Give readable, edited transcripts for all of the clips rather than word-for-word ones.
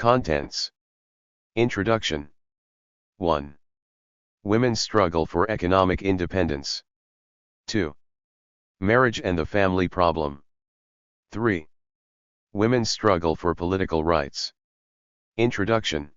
Contents. Introduction. 1. Women's struggle for economic independence. 2. Marriage and the family problem. 3. Women's struggle for political rights. Introduction.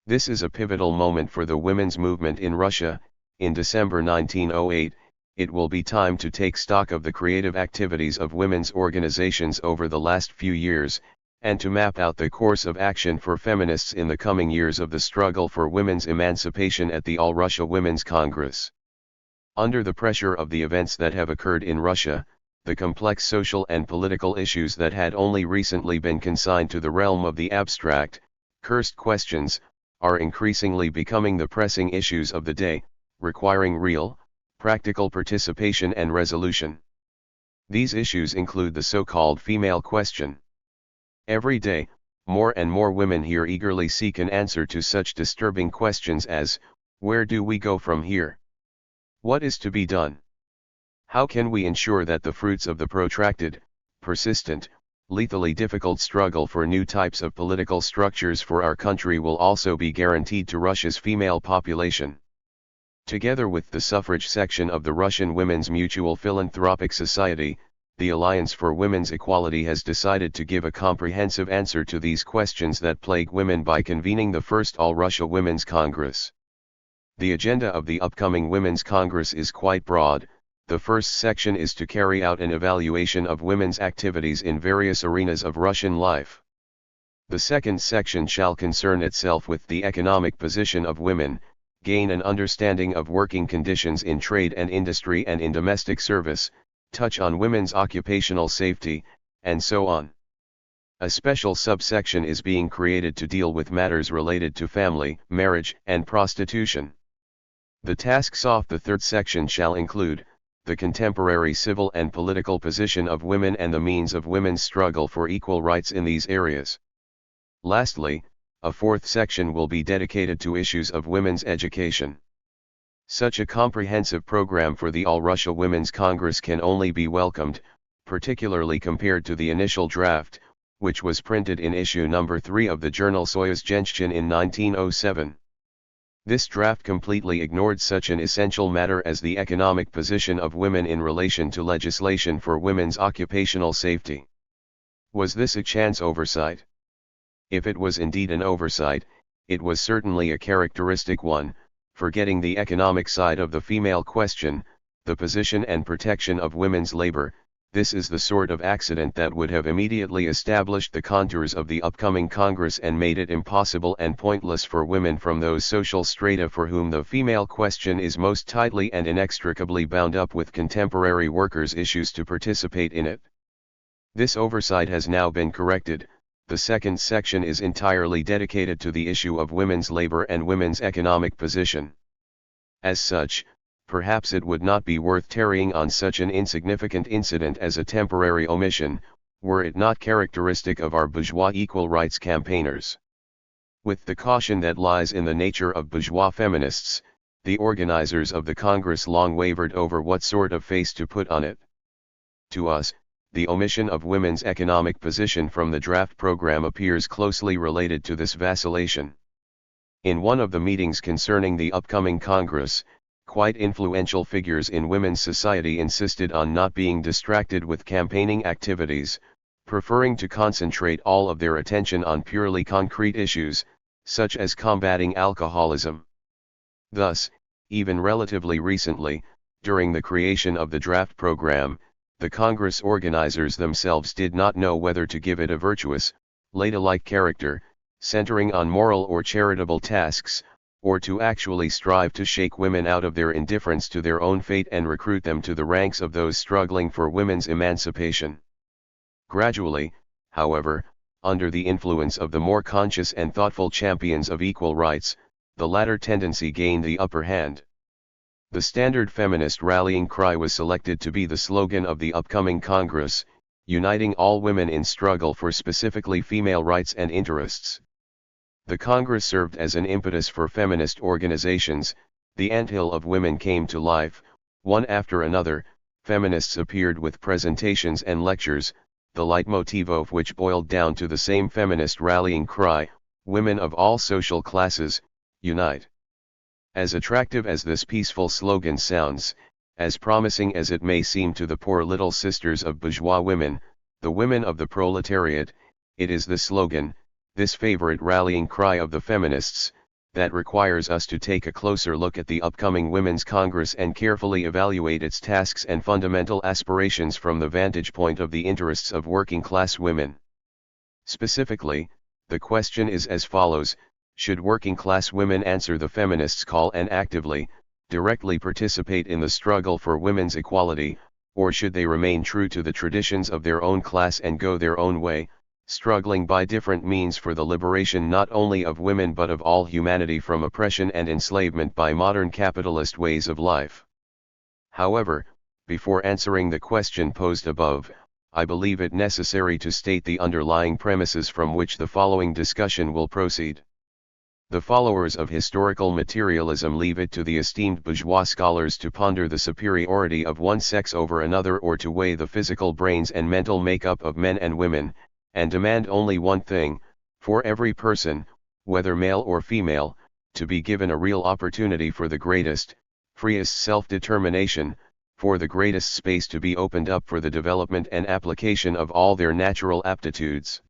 This is a pivotal moment for the women's movement in Russia. In December 1908, it will be time to take stock of the creative activities of women's organizations over the last few years, and to map out the course of action for feminists in the coming years of the struggle for women's emancipation at the All-Russia Women's Congress. Under the pressure of the events that have occurred in Russia, the complex social and political issues that had only recently been consigned to the realm of the abstract, cursed questions, are increasingly becoming the pressing issues of the day, requiring real, practical participation and resolution. These issues include the so-called female question. Every day, more and more women here eagerly seek an answer to such disturbing questions as, where do we go from here? What is to be done? How can we ensure that the fruits of the protracted, persistent, lethally difficult struggle for new types of political structures for our country will also be guaranteed to Russia's female population? Together with the suffrage section of the Russian Women's Mutual Philanthropic Society, the Alliance for Women's Equality has decided to give a comprehensive answer to these questions that plague women by convening the first All-Russia Women's Congress. The agenda of the upcoming Women's Congress is quite broad. The first section is to carry out an evaluation of women's activities in various arenas of Russian life. The second section shall concern itself with the economic position of women, gain an understanding of working conditions in trade and industry and in domestic service, touch on women's occupational safety, and so on. A special subsection is being created to deal with matters related to family, marriage, and prostitution. The tasks of the third section shall include the contemporary civil and political position of women and the means of women's struggle for equal rights in these areas. Lastly, a fourth section will be dedicated to issues of women's education. Such a comprehensive program for the All-Russia Women's Congress can only be welcomed, particularly compared to the initial draft, which was printed in issue number 3 of the journal Soyuz Женщин in 1907. This draft completely ignored such an essential matter as the economic position of women in relation to legislation for women's occupational safety. Was this a chance oversight? If it was indeed an oversight, it was certainly a characteristic one, forgetting the economic side of the female question, the position and protection of women's labor. This is the sort of accident that would have immediately established the contours of the upcoming Congress and made it impossible and pointless for women from those social strata for whom the female question is most tightly and inextricably bound up with contemporary workers' issues to participate in it. This oversight has now been corrected. The second section is entirely dedicated to the issue of women's labor and women's economic position. As such, perhaps it would not be worth tarrying on such an insignificant incident as a temporary omission, were it not characteristic of our bourgeois equal rights campaigners. With the caution that lies in the nature of bourgeois feminists, the organizers of the Congress long wavered over what sort of face to put on it. To us, the omission of women's economic position from the draft program appears closely related to this vacillation. In one of the meetings concerning the upcoming Congress, quite influential figures in women's society insisted on not being distracted with campaigning activities, preferring to concentrate all of their attention on purely concrete issues, such as combating alcoholism. Thus, even relatively recently, during the creation of the draft program, the Congress organizers themselves did not know whether to give it a virtuous, ladylike character, centering on moral or charitable tasks, or to actually strive to shake women out of their indifference to their own fate and recruit them to the ranks of those struggling for women's emancipation. Gradually, however, under the influence of the more conscious and thoughtful champions of equal rights, the latter tendency gained the upper hand. The standard feminist rallying cry was selected to be the slogan of the upcoming Congress, uniting all women in struggle for specifically female rights and interests. The Congress served as an impetus for feminist organizations. The anthill of women came to life. One after another, feminists appeared with presentations and lectures, the leitmotif of which boiled down to the same feminist rallying cry, Women of all social classes, unite. As attractive as this peaceful slogan sounds, as promising as it may seem to the poor little sisters of bourgeois women, the women of the proletariat, it is the slogan, this favorite rallying cry of the feminists, that requires us to take a closer look at the upcoming Women's Congress and carefully evaluate its tasks and fundamental aspirations from the vantage point of the interests of working-class women. Specifically, the question is as follows: should working-class women answer the feminists' call and actively, directly participate in the struggle for women's equality, or should they remain true to the traditions of their own class and go their own way, struggling by different means for the liberation not only of women but of all humanity from oppression and enslavement by modern capitalist ways of life? However, before answering the question posed above, I believe it necessary to state the underlying premises from which the following discussion will proceed. The followers of historical materialism leave it to the esteemed bourgeois scholars to ponder the superiority of one sex over another or to weigh the physical brains and mental makeup of men and women, and demand only one thing, for every person, whether male or female, to be given a real opportunity for the greatest, freest self-determination, for the greatest space to be opened up for the development and application of all their natural aptitudes.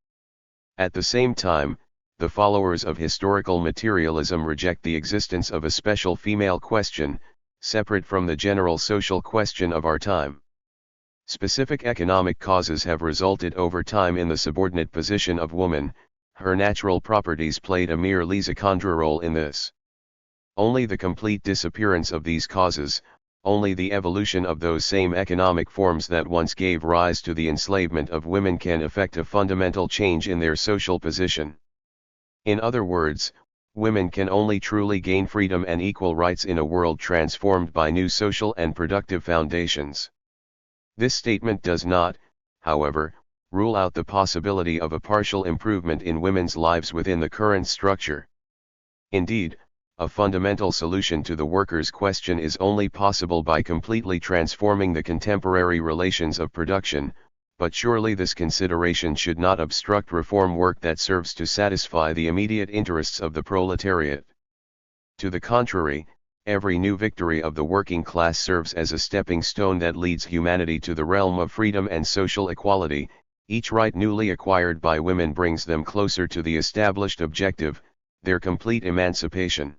At the same time, the followers of historical materialism reject the existence of a special female question, separate from the general social question of our time. Specific economic causes have resulted over time in the subordinate position of woman. Her natural properties played a mere Alexandra role in this. Only the complete disappearance of these causes, only the evolution of those same economic forms that once gave rise to the enslavement of women can effect a fundamental change in their social position. In other words, women can only truly gain freedom and equal rights in a world transformed by new social and productive foundations. This statement does not, however, rule out the possibility of a partial improvement in women's lives within the current structure. Indeed, a fundamental solution to the workers' question is only possible by completely transforming the contemporary relations of production, but surely this consideration should not obstruct reform work that serves to satisfy the immediate interests of the proletariat. To the contrary, every new victory of the working class serves as a stepping stone that leads humanity to the realm of freedom and social equality. Each right newly acquired by women brings them closer to the established objective, their complete emancipation.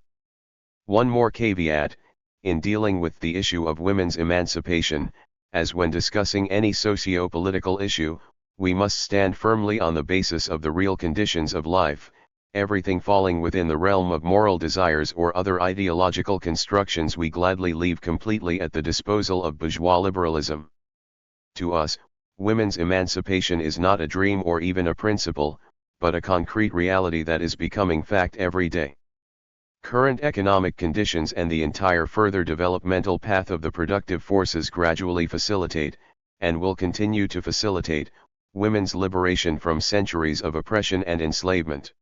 One more caveat, in dealing with the issue of women's emancipation, as when discussing any socio-political issue, we must stand firmly on the basis of the real conditions of life, everything falling within the realm of moral desires or other ideological constructions we gladly leave completely at the disposal of bourgeois liberalism. To us, women's emancipation is not a dream or even a principle, but a concrete reality that is becoming fact every day. Current economic conditions and the entire further developmental path of the productive forces gradually facilitate, and will continue to facilitate, women's liberation from centuries of oppression and enslavement.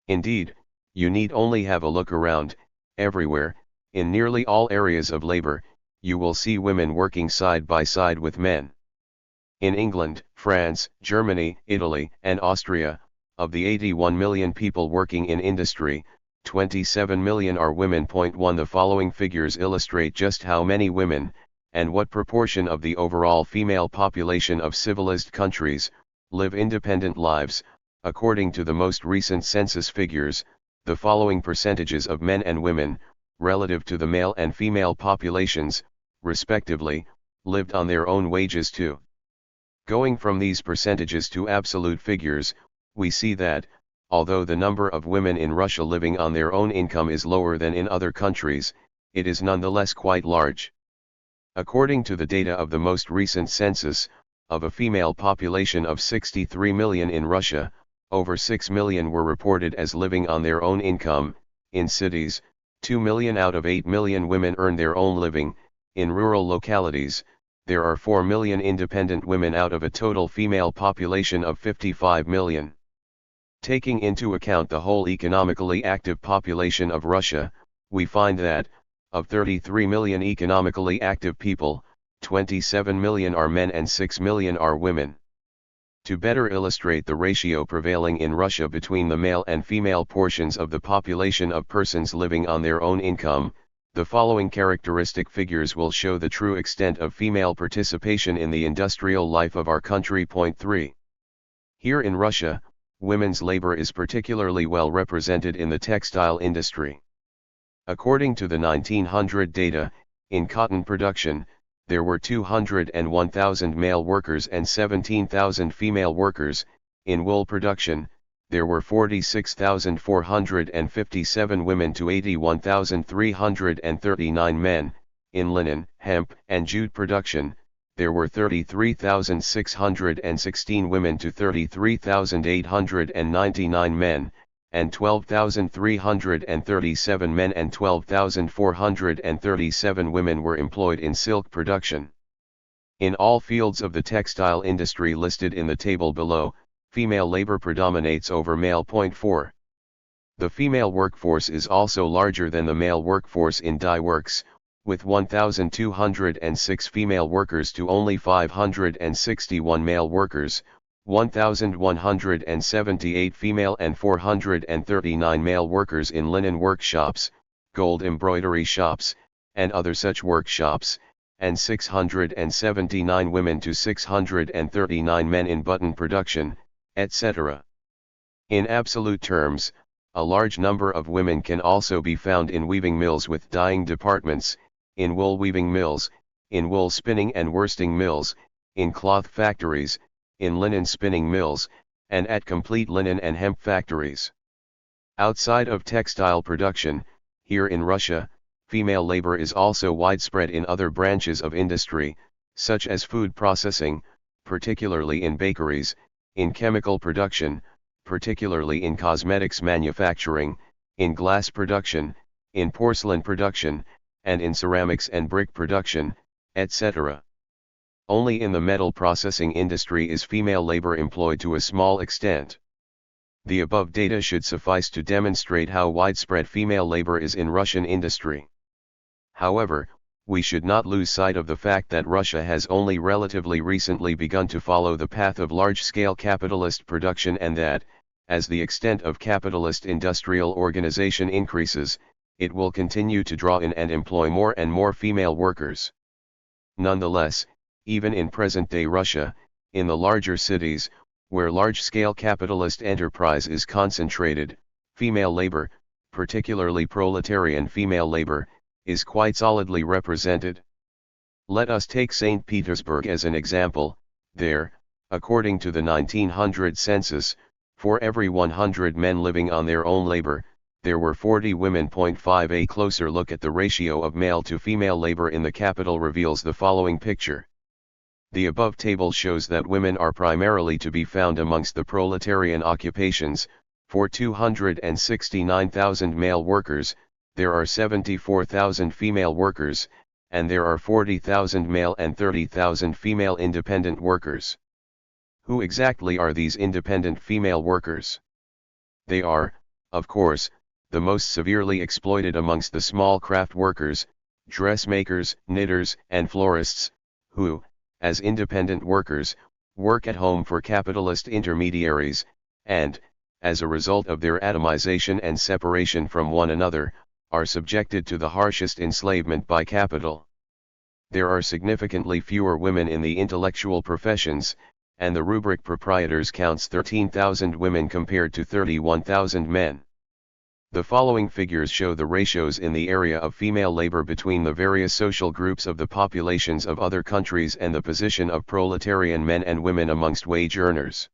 Indeed, you need only have a look around. Everywhere, in nearly all areas of labor, you will see women working side by side with men. In England, France, Germany, Italy, and Austria, of the 81 million people working in industry, 27 million are women. 1 The following figures illustrate just how many women, and what proportion of the overall female population of civilized countries, live independent lives. According to the most recent census figures, the following percentages of men and women, relative to the male and female populations, respectively, lived on their own wages too. Going from these percentages to absolute figures, we see that, although the number of women in Russia living on their own income is lower than in other countries, it is nonetheless quite large. According to the data of the most recent census, of a female population of 63 million in Russia, over 6 million were reported as living on their own income. In cities, 2 million out of 8 million women earn their own living. In rural localities, there are 4 million independent women out of a total female population of 55 million. Taking into account the whole economically active population of Russia, we find that, of 33 million economically active people, 27 million are men and 6 million are women. To better illustrate the ratio prevailing in Russia between the male and female portions of the population of persons living on their own income, the following characteristic figures will show the true extent of female participation in the industrial life of our country. Point 3. Here in Russia, women's labor is particularly well represented in the textile industry. According to the 1900 data, in cotton production, there were 201,000 male workers and 17,000 female workers. In wool production, there were 46,457 women to 81,339 men. In linen, hemp, and jute production, there were 33,616 women to 33,899 men, and 12,337 men and 12,437 women were employed in silk production. In all fields of the textile industry listed in the table below, female labor predominates over male. Point 4. The female workforce is also larger than the male workforce in dye works, with 1,206 female workers to only 561 male workers, 1,178 female and 439 male workers in linen workshops, gold embroidery shops, and other such workshops, and 679 women to 639 men in button production, etc. In absolute terms, a large number of women can also be found in weaving mills with dyeing departments, in wool weaving mills, in wool spinning and worsting mills, in cloth factories, in linen spinning mills, and at complete linen and hemp factories. Outside of textile production, here in Russia, female labor is also widespread in other branches of industry, such as food processing, particularly in bakeries, in chemical production, particularly in cosmetics manufacturing, in glass production, in porcelain production, and in ceramics and brick production, etc. Only in the metal processing industry is female labor employed to a small extent. The above data should suffice to demonstrate how widespread female labor is in Russian industry. However, we should not lose sight of the fact that Russia has only relatively recently begun to follow the path of large-scale capitalist production, and that, as the extent of capitalist industrial organization increases, it will continue to draw in and employ more and more female workers. Nonetheless, even in present-day Russia, in the larger cities, where large-scale capitalist enterprise is concentrated, female labor, particularly proletarian female labor, is quite solidly represented. Let us take St. Petersburg as an example. There, according to the 1900 census, for every 100 men living on their own labor, there were 40 women. 5. A closer look at the ratio of male to female labor in the capital reveals the following picture. The above table shows that women are primarily to be found amongst the proletarian occupations. For 269,000 male workers, there are 74,000 female workers, and there are 40,000 male and 30,000 female independent workers. Who exactly are these independent female workers? They are, of course, the most severely exploited amongst the small craft workers, dressmakers, knitters, and florists, who, as independent workers, work at home for capitalist intermediaries, and, as a result of their atomization and separation from one another, are subjected to the harshest enslavement by capital. There are significantly fewer women in the intellectual professions, and the rubric proprietors counts 13,000 women compared to 31,000 men. The following figures show the ratios in the area of female labor between the various social groups of the populations of other countries and the position of proletarian men and women amongst wage earners.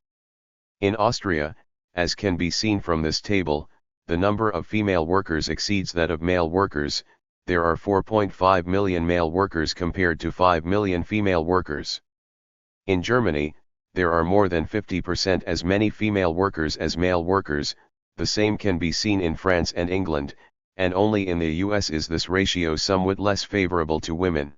In Austria, as can be seen from this table, the number of female workers exceeds that of male workers. There are 4.5 million male workers compared to 5 million female workers. In Germany, there are more than 50% as many female workers as male workers. The same can be seen in France and England, and only in the US is this ratio somewhat less favorable to women.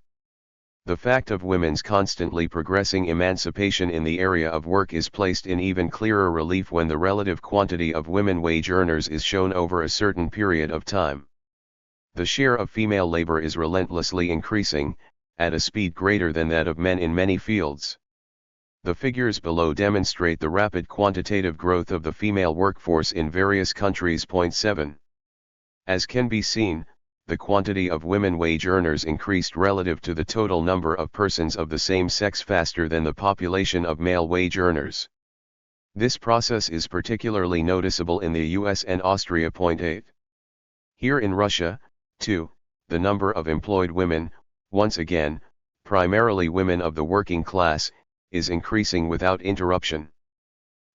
The fact of women's constantly progressing emancipation in the area of work is placed in even clearer relief when the relative quantity of women wage earners is shown over a certain period of time. The share of female labor is relentlessly increasing, at a speed greater than that of men in many fields. The figures below demonstrate the rapid quantitative growth of the female workforce in various countries. Point 7. As can be seen, the quantity of women wage earners increased relative to the total number of persons of the same sex faster than the population of male wage earners. This process is particularly noticeable in the US and Austria. Point 8. Here in Russia, too, the number of employed women, once again, primarily women of the working class, is increasing without interruption.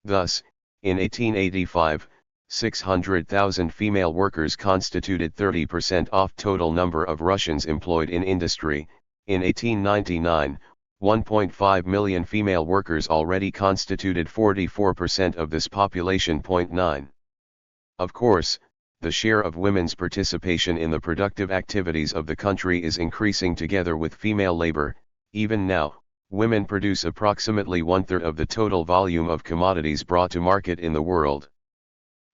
Thus, in 1885, 600,000 female workers constituted 30% of total number of Russians employed in industry. In 1899, 1.5 million female workers already constituted 44% of this population. Point 9. Of course, the share of women's participation in the productive activities of the country is increasing together with female labor. Even now, women produce approximately 1/3 of the total volume of commodities brought to market in the world.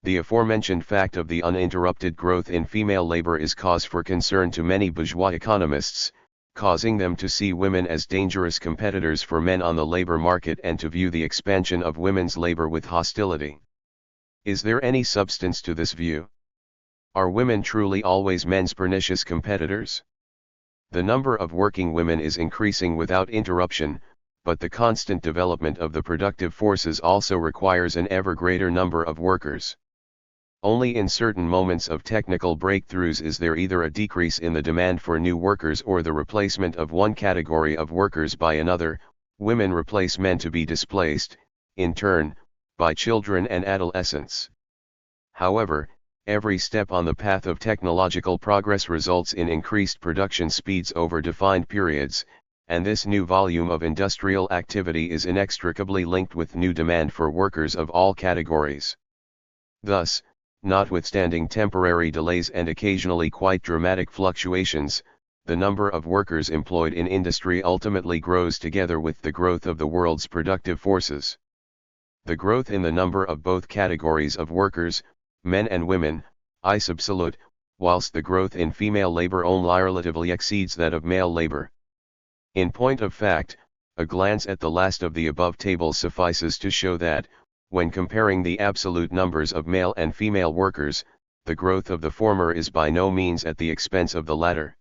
The aforementioned fact of the uninterrupted growth in female labor is cause for concern to many bourgeois economists, causing them to see women as dangerous competitors for men on the labor market and to view the expansion of women's labor with hostility. Is there any substance to this view? Are women truly always men's pernicious competitors? The number of working women is increasing without interruption, but the constant development of the productive forces also requires an ever greater number of workers. Only in certain moments of technical breakthroughs is there either a decrease in the demand for new workers or the replacement of one category of workers by another. Women replace men to be displaced, in turn, by children and adolescents. However, every step on the path of technological progress results in increased production speeds over defined periods, and this new volume of industrial activity is inextricably linked with new demand for workers of all categories. Thus, notwithstanding temporary delays and occasionally quite dramatic fluctuations, the number of workers employed in industry ultimately grows together with the growth of the world's productive forces. The growth in the number of both categories of workers, men and women, is absolute, whilst the growth in female labor only relatively exceeds that of male labor. In point of fact, a glance at the last of the above tables suffices to show that, when comparing the absolute numbers of male and female workers, the growth of the former is by no means at the expense of the latter.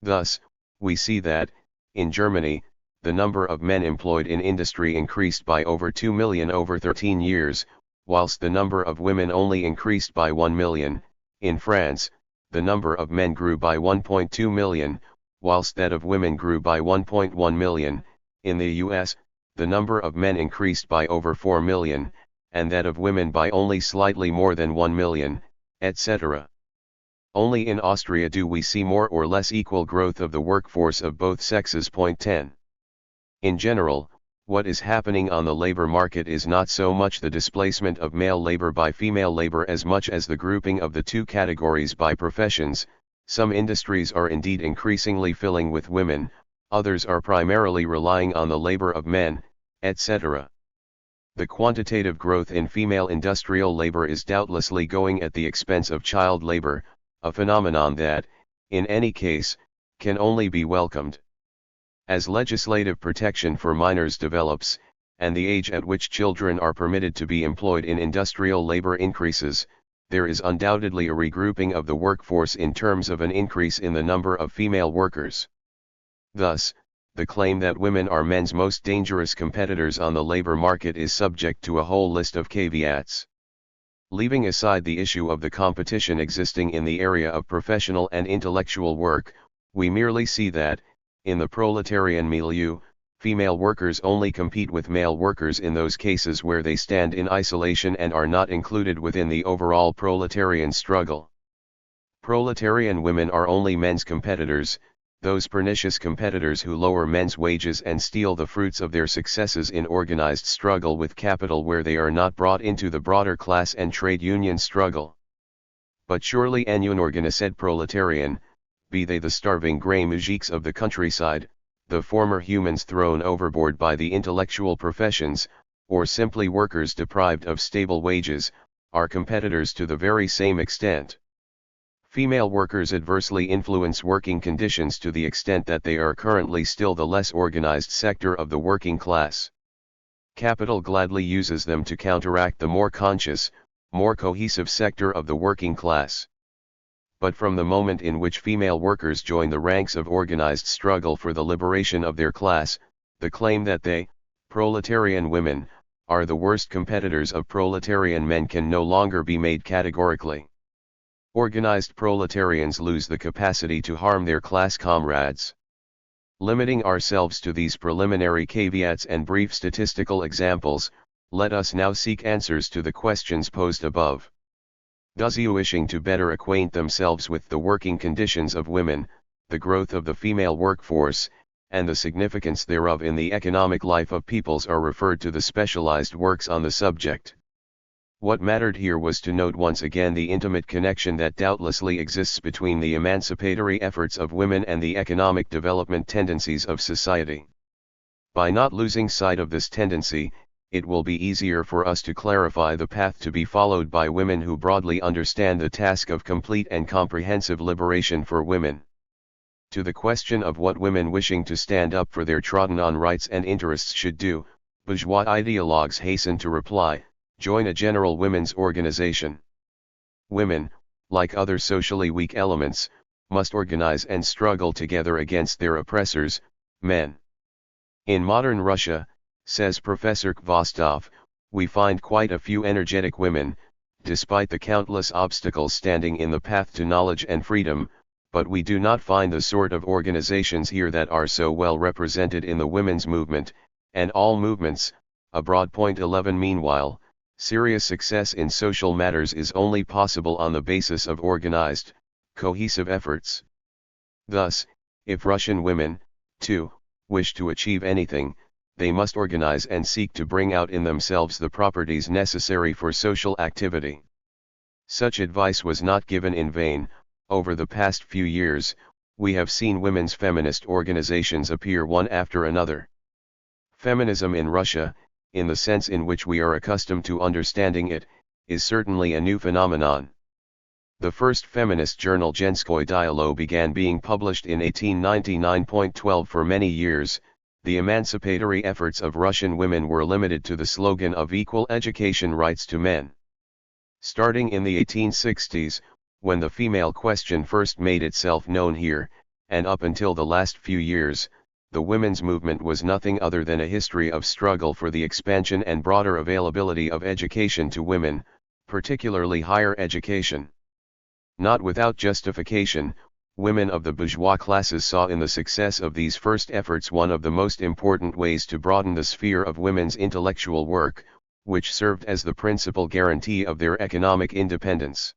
Thus, we see that, in Germany, the number of men employed in industry increased by over 2 million over 13 years, whilst the number of women only increased by 1 million. In France, the number of men grew by 1.2 million, whilst that of women grew by 1.1 million. In the US, the number of men increased by over 4 million, and that of women by only slightly more than 1 million, etc. Only in Austria do we see more or less equal growth of the workforce of both sexes. Point 10. In general, what is happening on the labor market is not so much the displacement of male labor by female labor as much as the grouping of the two categories by professions. Some industries are indeed increasingly filling with women, others are primarily relying on the labor of men, etc. The quantitative growth in female industrial labor is doubtlessly going at the expense of child labor, a phenomenon that, in any case, can only be welcomed. As legislative protection for minors develops, and the age at which children are permitted to be employed in industrial labor increases, there is undoubtedly a regrouping of the workforce in terms of an increase in the number of female workers. Thus, the claim that women are men's most dangerous competitors on the labor market is subject to a whole list of caveats. Leaving aside the issue of the competition existing in the area of professional and intellectual work, we merely see that, in the proletarian milieu, female workers only compete with male workers in those cases where they stand in isolation and are not included within the overall proletarian struggle. Proletarian women are only men's competitors, those pernicious competitors who lower men's wages and steal the fruits of their successes in organized struggle with capital where they are not brought into the broader class and trade union struggle. But surely an unorganized proletarian, be they the starving grey moujiks of the countryside, the former humans thrown overboard by the intellectual professions, or simply workers deprived of stable wages, are competitors to the very same extent. Female workers adversely influence working conditions to the extent that they are currently still the less organized sector of the working class. Capital gladly uses them to counteract the more conscious, more cohesive sector of the working class. But from the moment in which female workers join the ranks of organized struggle for the liberation of their class, the claim that they, proletarian women, are the worst competitors of proletarian men can no longer be made categorically. Organized proletarians lose the capacity to harm their class comrades. Limiting ourselves to these preliminary caveats and brief statistical examples, let us now seek answers to the questions posed above. Those wishing to better acquaint themselves with the working conditions of women, the growth of the female workforce, and the significance thereof in the economic life of peoples are referred to the specialized works on the subject. What mattered here was to note once again the intimate connection that doubtlessly exists between the emancipatory efforts of women and the economic development tendencies of society. By not losing sight of this tendency, it will be easier for us to clarify the path to be followed by women who broadly understand the task of complete and comprehensive liberation for women. To the question of what women wishing to stand up for their trodden-on rights and interests should do, bourgeois ideologues hasten to reply: join a general women's organization. Women, like other socially weak elements, must organize and struggle together against their oppressors, men. In modern Russia, says Professor Kvostov, we find quite a few energetic women, despite the countless obstacles standing in the path to knowledge and freedom, but we do not find the sort of organizations here that are so well represented in the women's movement, and all movements, abroad. 11 Meanwhile, serious success in social matters is only possible on the basis of organized, cohesive efforts. Thus, if Russian women, too, wish to achieve anything, they must organize and seek to bring out in themselves the properties necessary for social activity. Such advice was not given in vain. Over the past few years, we have seen women's feminist organizations appear one after another. Feminism in Russia, in the sense in which we are accustomed to understanding it, is certainly a new phenomenon. The first feminist journal Zhenskoye Dialo began being published in 1899. For many years, the emancipatory efforts of Russian women were limited to the slogan of equal education rights to men. Starting in the 1860s, when the female question first made itself known here, and up until the last few years, the women's movement was nothing other than a history of struggle for the expansion and broader availability of education to women, particularly higher education. Not without justification, women of the bourgeois classes saw in the success of these first efforts one of the most important ways to broaden the sphere of women's intellectual work, which served as the principal guarantee of their economic independence.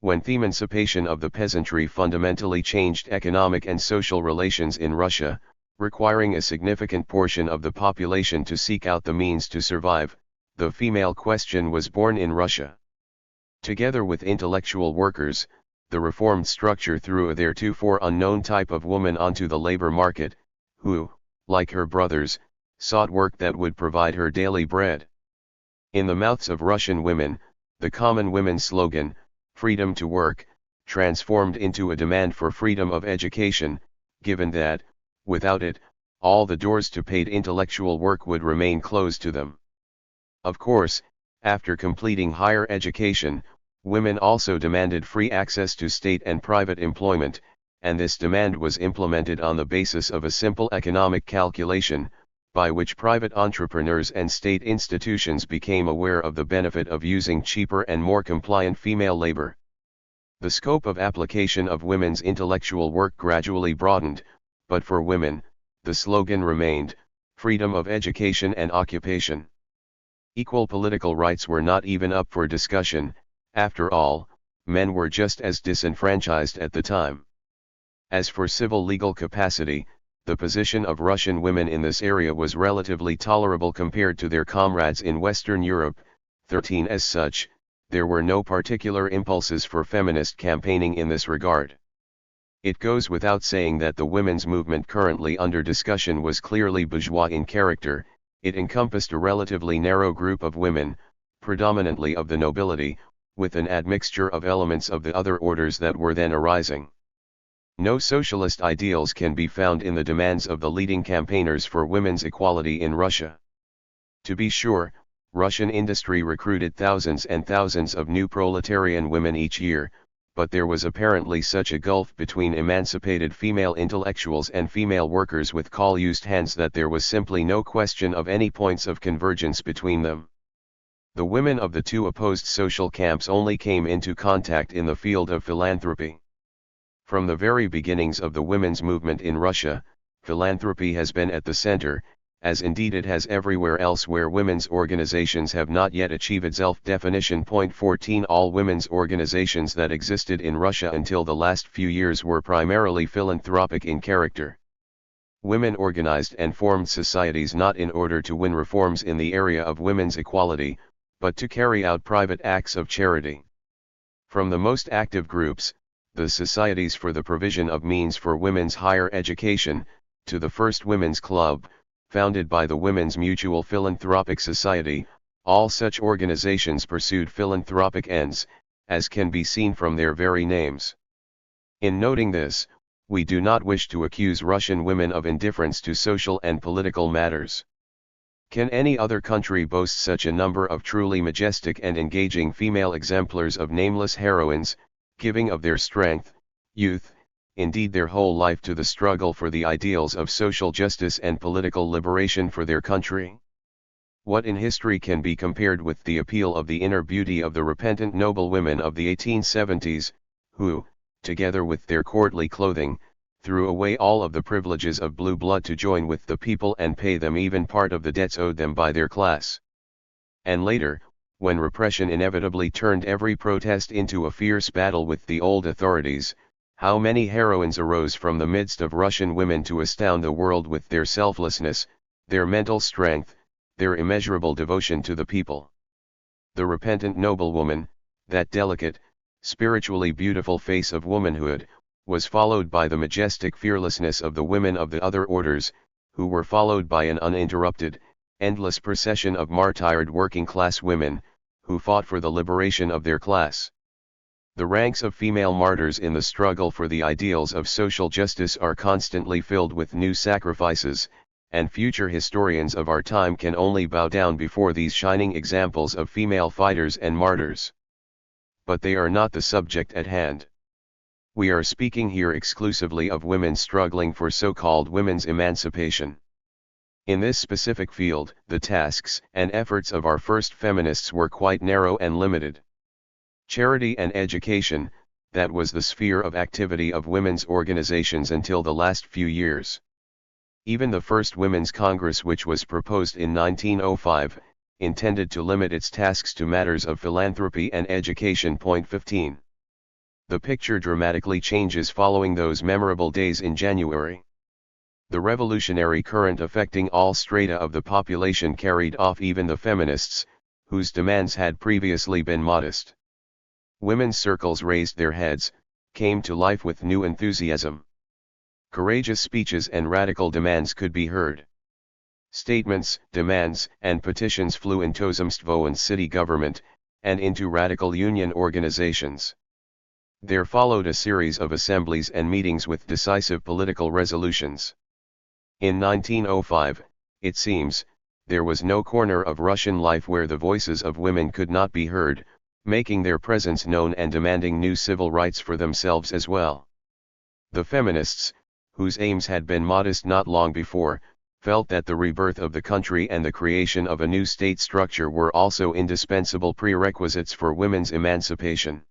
When the emancipation of the peasantry fundamentally changed economic and social relations in Russia, requiring a significant portion of the population to seek out the means to survive, the female question was born in Russia. Together with intellectual workers, the reformed structure threw a theretofore unknown type of woman onto the labor market, who, like her brothers, sought work that would provide her daily bread. In the mouths of Russian women, the common women's slogan, "freedom to work," transformed into a demand for freedom of education, given that, without it, all the doors to paid intellectual work would remain closed to them. Of course, after completing higher education, women also demanded free access to state and private employment, and this demand was implemented on the basis of a simple economic calculation, by which private entrepreneurs and state institutions became aware of the benefit of using cheaper and more compliant female labor. The scope of application of women's intellectual work gradually broadened, but for women, the slogan remained, freedom of education and occupation. Equal political rights were not even up for discussion. After all, men were just as disenfranchised at the time. As for civil legal capacity, the position of Russian women in this area was relatively tolerable compared to their comrades in Western Europe. 13 As such, there were no particular impulses for feminist campaigning in this regard. It goes without saying that the women's movement currently under discussion was clearly bourgeois in character. It encompassed a relatively narrow group of women, predominantly of the nobility, with an admixture of elements of the other orders that were then arising. No socialist ideals can be found in the demands of the leading campaigners for women's equality in Russia. To be sure, Russian industry recruited thousands and thousands of new proletarian women each year, but there was apparently such a gulf between emancipated female intellectuals and female workers with coal-used hands that there was simply no question of any points of convergence between them. The women of the two opposed social camps only came into contact in the field of philanthropy. From the very beginnings of the women's movement in Russia, philanthropy has been at the center, as indeed it has everywhere else where women's organizations have not yet achieved self-definition. 14 All women's organizations that existed in Russia until the last few years were primarily philanthropic in character. Women organized and formed societies not in order to win reforms in the area of women's equality, but to carry out private acts of charity. From the most active groups, the Societies for the Provision of Means for Women's Higher Education, to the first Women's Club, founded by the Women's Mutual Philanthropic Society, all such organizations pursued philanthropic ends, as can be seen from their very names. In noting this, we do not wish to accuse Russian women of indifference to social and political matters. Can any other country boast such a number of truly majestic and engaging female exemplars of nameless heroines, giving of their strength, youth, indeed their whole life to the struggle for the ideals of social justice and political liberation for their country? What in history can be compared with the appeal of the inner beauty of the repentant noble women of the 1870s, who, together with their courtly clothing, threw away all of the privileges of blue blood to join with the people and pay them even part of the debts owed them by their class? And later, when repression inevitably turned every protest into a fierce battle with the old authorities, how many heroines arose from the midst of Russian women to astound the world with their selflessness, their mental strength, their immeasurable devotion to the people. The repentant noblewoman, that delicate, spiritually beautiful face of womanhood, was followed by the majestic fearlessness of the women of the other orders, who were followed by an uninterrupted, endless procession of martyred working-class women, who fought for the liberation of their class. The ranks of female martyrs in the struggle for the ideals of social justice are constantly filled with new sacrifices, and future historians of our time can only bow down before these shining examples of female fighters and martyrs. But they are not the subject at hand. We are speaking here exclusively of women struggling for so-called women's emancipation. In this specific field, the tasks and efforts of our first feminists were quite narrow and limited. Charity and education, that was the sphere of activity of women's organizations until the last few years. Even the first Women's Congress, which was proposed in 1905, intended to limit its tasks to matters of philanthropy and education. 15. The picture dramatically changes following those memorable days in January. The revolutionary current affecting all strata of the population carried off even the feminists, whose demands had previously been modest. Women's circles raised their heads, came to life with new enthusiasm. Courageous speeches and radical demands could be heard. Statements, demands, and petitions flew into Zemstvo and city government, and into radical union organizations. There followed a series of assemblies and meetings with decisive political resolutions. In 1905, it seems, there was no corner of Russian life where the voices of women could not be heard, making their presence known and demanding new civil rights for themselves as well. The feminists, whose aims had been modest not long before, felt that the rebirth of the country and the creation of a new state structure were also indispensable prerequisites for women's emancipation.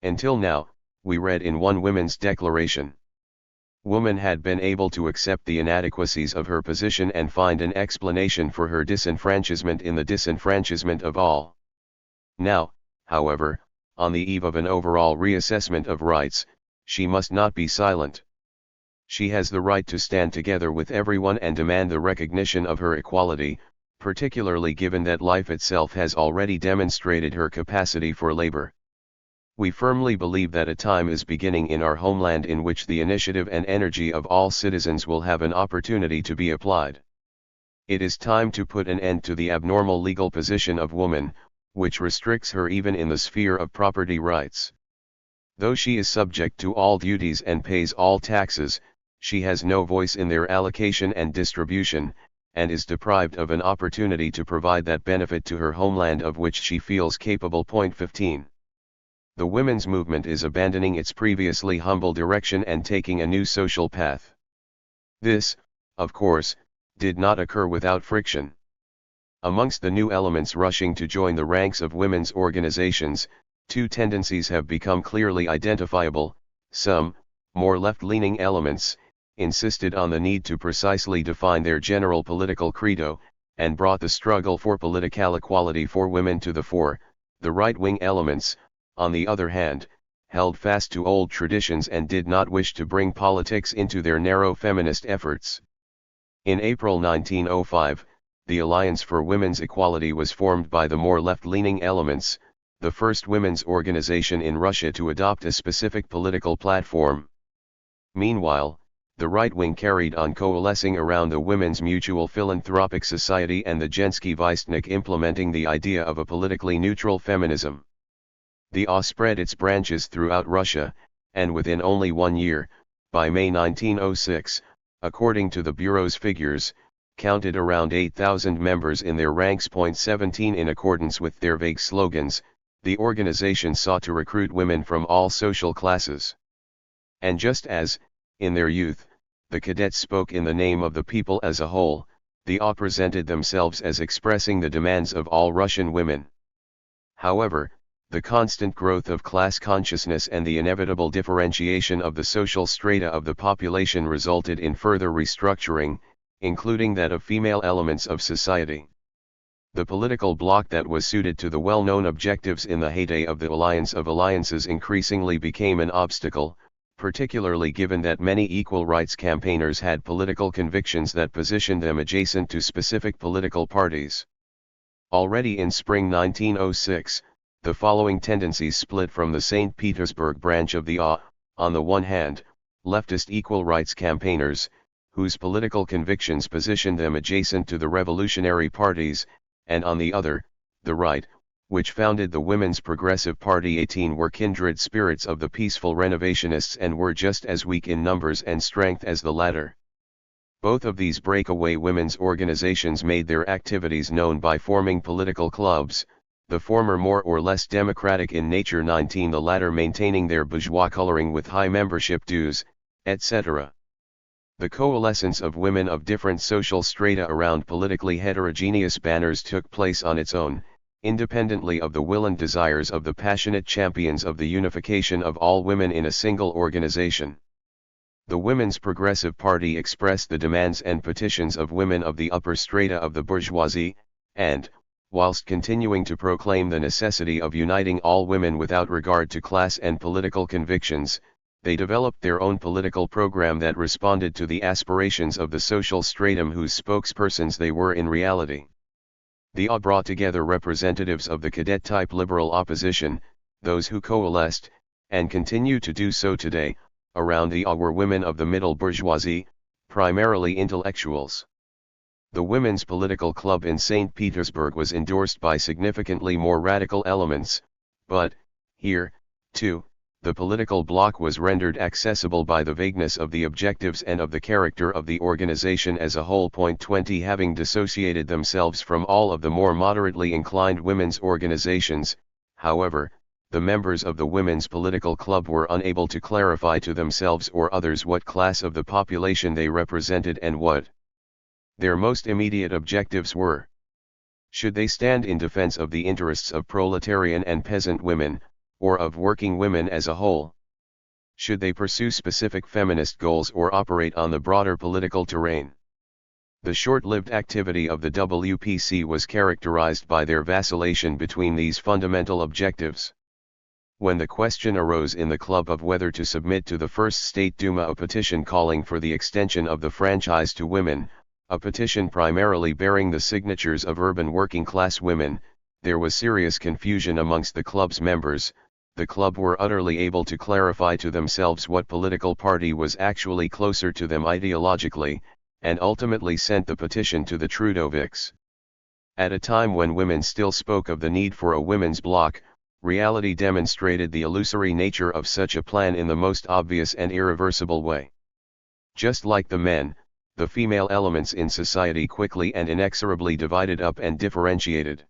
Until now, we read in one women's declaration, woman had been able to accept the inadequacies of her position and find an explanation for her disenfranchisement in the disenfranchisement of all. Now, however, on the eve of an overall reassessment of rights, she must not be silent. She has the right to stand together with everyone and demand the recognition of her equality, particularly given that life itself has already demonstrated her capacity for labor. We firmly believe that a time is beginning in our homeland in which the initiative and energy of all citizens will have an opportunity to be applied. It is time to put an end to the abnormal legal position of woman, which restricts her even in the sphere of property rights. Though she is subject to all duties and pays all taxes, she has no voice in their allocation and distribution, and is deprived of an opportunity to provide that benefit to her homeland of which she feels capable. 15. The women's movement is abandoning its previously humble direction and taking a new social path. This, of course, did not occur without friction. Amongst the new elements rushing to join the ranks of women's organizations, two tendencies have become clearly identifiable. Some, more left-leaning elements, insisted on the need to precisely define their general political credo, and brought the struggle for political equality for women to the fore. The right-wing elements, on the other hand, held fast to old traditions and did not wish to bring politics into their narrow feminist efforts. In April 1905, the Alliance for Women's Equality was formed by the more left-leaning elements, the first women's organization in Russia to adopt a specific political platform. Meanwhile, the right wing carried on coalescing around the Women's Mutual Philanthropic Society and the Zhensky Vystnik, implementing the idea of a politically neutral feminism. The A spread its branches throughout Russia, and within only 1 year, by May 1906, according to the Bureau's figures, counted around 8,000 members in their ranks. 17 In accordance with their vague slogans, the organization sought to recruit women from all social classes. And just as, in their youth, the cadets spoke in the name of the people as a whole, the A presented themselves as expressing the demands of all Russian women. However, the constant growth of class consciousness and the inevitable differentiation of the social strata of the population resulted in further restructuring, including that of female elements of society. The political bloc that was suited to the well-known objectives in the heyday of the Alliance of Alliances increasingly became an obstacle, particularly given that many equal rights campaigners had political convictions that positioned them adjacent to specific political parties. Already in spring 1906, the following tendencies split from the St. Petersburg branch of the A: on the one hand, leftist equal rights campaigners, whose political convictions positioned them adjacent to the revolutionary parties, and on the other, the right, which founded the Women's Progressive Party. 18 were kindred spirits of the peaceful renovationists and were just as weak in numbers and strength as the latter. Both of these breakaway women's organizations made their activities known by forming political clubs, the former more or less democratic in nature, 19 the latter maintaining their bourgeois coloring with high membership dues, etc. The coalescence of women of different social strata around politically heterogeneous banners took place on its own, independently of the will and desires of the passionate champions of the unification of all women in a single organization. The Women's Progressive Party expressed the demands and petitions of women of the upper strata of the bourgeoisie, and, whilst continuing to proclaim the necessity of uniting all women without regard to class and political convictions, they developed their own political program that responded to the aspirations of the social stratum whose spokespersons they were in reality. The A brought together representatives of the cadet-type liberal opposition, those who coalesced, and continue to do so today, around the A were women of the middle bourgeoisie, primarily intellectuals. The Women's Political Club in St. Petersburg was endorsed by significantly more radical elements, but, here, too, the political bloc was rendered accessible by the vagueness of the objectives and of the character of the organization as a whole. 20 Having dissociated themselves from all of the more moderately inclined women's organizations, however, the members of the Women's Political Club were unable to clarify to themselves or others what class of the population they represented and what their most immediate objectives were. Should they stand in defense of the interests of proletarian and peasant women, or of working women as a whole? Should they pursue specific feminist goals or operate on the broader political terrain? The short-lived activity of the WPC was characterized by their vacillation between these fundamental objectives. When the question arose in the club of whether to submit to the First State Duma a petition calling for the extension of the franchise to women, a petition primarily bearing the signatures of urban working-class women, there was serious confusion amongst the club's members. The club were utterly able to clarify to themselves what political party was actually closer to them ideologically, and ultimately sent the petition to the Trudoviks. At a time when women still spoke of the need for a women's bloc, reality demonstrated the illusory nature of such a plan in the most obvious and irreversible way. Just like the men, the female elements in society quickly and inexorably divided up and differentiated.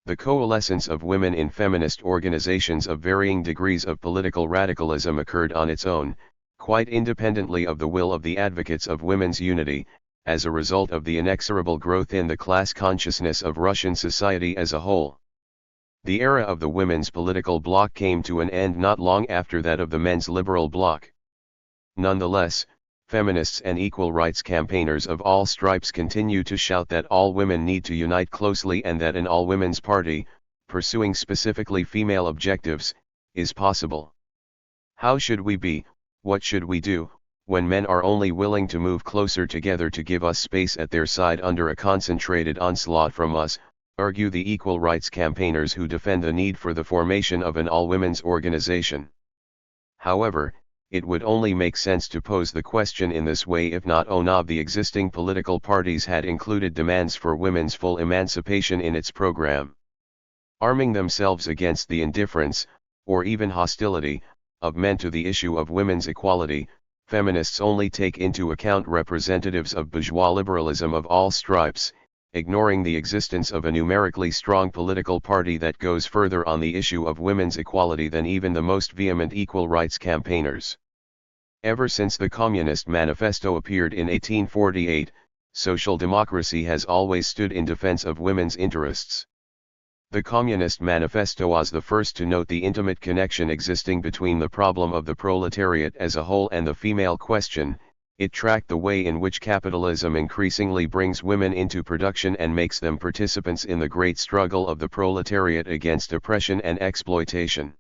The coalescence of women in feminist organizations of varying degrees of political radicalism occurred on its own, quite independently of the will of the advocates of women's unity, as a result of the inexorable growth in the class consciousness of Russian society as a whole. The era of the women's political bloc came to an end not long after that of the men's liberal bloc. Nonetheless, feminists and equal rights campaigners of all stripes continue to shout that all women need to unite closely and that an all-women's party, pursuing specifically female objectives, is possible. How should we be, what should we do, when men are only willing to move closer together to give us space at their side under a concentrated onslaught from us, argue the equal rights campaigners who defend the need for the formation of an all-women's organization. However, it would only make sense to pose the question in this way if not of the existing political parties had included demands for women's full emancipation in its program. Arming themselves against the indifference, or even hostility, of men to the issue of women's equality, feminists only take into account representatives of bourgeois liberalism of all stripes, ignoring the existence of a numerically strong political party that goes further on the issue of women's equality than even the most vehement equal rights campaigners. Ever since the Communist Manifesto appeared in 1848, social democracy has always stood in defense of women's interests. The Communist Manifesto was the first to note the intimate connection existing between the problem of the proletariat as a whole and the female question. It tracked the way in which capitalism increasingly brings women into production and makes them participants in the great struggle of the proletariat against oppression and exploitation.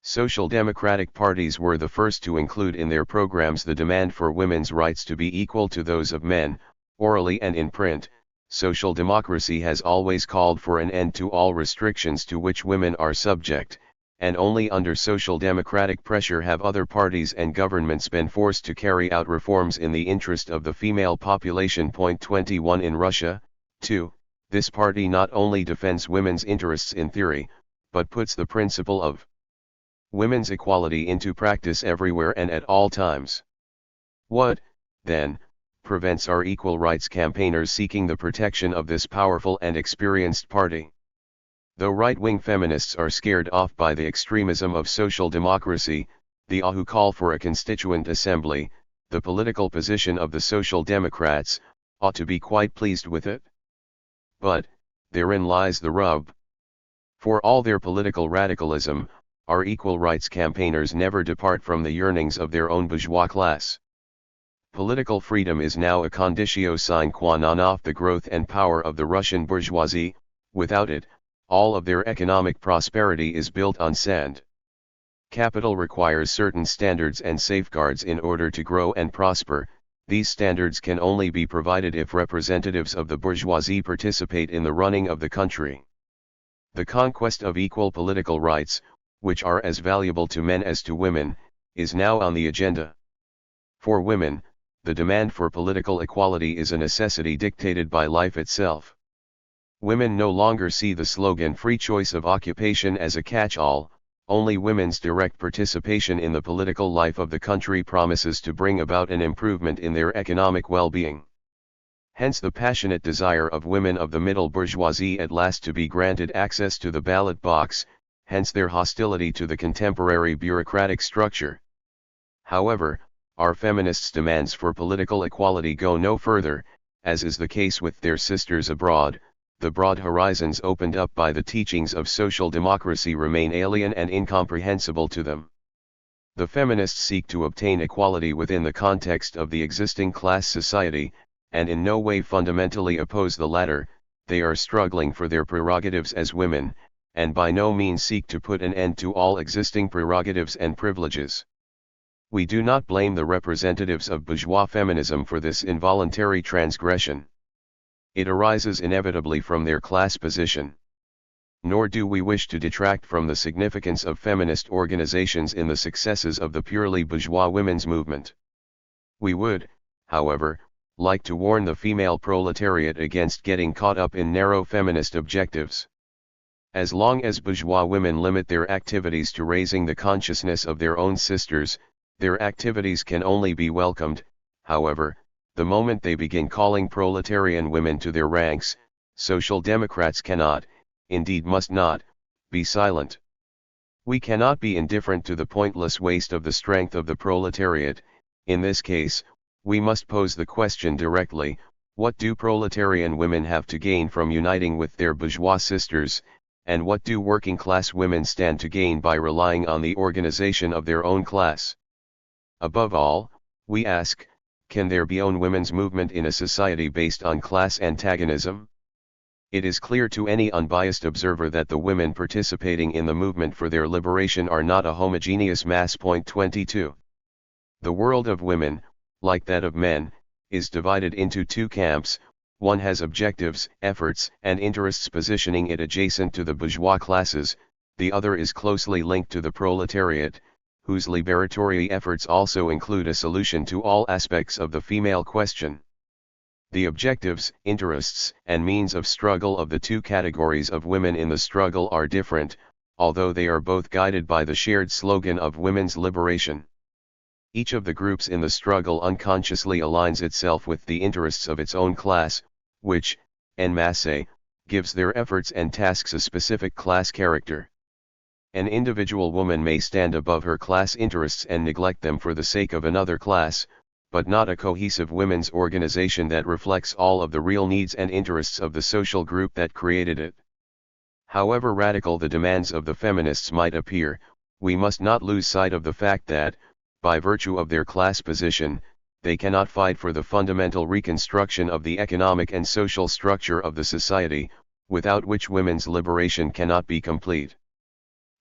Social democratic parties were the first to include in their programs the demand for women's rights to be equal to those of men, orally and in print. Social democracy has always called for an end to all restrictions to which women are subject, and only under social democratic pressure have other parties and governments been forced to carry out reforms in the interest of the female population. 21 In Russia, too, this party not only defends women's interests in theory, but puts the principle of women's equality into practice everywhere and at all times. What, then, prevents our equal rights campaigners seeking the protection of this powerful and experienced party? Though right-wing feminists are scared off by the extremism of social democracy, the who call for a constituent assembly, the political position of the Social Democrats, ought to be quite pleased with it. But, therein lies the rub. For all their political radicalism, our equal rights campaigners never depart from the yearnings of their own bourgeois class. Political freedom is now a conditio sine qua non of the growth and power of the Russian bourgeoisie. Without it, all of their economic prosperity is built on sand. Capital requires certain standards and safeguards in order to grow and prosper. These standards can only be provided if representatives of the bourgeoisie participate in the running of the country. The conquest of equal political rights, which are as valuable to men as to women, is now on the agenda. For women, the demand for political equality is a necessity dictated by life itself. Women no longer see the slogan free choice of occupation as a catch-all. Only women's direct participation in the political life of the country promises to bring about an improvement in their economic well-being. Hence the passionate desire of women of the middle bourgeoisie at last to be granted access to the ballot box, hence their hostility to the contemporary bureaucratic structure. However, our feminists' demands for political equality go no further, as is the case with their sisters abroad. The broad horizons opened up by the teachings of social democracy remain alien and incomprehensible to them. The feminists seek to obtain equality within the context of the existing class society, and in no way fundamentally oppose the latter. They are struggling for their prerogatives as women, and by no means seek to put an end to all existing prerogatives and privileges. We do not blame the representatives of bourgeois feminism for this involuntary transgression. It arises inevitably from their class position. Nor do we wish to detract from the significance of feminist organizations in the successes of the purely bourgeois women's movement. We would, however, like to warn the female proletariat against getting caught up in narrow feminist objectives. As long as bourgeois women limit their activities to raising the consciousness of their own sisters, their activities can only be welcomed. However, the moment they begin calling proletarian women to their ranks, social democrats cannot, indeed must not, be silent. We cannot be indifferent to the pointless waste of the strength of the proletariat. In this case, we must pose the question directly: what do proletarian women have to gain from uniting with their bourgeois sisters, and what do working class women stand to gain by relying on the organization of their own class? Above all, we ask, can there be a women's movement in a society based on class antagonism? It is clear to any unbiased observer that the women participating in the movement for their liberation are not a homogeneous mass. Point 22. The world of women, like that of men, is divided into two camps. One has objectives, efforts, and interests positioning it adjacent to the bourgeois classes, the other is closely linked to the proletariat, whose liberatory efforts also include a solution to all aspects of the female question. The objectives, interests, and means of struggle of the two categories of women in the struggle are different, although they are both guided by the shared slogan of women's liberation. Each of the groups in the struggle unconsciously aligns itself with the interests of its own class, which, en masse, gives their efforts and tasks a specific class character. An individual woman may stand above her class interests and neglect them for the sake of another class, but not a cohesive women's organization that reflects all of the real needs and interests of the social group that created it. However radical the demands of the feminists might appear, we must not lose sight of the fact that, by virtue of their class position, they cannot fight for the fundamental reconstruction of the economic and social structure of the society, without which women's liberation cannot be complete.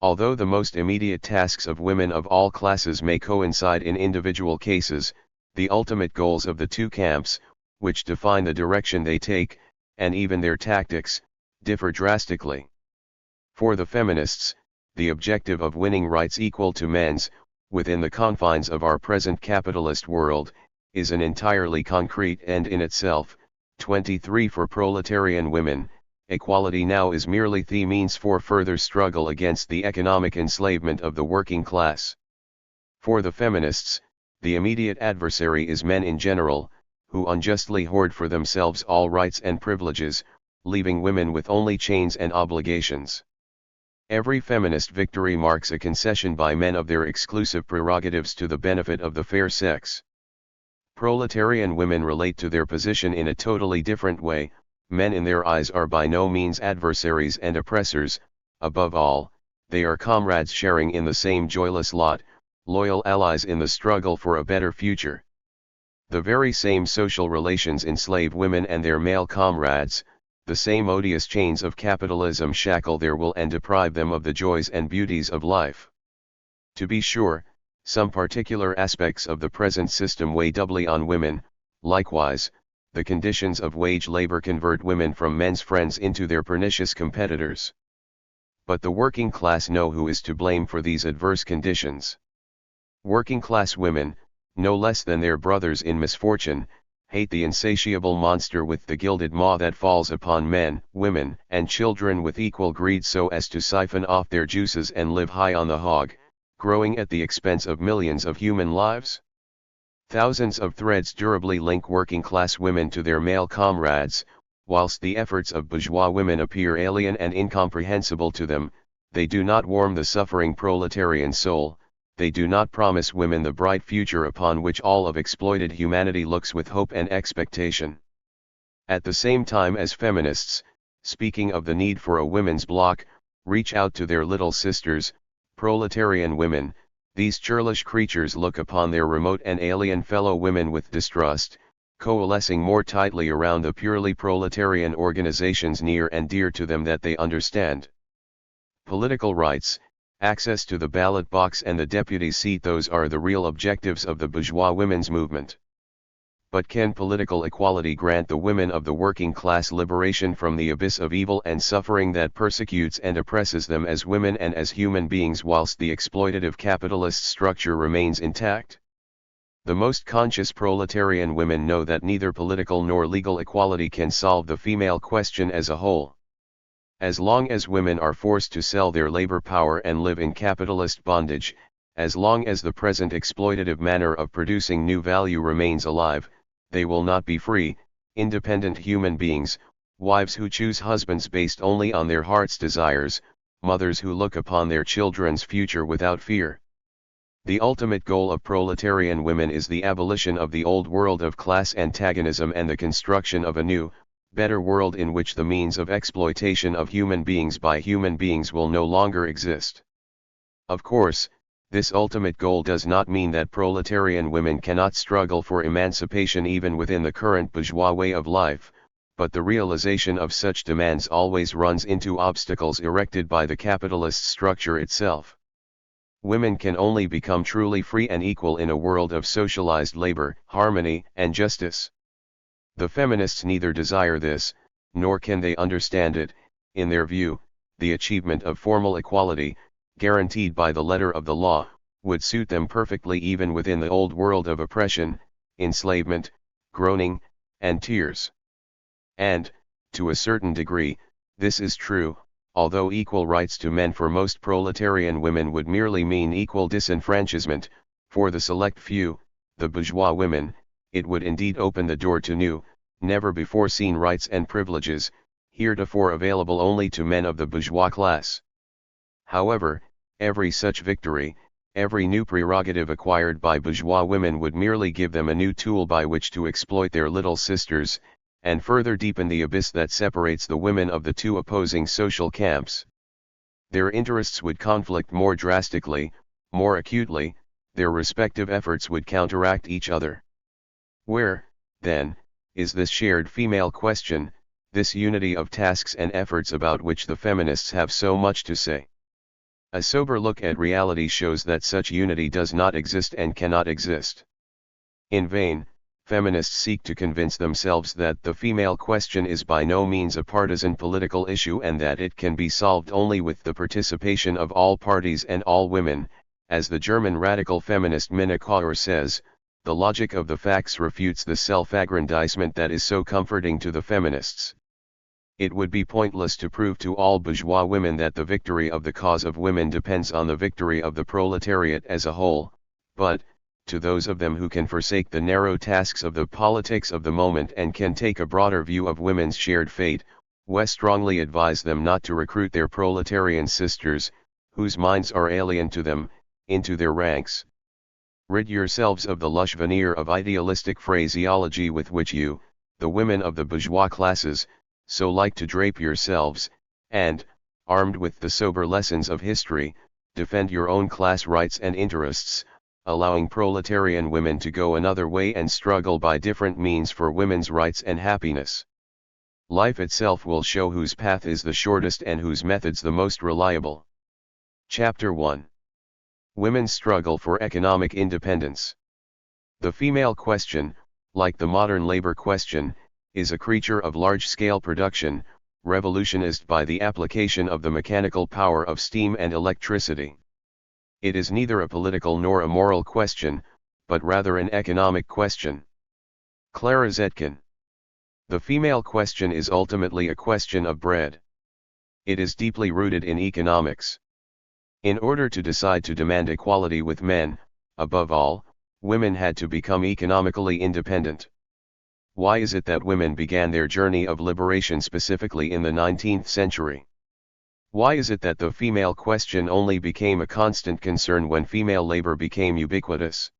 Although the most immediate tasks of women of all classes may coincide in individual cases, the ultimate goals of the two camps, which define the direction they take, and even their tactics, differ drastically. For the feminists, the objective of winning rights equal to men's, within the confines of our present capitalist world, is an entirely concrete end in itself. 23. For proletarian women, equality now is merely the means for further struggle against the economic enslavement of the working class. For the feminists, the immediate adversary is men in general, who unjustly hoard for themselves all rights and privileges, leaving women with only chains and obligations. Every feminist victory marks a concession by men of their exclusive prerogatives to the benefit of the fair sex. Proletarian women relate to their position in a totally different way. Men in their eyes are by no means adversaries and oppressors. Above all, they are comrades sharing in the same joyless lot, loyal allies in the struggle for a better future. The very same social relations enslave women and their male comrades, the same odious chains of capitalism shackle their will and deprive them of the joys and beauties of life. To be sure, some particular aspects of the present system weigh doubly on women. Likewise, the conditions of wage labor convert women from men's friends into their pernicious competitors. But the working class know who is to blame for these adverse conditions. Working class women, no less than their brothers in misfortune, hate the insatiable monster with the gilded maw that falls upon men, women, and children with equal greed so as to siphon off their juices and live high on the hog, growing at the expense of millions of human lives. Thousands of threads durably link working class women to their male comrades, whilst the efforts of bourgeois women appear alien and incomprehensible to them. They do not warm the suffering proletarian soul. They do not promise women the bright future upon which all of exploited humanity looks with hope and expectation. At the same time as feminists, speaking of the need for a women's bloc, reach out to their little sisters, proletarian women, these churlish creatures look upon their remote and alien fellow women with distrust, coalescing more tightly around the purely proletarian organizations near and dear to them that they understand. Political rights, access to the ballot box and the deputy seat, those are the real objectives of the bourgeois women's movement. But can political equality grant the women of the working class liberation from the abyss of evil and suffering that persecutes and oppresses them as women and as human beings whilst the exploitative capitalist structure remains intact? The most conscious proletarian women know that neither political nor legal equality can solve the female question as a whole. As long as women are forced to sell their labor power and live in capitalist bondage, as long as the present exploitative manner of producing new value remains alive, they will not be free, independent human beings, wives who choose husbands based only on their heart's desires, mothers who look upon their children's future without fear. The ultimate goal of proletarian women is the abolition of the old world of class antagonism and the construction of a new, better world in which the means of exploitation of human beings by human beings will no longer exist. Of course, this ultimate goal does not mean that proletarian women cannot struggle for emancipation even within the current bourgeois way of life, but the realization of such demands always runs into obstacles erected by the capitalist structure itself. Women can only become truly free and equal in a world of socialized labor, harmony, and justice. The feminists neither desire this, nor can they understand it. In their view, the achievement of formal equality, guaranteed by the letter of the law, would suit them perfectly even within the old world of oppression, enslavement, groaning, and tears. And, to a certain degree, this is true, although equal rights to men for most proletarian women would merely mean equal disenfranchisement. For the select few, the bourgeois women, it would indeed open the door to new, never-before-seen rights and privileges, heretofore available only to men of the bourgeois class. However, every such victory, every new prerogative acquired by bourgeois women would merely give them a new tool by which to exploit their little sisters, and further deepen the abyss that separates the women of the two opposing social camps. Their interests would conflict more drastically, more acutely, their respective efforts would counteract each other. Where, then, is this shared female question, this unity of tasks and efforts about which the feminists have so much to say? A sober look at reality shows that such unity does not exist and cannot exist. In vain, feminists seek to convince themselves that the female question is by no means a partisan political issue and that it can be solved only with the participation of all parties and all women. As the German radical feminist Minna Kauer says, the logic of the facts refutes the self-aggrandizement that is so comforting to the feminists. It would be pointless to prove to all bourgeois women that the victory of the cause of women depends on the victory of the proletariat as a whole, but, to those of them who can forsake the narrow tasks of the politics of the moment and can take a broader view of women's shared fate, we strongly advise them not to recruit their proletarian sisters, whose minds are alien to them, into their ranks. Rid yourselves of the lush veneer of idealistic phraseology with which you, the women of the bourgeois classes, so like to drape yourselves, and, armed with the sober lessons of history, defend your own class rights and interests, allowing proletarian women to go another way and struggle by different means for women's rights and happiness. Life itself will show whose path is the shortest and whose methods the most reliable. Chapter 1. Women's Struggle for Economic Independence. The female question, like the modern labor question, is a creature of large-scale production, revolutionized by the application of the mechanical power of steam and electricity. It is neither a political nor a moral question, but rather an economic question. Clara Zetkin. The female question is ultimately a question of bread. It is deeply rooted in economics. In order to decide to demand equality with men, above all, women had to become economically independent. Why is it that women began their journey of liberation specifically in the 19th century? Why is it that the female question only became a constant concern when female labor became ubiquitous?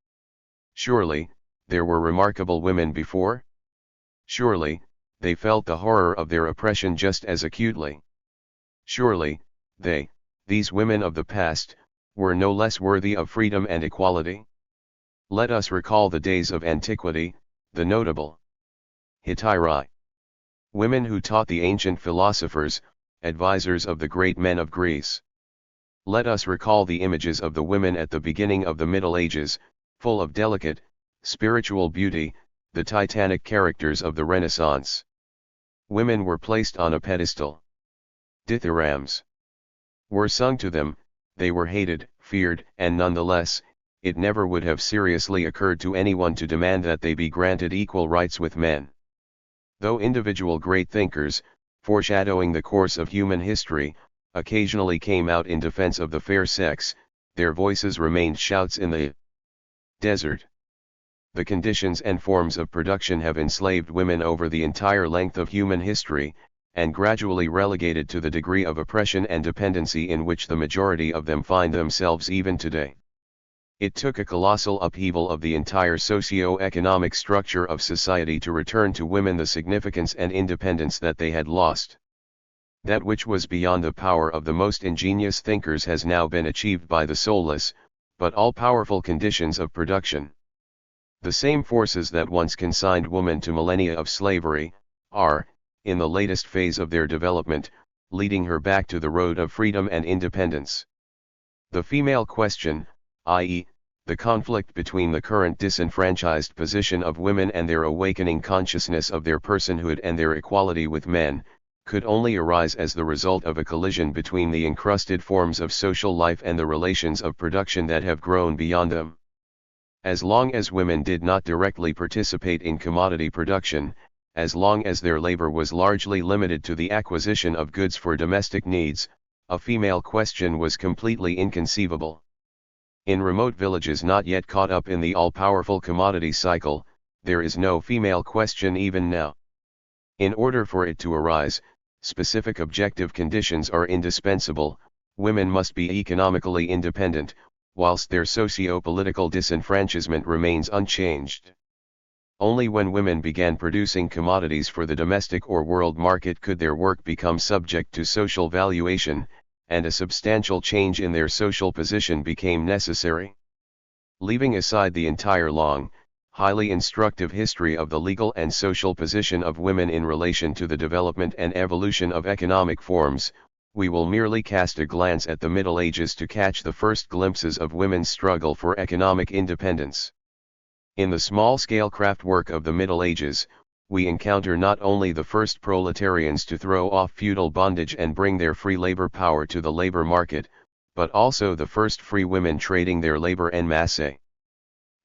Surely, there were remarkable women before? Surely, they felt the horror of their oppression just as acutely. Surely, these women of the past, were no less worthy of freedom and equality. Let us recall the days of antiquity, the notable Hetairai. Women who taught the ancient philosophers, advisors of the great men of Greece. Let us recall the images of the women at the beginning of the Middle Ages, full of delicate, spiritual beauty, the titanic characters of the Renaissance. Women were placed on a pedestal. Dithyrambs were sung to them, they were hated, feared, and nonetheless, it never would have seriously occurred to anyone to demand that they be granted equal rights with men. Though individual great thinkers, foreshadowing the course of human history, occasionally came out in defense of the fair sex, their voices remained shouts in the desert. The conditions and forms of production have enslaved women over the entire length of human history, and gradually relegated to the degree of oppression and dependency in which the majority of them find themselves even today. It took a colossal upheaval of the entire socio-economic structure of society to return to women the significance and independence that they had lost. That which was beyond the power of the most ingenious thinkers has now been achieved by the soulless, but all-powerful conditions of production. The same forces that once consigned woman to millennia of slavery, are, in the latest phase of their development, leading her back to the road of freedom and independence. The female question, i.e., the conflict between the current disenfranchised position of women and their awakening consciousness of their personhood and their equality with men, could only arise as the result of a collision between the encrusted forms of social life and the relations of production that have grown beyond them. As long as women did not directly participate in commodity production, as long as their labor was largely limited to the acquisition of goods for domestic needs, a female question was completely inconceivable. In remote villages not yet caught up in the all-powerful commodity cycle, there is no female question even now. In order for it to arise, specific objective conditions are indispensable. Women must be economically independent, whilst their socio-political disenfranchisement remains unchanged. Only when women began producing commodities for the domestic or world market could their work become subject to social valuation, and a substantial change in their social position became necessary. Leaving aside the entire long, highly instructive history of the legal and social position of women in relation to the development and evolution of economic forms, we will merely cast a glance at the Middle Ages to catch the first glimpses of women's struggle for economic independence. In the small-scale craft work of the Middle Ages, we encounter not only the first proletarians to throw off feudal bondage and bring their free labor power to the labor market, but also the first free women trading their labor en masse.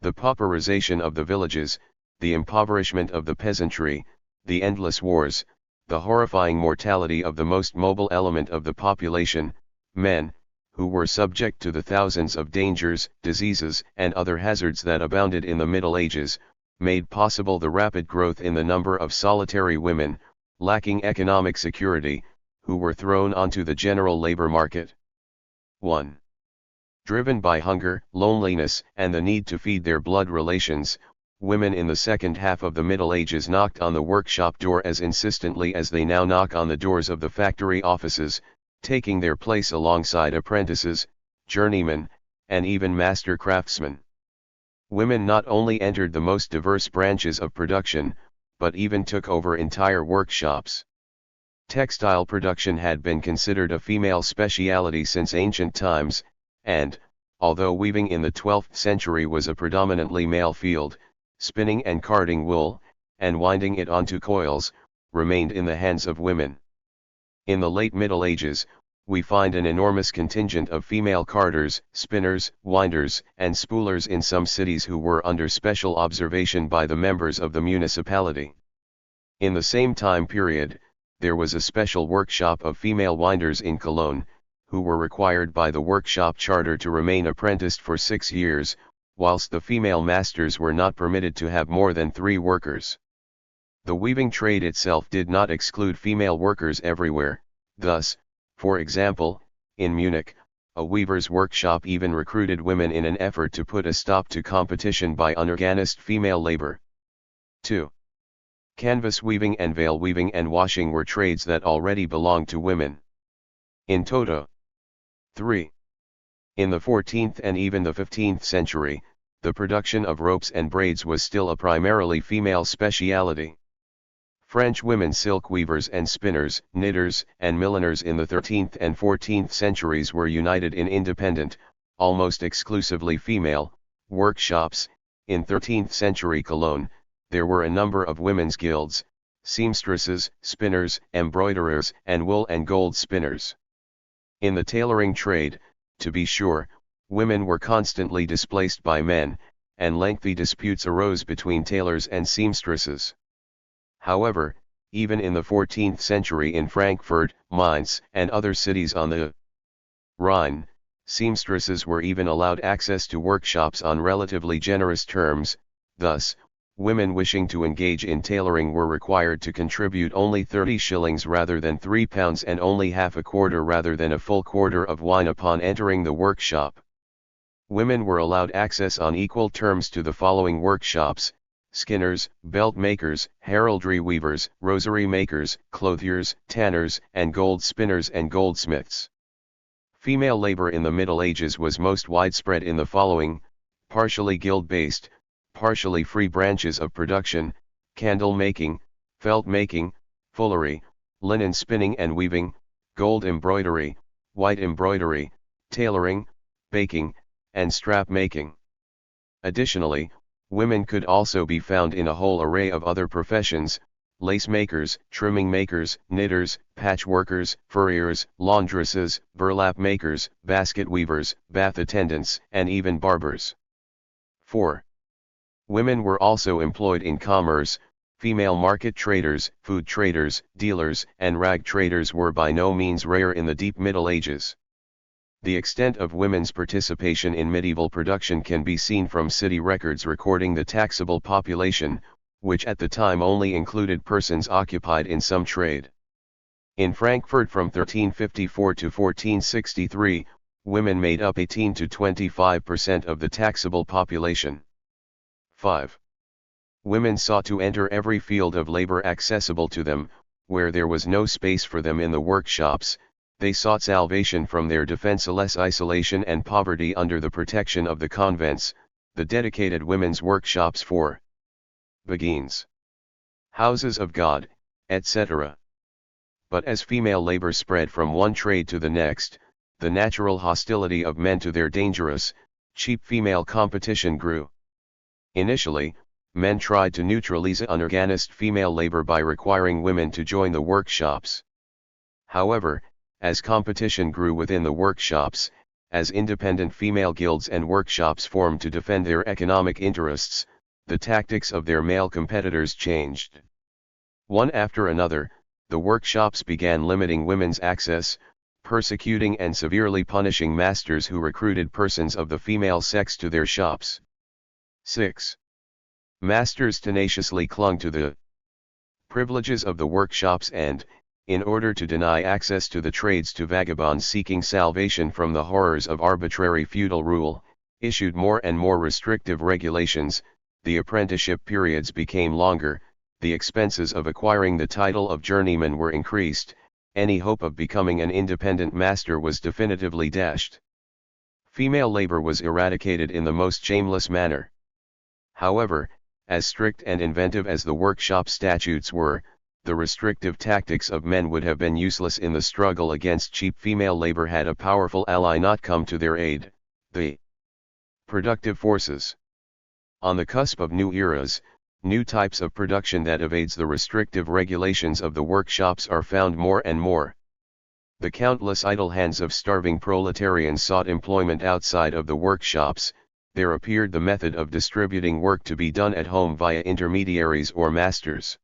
The pauperization of the villages, the impoverishment of the peasantry, the endless wars, the horrifying mortality of the most mobile element of the population, men, who were subject to the thousands of dangers, diseases, and other hazards that abounded in the Middle Ages, made possible the rapid growth in the number of solitary women, lacking economic security, who were thrown onto the general labor market. 1. Driven by hunger, loneliness, and the need to feed their blood relations, women in the second half of the Middle Ages knocked on the workshop door as insistently as they now knock on the doors of the factory offices, taking their place alongside apprentices, journeymen, and even master craftsmen. Women not only entered the most diverse branches of production, but even took over entire workshops. Textile production had been considered a female speciality since ancient times, and, although weaving in the 12th century was a predominantly male field, spinning and carding wool, and winding it onto coils, remained in the hands of women. In the late Middle Ages, we find an enormous contingent of female carders, spinners, winders, and spoolers in some cities who were under special observation by the members of the municipality. In the same time period, there was a special workshop of female winders in Cologne, who were required by the workshop charter to remain apprenticed for 6 years, whilst the female masters were not permitted to have more than 3 workers. The weaving trade itself did not exclude female workers everywhere. Thus, for example, in Munich, a weaver's workshop even recruited women in an effort to put a stop to competition by unorganized female labor. 2. Canvas weaving and veil weaving and washing were trades that already belonged to women. In toto. 3. In the 14th and even the 15th century, the production of ropes and braids was still a primarily female speciality. French women silk weavers and spinners, knitters, and milliners in the 13th and 14th centuries were united in independent, almost exclusively female, workshops. In 13th century Cologne, there were a number of women's guilds, seamstresses, spinners, embroiderers, and wool and gold spinners. In the tailoring trade, to be sure, women were constantly displaced by men, and lengthy disputes arose between tailors and seamstresses. However, even in the 14th century in Frankfurt, Mainz, and other cities on the Rhine, seamstresses were even allowed access to workshops on relatively generous terms, Thus, women wishing to engage in tailoring were required to contribute only 30 shillings rather than £3 and only half a quarter rather than a full quarter of wine upon entering the workshop. Women were allowed access on equal terms to the following workshops: skinners, belt makers, heraldry weavers, rosary makers, clothiers, tanners, and gold spinners and goldsmiths. Female labor in the Middle Ages was most widespread in the following: partially guild-based, partially free branches of production: candle making, felt making, fullery, linen spinning and weaving, gold embroidery, white embroidery, tailoring, baking, and strap making. Additionally, women could also be found in a whole array of other professions: lace makers, trimming makers, knitters, patch workers, furriers, laundresses, burlap makers, basket weavers, bath attendants, and even barbers. 4. Women were also employed in commerce. Female market traders, food traders, dealers, and rag traders were by no means rare in the deep Middle Ages. The extent of women's participation in medieval production can be seen from city records recording the taxable population, which at the time only included persons occupied in some trade. In Frankfurt from 1354 to 1463, women made up 18 to 25% of the taxable population. 5. Women sought to enter every field of labor accessible to them. Where there was no space for them in the workshops, they sought salvation from their defenseless isolation and poverty under the protection of the convents, the dedicated women's workshops for beguines, houses of God, etc. But as female labor spread from one trade to the next, the natural hostility of men to their dangerous, cheap female competition grew. Initially, men tried to neutralize unorganized female labor by requiring women to join the workshops. However, as competition grew within the workshops, as independent female guilds and workshops formed to defend their economic interests, the tactics of their male competitors changed. One after another, the workshops began limiting women's access, persecuting and severely punishing masters who recruited persons of the female sex to their shops. 6. Masters tenaciously clung to the privileges of the workshops and, in order to deny access to the trades to vagabonds seeking salvation from the horrors of arbitrary feudal rule, issued more and more restrictive regulations. The apprenticeship periods became longer, the expenses of acquiring the title of journeyman were increased, any hope of becoming an independent master was definitively dashed. Female labor was eradicated in the most shameless manner. However, as strict and inventive as the workshop statutes were, the restrictive tactics of men would have been useless in the struggle against cheap female labor had a powerful ally not come to their aid: the productive forces. On the cusp of new eras, new types of production that evades the restrictive regulations of the workshops are found more and more. The countless idle hands of starving proletarians sought employment outside of the workshops. There appeared the method of distributing work to be done at home via intermediaries or masters.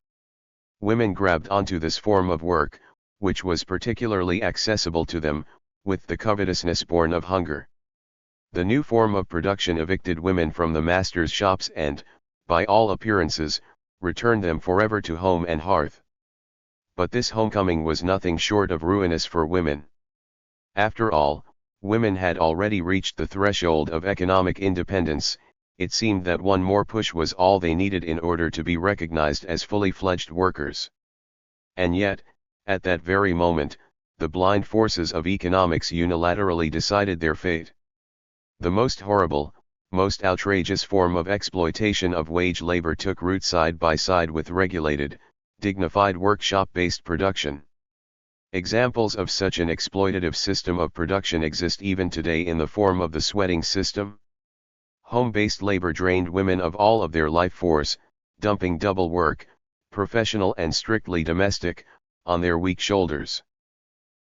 Women grabbed onto this form of work, which was particularly accessible to them, with the covetousness born of hunger. The new form of production evicted women from the masters' shops and, by all appearances, returned them forever to home and hearth. But this homecoming was nothing short of ruinous for women. After all, women had already reached the threshold of economic independence. It seemed that one more push was all they needed in order to be recognized as fully fledged workers. And yet, at that very moment, the blind forces of economics unilaterally decided their fate. The most horrible, most outrageous form of exploitation of wage labor took root side by side with regulated, dignified workshop-based production. Examples of such an exploitative system of production exist even today in the form of the sweating system. Home-based labor drained women of all of their life force, dumping double work, professional and strictly domestic, on their weak shoulders.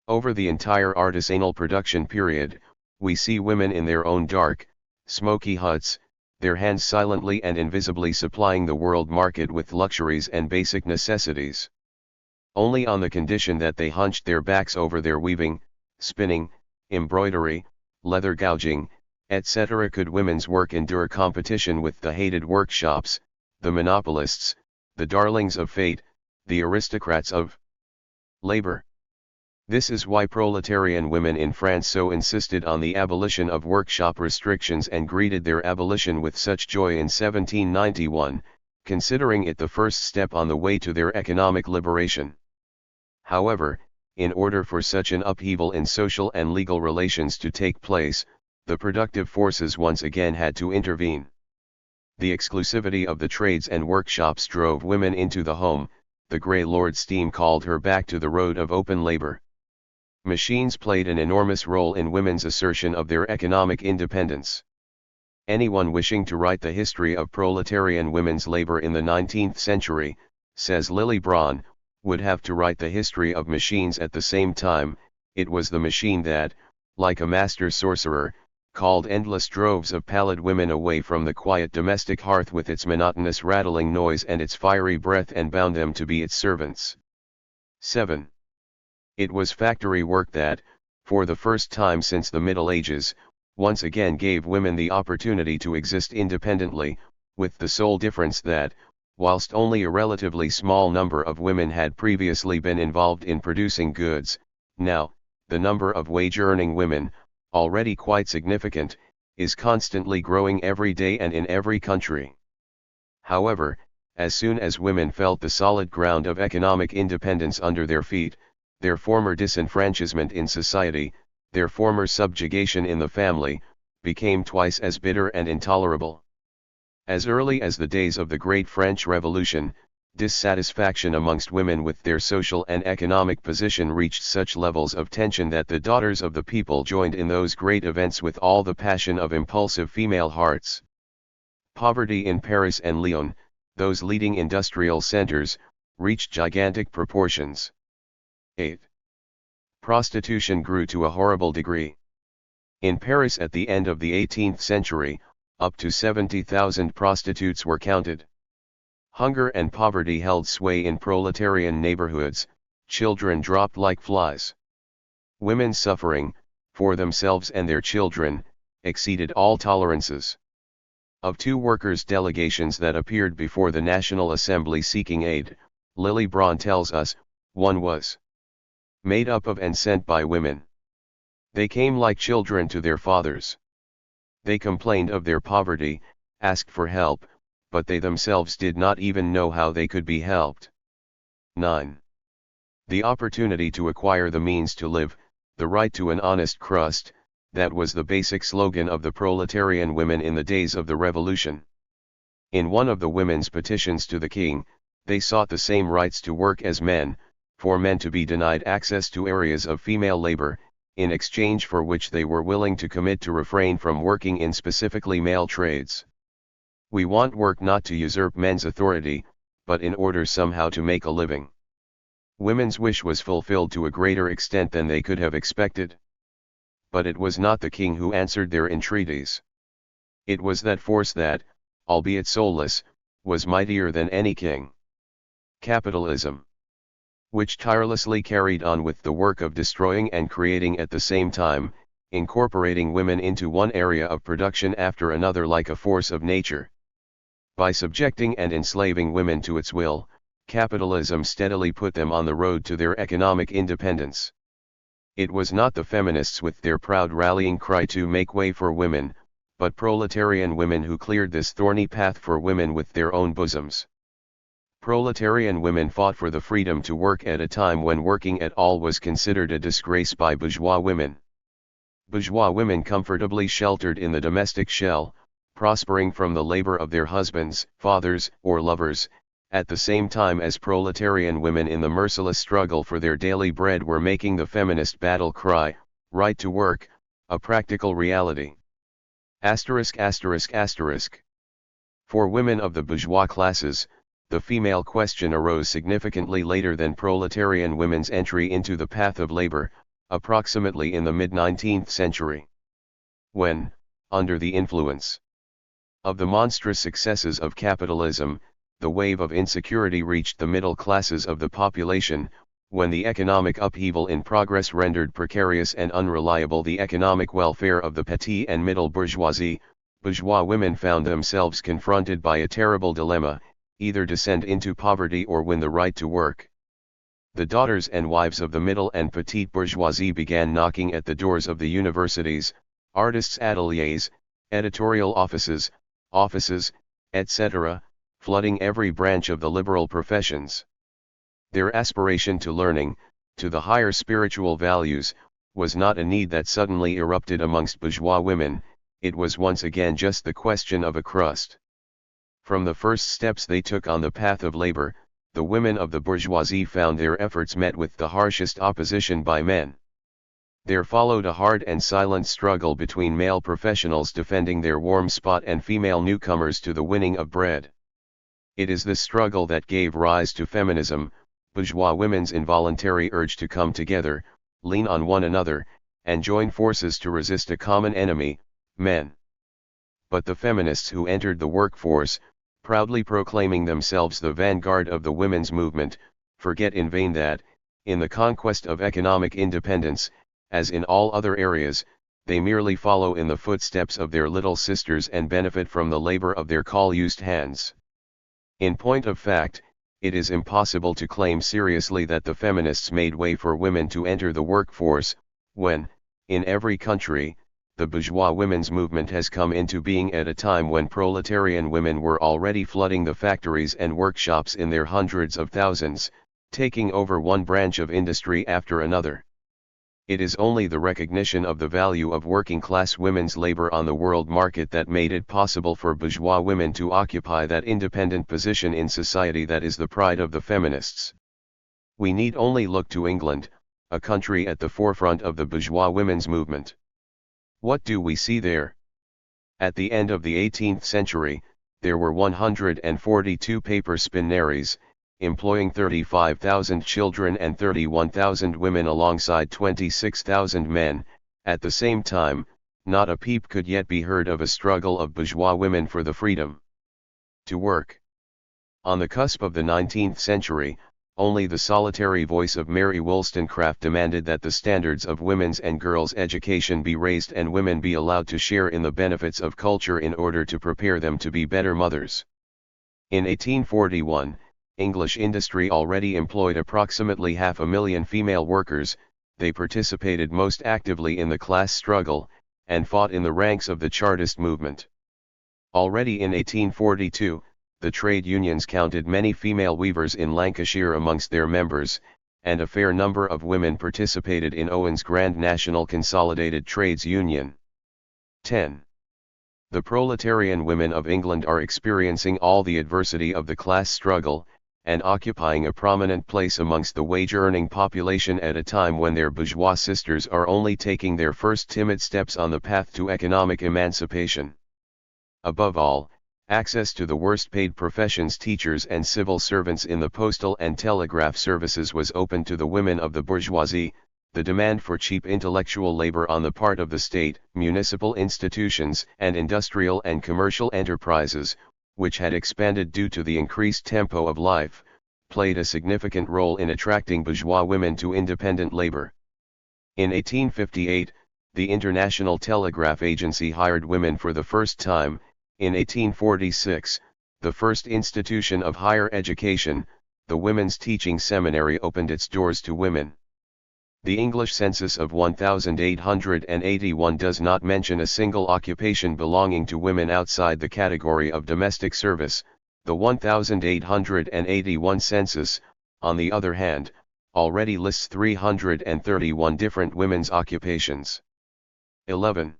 Over the entire artisanal production period, we see women in their own dark, smoky huts, their hands silently and invisibly supplying the world market with luxuries and basic necessities. Only on the condition that they hunched their backs over their weaving, spinning, embroidery, leather gouging, etc. Could women's work endure competition with the hated workshops, the monopolists, the darlings of fate, the aristocrats of labor? This is why proletarian women in France so insisted on the abolition of workshop restrictions and greeted their abolition with such joy in 1791, considering it the first step on the way to their economic liberation. However, in order for such an upheaval in social and legal relations to take place, the productive forces once again had to intervene. The exclusivity of the trades and workshops drove women into the home, the Grey Lord Steam called her back to the road of open labor. Machines played an enormous role in women's assertion of their economic independence. Anyone wishing to write the history of proletarian women's labor in the 19th century, says Lily Braun, would have to write the history of machines at the same time. It was the machine that, like a master sorcerer, called endless droves of pallid women away from the quiet domestic hearth with its monotonous rattling noise and its fiery breath and bound them to be its servants. 7. It was factory work that, for the first time since the Middle Ages, once again gave women the opportunity to exist independently, with the sole difference that, whilst only a relatively small number of women had previously been involved in producing goods, now, the number of wage-earning women, already quite significant, is constantly growing every day and in every country. However, as soon as women felt the solid ground of economic independence under their feet, their former disenfranchisement in society, their former subjugation in the family, became twice as bitter and intolerable. As early as the days of the Great French Revolution, dissatisfaction amongst women with their social and economic position reached such levels of tension that the daughters of the people joined in those great events with all the passion of impulsive female hearts. Poverty in Paris and Lyon, those leading industrial centers, reached gigantic proportions. 8. Prostitution grew to a horrible degree. In Paris at the end of the 18th century, up to 70,000 prostitutes were counted. Hunger and poverty held sway in proletarian neighborhoods, children dropped like flies. Women's suffering, for themselves and their children, exceeded all tolerances. Of 2 workers' delegations that appeared before the National Assembly seeking aid, Lily Braun tells us, one was made up of and sent by women. They came like children to their fathers. They complained of their poverty, asked for help, but they themselves did not even know how they could be helped. 9. The opportunity to acquire the means to live, the right to an honest crust, that was the basic slogan of the proletarian women in the days of the Revolution. In one of the women's petitions to the king, they sought the same rights to work as men, for men to be denied access to areas of female labor, in exchange for which they were willing to commit to refrain from working in specifically male trades. We want work not to usurp men's authority, but in order somehow to make a living. Women's wish was fulfilled to a greater extent than they could have expected. But it was not the king who answered their entreaties. It was that force that, albeit soulless, was mightier than any king. Capitalism, which tirelessly carried on with the work of destroying and creating at the same time, incorporating women into one area of production after another like a force of nature. By subjecting and enslaving women to its will, capitalism steadily put them on the road to their economic independence. It was not the feminists with their proud rallying cry to make way for women, but proletarian women who cleared this thorny path for women with their own bosoms. Proletarian women fought for the freedom to work at a time when working at all was considered a disgrace by bourgeois women. Bourgeois women comfortably sheltered in the domestic shell, prospering from the labor of their husbands, fathers, or lovers, at the same time as proletarian women in the merciless struggle for their daily bread were making the feminist battle cry, right to work, a practical reality. ******. For women of the bourgeois classes, the female question arose significantly later than proletarian women's entry into the path of labor, approximately in the mid-19th century. When, under the influence of the monstrous successes of capitalism, the wave of insecurity reached the middle classes of the population, when the economic upheaval in progress rendered precarious and unreliable the economic welfare of the petit and middle bourgeoisie, bourgeois women found themselves confronted by a terrible dilemma: either descend into poverty or win the right to work. The daughters and wives of the middle and petite bourgeoisie began knocking at the doors of the universities, artists' ateliers, editorial offices, etc., flooding every branch of the liberal professions. Their aspiration to learning, to the higher spiritual values, was not a need that suddenly erupted amongst bourgeois women, it was once again just the question of a crust. From the first steps they took on the path of labor, the women of the bourgeoisie found their efforts met with the harshest opposition by men. There followed a hard and silent struggle between male professionals defending their warm spot and female newcomers to the winning of bread. It is this struggle that gave rise to feminism, bourgeois women's involuntary urge to come together, lean on one another, and join forces to resist a common enemy, men. But the feminists who entered the workforce, proudly proclaiming themselves the vanguard of the women's movement, forget in vain that, in the conquest of economic independence, as in all other areas, they merely follow in the footsteps of their little sisters and benefit from the labor of their call-used hands. In point of fact, it is impossible to claim seriously that the feminists made way for women to enter the workforce, when, in every country, the bourgeois women's movement has come into being at a time when proletarian women were already flooding the factories and workshops in their hundreds of thousands, taking over one branch of industry after another. It is only the recognition of the value of working-class women's labor on the world market that made it possible for bourgeois women to occupy that independent position in society that is the pride of the feminists. We need only look to England, a country at the forefront of the bourgeois women's movement. What do we see there? At the end of the 18th century, there were 142 paper spinneries, employing 35,000 children and 31,000 women alongside 26,000 men. At the same time, not a peep could yet be heard of a struggle of bourgeois women for the freedom to work. On the cusp of the 19th century, only the solitary voice of Mary Wollstonecraft demanded that the standards of women's and girls' education be raised and women be allowed to share in the benefits of culture in order to prepare them to be better mothers. In 1841, English industry already employed approximately 500,000 female workers. They participated most actively in the class struggle, and fought in the ranks of the Chartist movement. Already in 1842, the trade unions counted many female weavers in Lancashire amongst their members, and a fair number of women participated in Owen's Grand National Consolidated Trades Union. 10. The proletarian women of England are experiencing all the adversity of the class struggle, and occupying a prominent place amongst the wage-earning population at a time when their bourgeois sisters are only taking their first timid steps on the path to economic emancipation. Above all, access to the worst-paid professions, teachers and civil servants in the postal and telegraph services, was open to the women of the bourgeoisie. The demand for cheap intellectual labor on the part of the state, municipal institutions, and industrial and commercial enterprises, which had expanded due to the increased tempo of life, played a significant role in attracting bourgeois women to independent labor. In 1858, the International Telegraph Agency hired women for the first time. In 1846, the first institution of higher education, the Women's Teaching Seminary, opened its doors to women. The English census of 1881 does not mention a single occupation belonging to women outside the category of domestic service. The 1881 census, on the other hand, already lists 331 different women's occupations. 11.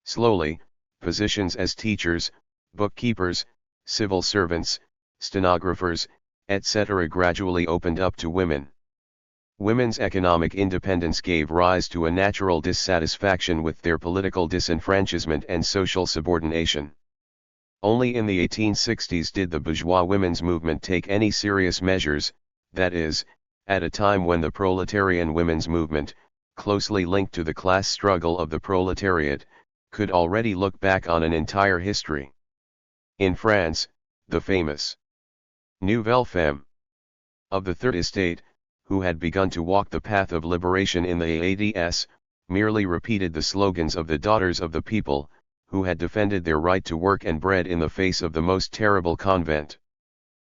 Slowly, positions as teachers, bookkeepers, civil servants, stenographers, etc. gradually opened up to women. Women's economic independence gave rise to a natural dissatisfaction with their political disenfranchisement and social subordination. Only in the 1860s did the bourgeois women's movement take any serious measures, that is, at a time when the proletarian women's movement, closely linked to the class struggle of the proletariat, could already look back on an entire history. In France, the famous Nouvelle Femme of the Third Estate, who had begun to walk the path of liberation in the ADS, merely repeated the slogans of the Daughters of the People, who had defended their right to work and bread in the face of the most terrible convent.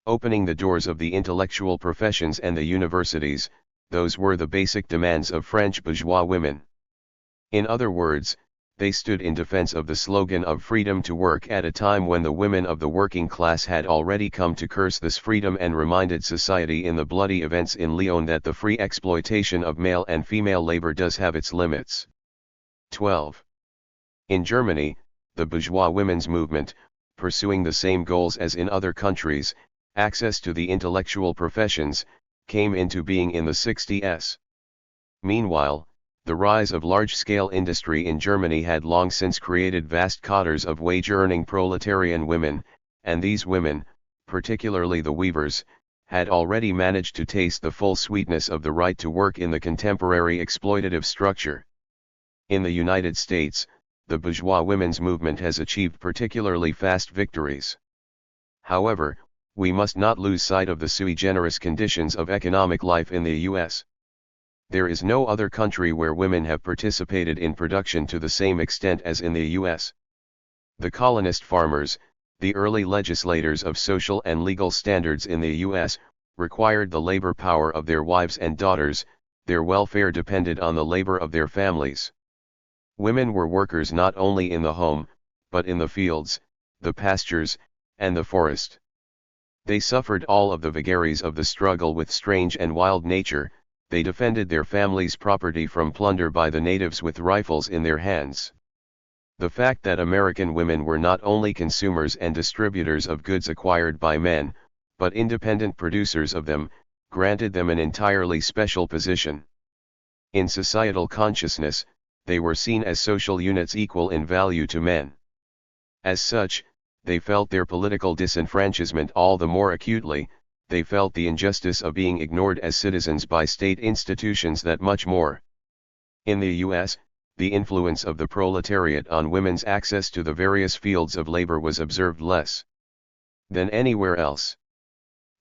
Opening the doors of the intellectual professions and the universities, those were the basic demands of French bourgeois women. In other words, they stood in defense of the slogan of freedom to work at a time when the women of the working class had already come to curse this freedom and reminded society in the bloody events in Lyon that the free exploitation of male and female labor does have its limits. 12. In Germany, the bourgeois women's movement, pursuing the same goals as in other countries, access to the intellectual professions, came into being in the 60s. Meanwhile, the rise of large-scale industry in Germany had long since created vast cadres of wage-earning proletarian women, and these women, particularly the weavers, had already managed to taste the full sweetness of the right to work in the contemporary exploitative structure. In the United States, the bourgeois women's movement has achieved particularly fast victories. However, we must not lose sight of the sui generis conditions of economic life in the U.S. There is no other country where women have participated in production to the same extent as in the U.S. The colonist farmers, the early legislators of social and legal standards in the U.S., required the labor power of their wives and daughters, their welfare depended on the labor of their families. Women were workers not only in the home, but in the fields, the pastures, and the forest. They suffered all of the vagaries of the struggle with strange and wild nature. They defended their families' property from plunder by the natives with rifles in their hands. The fact that American women were not only consumers and distributors of goods acquired by men, but independent producers of them, granted them an entirely special position. In societal consciousness, they were seen as social units equal in value to men. As such, they felt their political disenfranchisement all the more acutely. They felt the injustice of being ignored as citizens by state institutions that much more. In the U.S., the influence of the proletariat on women's access to the various fields of labor was observed less than anywhere else.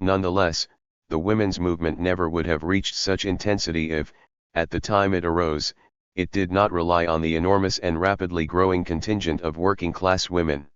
Nonetheless, the women's movement never would have reached such intensity if, at the time it arose, it did not rely on the enormous and rapidly growing contingent of working-class women.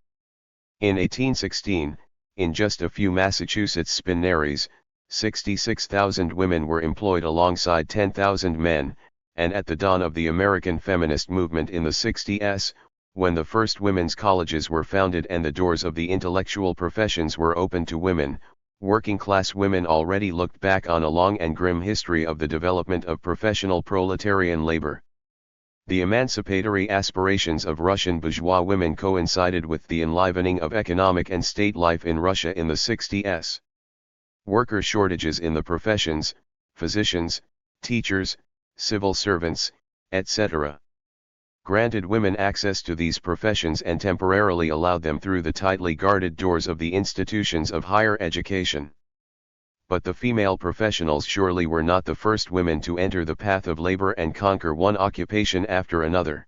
In 1816, in just a few Massachusetts spinneries, 66,000 women were employed alongside 10,000 men, and at the dawn of the American feminist movement in the 60s, when the first women's colleges were founded and the doors of the intellectual professions were opened to women, working-class women already looked back on a long and grim history of the development of professional proletarian labor. The emancipatory aspirations of Russian bourgeois women coincided with the enlivening of economic and state life in Russia in the 60s. Worker shortages in the professions, physicians, teachers, civil servants, etc., granted women access to these professions and temporarily allowed them through the tightly guarded doors of the institutions of higher education. But the female professionals surely were not the first women to enter the path of labor and conquer one occupation after another.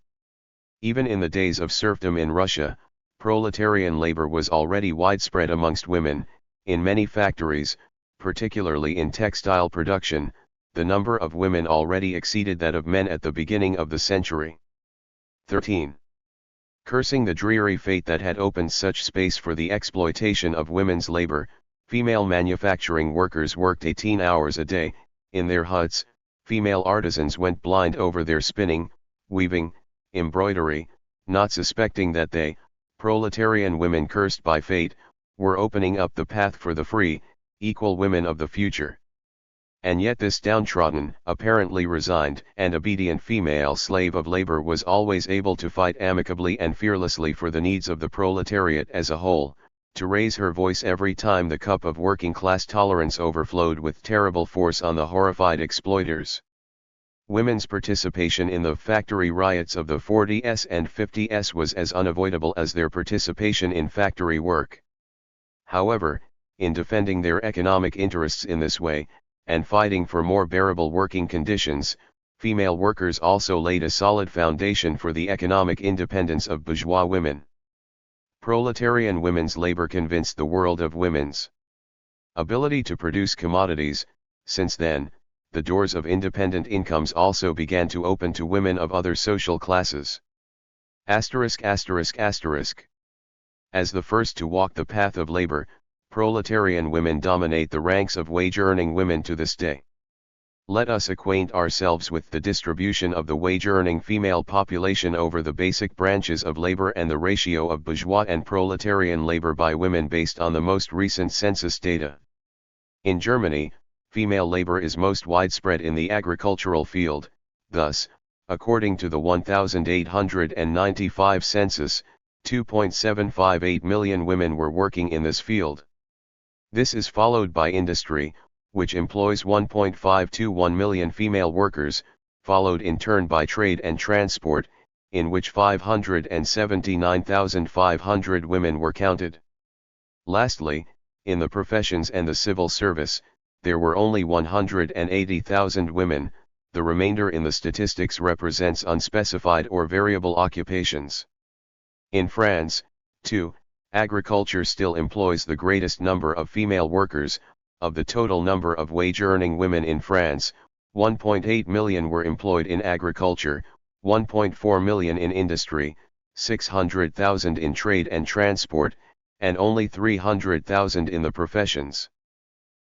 Even in the days of serfdom in Russia, proletarian labor was already widespread amongst women. In many factories, particularly in textile production, the number of women already exceeded that of men at the beginning of the century. 13. Cursing the dreary fate that had opened such space for the exploitation of women's labor, female manufacturing workers worked 18 hours a day. In their huts, female artisans went blind over their spinning, weaving, embroidery, not suspecting that they, proletarian women cursed by fate, were opening up the path for the free, equal women of the future. And yet this downtrodden, apparently resigned and obedient female slave of labor was always able to fight amicably and fearlessly for the needs of the proletariat as a whole, to raise her voice every time the cup of working-class tolerance overflowed with terrible force on the horrified exploiters. Women's participation in the factory riots of the 40s and 50s was as unavoidable as their participation in factory work. However, in defending their economic interests in this way, and fighting for more bearable working conditions, female workers also laid a solid foundation for the economic independence of bourgeois women. Proletarian women's labor convinced the world of women's ability to produce commodities. Since then, the doors of independent incomes also began to open to women of other social classes. Asterisk asterisk asterisk. As the first to walk the path of labor, proletarian women dominate the ranks of wage-earning women to this day. Let us acquaint ourselves with the distribution of the wage-earning female population over the basic branches of labor and the ratio of bourgeois and proletarian labor by women based on the most recent census data. In Germany, female labor is most widespread in the agricultural field, thus, according to the 1895 census, 2.758 million women were working in this field. This is followed by industry, which employs 1.521 million female workers, followed in turn by trade and transport, in which 579,500 women were counted. Lastly, in the professions and the civil service, there were only 180,000 women, the remainder in the statistics represents unspecified or variable occupations. In France, too, agriculture still employs the greatest number of female workers. Of the total number of wage-earning women in France, 1.8 million were employed in agriculture, 1.4 million in industry, 600,000 in trade and transport, and only 300,000 in the professions.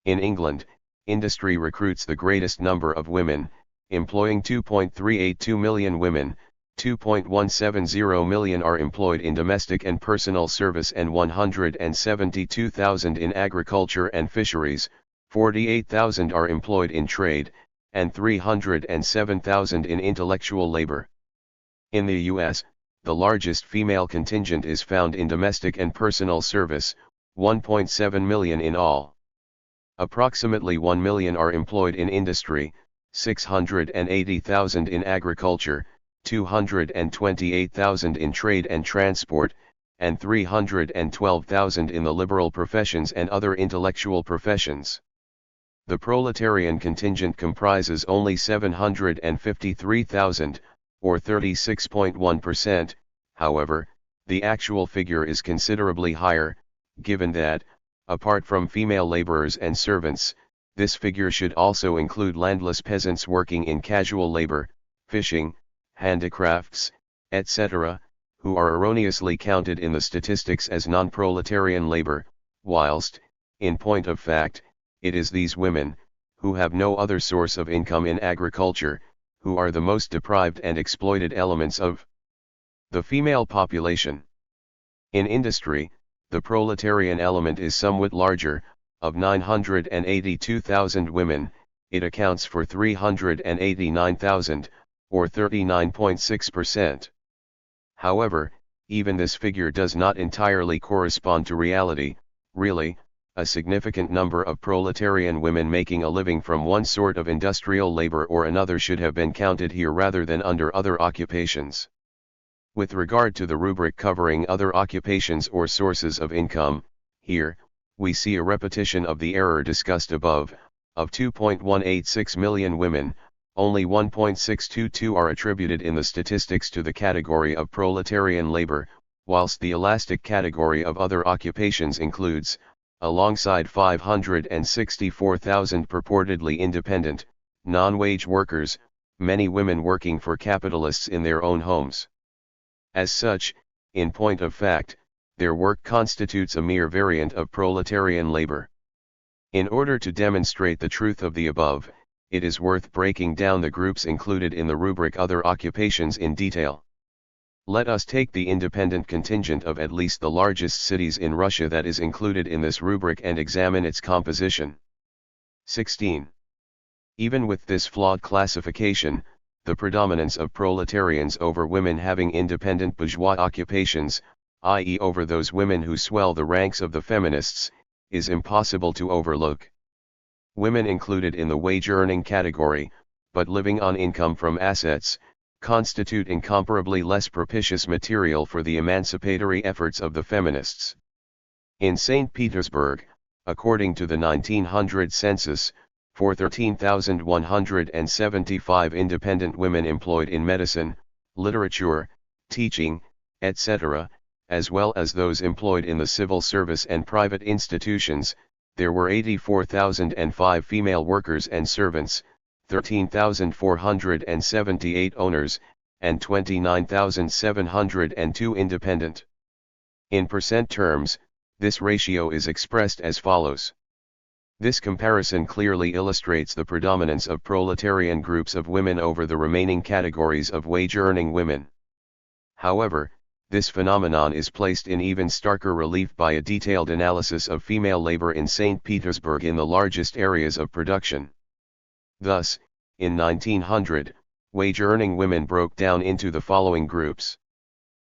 In England, industry recruits the greatest number of women, employing 2.382 million women, 2.170 million are employed in domestic and personal service and 172,000 in agriculture and fisheries, 48,000 are employed in trade, and 307,000 in intellectual labor. In the U.S., the largest female contingent is found in domestic and personal service, 1.7 million in all. Approximately 1 million are employed in industry, 680,000 in agriculture, 228,000 in trade and transport, and 312,000 in the liberal professions and other intellectual professions. The proletarian contingent comprises only 753,000, or 36.1%, however, the actual figure is considerably higher, given that, apart from female laborers and servants, this figure should also include landless peasants working in casual labor, fishing, handicrafts, etc., who are erroneously counted in the statistics as non-proletarian labor, whilst, in point of fact, it is these women, who have no other source of income in agriculture, who are the most deprived and exploited elements of the female population. In industry, the proletarian element is somewhat larger, of 982,000 women, it accounts for 389,000, or 39.6%. However, even this figure does not entirely correspond to reality. Really, a significant number of proletarian women making a living from one sort of industrial labor or another should have been counted here rather than under other occupations. With regard to the rubric covering other occupations or sources of income, here, we see a repetition of the error discussed above. Of 2.186 million women, only 1.622 are attributed in the statistics to the category of proletarian labor, whilst the elastic category of other occupations includes, alongside 564,000 purportedly independent, non-wage workers, many women working for capitalists in their own homes. As such, in point of fact, their work constitutes a mere variant of proletarian labor. In order to demonstrate the truth of the above, it is worth breaking down the groups included in the rubric Other Occupations in detail. Let us take the independent contingent of at least the largest cities in Russia that is included in this rubric and examine its composition. 16. Even with this flawed classification, the predominance of proletarians over women having independent bourgeois occupations, i.e. over those women who swell the ranks of the feminists, is impossible to overlook. Women included in the wage-earning category, but living on income from assets, constitute incomparably less propitious material for the emancipatory efforts of the feminists. In St. Petersburg, according to the 1900 census, for 13,175 independent women employed in medicine, literature, teaching, etc., as well as those employed in the civil service and private institutions, there were 84,005 female workers and servants, 13,478 owners, and 29,702 independent. In percent terms, this ratio is expressed as follows. This comparison clearly illustrates the predominance of proletarian groups of women over the remaining categories of wage-earning women. However, this phenomenon is placed in even starker relief by a detailed analysis of female labor in St. Petersburg in the largest areas of production. Thus, in 1900, wage-earning women broke down into the following groups.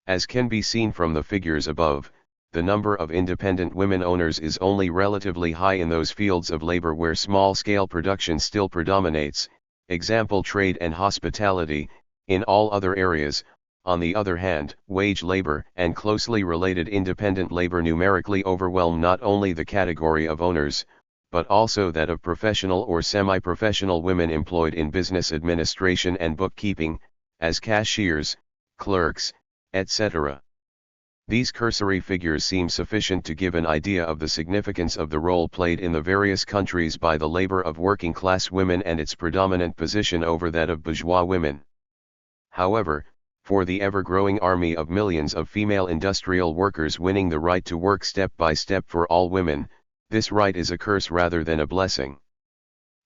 As can be seen from the figures above, the number of independent women owners is only relatively high in those fields of labor where small-scale production still predominates, example trade and hospitality. In all other areas, on the other hand, wage labor and closely related independent labor numerically overwhelm not only the category of owners, but also that of professional or semi-professional women employed in business administration and bookkeeping, as cashiers, clerks, etc. These cursory figures seem sufficient to give an idea of the significance of the role played in the various countries by the labor of working-class women and its predominant position over that of bourgeois women. However, for the ever-growing army of millions of female industrial workers winning the right to work step by step for all women, this right is a curse rather than a blessing.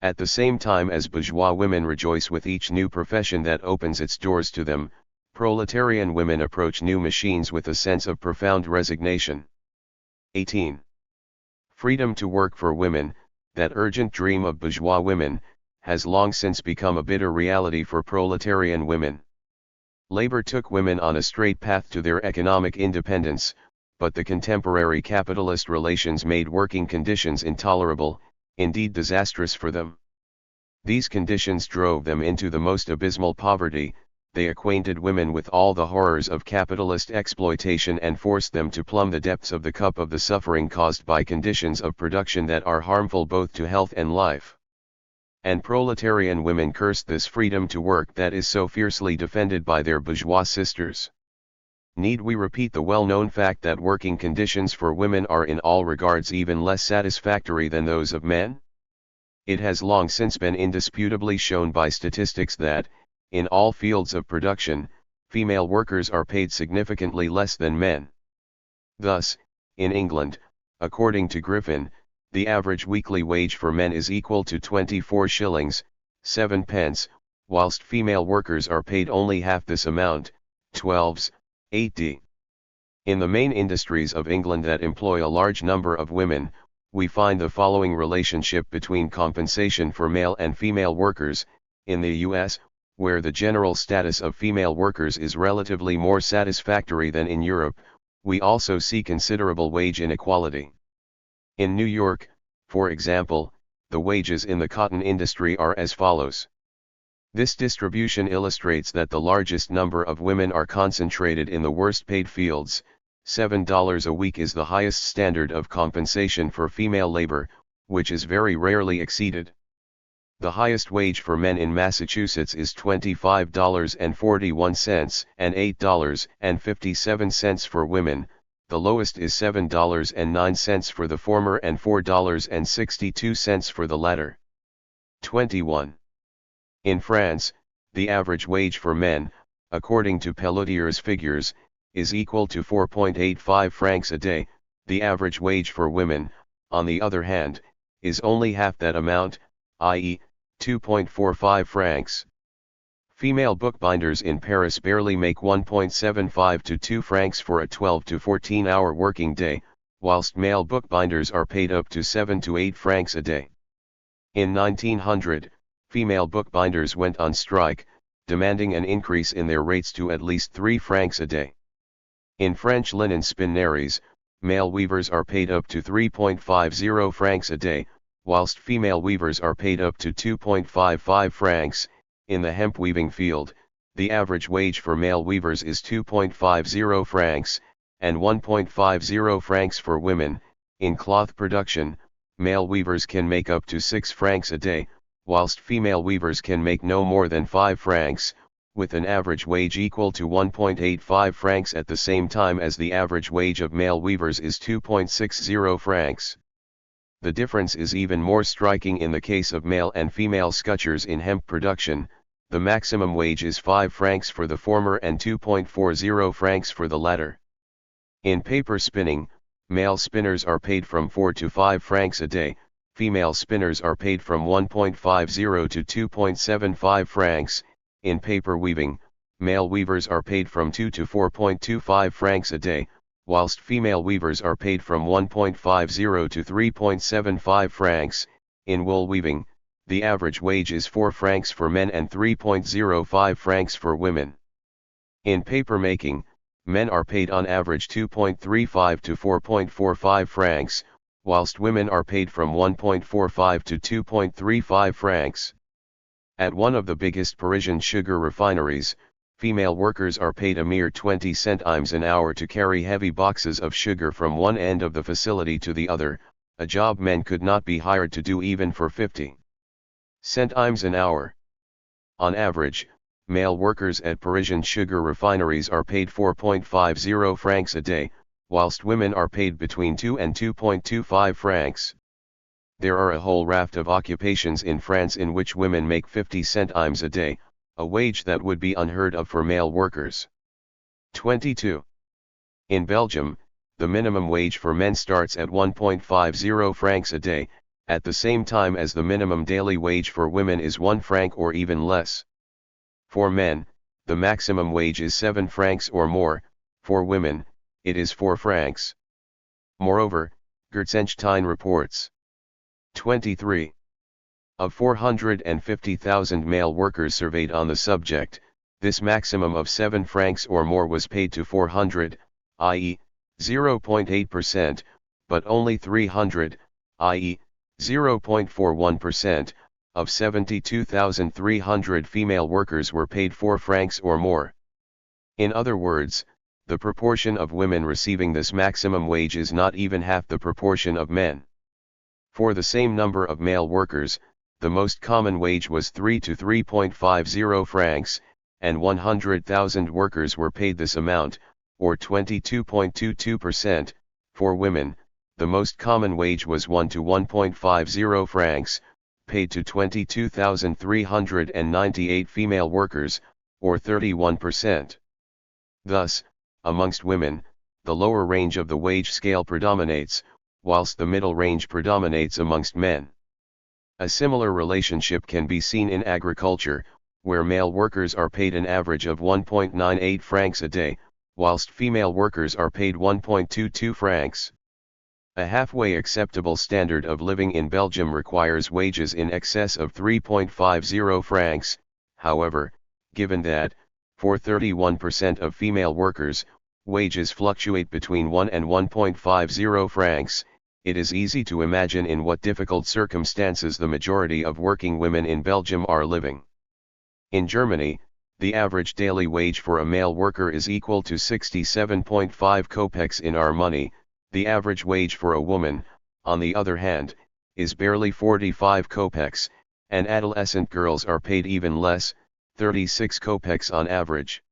At the same time as bourgeois women rejoice with each new profession that opens its doors to them, proletarian women approach new machines with a sense of profound resignation. 18. Freedom to work for women, that urgent dream of bourgeois women, has long since become a bitter reality for proletarian women. Labor took women on a straight path to their economic independence, but the contemporary capitalist relations made working conditions intolerable, indeed disastrous for them. These conditions drove them into the most abysmal poverty. They acquainted women with all the horrors of capitalist exploitation and forced them to plumb the depths of the cup of the suffering caused by conditions of production that are harmful both to health and life. And proletarian women cursed this freedom to work that is so fiercely defended by their bourgeois sisters. Need we repeat the well-known fact that working conditions for women are in all regards even less satisfactory than those of men? It has long since been indisputably shown by statistics that, in all fields of production, female workers are paid significantly less than men. Thus, in England, according to Griffin, the average weekly wage for men is equal to 24 shillings, 7 pence, whilst female workers are paid only half this amount, 12s, 8d. In the main industries of England that employ a large number of women, we find the following relationship between compensation for male and female workers. In the US, where the general status of female workers is relatively more satisfactory than in Europe, we also see considerable wage inequality. In New York, for example, the wages in the cotton industry are as follows. This distribution illustrates that the largest number of women are concentrated in the worst paid fields. $7 a week is the highest standard of compensation for female labor, which is very rarely exceeded. The highest wage for men in Massachusetts is $25.41 and $8.57 for women. The lowest is $7.09 for the former and $4.62 for the latter. 21. In France, the average wage for men, according to Pelletier's figures, is equal to 4.85 francs a day. The average wage for women, on the other hand, is only half that amount, i.e., 2.45 francs. Female bookbinders in Paris barely make 1.75 to 2 francs for a 12 to 14-hour working day, whilst male bookbinders are paid up to 7 to 8 francs a day. In 1900, female bookbinders went on strike, demanding an increase in their rates to at least 3 francs a day. In French linen spinneries, male weavers are paid up to 3.50 francs a day, whilst female weavers are paid up to 2.55 francs. In the hemp weaving field, the average wage for male weavers is 2.50 francs, and 1.50 francs for women. In cloth production, male weavers can make up to 6 francs a day, whilst female weavers can make no more than 5 francs, with an average wage equal to 1.85 francs at the same time as the average wage of male weavers is 2.60 francs. The difference is even more striking in the case of male and female sculptors in hemp production. The maximum wage is 5 francs for the former and 2.40 francs for the latter. In paper spinning, male spinners are paid from 4 to 5 francs a day, female spinners are paid from 1.50 to 2.75 francs. In paper weaving, male weavers are paid from 2 to 4.25 francs a day, whilst female weavers are paid from 1.50 to 3.75 francs. In wool weaving, the average wage is 4 francs for men and 3.05 francs for women. In paper making, men are paid on average 2.35 to 4.45 francs, whilst women are paid from 1.45 to 2.35 francs. At one of the biggest Parisian sugar refineries, female workers are paid a mere 20 centimes an hour to carry heavy boxes of sugar from one end of the facility to the other, a job men could not be hired to do even for 50 centimes an hour. On average, male workers at Parisian sugar refineries are paid 4.50 francs a day, whilst women are paid between 2 and 2.25 francs. There are a whole raft of occupations in France in which women make 50 centimes a day, a wage that would be unheard of for male workers. 22. In Belgium, the minimum wage for men starts at 1.50 francs a day, at the same time as the minimum daily wage for women is 1 franc or even less. For men, the maximum wage is 7 francs or more, for women, it is 4 francs. Moreover, Gertzenstein reports. 23. Of 450,000 male workers surveyed on the subject, this maximum of 7 francs or more was paid to 400, i.e., 0.8%, but only 300, i.e., 0.41%, of 72,300 female workers were paid 4 francs or more. In other words, the proportion of women receiving this maximum wage is not even half the proportion of men. For the same number of male workers, the most common wage was 3 to 3.50 francs, and 100,000 workers were paid this amount, or 22.22%. For women, the most common wage was 1 to 1.50 francs, paid to 22,398 female workers, or 31%. Thus, amongst women, the lower range of the wage scale predominates, whilst the middle range predominates amongst men. A similar relationship can be seen in agriculture, where male workers are paid an average of 1.98 francs a day, whilst female workers are paid 1.22 francs. A halfway acceptable standard of living in Belgium requires wages in excess of 3.50 francs, however, given that, for 31% of female workers, wages fluctuate between 1 and 1.50 francs, it is easy to imagine in what difficult circumstances the majority of working women in Belgium are living. In Germany, the average daily wage for a male worker is equal to 67.5 kopecks in our money. The average wage for a woman, on the other hand, is barely 45 kopecks, and adolescent girls are paid even less, 36 kopecks on average.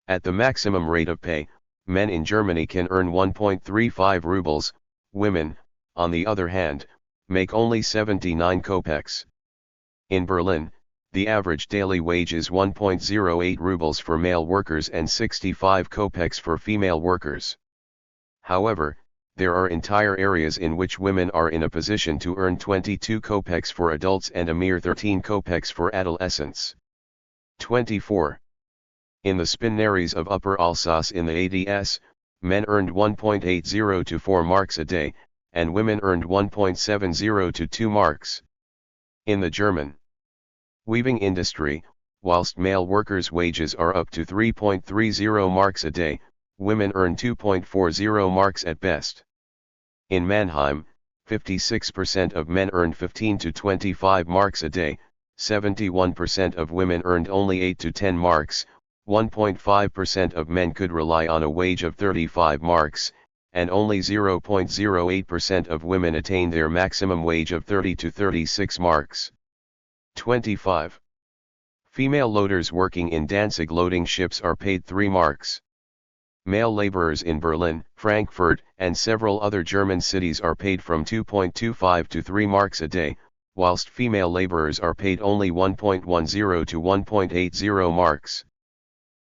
At the maximum rate of pay, men in Germany can earn 1.35 rubles, women, on the other hand, make only 79 kopecks. In Berlin, the average daily wage is 1.08 rubles for male workers and 65 kopecks for female workers. However, there are entire areas in which women are in a position to earn 22 kopecks for adults and a mere 13 kopecks for adolescents. 24. In the spinneries of Upper Alsace in the ADS, men earned 1.80 to 4 marks a day, and women earned 1.70 to 2 marks. In the German weaving industry, whilst male workers' wages are up to 3.30 marks a day, women earn 2.40 marks at best. In Mannheim, 56% of men earned 15 to 25 marks a day, 71% of women earned only 8 to 10 marks, 1.5% of men could rely on a wage of 35 marks, and only 0.08% of women attained their maximum wage of 30 to 36 marks. 25. Female loaders working in Danzig loading ships are paid 3 marks. Male laborers in Berlin, Frankfurt, and several other German cities are paid from 2.25 to 3 marks a day, whilst female laborers are paid only 1.10 to 1.80 marks.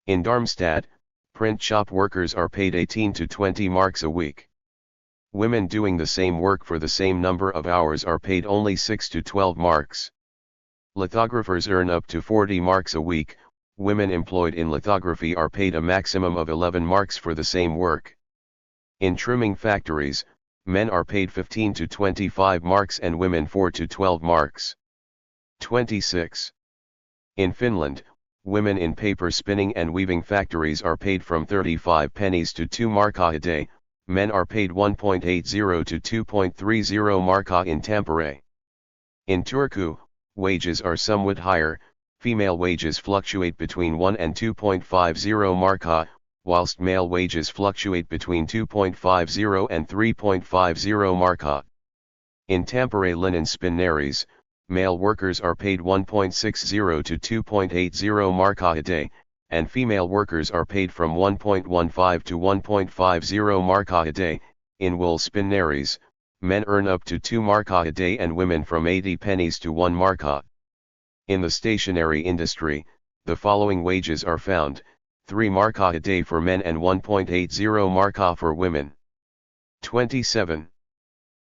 In Darmstadt, print shop workers are paid 18 to 20 marks a week. Women doing the same work for the same number of hours are paid only 6 to 12 marks. Lithographers earn up to 40 marks a week. Women employed in lithography are paid a maximum of 11 marks for the same work. In trimming factories, men are paid 15 to 25 marks and women 4 to 12 marks. 26. In Finland, women in paper spinning and weaving factories are paid from 35 pennies to 2 marka a day, men are paid 1.80 to 2.30 marka in Tampere. In Turku, wages are somewhat higher. Female wages fluctuate between 1 and 2.50 marka, whilst male wages fluctuate between 2.50 and 3.50 marka. In Tampere linen spinneries, male workers are paid 1.60 to 2.80 marka a day, and female workers are paid from 1.15 to 1.50 marka a day. In wool spinneries, men earn up to 2 marka a day and women from 80 pennies to 1 marka. In the stationery industry, the following wages are found: 3 marka a day for men and 1.80 marka for women. 27.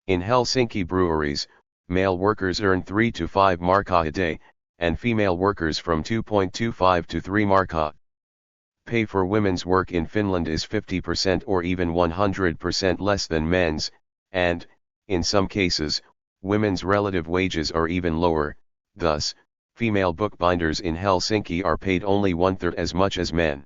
In Helsinki breweries, male workers earn 3 to 5 marka a day, and female workers from 2.25 to 3 marka. Pay for women's work in Finland is 50% or even 100% less than men's, and, in some cases, women's relative wages are even lower. Thus, female bookbinders in Helsinki are paid only 1/3 as much as men.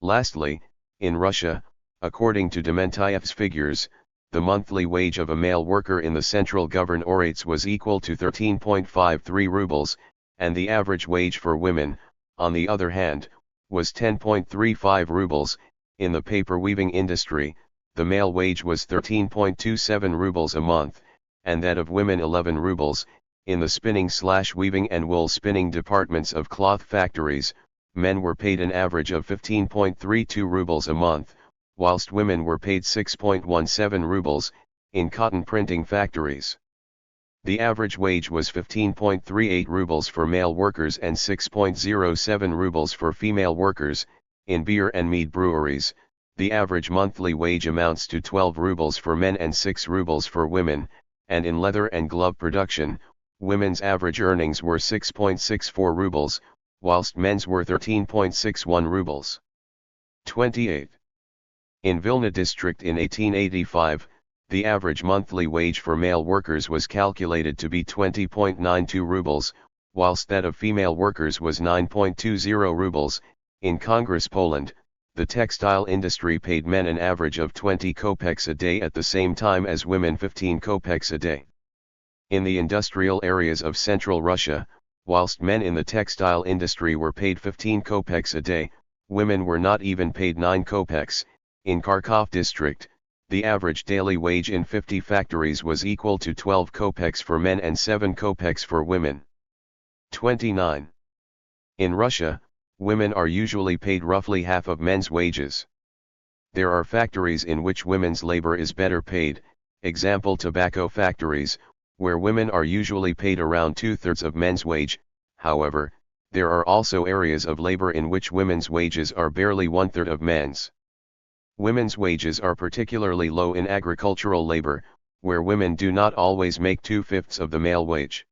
Lastly, in Russia, according to Dementiev's figures, the monthly wage of a male worker in the central governorates was equal to 13.53 rubles, and the average wage for women, on the other hand, was 10.35 rubles. In the paper weaving industry, the male wage was 13.27 rubles a month, and that of women 11 rubles. In the spinning/weaving and wool spinning departments of cloth factories, men were paid an average of 15.32 rubles a month, whilst women were paid 6.17 rubles. In cotton printing factories, the average wage was 15.38 rubles for male workers and 6.07 rubles for female workers. In beer and mead breweries, the average monthly wage amounts to 12 rubles for men and 6 rubles for women, and in leather and glove production, women's average earnings were 6.64 rubles, whilst men's were 13.61 rubles. 28. In Vilna district in 1885, the average monthly wage for male workers was calculated to be 20.92 rubles, whilst that of female workers was 9.20 rubles. In Congress Poland, the textile industry paid men an average of 20 kopecks a day at the same time as women 15 kopecks a day. In the industrial areas of central Russia, whilst men in the textile industry were paid 15 kopecks a day, women were not even paid 9 kopecks. In Kharkov district, the average daily wage in 50 factories was equal to 12 kopecks for men and 7 kopecks for women. 29. In Russia, women are usually paid roughly half of men's wages. There are factories in which women's labor is better paid, example tobacco factories, where women are usually paid around 2/3 of men's wage. However, there are also areas of labor in which women's wages are barely 1/3 of men's. Women's wages are particularly low in agricultural labor, where women do not always make 2/5 of the male wage.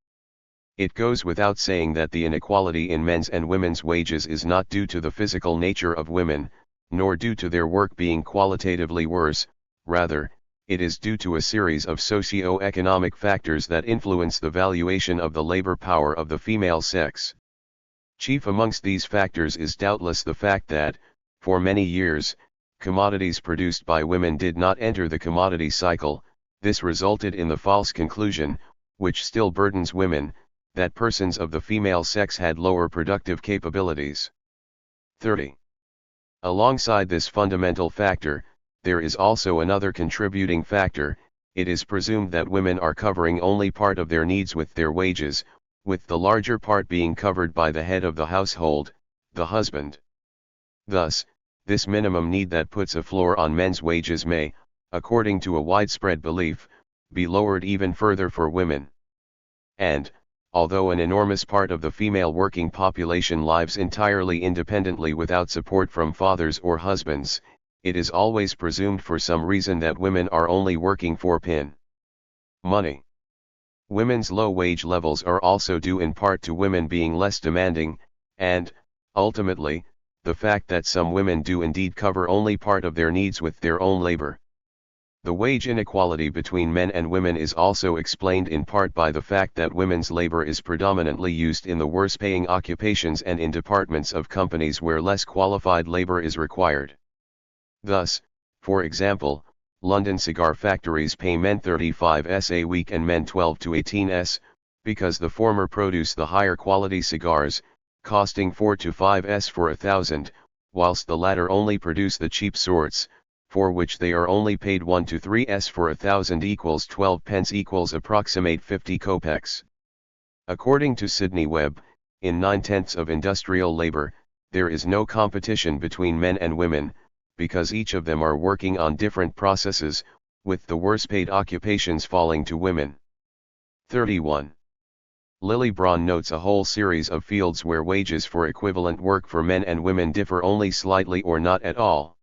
It goes without saying that the inequality in men's and women's wages is not due to the physical nature of women, nor due to their work being qualitatively worse. Rather, it is due to a series of socio-economic factors that influence the valuation of the labor power of the female sex. Chief amongst these factors is doubtless the fact that, for many years, commodities produced by women did not enter the commodity cycle. This resulted in the false conclusion, which still burdens women, that persons of the female sex had lower productive capabilities. 30. Alongside this fundamental factor, there is also another contributing factor. It is presumed that women are covering only part of their needs with their wages, with the larger part being covered by the head of the household, the husband. Thus, this minimum need that puts a floor on men's wages may, according to a widespread belief, be lowered even further for women. And, although an enormous part of the female working population lives entirely independently without support from fathers or husbands, it is always presumed for some reason that women are only working for money. Women's low wage levels are also due in part to women being less demanding, and, ultimately, the fact that some women do indeed cover only part of their needs with their own labor. The wage inequality between men and women is also explained in part by the fact that women's labor is predominantly used in the worse-paying occupations and in departments of companies where less qualified labor is required. Thus, for example, London cigar factories pay men 35s a week and men 12 to 18s, because the former produce the higher quality cigars, costing 4 to 5s for 1,000, whilst the latter only produce the cheap sorts, for which they are only paid 1 to 3s for 1,000 equals 12 pence equals approximate 50 kopecks. According to Sidney Webb, in 9/10 of industrial labor, there is no competition between men and women, because each of them are working on different processes, with the worse paid occupations falling to women. 31. Lily Braun notes a whole series of fields where wages for equivalent work for men and women differ only slightly or not at all.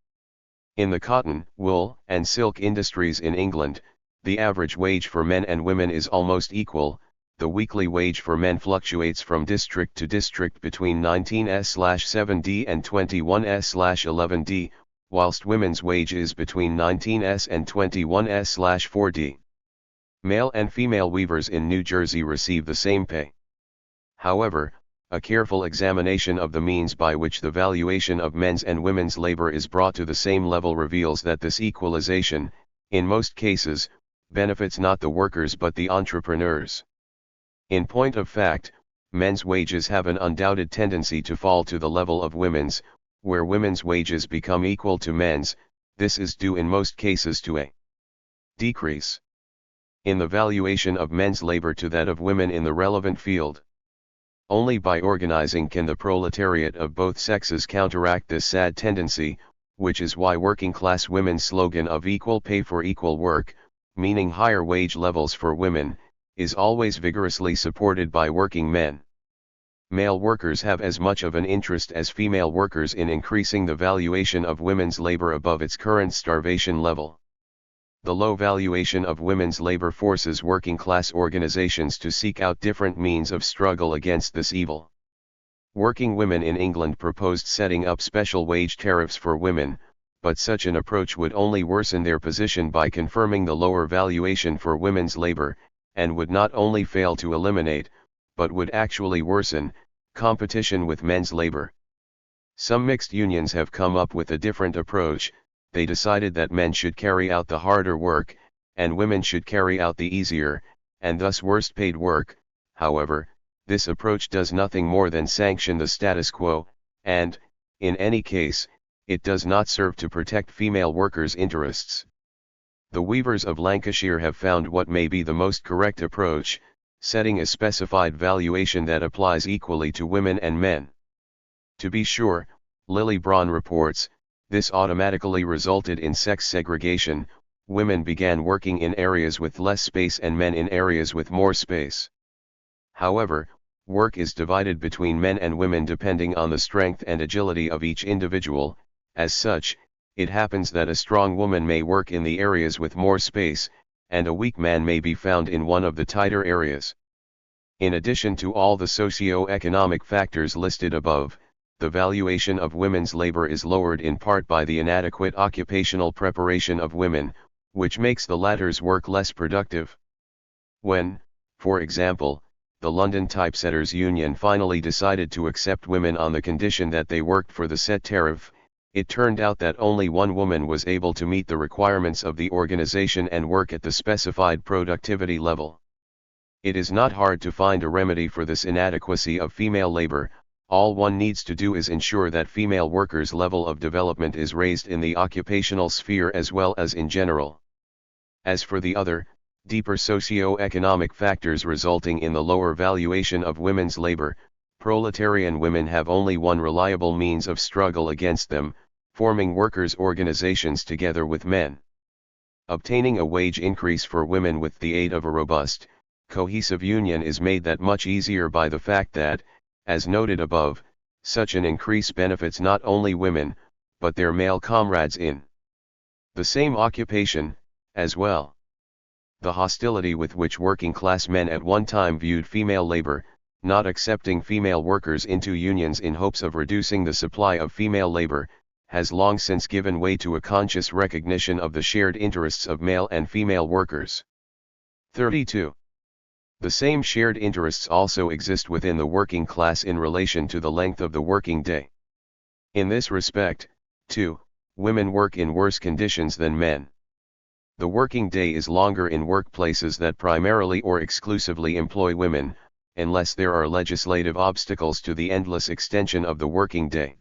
In the cotton, wool, and silk industries in England, the average wage for men and women is almost equal. The weekly wage for men fluctuates from district to district between 19s/7d and 21s/11d, whilst women's wage is between 19s and 21s/4d. Male and female weavers in New Jersey receive the same pay. However, a careful examination of the means by which the valuation of men's and women's labor is brought to the same level reveals that this equalization, in most cases, benefits not the workers but the entrepreneurs. In point of fact, men's wages have an undoubted tendency to fall to the level of women's, where women's wages become equal to men's. This is due in most cases to a decrease in the valuation of men's labor to that of women in the relevant field. Only by organizing can the proletariat of both sexes counteract this sad tendency, which is why working-class women's slogan of equal pay for equal work, meaning higher wage levels for women, is always vigorously supported by working men. Male workers have as much of an interest as female workers in increasing the valuation of women's labor above its current starvation level. The low valuation of women's labor forces working-class organizations to seek out different means of struggle against this evil. Working women in England proposed setting up special wage tariffs for women, but such an approach would only worsen their position by confirming the lower valuation for women's labor, and would not only fail to eliminate, but would actually worsen, competition with men's labor. Some mixed unions have come up with a different approach. They decided that men should carry out the harder work, and women should carry out the easier, and thus worst paid work. However, this approach does nothing more than sanction the status quo, and, in any case, it does not serve to protect female workers' interests. The weavers of Lancashire have found what may be the most correct approach, setting a specified valuation that applies equally to women and men. To be sure, Lily Braun reports, this automatically resulted in sex segregation. Women began working in areas with less space and men in areas with more space. However, work is divided between men and women depending on the strength and agility of each individual. As such, it happens that a strong woman may work in the areas with more space, and a weak man may be found in one of the tighter areas. In addition to all the socio-economic factors listed above, the valuation of women's labor is lowered in part by the inadequate occupational preparation of women, which makes the latter's work less productive. When, for example, the London Typesetters Union finally decided to accept women on the condition that they worked for the set tariff, it turned out that only one woman was able to meet the requirements of the organization and work at the specified productivity level. It is not hard to find a remedy for this inadequacy of female labor. All one needs to do is ensure that female workers' level of development is raised in the occupational sphere as well as in general. As for the other, deeper socio-economic factors resulting in the lower valuation of women's labor, proletarian women have only one reliable means of struggle against them: forming workers' organizations together with men. Obtaining a wage increase for women with the aid of a robust, cohesive union is made that much easier by the fact that, as noted above, such an increase benefits not only women, but their male comrades in the same occupation, as well. The hostility with which working-class men at one time viewed female labor, not accepting female workers into unions in hopes of reducing the supply of female labor, has long since given way to a conscious recognition of the shared interests of male and female workers. 32. The same shared interests also exist within the working class in relation to the length of the working day. In this respect, too, women work in worse conditions than men. The working day is longer in workplaces that primarily or exclusively employ women, unless there are legislative obstacles to the endless extension of the working day.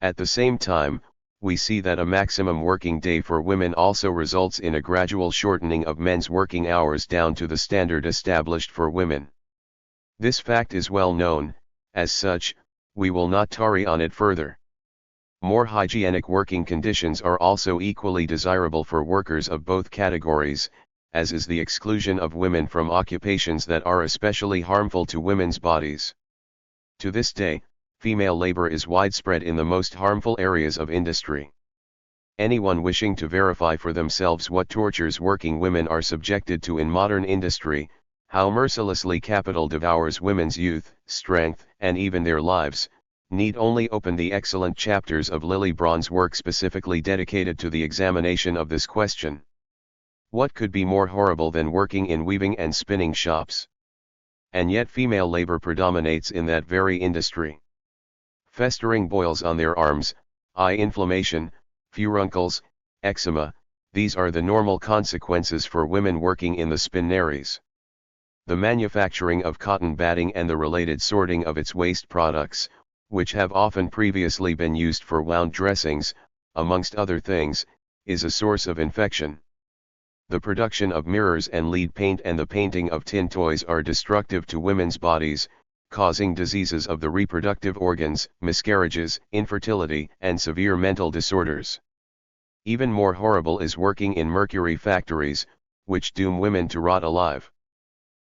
At the same time, we see that a maximum working day for women also results in a gradual shortening of men's working hours down to the standard established for women. This fact is well known, as such, we will not tarry on it further. More hygienic working conditions are also equally desirable for workers of both categories, as is the exclusion of women from occupations that are especially harmful to women's bodies. To this day, female labor is widespread in the most harmful areas of industry. Anyone wishing to verify for themselves what tortures working women are subjected to in modern industry, how mercilessly capital devours women's youth, strength, and even their lives, need only open the excellent chapters of Lily Braun's work specifically dedicated to the examination of this question. What could be more horrible than working in weaving and spinning shops? And yet female labor predominates in that very industry. Festering boils on their arms, eye inflammation, furuncles, eczema, these are the normal consequences for women working in the spinneries. The manufacturing of cotton batting and the related sorting of its waste products, which have often previously been used for wound dressings, amongst other things, is a source of infection. The production of mirrors and lead paint and the painting of tin toys are destructive to women's bodies, causing diseases of the reproductive organs, miscarriages, infertility, and severe mental disorders. Even more horrible is working in mercury factories, which doom women to rot alive.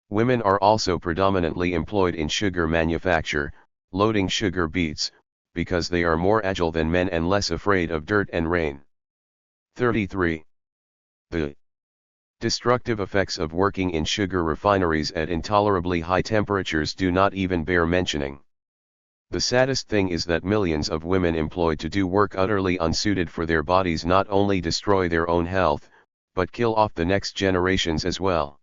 Women are also predominantly employed in sugar manufacture, loading sugar beets, because they are more agile than men and less afraid of dirt and rain. 33. The destructive effects of working in sugar refineries at intolerably high temperatures do not even bear mentioning. The saddest thing is that millions of women employed to do work utterly unsuited for their bodies not only destroy their own health, but kill off the next generations as well.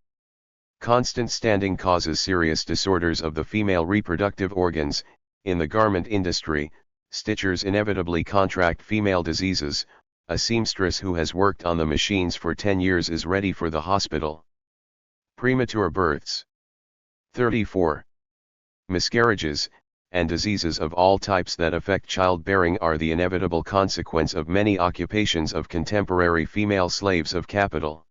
Constant standing causes serious disorders of the female reproductive organs. In the garment industry, stitchers inevitably contract female diseases. A seamstress who has worked on the machines for 10 years is ready for the hospital. Premature births. 34. Miscarriages, and diseases of all types that affect childbearing are the inevitable consequence of many occupations of contemporary female slaves of capital.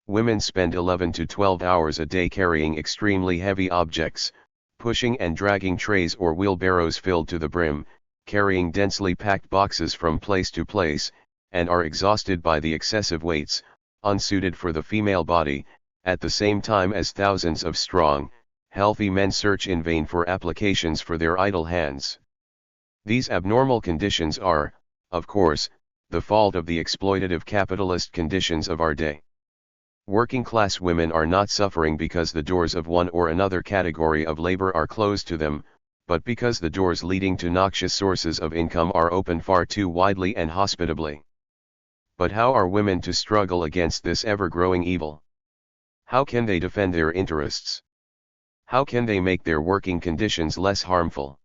Women spend 11 to 12 hours a day carrying extremely heavy objects, pushing and dragging trays or wheelbarrows filled to the brim, carrying densely packed boxes from place to place, and are exhausted by the excessive weights, unsuited for the female body, at the same time as thousands of strong, healthy men search in vain for applications for their idle hands. These abnormal conditions are, of course, the fault of the exploitative capitalist conditions of our day. Working-class women are not suffering because the doors of one or another category of labor are closed to them, but because the doors leading to noxious sources of income are open far too widely and hospitably. But how are women to struggle against this ever-growing evil? How can they defend their interests? How can they make their working conditions less harmful?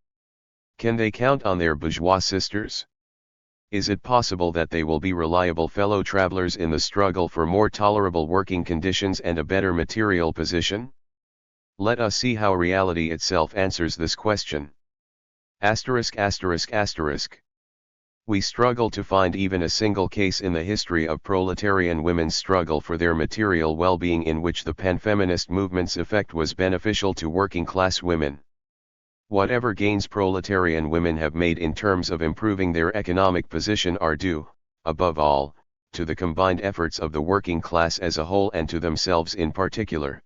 Can they count on their bourgeois sisters? Is it possible that they will be reliable fellow travelers in the struggle for more tolerable working conditions and a better material position? Let us see how reality itself answers this question. We struggle to find even a single case in the history of proletarian women's struggle for their material well-being in which the panfeminist movement's effect was beneficial to working-class women. Whatever gains proletarian women have made in terms of improving their economic position are due, above all, to the combined efforts of the working class as a whole and to themselves in particular.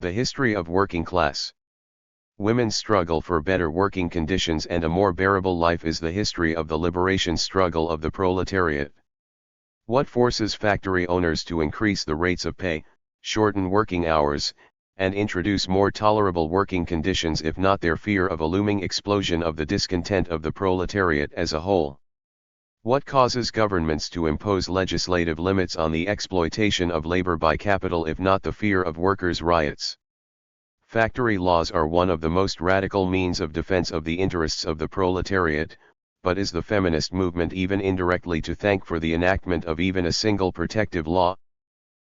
The history of working class women's struggle for better working conditions and a more bearable life is the history of the liberation struggle of the proletariat. What forces factory owners to increase the rates of pay, shorten working hours, and introduce more tolerable working conditions if not their fear of a looming explosion of the discontent of the proletariat as a whole? What causes governments to impose legislative limits on the exploitation of labor by capital if not the fear of workers' riots? Factory laws are one of the most radical means of defense of the interests of the proletariat, but is the feminist movement even indirectly to thank for the enactment of even a single protective law?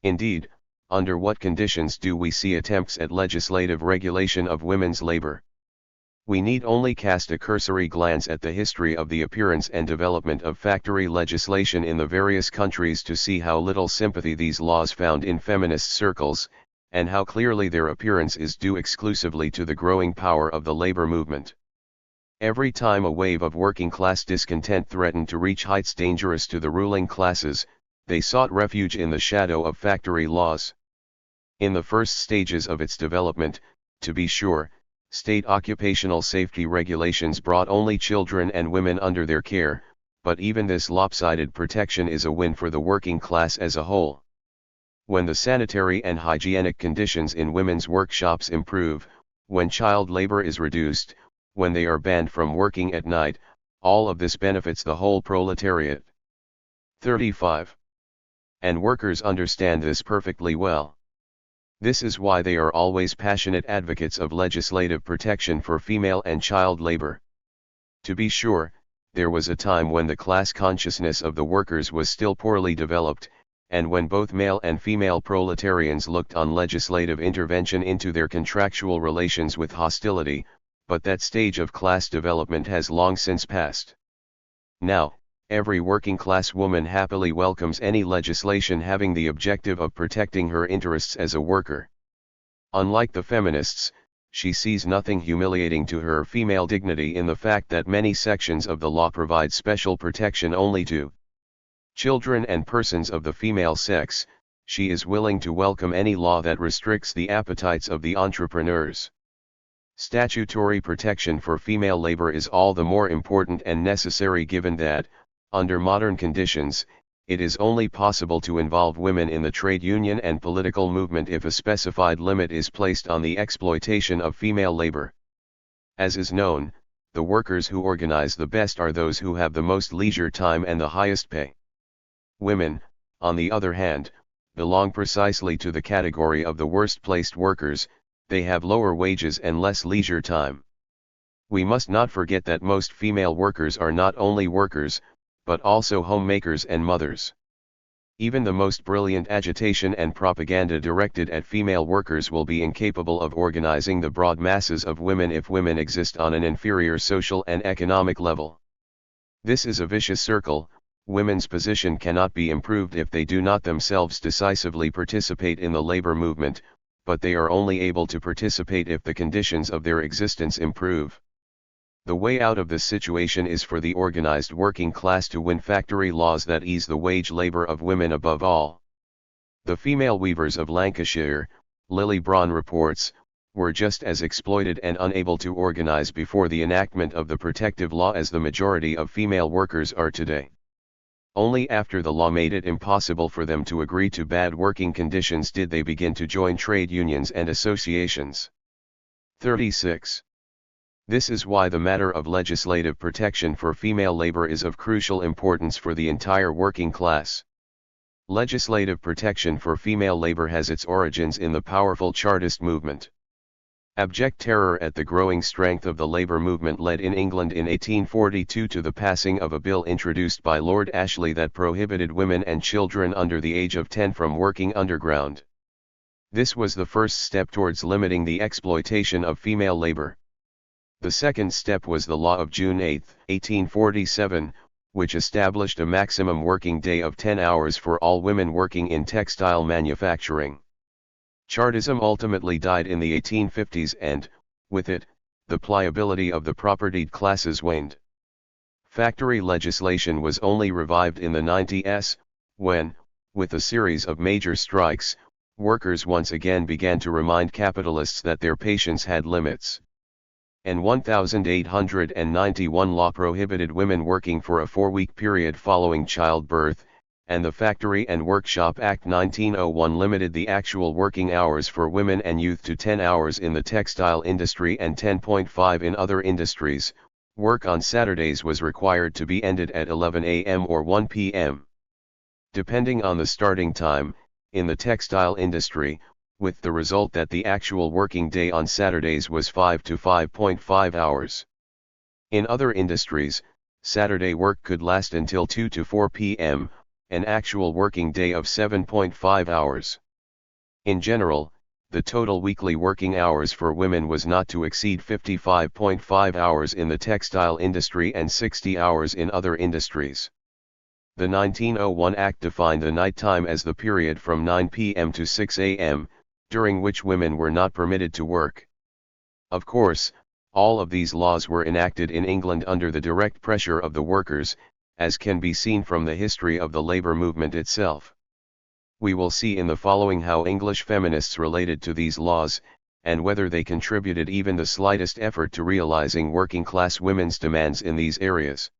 Indeed, under what conditions do we see attempts at legislative regulation of women's labor? We need only cast a cursory glance at the history of the appearance and development of factory legislation in the various countries to see how little sympathy these laws found in feminist circles, and how clearly their appearance is due exclusively to the growing power of the labor movement. Every time a wave of working-class discontent threatened to reach heights dangerous to the ruling classes, they sought refuge in the shadow of factory laws. In the first stages of its development, to be sure, state occupational safety regulations brought only children and women under their care, but even this lopsided protection is a win for the working class as a whole. When the sanitary and hygienic conditions in women's workshops improve, when child labor is reduced, when they are banned from working at night, all of this benefits the whole proletariat. 35. And workers understand this perfectly well. This is why they are always passionate advocates of legislative protection for female and child labor. To be sure, there was a time when the class consciousness of the workers was still poorly developed, and when both male and female proletarians looked on legislative intervention into their contractual relations with hostility, but that stage of class development has long since passed. Now, every working-class woman happily welcomes any legislation having the objective of protecting her interests as a worker. Unlike the feminists, she sees nothing humiliating to her female dignity in the fact that many sections of the law provide special protection only to children and persons of the female sex. She is willing to welcome any law that restricts the appetites of the entrepreneurs. Statutory protection for female labor is all the more important and necessary given that, under modern conditions, it is only possible to involve women in the trade union and political movement if a specified limit is placed on the exploitation of female labor. As is known, the workers who organize the best are those who have the most leisure time and the highest pay. Women, on the other hand, belong precisely to the category of the worst-placed workers. They have lower wages and less leisure time. We must not forget that most female workers are not only workers, but also homemakers and mothers. Even the most brilliant agitation and propaganda directed at female workers will be incapable of organizing the broad masses of women if women exist on an inferior social and economic level. This is a vicious circle. Women's position cannot be improved if they do not themselves decisively participate in the labor movement, but they are only able to participate if the conditions of their existence improve. The way out of this situation is for the organized working class to win factory laws that ease the wage labor of women above all. The female weavers of Lancashire, Lily Braun reports, were just as exploited and unable to organize before the enactment of the protective law as the majority of female workers are today. Only after the law made it impossible for them to agree to bad working conditions did they begin to join trade unions and associations. 36. This is why the matter of legislative protection for female labor is of crucial importance for the entire working class. Legislative protection for female labor has its origins in the powerful Chartist movement. Abject terror at the growing strength of the labor movement led in England in 1842 to the passing of a bill introduced by Lord Ashley that prohibited women and children under the age of 10 from working underground. This was the first step towards limiting the exploitation of female labor. The second step was the law of June 8, 1847, which established a maximum working day of 10 hours for all women working in textile manufacturing. Chartism ultimately died in the 1850s and, with it, the pliability of the propertied classes waned. Factory legislation was only revived in the 90s, when, with a series of major strikes, workers once again began to remind capitalists that their patience had limits. An 1891 law prohibited women working for a 4-week period following childbirth, and the Factory and Workshop Act 1901 limited the actual working hours for women and youth to 10 hours in the textile industry and 10.5 in other industries. Work on Saturdays was required to be ended at 11 a.m. or 1 p.m. depending on the starting time, in the textile industry, with the result that the actual working day on Saturdays was 5 to 5.5 hours. In other industries, Saturday work could last until 2 to 4 p.m., an actual working day of 7.5 hours. In general, the total weekly working hours for women was not to exceed 55.5 hours in the textile industry and 60 hours in other industries. The 1901 Act defined the nighttime as the period from 9 p.m. to 6 a.m., during which women were not permitted to work. Of course, all of these laws were enacted in England under the direct pressure of the workers, as can be seen from the history of the labor movement itself. We will see in the following how English feminists related to these laws, and whether they contributed even the slightest effort to realizing working-class women's demands in these areas.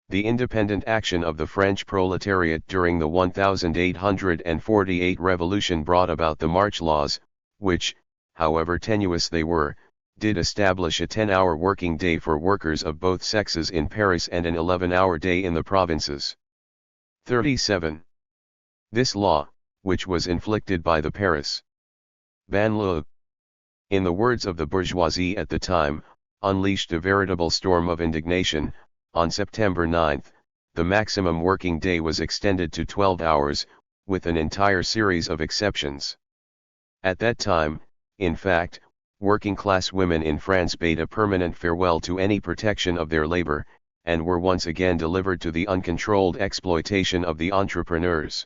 The independent action of the French proletariat during the 1848 revolution brought about the March Laws, which, however tenuous they were, did establish a 10-hour working day for workers of both sexes in Paris and an 11-hour day in the provinces. 37. This law, which was inflicted by the Paris banlieue, in the words of the bourgeoisie at the time, unleashed a veritable storm of indignation. On September 9, the maximum working day was extended to 12 hours, with an entire series of exceptions. At that time, in fact, working-class women in France bade a permanent farewell to any protection of their labor, and were once again delivered to the uncontrolled exploitation of the entrepreneurs.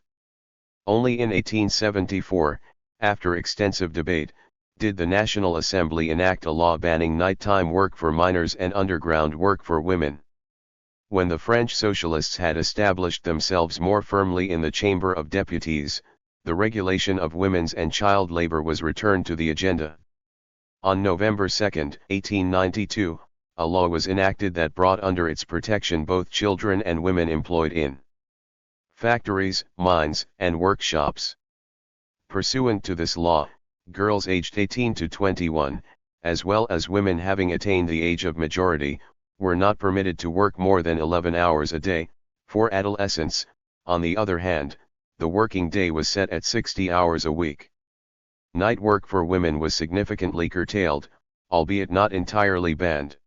Only in 1874, after extensive debate, did the National Assembly enact a law banning nighttime work for miners and underground work for women. When the French socialists had established themselves more firmly in the Chamber of Deputies, the regulation of women's and child labor was returned to the agenda. On November 2, 1892, a law was enacted that brought under its protection both children and women employed in factories, mines, and workshops. Pursuant to this law, girls aged 18 to 21, as well as women having attained the age of majority, were not permitted to work more than 11 hours a day. For adolescents, on the other hand, the working day was set at 60 hours a week. Night work for women was significantly curtailed, albeit not entirely banned.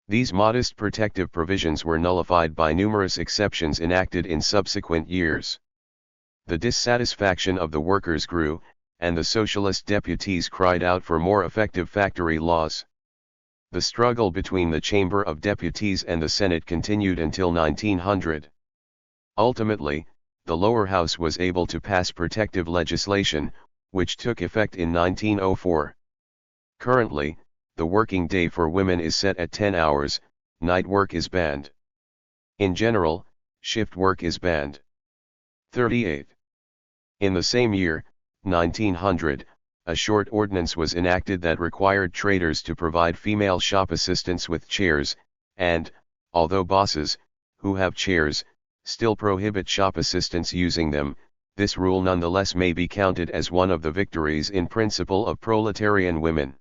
These modest protective provisions were nullified by numerous exceptions enacted in subsequent years. The dissatisfaction of the workers grew, and the socialist deputies cried out for more effective factory laws. The struggle between the Chamber of Deputies and the Senate continued until 1900. Ultimately, the lower house was able to pass protective legislation, which took effect in 1904. Currently, the working day for women is set at 10 hours, night work is banned. In general, shift work is banned. 38. In the same year, 1900, a short ordinance was enacted that required traders to provide female shop assistants with chairs, and, although bosses, who have chairs, still prohibit shop assistants using them, this rule nonetheless may be counted as one of the victories in principle of proletarian women.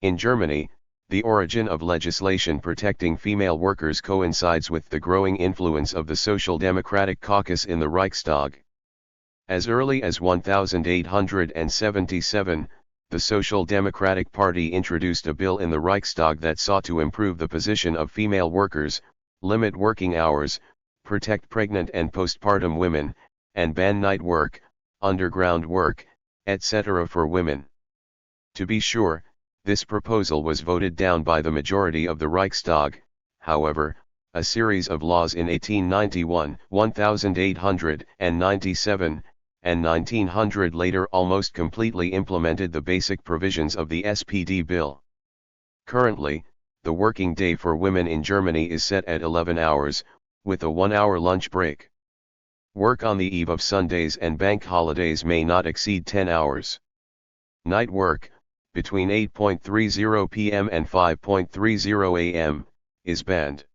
In Germany, the origin of legislation protecting female workers coincides with the growing influence of the Social Democratic caucus in the Reichstag. As early as 1877, the Social Democratic Party introduced a bill in the Reichstag that sought to improve the position of female workers, limit working hours, protect pregnant and postpartum women, and ban night work, underground work, etc. for women. To be sure, this proposal was voted down by the majority of the Reichstag. However, a series of laws in 1891, 1897, and 1900 later almost completely implemented the basic provisions of the SPD bill. Currently, the working day for women in Germany is set at 11 hours, with a 1-hour lunch break. Work on the eve of Sundays and bank holidays may not exceed 10 hours. Night work, between 8:30 p.m. and 5:30 a.m., is banned.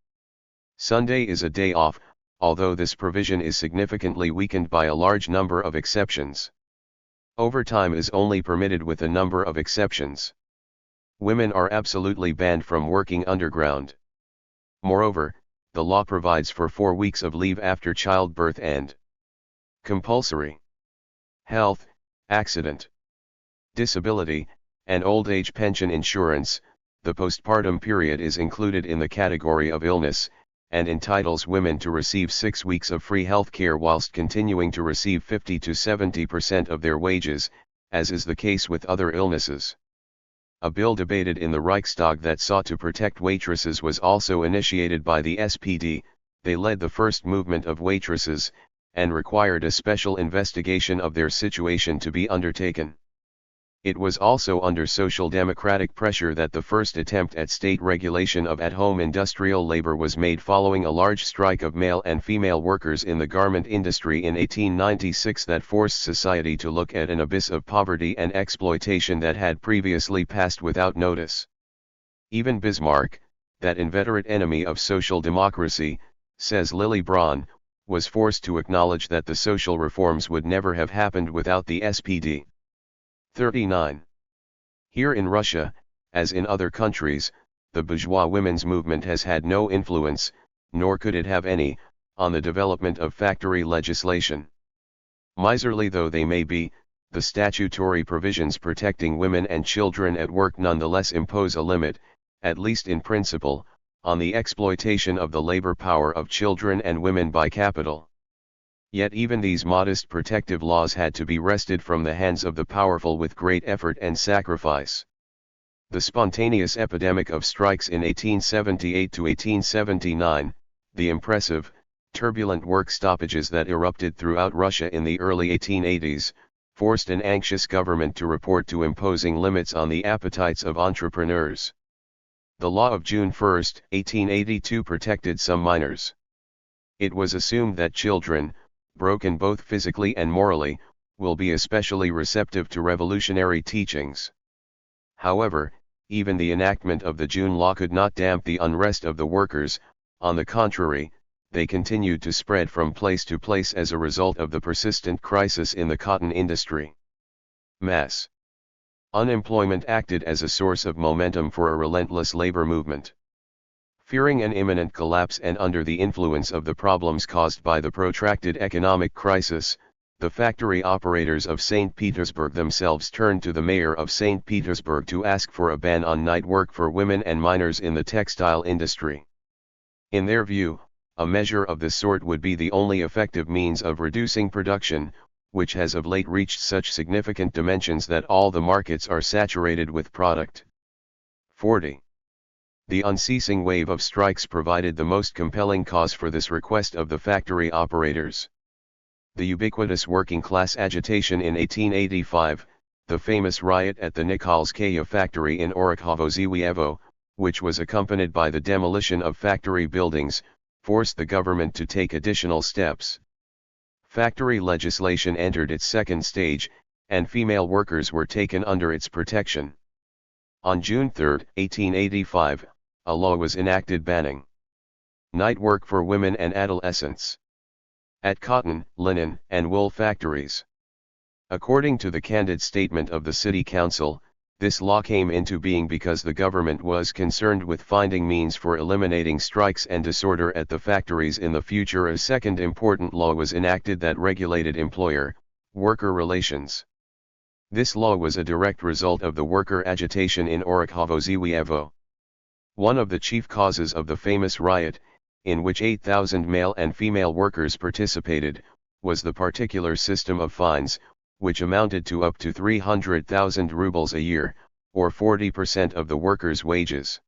Sunday is a day off, although this provision is significantly weakened by a large number of exceptions. Overtime is only permitted with a number of exceptions. Women are absolutely banned from working underground. Moreover, the law provides for 4 weeks of leave after childbirth and compulsory health, accident, disability, and old age pension insurance. The postpartum period is included in the category of illness, and entitles women to receive 6 weeks of free health care whilst continuing to receive 50 to 70% of their wages, as is the case with other illnesses. A bill debated in the Reichstag that sought to protect waitresses was also initiated by the SPD. They led the first movement of waitresses, and required a special investigation of their situation to be undertaken. It was also under social democratic pressure that the first attempt at state regulation of at-home industrial labor was made following a large strike of male and female workers in the garment industry in 1896 that forced society to look at an abyss of poverty and exploitation that had previously passed without notice. Even Bismarck, that inveterate enemy of social democracy, says Lily Braun, was forced to acknowledge that the social reforms would never have happened without the SPD. 39. Here in Russia, as in other countries, the bourgeois women's movement has had no influence, nor could it have any, on the development of factory legislation. Miserly though they may be, the statutory provisions protecting women and children at work nonetheless impose a limit, at least in principle, on the exploitation of the labor power of children and women by capital. Yet even these modest protective laws had to be wrested from the hands of the powerful with great effort and sacrifice. The spontaneous epidemic of strikes in 1878 to 1879, the impressive, turbulent work stoppages that erupted throughout Russia in the early 1880s, forced an anxious government to report to imposing limits on the appetites of entrepreneurs. The law of June 1, 1882 protected some minors. It was assumed that children, broken both physically and morally, will be especially receptive to revolutionary teachings. However, even the enactment of the June law could not damp the unrest of the workers. On the contrary, they continued to spread from place to place as a result of the persistent crisis in the cotton industry. Mass unemployment acted as a source of momentum for a relentless labor movement. Fearing an imminent collapse and under the influence of the problems caused by the protracted economic crisis, the factory operators of St. Petersburg themselves turned to the mayor of St. Petersburg to ask for a ban on night work for women and minors in the textile industry. In their view, a measure of this sort would be the only effective means of reducing production, which has of late reached such significant dimensions that all the markets are saturated with product. 40. The unceasing wave of strikes provided the most compelling cause for this request of the factory operators. The ubiquitous working-class agitation in 1885, the famous riot at the Nikolskaya factory in Orakhovo-Zhivievo, which was accompanied by the demolition of factory buildings, forced the government to take additional steps. Factory legislation entered its second stage, and female workers were taken under its protection. On June 3, 1885, a law was enacted banning night work for women and adolescents at cotton, linen, and wool factories. According to the candid statement of the City Council, this law came into being because the government was concerned with finding means for eliminating strikes and disorder at the factories in the future. A second important law was enacted that regulated employer-worker relations. This law was a direct result of the worker agitation in Orakhovo-Zhivievo. One of the chief causes of the famous riot, in which 8,000 male and female workers participated, was the particular system of fines, which amounted to up to 300,000 rubles a year, or 40% of the workers' wages.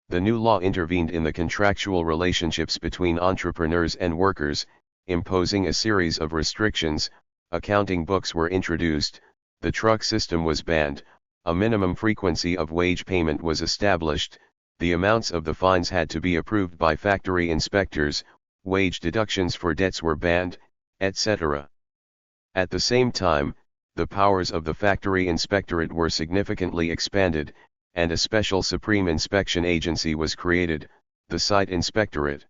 The new law intervened in the contractual relationships between entrepreneurs and workers, imposing a series of restrictions. Accounting books were introduced, the truck system was banned, A minimum frequency of wage payment was established, the amounts of the fines had to be approved by factory inspectors, wage deductions for debts were banned, etc. At the same time, the powers of the factory inspectorate were significantly expanded, and a special supreme inspection agency was created, the site inspectorate.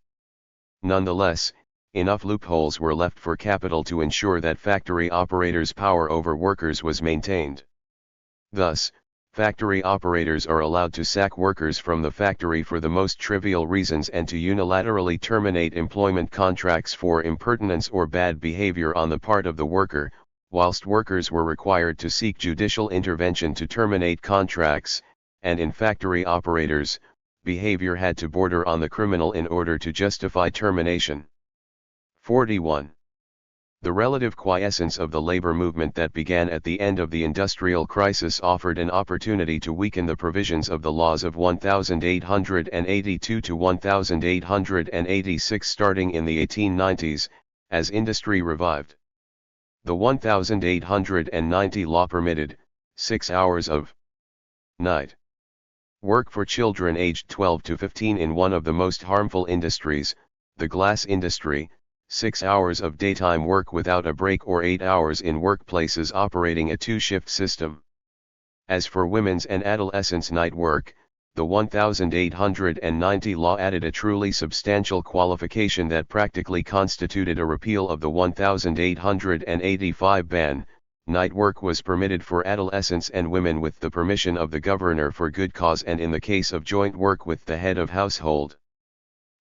Nonetheless, enough loopholes were left for capital to ensure that factory operators' power over workers was maintained. Thus, factory operators are allowed to sack workers from the factory for the most trivial reasons and to unilaterally terminate employment contracts for impertinence or bad behavior on the part of the worker, whilst workers were required to seek judicial intervention to terminate contracts, and in factory operators, behavior had to border on the criminal in order to justify termination. 41. The relative quiescence of the labor movement that began at the end of the industrial crisis offered an opportunity to weaken the provisions of the laws of 1882 to 1886 starting in the 1890s, as industry revived. The 1890 law permitted 6 hours of night work for children aged 12 to 15 in one of the most harmful industries, the glass industry, 6 hours of daytime work without a break or 8 hours in workplaces operating a two-shift system. As for women's and adolescents' night work, the 1890 law added a truly substantial qualification that practically constituted a repeal of the 1885 ban. Night work was permitted for adolescents and women with the permission of the governor for good cause and in the case of joint work with the head of household.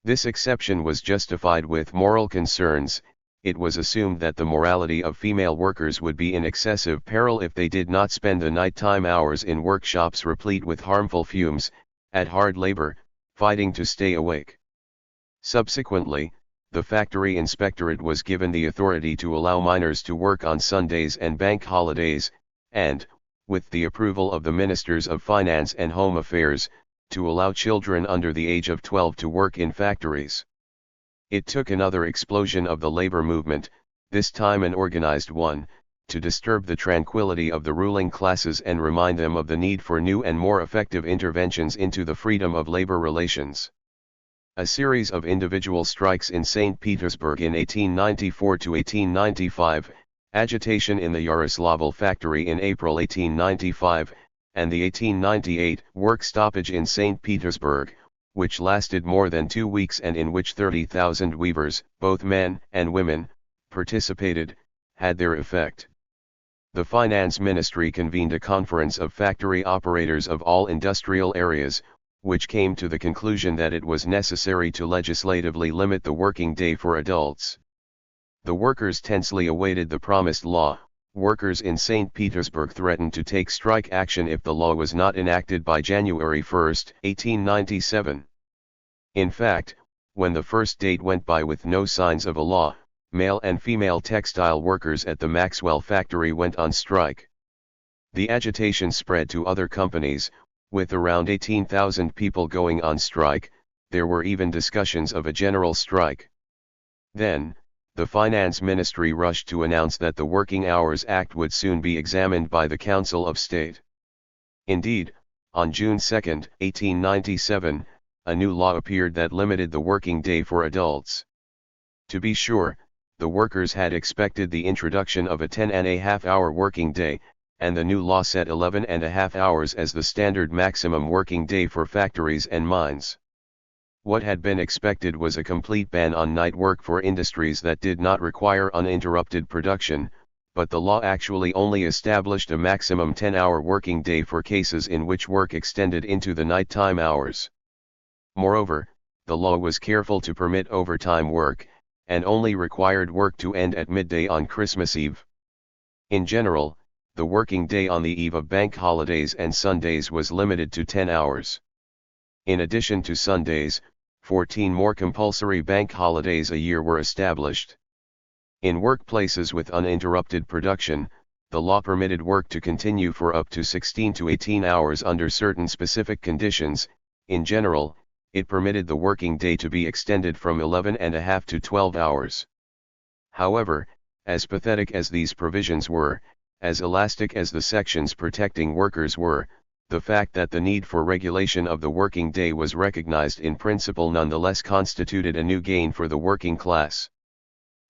This exception was justified with moral concerns. It was assumed that the morality of female workers would be in excessive peril if they did not spend the nighttime hours in workshops replete with harmful fumes, at hard labor, fighting to stay awake. Subsequently, the factory inspectorate was given the authority to allow minors to work on Sundays and bank holidays, and, with the approval of the Ministers of Finance and Home Affairs, to allow children under the age of 12 to work in factories. It took another explosion of the labor movement, this time an organized one, to disturb the tranquility of the ruling classes and remind them of the need for new and more effective interventions into the freedom of labor relations. A series of individual strikes in St. Petersburg in 1894 to 1895, agitation in the Yaroslavl factory in April 1895, and the 1898 work stoppage in St. Petersburg, which lasted more than 2 weeks and in which 30,000 weavers, both men and women, participated, had their effect. The Finance Ministry convened a conference of factory operators of all industrial areas, which came to the conclusion that it was necessary to legislatively limit the working day for adults. The workers tensely awaited the promised law. Workers in St. Petersburg threatened to take strike action if the law was not enacted by January 1, 1897. In fact, when the first date went by with no signs of a law, male and female textile workers at the Maxwell factory went on strike. The agitation spread to other companies, with around 18,000 people going on strike. There were even discussions of a general strike. Then, the Finance Ministry rushed to announce that the Working Hours Act would soon be examined by the Council of State. Indeed, on June 2, 1897, a new law appeared that limited the working day for adults. To be sure, the workers had expected the introduction of a 10.5-hour working day, and the new law set 11.5 hours as the standard maximum working day for factories and mines. What had been expected was a complete ban on night work for industries that did not require uninterrupted production, but the law actually only established a maximum 10-hour working day for cases in which work extended into the nighttime hours. Moreover, the law was careful to permit overtime work, and only required work to end at midday on Christmas Eve. In general, the working day on the eve of bank holidays and Sundays was limited to 10 hours. In addition to Sundays, 14 more compulsory bank holidays a year were established. In workplaces with uninterrupted production, the law permitted work to continue for up to 16 to 18 hours under certain specific conditions. In general, it permitted the working day to be extended from 11.5 to 12 hours. However, as pathetic as these provisions were, as elastic as the sections protecting workers were, the fact that the need for regulation of the working day was recognized in principle nonetheless constituted a new gain for the working class.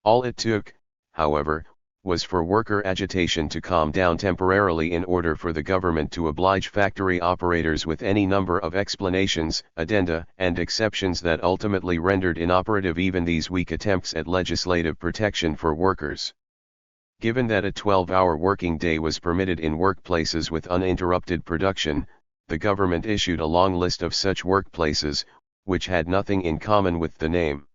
All it took, however, was for worker agitation to calm down temporarily in order for the government to oblige factory operators with any number of explanations, addenda, and exceptions that ultimately rendered inoperative even these weak attempts at legislative protection for workers. Given that a 12-hour working day was permitted in workplaces with uninterrupted production, the government issued a long list of such workplaces, which had nothing in common with the name.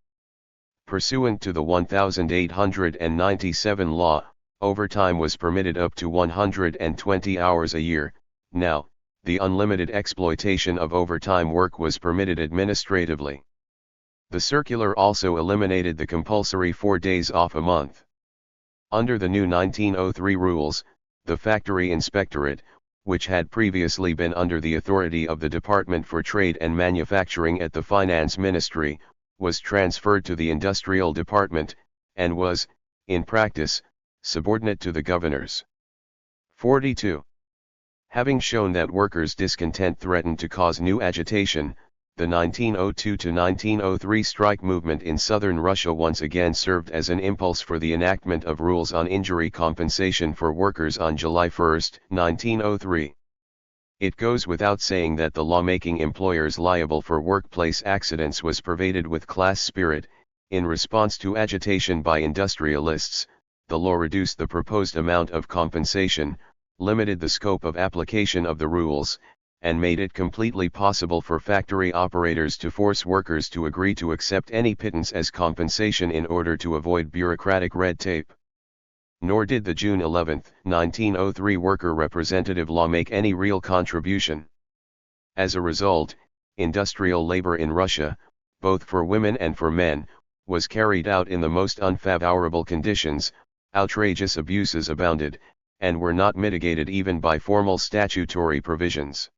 Pursuant to the 1897 law, overtime was permitted up to 120 hours a year. Now, the unlimited exploitation of overtime work was permitted administratively. The circular also eliminated the compulsory 4 days off a month. Under the new 1903 rules, the factory inspectorate, which had previously been under the authority of the Department for Trade and Manufacturing at the Finance Ministry, was transferred to the Industrial Department, and was, in practice, subordinate to the governors. 42. Having shown that workers' discontent threatened to cause new agitation, the 1902–1903 strike movement in southern Russia once again served as an impulse for the enactment of rules on injury compensation for workers on July 1, 1903. It goes without saying that the law making employers liable for workplace accidents was pervaded with class spirit. In response to agitation by industrialists, the law reduced the proposed amount of compensation, limited the scope of application of the rules, and made it completely possible for factory operators to force workers to agree to accept any pittance as compensation in order to avoid bureaucratic red tape. Nor did the June 11, 1903 worker representative law make any real contribution. As a result, industrial labor in Russia, both for women and for men, was carried out in the most unfavorable conditions. Outrageous abuses abounded, and were not mitigated even by formal statutory provisions.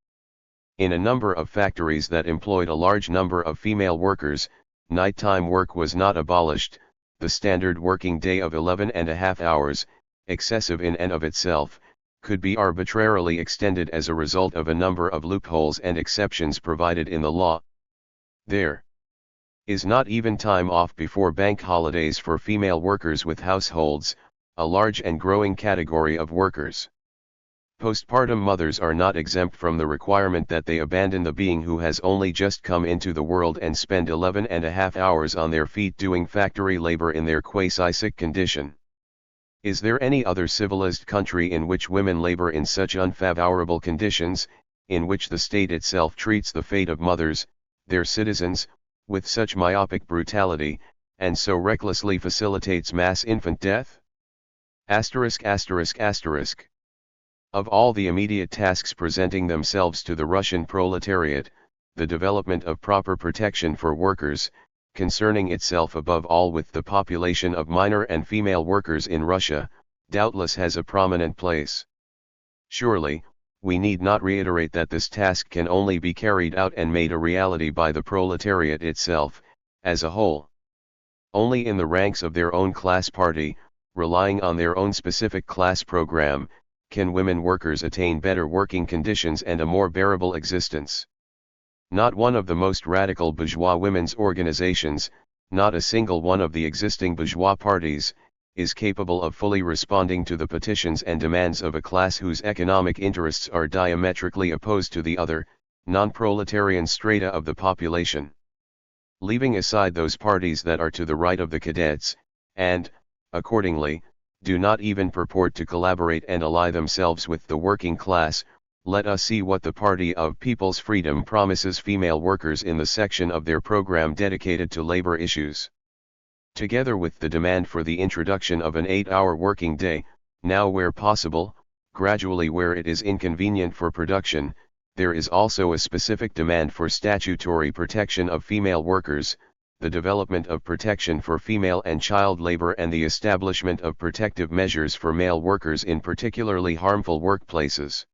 In a number of factories that employed a large number of female workers, nighttime work was not abolished. The standard working day of 11.5 hours, excessive in and of itself, could be arbitrarily extended as a result of a number of loopholes and exceptions provided in the law. There is not even time off before bank holidays for female workers with households, a large and growing category of workers. Postpartum mothers are not exempt from the requirement that they abandon the being who has only just come into the world and spend 11.5 hours on their feet doing factory labor in their quasi-sick condition. Is there any other civilized country in which women labor in such unfavorable conditions, in which the state itself treats the fate of mothers, their citizens, with such myopic brutality, and so recklessly facilitates mass infant death? ******* Of all the immediate tasks presenting themselves to the Russian proletariat, the development of proper protection for workers, concerning itself above all with the population of minor and female workers in Russia, doubtless has a prominent place. Surely, we need not reiterate that this task can only be carried out and made a reality by the proletariat itself, as a whole. Only in the ranks of their own class party, relying on their own specific class program, can women workers attain better working conditions and a more bearable existence. Not one of the most radical bourgeois women's organizations, not a single one of the existing bourgeois parties, is capable of fully responding to the petitions and demands of a class whose economic interests are diametrically opposed to the other, non-proletarian strata of the population. Leaving aside those parties that are to the right of the cadets, and, accordingly, do not even purport to collaborate and ally themselves with the working class, let us see what the Party of People's Freedom promises female workers in the section of their program dedicated to labor issues. Together with the demand for the introduction of an 8-hour working day, now where possible, gradually where it is inconvenient for production, there is also a specific demand for statutory protection of female workers, the development of protection for female and child labor and the establishment of protective measures for male workers in particularly harmful workplaces.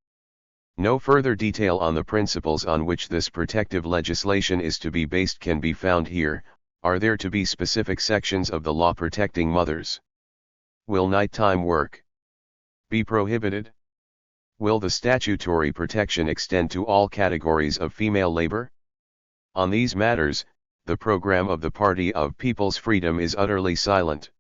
No further detail on the principles on which this protective legislation is to be based can be found here. Are there to be specific sections of the law protecting mothers? Will nighttime work be prohibited? Will the statutory protection extend to all categories of female labor? On these matters, the program of the Party of People's Freedom is utterly silent.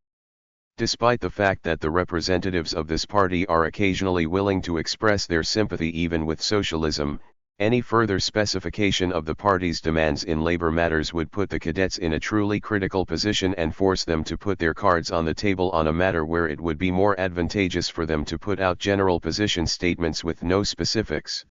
Despite the fact that the representatives of this party are occasionally willing to express their sympathy even with socialism, any further specification of the party's demands in labor matters would put the cadets in a truly critical position and force them to put their cards on the table on a matter where it would be more advantageous for them to put out general position statements with no specifics.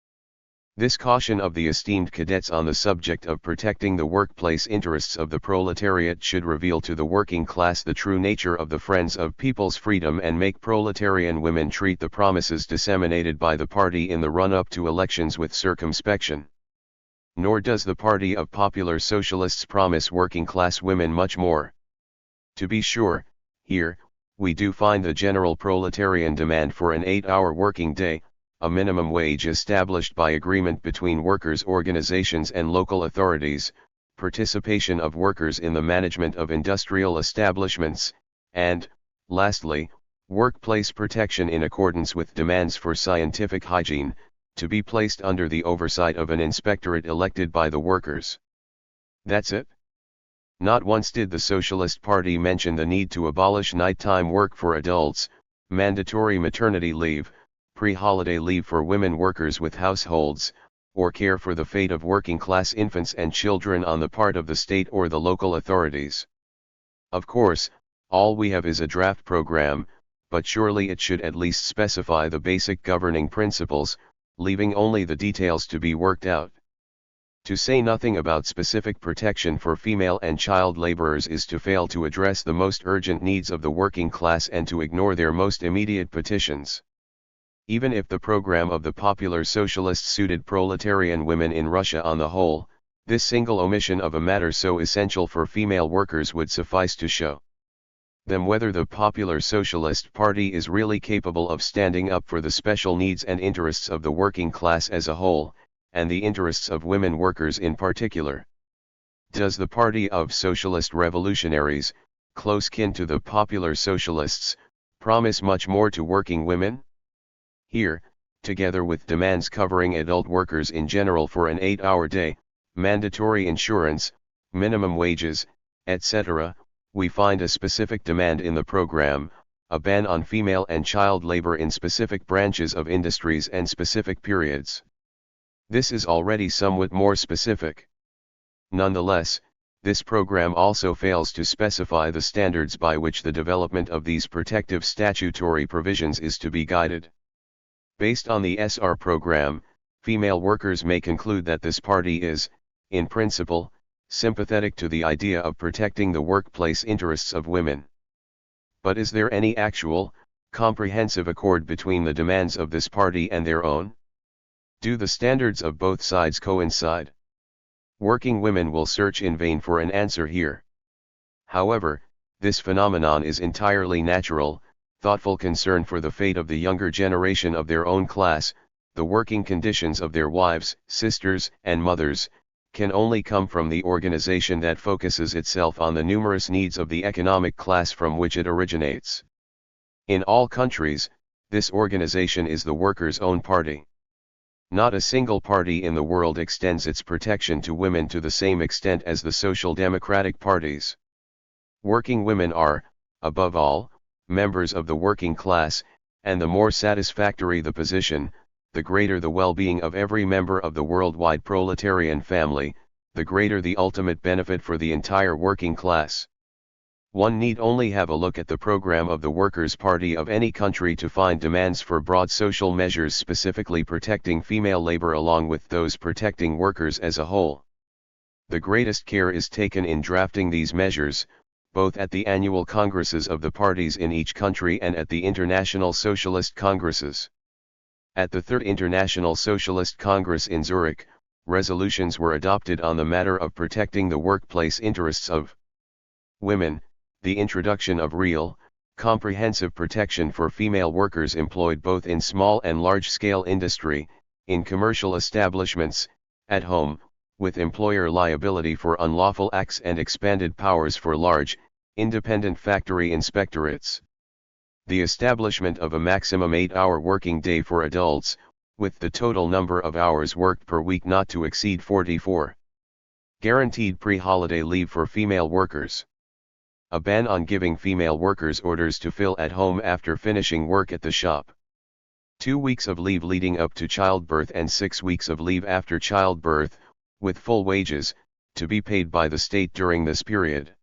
This caution of the esteemed cadets on the subject of protecting the workplace interests of the proletariat should reveal to the working class the true nature of the Friends of People's Freedom and make proletarian women treat the promises disseminated by the party in the run-up to elections with circumspection. Nor does the Party of Popular Socialists promise working class women much more. To be sure, here, we do find the general proletarian demand for an 8-hour working day, a minimum wage established by agreement between workers' organizations and local authorities, participation of workers in the management of industrial establishments, and, lastly, workplace protection in accordance with demands for scientific hygiene, to be placed under the oversight of an inspectorate elected by the workers. That's it? Not once did the Socialist Party mention the need to abolish nighttime work for adults, mandatory maternity leave, pre-holiday leave for women workers with households, or care for the fate of working-class infants and children on the part of the state or the local authorities. Of course, all we have is a draft program, but surely it should at least specify the basic governing principles, leaving only the details to be worked out. To say nothing about specific protection for female and child laborers is to fail to address the most urgent needs of the working class and to ignore their most immediate petitions. Even if the program of the Popular Socialists suited proletarian women in Russia on the whole, this single omission of a matter so essential for female workers would suffice to show them whether the Popular Socialist Party is really capable of standing up for the special needs and interests of the working class as a whole, and the interests of women workers in particular. Does the Party of Socialist Revolutionaries, close kin to the Popular Socialists, promise much more to working women? Here, together with demands covering adult workers in general for an 8-hour day, mandatory insurance, minimum wages, etc., we find a specific demand in the program, a ban on female and child labor in specific branches of industries and specific periods. This is already somewhat more specific. Nonetheless, this program also fails to specify the standards by which the development of these protective statutory provisions is to be guided. Based on the SR program, female workers may conclude that this party is, in principle, sympathetic to the idea of protecting the workplace interests of women. But is there any actual, comprehensive accord between the demands of this party and their own? Do the standards of both sides coincide? Working women will search in vain for an answer here. However, this phenomenon is entirely natural. Thoughtful concern for the fate of the younger generation of their own class, the working conditions of their wives, sisters, and mothers, can only come from the organization that focuses itself on the numerous needs of the economic class from which it originates. In all countries, this organization is the workers' own party. Not a single party in the world extends its protection to women to the same extent as the social democratic parties. Working women are, above all, members of the working class, and the more satisfactory the position, the greater the well-being of every member of the worldwide proletarian family, the greater the ultimate benefit for the entire working class. One need only have a look at the program of the Workers' Party of any country to find demands for broad social measures specifically protecting female labor along with those protecting workers as a whole. The greatest care is taken in drafting these measures, both at the annual congresses of the parties in each country and at the international socialist congresses. At the Third International Socialist Congress in Zurich, resolutions were adopted on the matter of protecting the workplace interests of women, the introduction of real, comprehensive protection for female workers employed both in small and large-scale industry, in commercial establishments, at home, with employer liability for unlawful acts and expanded powers for large, independent factory inspectorates. The establishment of a maximum 8-hour working day for adults, with the total number of hours worked per week not to exceed 44. Guaranteed pre-holiday leave for female workers. A ban on giving female workers orders to fill at home after finishing work at the shop. 2 weeks of leave leading up to childbirth and 6 weeks of leave after childbirth, with full wages, to be paid by the state during this period.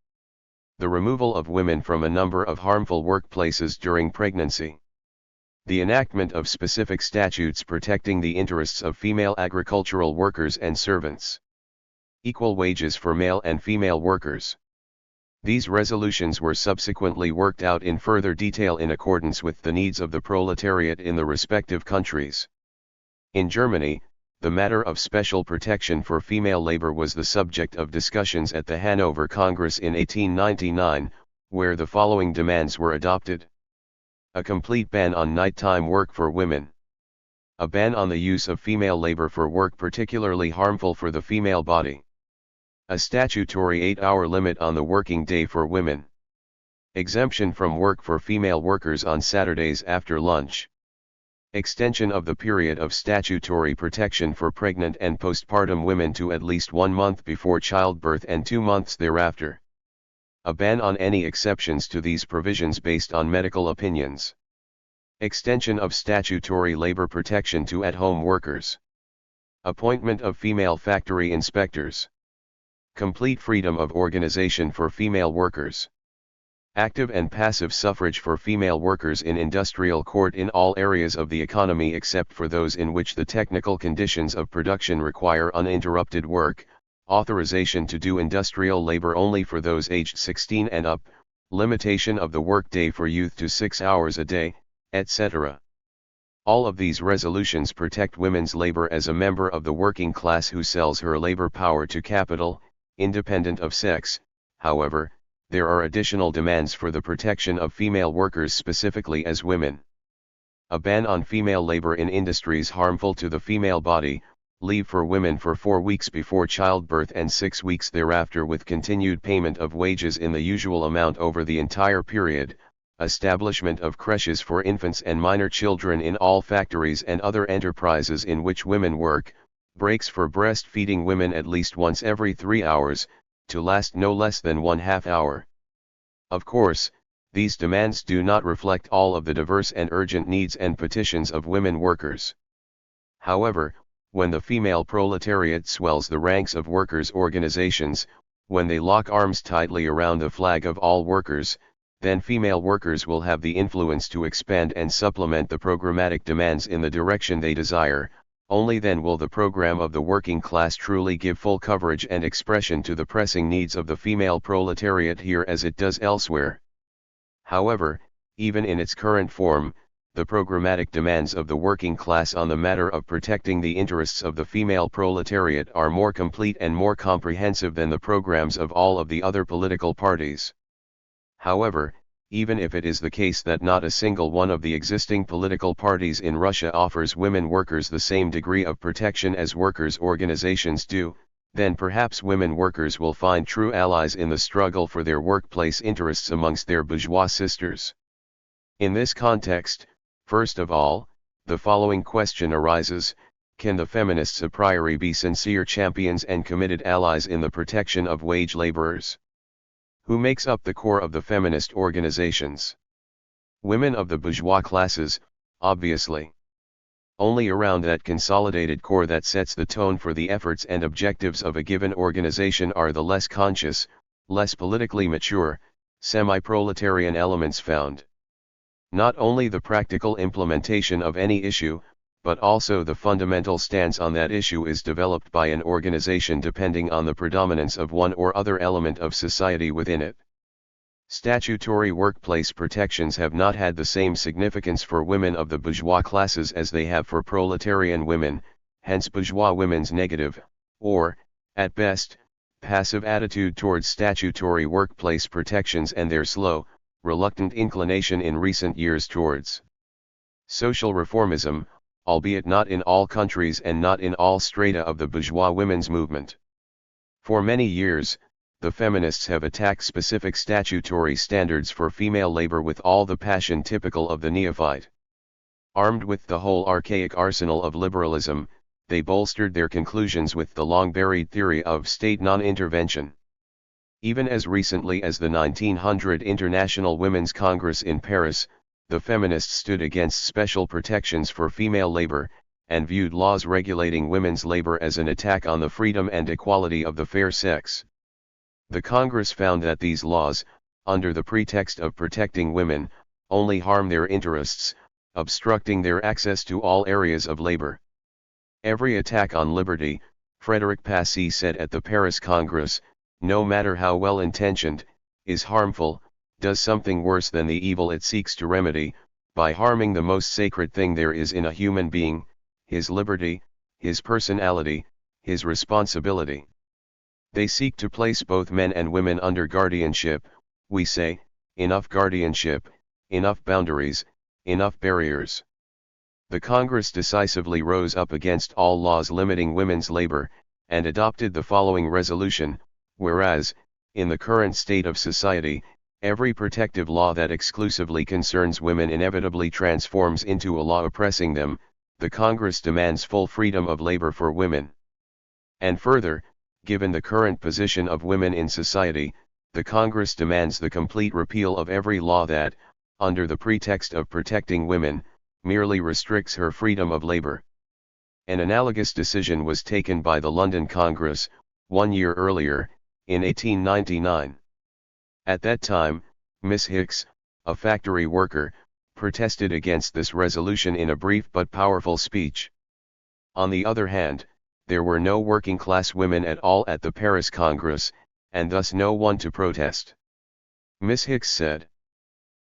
The removal of women from a number of harmful workplaces during pregnancy. The enactment of specific statutes protecting the interests of female agricultural workers and servants. Equal wages for male and female workers. These resolutions were subsequently worked out in further detail in accordance with the needs of the proletariat in the respective countries. In Germany, the matter of special protection for female labor was the subject of discussions at the Hanover Congress in 1899, where the following demands were adopted. A complete ban on nighttime work for women. A ban on the use of female labor for work particularly harmful for the female body. A statutory 8-hour limit on the working day for women. Exemption from work for female workers on Saturdays after lunch. Extension of the period of statutory protection for pregnant and postpartum women to at least 1 month before childbirth and 2 months thereafter. A ban on any exceptions to these provisions based on medical opinions. Extension of statutory labor protection to at-home workers. Appointment of female factory inspectors. Complete freedom of organization for female workers. Active and passive suffrage for female workers in industrial court in all areas of the economy except for those in which the technical conditions of production require uninterrupted work, authorization to do industrial labor only for those aged 16 and up, limitation of the workday for youth to 6 hours a day, etc. All of these resolutions protect women's labor as a member of the working class who sells her labor power to capital, independent of sex. However, there are additional demands for the protection of female workers specifically as women. A ban on female labor in industries harmful to the female body, leave for women for 4 weeks before childbirth and 6 weeks thereafter with continued payment of wages in the usual amount over the entire period, establishment of creches for infants and minor children in all factories and other enterprises in which women work, breaks for breastfeeding women at least once every 3 hours, to last no less than 1/2 hour. Of course, these demands do not reflect all of the diverse and urgent needs and petitions of women workers. However, when the female proletariat swells the ranks of workers' organizations, when they lock arms tightly around the flag of all workers, then female workers will have the influence to expand and supplement the programmatic demands in the direction they desire. Only then will the program of the working class truly give full coverage and expression to the pressing needs of the female proletariat here as it does elsewhere. However, even in its current form, the programmatic demands of the working class on the matter of protecting the interests of the female proletariat are more complete and more comprehensive than the programs of all of the other political parties. However, even if it is the case that not a single one of the existing political parties in Russia offers women workers the same degree of protection as workers' organizations do, then perhaps women workers will find true allies in the struggle for their workplace interests amongst their bourgeois sisters. In this context, first of all, the following question arises: can the feminists a priori be sincere champions and committed allies in the protection of wage laborers? Who makes up the core of the feminist organizations? Women of the bourgeois classes, obviously. Only around that consolidated core that sets the tone for the efforts and objectives of a given organization are the less conscious, less politically mature, semi-proletarian elements found. Not only the practical implementation of any issue, but also the fundamental stance on that issue is developed by an organization depending on the predominance of one or other element of society within it. Statutory workplace protections have not had the same significance for women of the bourgeois classes as they have for proletarian women, hence bourgeois women's negative, or, at best, passive attitude towards statutory workplace protections and their slow, reluctant inclination in recent years towards social reformism, albeit not in all countries and not in all strata of the bourgeois women's movement. For many years, the feminists have attacked specific statutory standards for female labor with all the passion typical of the neophyte. Armed with the whole archaic arsenal of liberalism, they bolstered their conclusions with the long-buried theory of state non-intervention. Even as recently as the 1900 International Women's Congress in Paris, the feminists stood against special protections for female labor, and viewed laws regulating women's labor as an attack on the freedom and equality of the fair sex. The Congress found that these laws, under the pretext of protecting women, only harm their interests, obstructing their access to all areas of labor. Every attack on liberty, Frédéric Passy said at the Paris Congress, no matter how well-intentioned, is harmful, does something worse than the evil it seeks to remedy, by harming the most sacred thing there is in a human being, his liberty, his personality, his responsibility. They seek to place both men and women under guardianship. We say, enough guardianship, enough boundaries, enough barriers. The Congress decisively rose up against all laws limiting women's labor, and adopted the following resolution: whereas, in the current state of society, every protective law that exclusively concerns women inevitably transforms into a law oppressing them, the Congress demands full freedom of labor for women. And further, given the current position of women in society, the Congress demands the complete repeal of every law that, under the pretext of protecting women, merely restricts her freedom of labor. An analogous decision was taken by the London Congress, 1 year earlier, in 1899. At that time, Miss Hicks, a factory worker, protested against this resolution in a brief but powerful speech. On the other hand, there were no working-class women at all at the Paris Congress, and thus no one to protest. Miss Hicks said,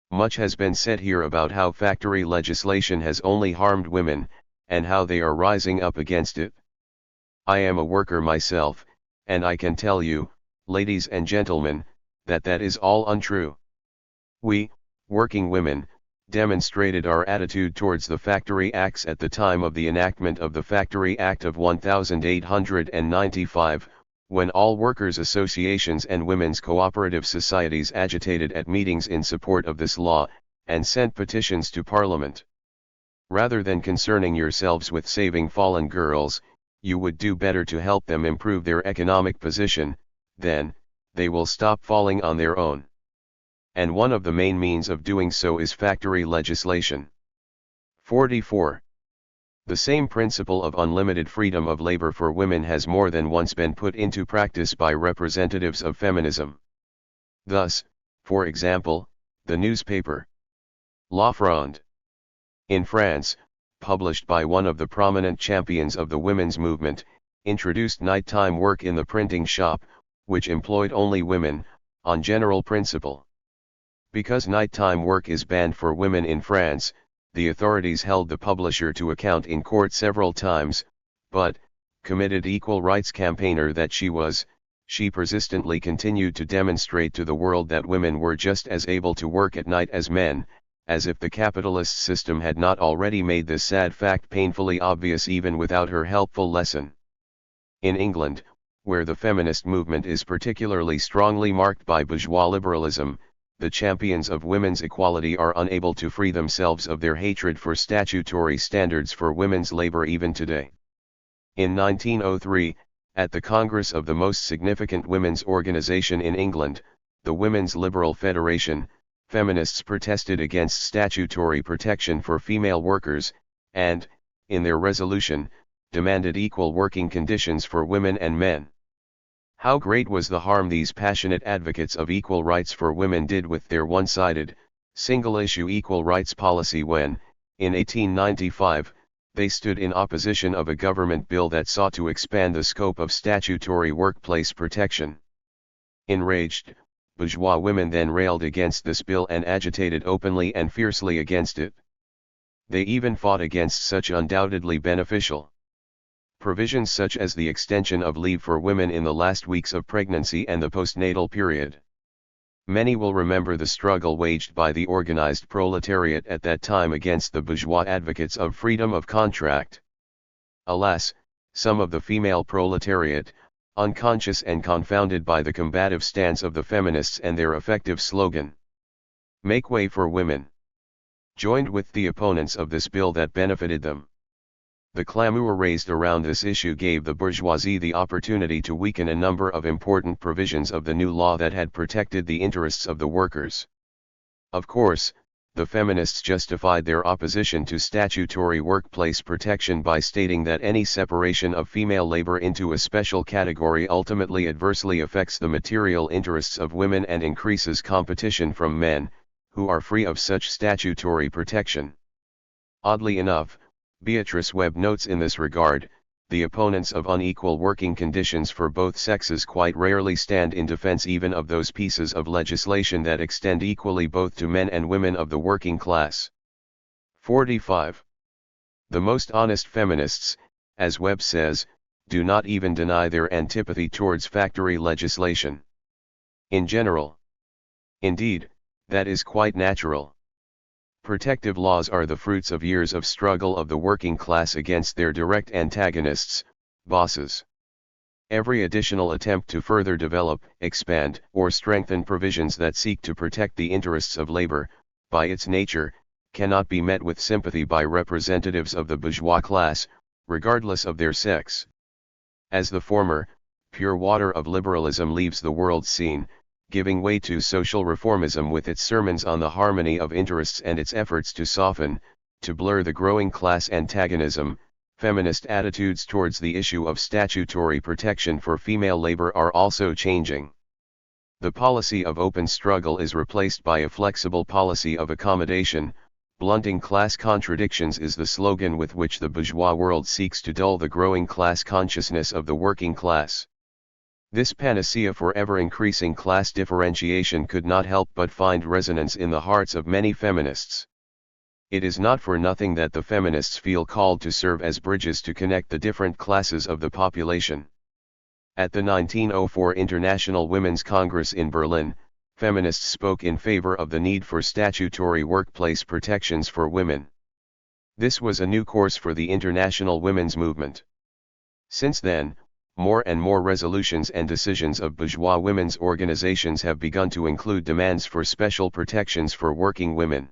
"Much has been said here about how factory legislation has only harmed women, and how they are rising up against it. I am a worker myself, and I can tell you, ladies and gentlemen, that that is all untrue. We, working women, demonstrated our attitude towards the Factory Acts at the time of the enactment of the Factory Act of 1895, when all workers' associations and women's cooperative societies agitated at meetings in support of this law, and sent petitions to Parliament. Rather than concerning yourselves with saving fallen girls, you would do better to help them improve their economic position, then, they will stop falling on their own. And one of the main means of doing so is factory legislation." 44. The same principle of unlimited freedom of labor for women has more than once been put into practice by representatives of feminism. Thus, for example, the newspaper La Fronde in France, published by one of the prominent champions of the women's movement, introduced nighttime work in the printing shop, which employed only women, on general principle. Because nighttime work is banned for women in France, the authorities held the publisher to account in court several times, but, committed equal rights campaigner that she was, she persistently continued to demonstrate to the world that women were just as able to work at night as men, as if the capitalist system had not already made this sad fact painfully obvious even without her helpful lesson. In England, where the feminist movement is particularly strongly marked by bourgeois liberalism, the champions of women's equality are unable to free themselves of their hatred for statutory standards for women's labor even today. In 1903, at the Congress of the most significant women's organization in England, the Women's Liberal Federation, feminists protested against statutory protection for female workers, and, in their resolution, demanded equal working conditions for women and men. How great was the harm these passionate advocates of equal rights for women did with their one-sided, single-issue equal rights policy when, in 1895, they stood in opposition of a government bill that sought to expand the scope of statutory workplace protection. Enraged, bourgeois women then railed against this bill and agitated openly and fiercely against it. They even fought against such undoubtedly beneficial provisions such as the extension of leave for women in the last weeks of pregnancy and the postnatal period. Many will remember the struggle waged by the organized proletariat at that time against the bourgeois advocates of freedom of contract. Alas, some of the female proletariat, unconscious and confounded by the combative stance of the feminists and their effective slogan, "Make way for women," joined with the opponents of this bill that benefited them. The clamor raised around this issue gave the bourgeoisie the opportunity to weaken a number of important provisions of the new law that had protected the interests of the workers. Of course, the feminists justified their opposition to statutory workplace protection by stating that any separation of female labor into a special category ultimately adversely affects the material interests of women and increases competition from men, who are free of such statutory protection. Oddly enough, Beatrice Webb notes in this regard, the opponents of unequal working conditions for both sexes quite rarely stand in defense even of those pieces of legislation that extend equally both to men and women of the working class. 45. The most honest feminists, as Webb says, do not even deny their antipathy towards factory legislation. In general. Indeed, that is quite natural. Protective laws are the fruits of years of struggle of the working class against their direct antagonists, bosses. Every additional attempt to further develop, expand, or strengthen provisions that seek to protect the interests of labor, by its nature, cannot be met with sympathy by representatives of the bourgeois class, regardless of their sex. As the former, pure water of liberalism leaves the world scene, giving way to social reformism with its sermons on the harmony of interests and its efforts to soften, to blur the growing class antagonism, feminist attitudes towards the issue of statutory protection for female labor are also changing. The policy of open struggle is replaced by a flexible policy of accommodation. Blunting class contradictions is the slogan with which the bourgeois world seeks to dull the growing class consciousness of the working class. This panacea for ever-increasing class differentiation could not help but find resonance in the hearts of many feminists. It is not for nothing that the feminists feel called to serve as bridges to connect the different classes of the population. At the 1904 International Women's Congress in Berlin, feminists spoke in favor of the need for statutory workplace protections for women. This was a new course for the international women's movement. Since then, more and more resolutions and decisions of bourgeois women's organizations have begun to include demands for special protections for working women.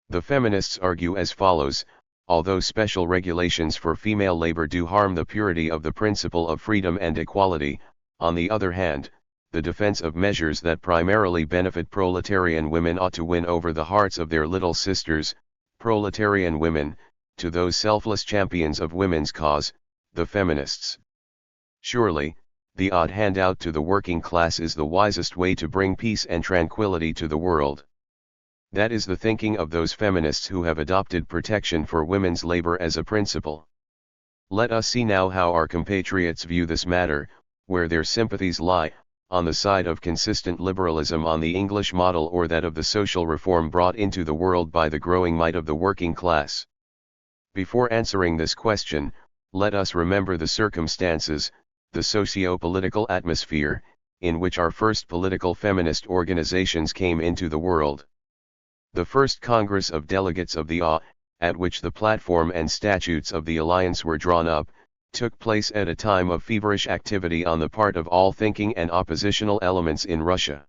The feminists argue as follows: although special regulations for female labor do harm the purity of the principle of freedom and equality, on the other hand, the defense of measures that primarily benefit proletarian women ought to win over the hearts of their little sisters, proletarian women, to those selfless champions of women's cause, the feminists. Surely, the odd handout to the working class is the wisest way to bring peace and tranquility to the world. That is the thinking of those feminists who have adopted protection for women's labor as a principle. Let us see now how our compatriots view this matter, where their sympathies lie, on the side of consistent liberalism on the English model or that of the social reform brought into the world by the growing might of the working class. Before answering this question, let us remember the circumstances, the socio-political atmosphere, in which our first political feminist organizations came into the world. The first Congress of Delegates of the A, at which the platform and statutes of the Alliance were drawn up, took place at a time of feverish activity on the part of all thinking and oppositional elements in Russia.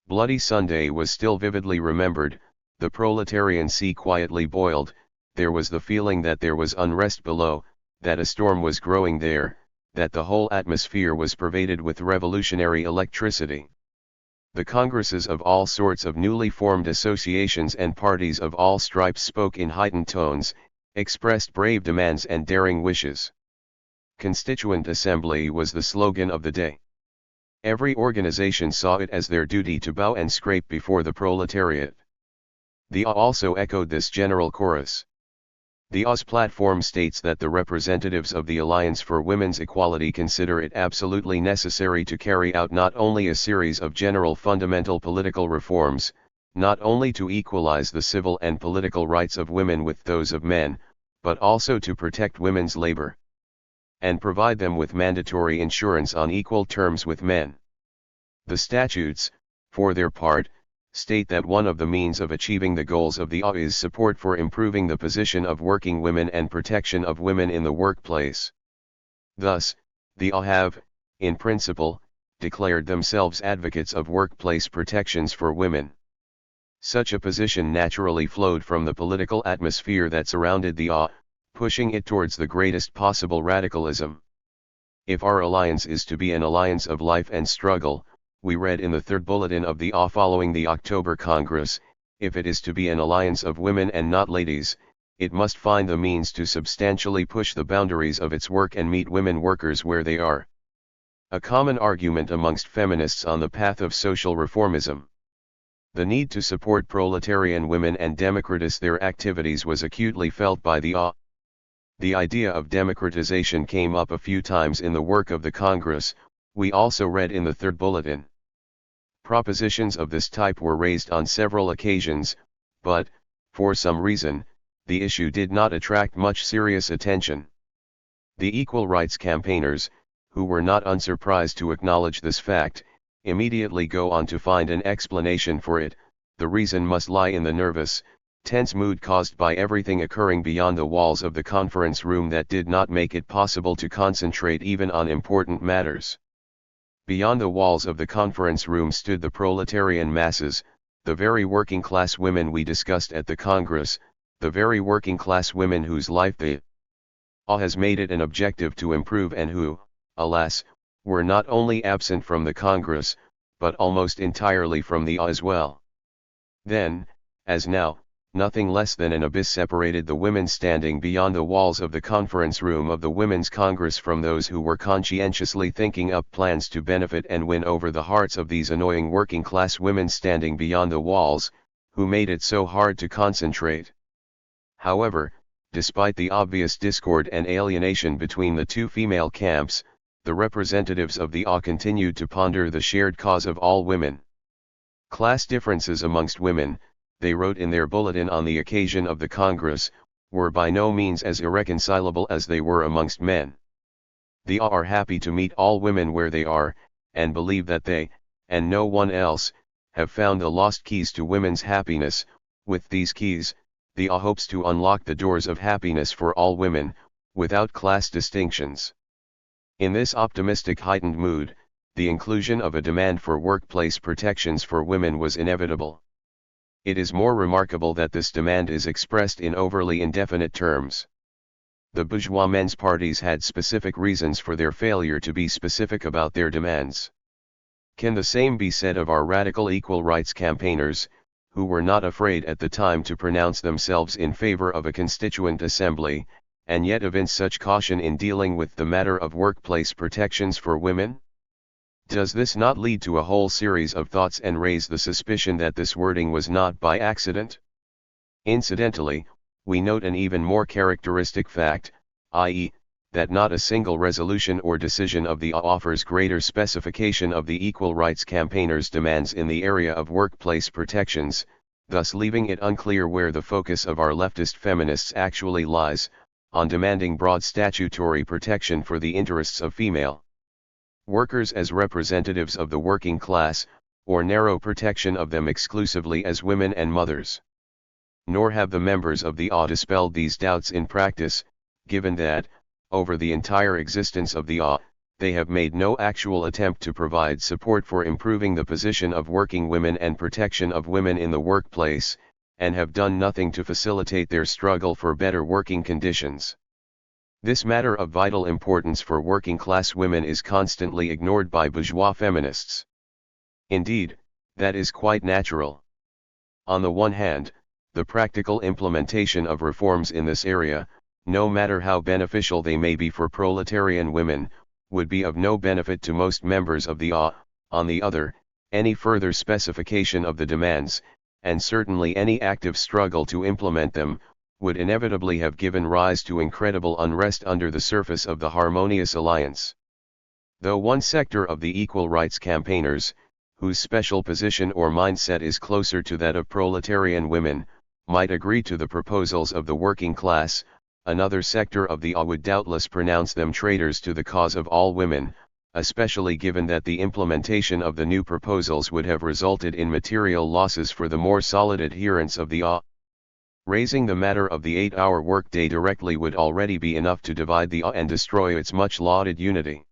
Bloody Sunday was still vividly remembered, the proletarian sea quietly boiled, there was the feeling that there was unrest below, that a storm was growing there, that the whole atmosphere was pervaded with revolutionary electricity. The congresses of all sorts of newly formed associations and parties of all stripes spoke in heightened tones, expressed brave demands and daring wishes. Constituent Assembly was the slogan of the day. Every organization saw it as their duty to bow and scrape before the proletariat. The A also echoed this general chorus. The A's platform states that the representatives of the Alliance for Women's Equality consider it absolutely necessary to carry out not only a series of general fundamental political reforms, not only to equalize the civil and political rights of women with those of men, but also to protect women's labor and provide them with mandatory insurance on equal terms with men. The statutes, for their part, state that one of the means of achieving the goals of the A is support for improving the position of working women and protection of women in the workplace. Thus, the A have, in principle, declared themselves advocates of workplace protections for women. Such a position naturally flowed from the political atmosphere that surrounded the AW, pushing it towards the greatest possible radicalism. If our alliance is to be an alliance of life and struggle, we read in the third bulletin of the AW following the October Congress, if it is to be an alliance of women and not ladies, it must find the means to substantially push the boundaries of its work and meet women workers where they are. A common argument amongst feminists on the path of social reformism. The need to support proletarian women and democratize their activities was acutely felt by the AW. The idea of democratization came up a few times in the work of the Congress, we also read in the third bulletin. Propositions of this type were raised on several occasions, but, for some reason, the issue did not attract much serious attention. The equal rights campaigners, who were not unsurprised to acknowledge this fact, immediately go on to find an explanation for it. The reason must lie in the nervous, tense mood caused by everything occurring beyond the walls of the conference room that did not make it possible to concentrate even on important matters. Beyond the walls of the conference room stood the proletarian masses, the very working class women we discussed at the Congress, the very working class women whose life the AW has made it an objective to improve and who, alas, were not only absent from the Congress, but almost entirely from the AW as well. Then, as now, nothing less than an abyss separated the women standing beyond the walls of the conference room of the Women's Congress from those who were conscientiously thinking up plans to benefit and win over the hearts of these annoying working class women standing beyond the walls, who made it so hard to concentrate. However, despite the obvious discord and alienation between the two female camps, the representatives of the AW continued to ponder the shared cause of all women. Class differences amongst women, they wrote in their bulletin on the occasion of the Congress, were by no means as irreconcilable as they were amongst men. The AW are happy to meet all women where they are, and believe that they, and no one else, have found the lost keys to women's happiness. With these keys, the AW hopes to unlock the doors of happiness for all women, without class distinctions. In this optimistic heightened mood, the inclusion of a demand for workplace protections for women was inevitable. It is more remarkable that this demand is expressed in overly indefinite terms. The bourgeois men's parties had specific reasons for their failure to be specific about their demands. Can the same be said of our radical equal rights campaigners, who were not afraid at the time to pronounce themselves in favor of a constituent assembly, and yet evince such caution in dealing with the matter of workplace protections for women? Does this not lead to a whole series of thoughts and raise the suspicion that this wording was not by accident? Incidentally, we note an even more characteristic fact, i.e., that not a single resolution or decision of the AW offers greater specification of the equal rights campaigners' demands in the area of workplace protections, thus leaving it unclear where the focus of our leftist feminists actually lies, on demanding broad statutory protection for the interests of female workers as representatives of the working class, or narrow protection of them exclusively as women and mothers. Nor have the members of the AW dispelled these doubts in practice, given that, over the entire existence of the AW, they have made no actual attempt to provide support for improving the position of working women and protection of women in the workplace, and have done nothing to facilitate their struggle for better working conditions. This matter of vital importance for working class women is constantly ignored by bourgeois feminists. Indeed, that is quite natural. On the one hand, the practical implementation of reforms in this area, no matter how beneficial they may be for proletarian women, would be of no benefit to most members of the AW. On the other, any further specification of the demands, and certainly any active struggle to implement them, would inevitably have given rise to incredible unrest under the surface of the harmonious alliance. Though one sector of the equal rights campaigners, whose special position or mindset is closer to that of proletarian women, might agree to the proposals of the working class, another sector of the AW would doubtless pronounce them traitors to the cause of all women, especially given that the implementation of the new proposals would have resulted in material losses for the more solid adherents of the AW. Raising the matter of the 8-hour workday directly would already be enough to divide the AW and destroy its much lauded unity.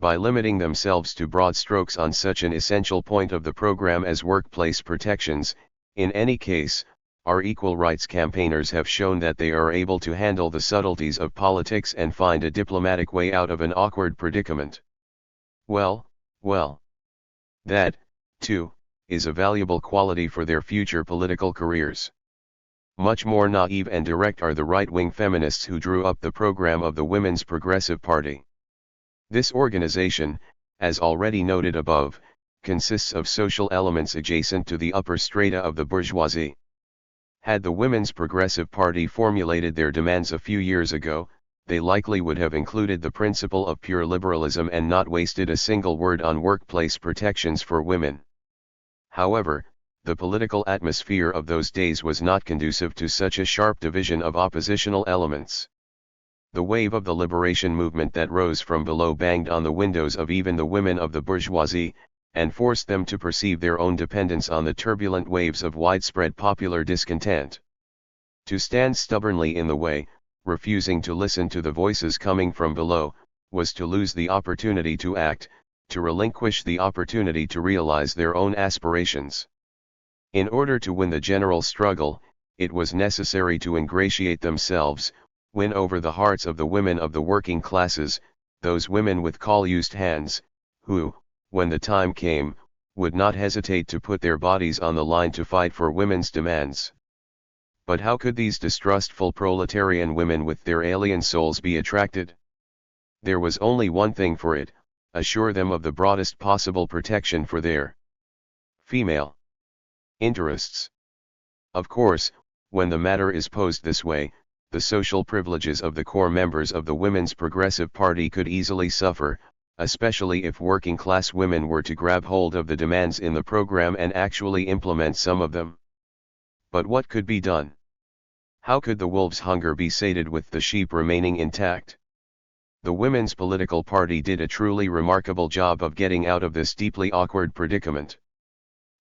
by limiting themselves to broad strokes on such an essential point of the program as workplace protections. In any case, our equal rights campaigners have shown that they are able to handle the subtleties of politics and find a diplomatic way out of an awkward predicament. Well, that, too, is a valuable quality for their future political careers. Much more naive and direct are the right-wing feminists who drew up the program of the Women's Progressive Party. This organization, as already noted above, consists of social elements adjacent to the upper strata of the bourgeoisie. Had the Women's Progressive Party formulated their demands a few years ago, they likely would have included the principle of pure liberalism and not wasted a single word on workplace protections for women. However, the political atmosphere of those days was not conducive to such a sharp division of oppositional elements. The wave of the liberation movement that rose from below banged on the windows of even the women of the bourgeoisie, and forced them to perceive their own dependence on the turbulent waves of widespread popular discontent. To stand stubbornly in the way, refusing to listen to the voices coming from below, was to lose the opportunity to act, to relinquish the opportunity to realize their own aspirations. In order to win the general struggle, it was necessary to ingratiate themselves, win over the hearts of the women of the working classes, those women with call-used hands, who, when the time came, would not hesitate to put their bodies on the line to fight for women's demands. But how could these distrustful proletarian women with their alien souls be attracted? There was only one thing for it: assure them of the broadest possible protection for their female interests. Of course, when the matter is posed this way, the social privileges of the core members of the Women's Progressive Party could easily suffer, especially if working-class women were to grab hold of the demands in the program and actually implement some of them. But what could be done? How could the wolves' hunger be sated with the sheep remaining intact? The Women's Political Party did a truly remarkable job of getting out of this deeply awkward predicament.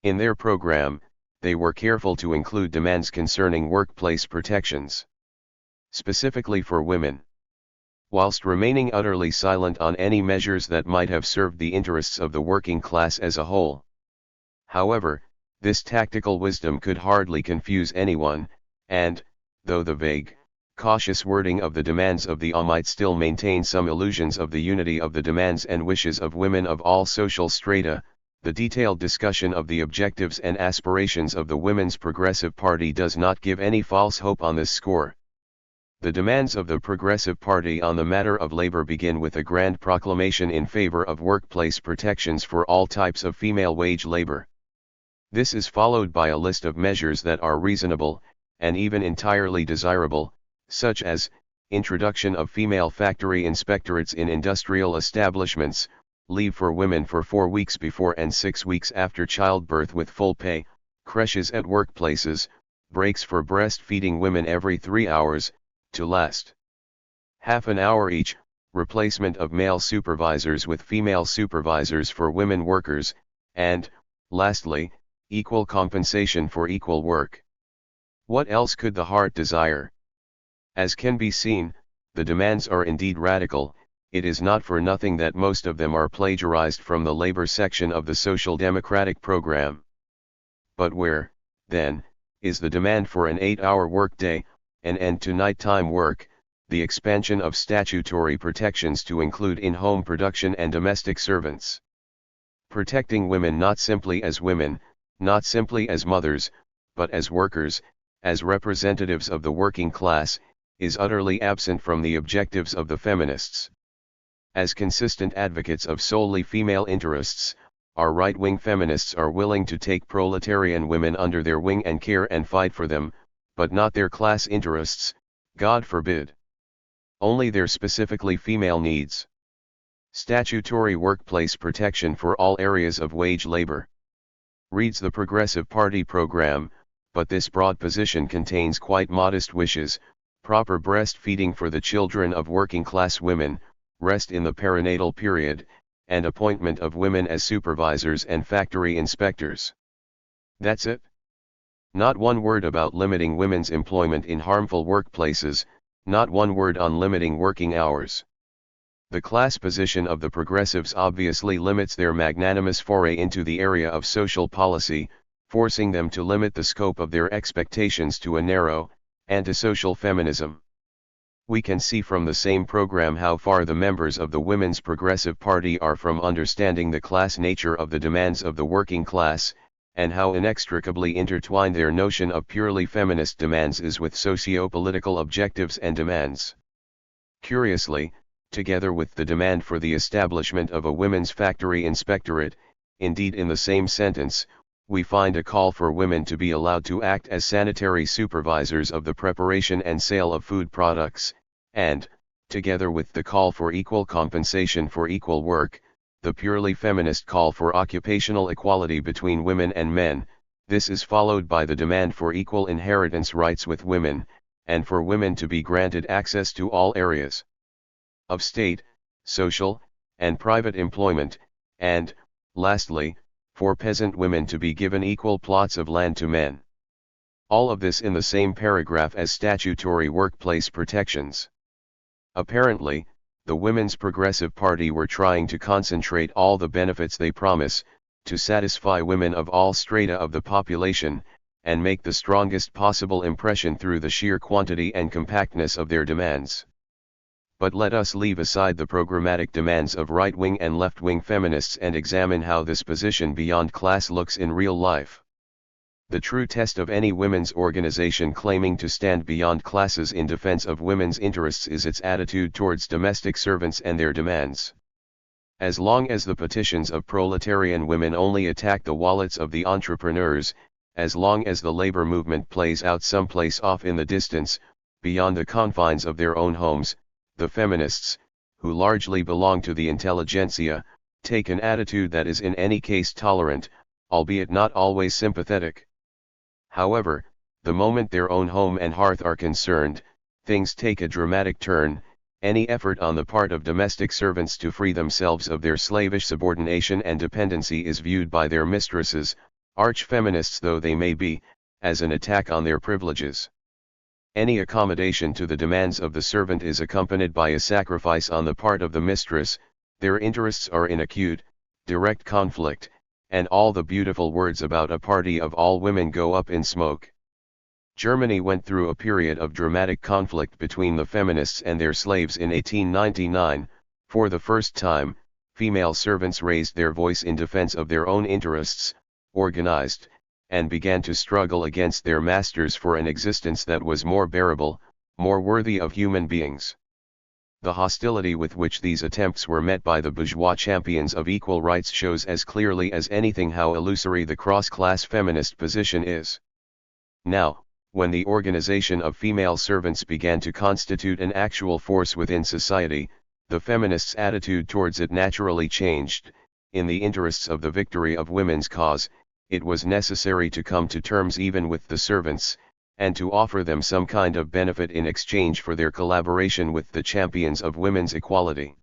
In their program, they were careful to include demands concerning workplace protections, specifically for women, whilst remaining utterly silent on any measures that might have served the interests of the working class as a whole. However, this tactical wisdom could hardly confuse anyone, and, though the vague, cautious wording of the demands of the might still maintain some illusions of the unity of the demands and wishes of women of all social strata, the detailed discussion of the objectives and aspirations of the Women's Progressive Party does not give any false hope on this score. The demands of the Progressive Party on the matter of labor begin with a grand proclamation in favor of workplace protections for all types of female wage labor. This is followed by a list of measures that are reasonable, and even entirely desirable, such as, introduction of female factory inspectorates in industrial establishments, leave for women for 4 weeks before and 6 weeks after childbirth with full pay, creches at workplaces, breaks for breastfeeding women every 3 hours, to last half an hour each, replacement of male supervisors with female supervisors for women workers, and, lastly, equal compensation for equal work. What else could the heart desire? As can be seen, the demands are indeed radical. It is not for nothing that most of them are plagiarized from the labor section of the Social Democratic program. But where, then, is the demand for an 8-hour workday, an end to nighttime work, the expansion of statutory protections to include in-home production and domestic servants? Protecting women not simply as women, not simply as mothers, but as workers, as representatives of the working class, is utterly absent from the objectives of the feminists. As consistent advocates of solely female interests, our right-wing feminists are willing to take proletarian women under their wing and care and fight for them, but not their class interests, God forbid. Only their specifically female needs. Statutory workplace protection for all areas of wage labor. Reads the Progressive Party program, but this broad position contains quite modest wishes: proper breastfeeding for the children of working-class women, rest in the perinatal period, and appointment of women as supervisors and factory inspectors. That's it. Not one word about limiting women's employment in harmful workplaces, not one word on limiting working hours. The class position of the progressives obviously limits their magnanimous foray into the area of social policy, forcing them to limit the scope of their expectations to a narrow, antisocial feminism. We can see from the same program how far the members of the Women's Progressive Party are from understanding the class nature of the demands of the working class, and how inextricably intertwined their notion of purely feminist demands is with socio-political objectives and demands. Curiously, together with the demand for the establishment of a women's factory inspectorate, indeed in the same sentence, we find a call for women to be allowed to act as sanitary supervisors of the preparation and sale of food products, and, together with the call for equal compensation for equal work, the purely feminist call for occupational equality between women and men. This is followed by the demand for equal inheritance rights with women, and for women to be granted access to all areas of state, social, and private employment, and, lastly, for peasant women to be given equal plots of land to men. All of this in the same paragraph as statutory workplace protections. Apparently, the Women's Progressive Party were trying to concentrate all the benefits they promise, to satisfy women of all strata of the population, and make the strongest possible impression through the sheer quantity and compactness of their demands. But let us leave aside the programmatic demands of right-wing and left-wing feminists and examine how this position beyond class looks in real life. The true test of any women's organization claiming to stand beyond classes in defense of women's interests is its attitude towards domestic servants and their demands. As long as the petitions of proletarian women only attack the wallets of the entrepreneurs, as long as the labor movement plays out someplace off in the distance, beyond the confines of their own homes, the feminists, who largely belong to the intelligentsia, take an attitude that is in any case tolerant, albeit not always sympathetic. However, the moment their own home and hearth are concerned, things take a dramatic turn. Any effort on the part of domestic servants to free themselves of their slavish subordination and dependency is viewed by their mistresses, arch-feminists though they may be, as an attack on their privileges. Any accommodation to the demands of the servant is accompanied by a sacrifice on the part of the mistress. Their interests are in acute, direct conflict, and all the beautiful words about a party of all women go up in smoke. Germany went through a period of dramatic conflict between the feminists and their slaves in 1899. For the first time, female servants raised their voice in defense of their own interests, organized, and began to struggle against their masters for an existence that was more bearable, more worthy of human beings. The hostility with which these attempts were met by the bourgeois champions of equal rights shows as clearly as anything how illusory the cross-class feminist position is. Now, when the organization of female servants began to constitute an actual force within society, the feminists' attitude towards it naturally changed. In the interests of the victory of women's cause, it was necessary to come to terms even with the servants, and to offer them some kind of benefit in exchange for their collaboration with the champions of women's equality.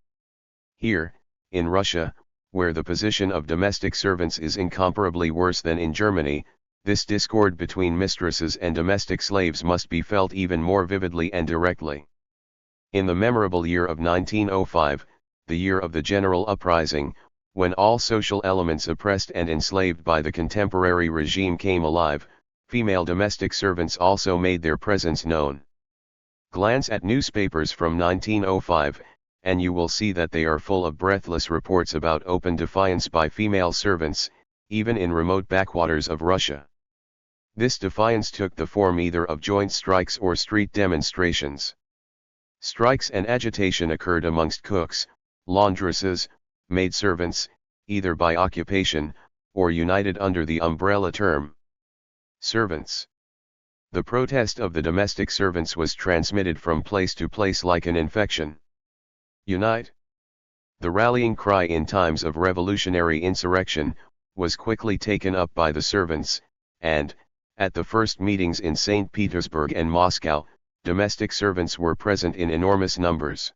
Here, in Russia, where the position of domestic servants is incomparably worse than in Germany, this discord between mistresses and domestic slaves must be felt even more vividly and directly. In the memorable year of 1905, the year of the general uprising, when all social elements oppressed and enslaved by the contemporary regime came alive, female domestic servants also made their presence known. Glance at newspapers from 1905, and you will see that they are full of breathless reports about open defiance by female servants, even in remote backwaters of Russia. This defiance took the form either of joint strikes or street demonstrations. Strikes and agitation occurred amongst cooks, laundresses, maidservants, either by occupation, or united under the umbrella term servants. The protest of the domestic servants was transmitted from place to place like an infection. Unite! The rallying cry in times of revolutionary insurrection was quickly taken up by the servants, and, at the first meetings in St. Petersburg and Moscow, domestic servants were present in enormous numbers.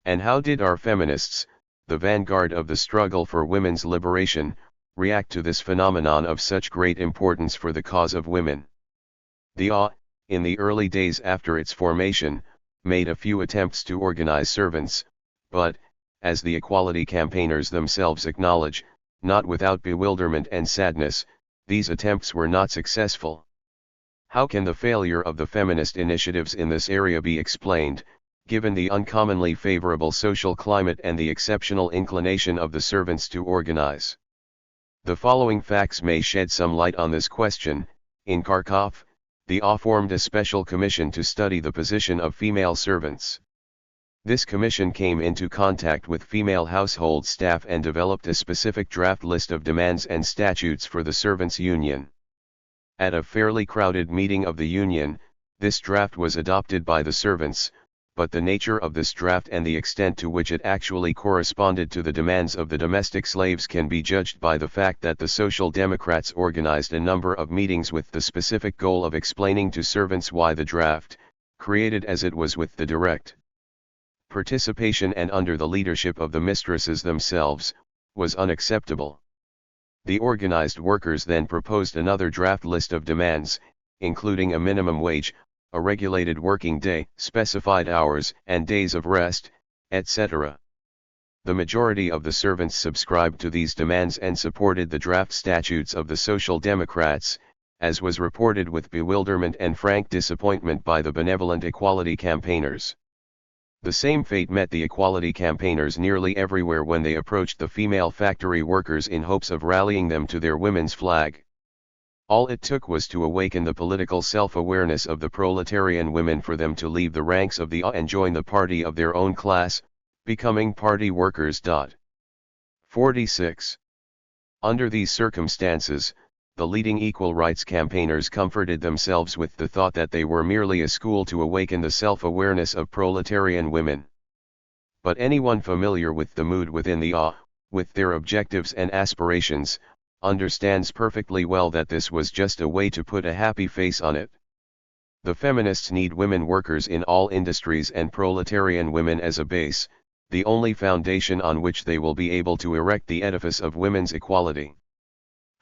And how did our feminists, the vanguard of the struggle for women's liberation, react to this phenomenon of such great importance for the cause of women? The A, in the early days after its formation, made a few attempts to organize servants, but, as the equality campaigners themselves acknowledge, not without bewilderment and sadness, these attempts were not successful. How can the failure of the feminist initiatives in this area be explained, given the uncommonly favorable social climate and the exceptional inclination of the servants to organize? The following facts may shed some light on this question. In Kharkov, the OA formed a special commission to study the position of female servants. This commission came into contact with female household staff and developed a specific draft list of demands and statutes for the servants' union. At a fairly crowded meeting of the union, this draft was adopted by the servants, but the nature of this draft and the extent to which it actually corresponded to the demands of the domestic slaves can be judged by the fact that the Social Democrats organized a number of meetings with the specific goal of explaining to servants why the draft, created as it was with the direct participation and under the leadership of the mistresses themselves, was unacceptable. The organized workers then proposed another draft list of demands, including a minimum wage, a regulated working day, specified hours and days of rest, etc. The majority of the servants subscribed to these demands and supported the draft statutes of the Social Democrats, as was reported with bewilderment and frank disappointment by the benevolent equality campaigners. The same fate met the equality campaigners nearly everywhere when they approached the female factory workers in hopes of rallying them to their women's flag. All it took was to awaken the political self-awareness of the proletarian women for them to leave the ranks of the OA and join the party of their own class, becoming party workers. 46. Under these circumstances, the leading equal rights campaigners comforted themselves with the thought that they were merely a school to awaken the self-awareness of proletarian women. But anyone familiar with the mood within the OA, with their objectives and aspirations, understands perfectly well that this was just a way to put a happy face on it. The feminists need women workers in all industries and proletarian women as a base, the only foundation on which they will be able to erect the edifice of women's equality.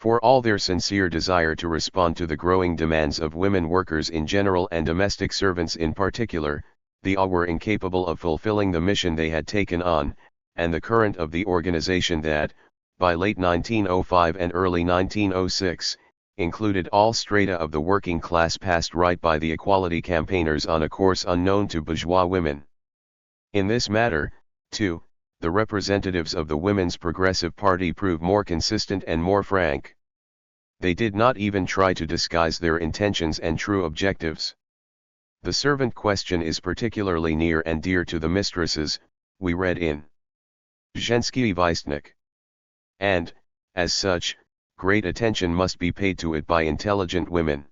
For all their sincere desire to respond to the growing demands of women workers in general and domestic servants in particular, the OA were incapable of fulfilling the mission they had taken on, and the current of the organization that, by late 1905 and early 1906, included all strata of the working class passed right by the equality campaigners on a course unknown to bourgeois women. In this matter, too, the representatives of the Women's Progressive Party prove more consistent and more frank. They did not even try to disguise their intentions and true objectives. The servant question is particularly near and dear to the mistresses, we read in Zhensky Vystnik. And, as such, great attention must be paid to it by intelligent women.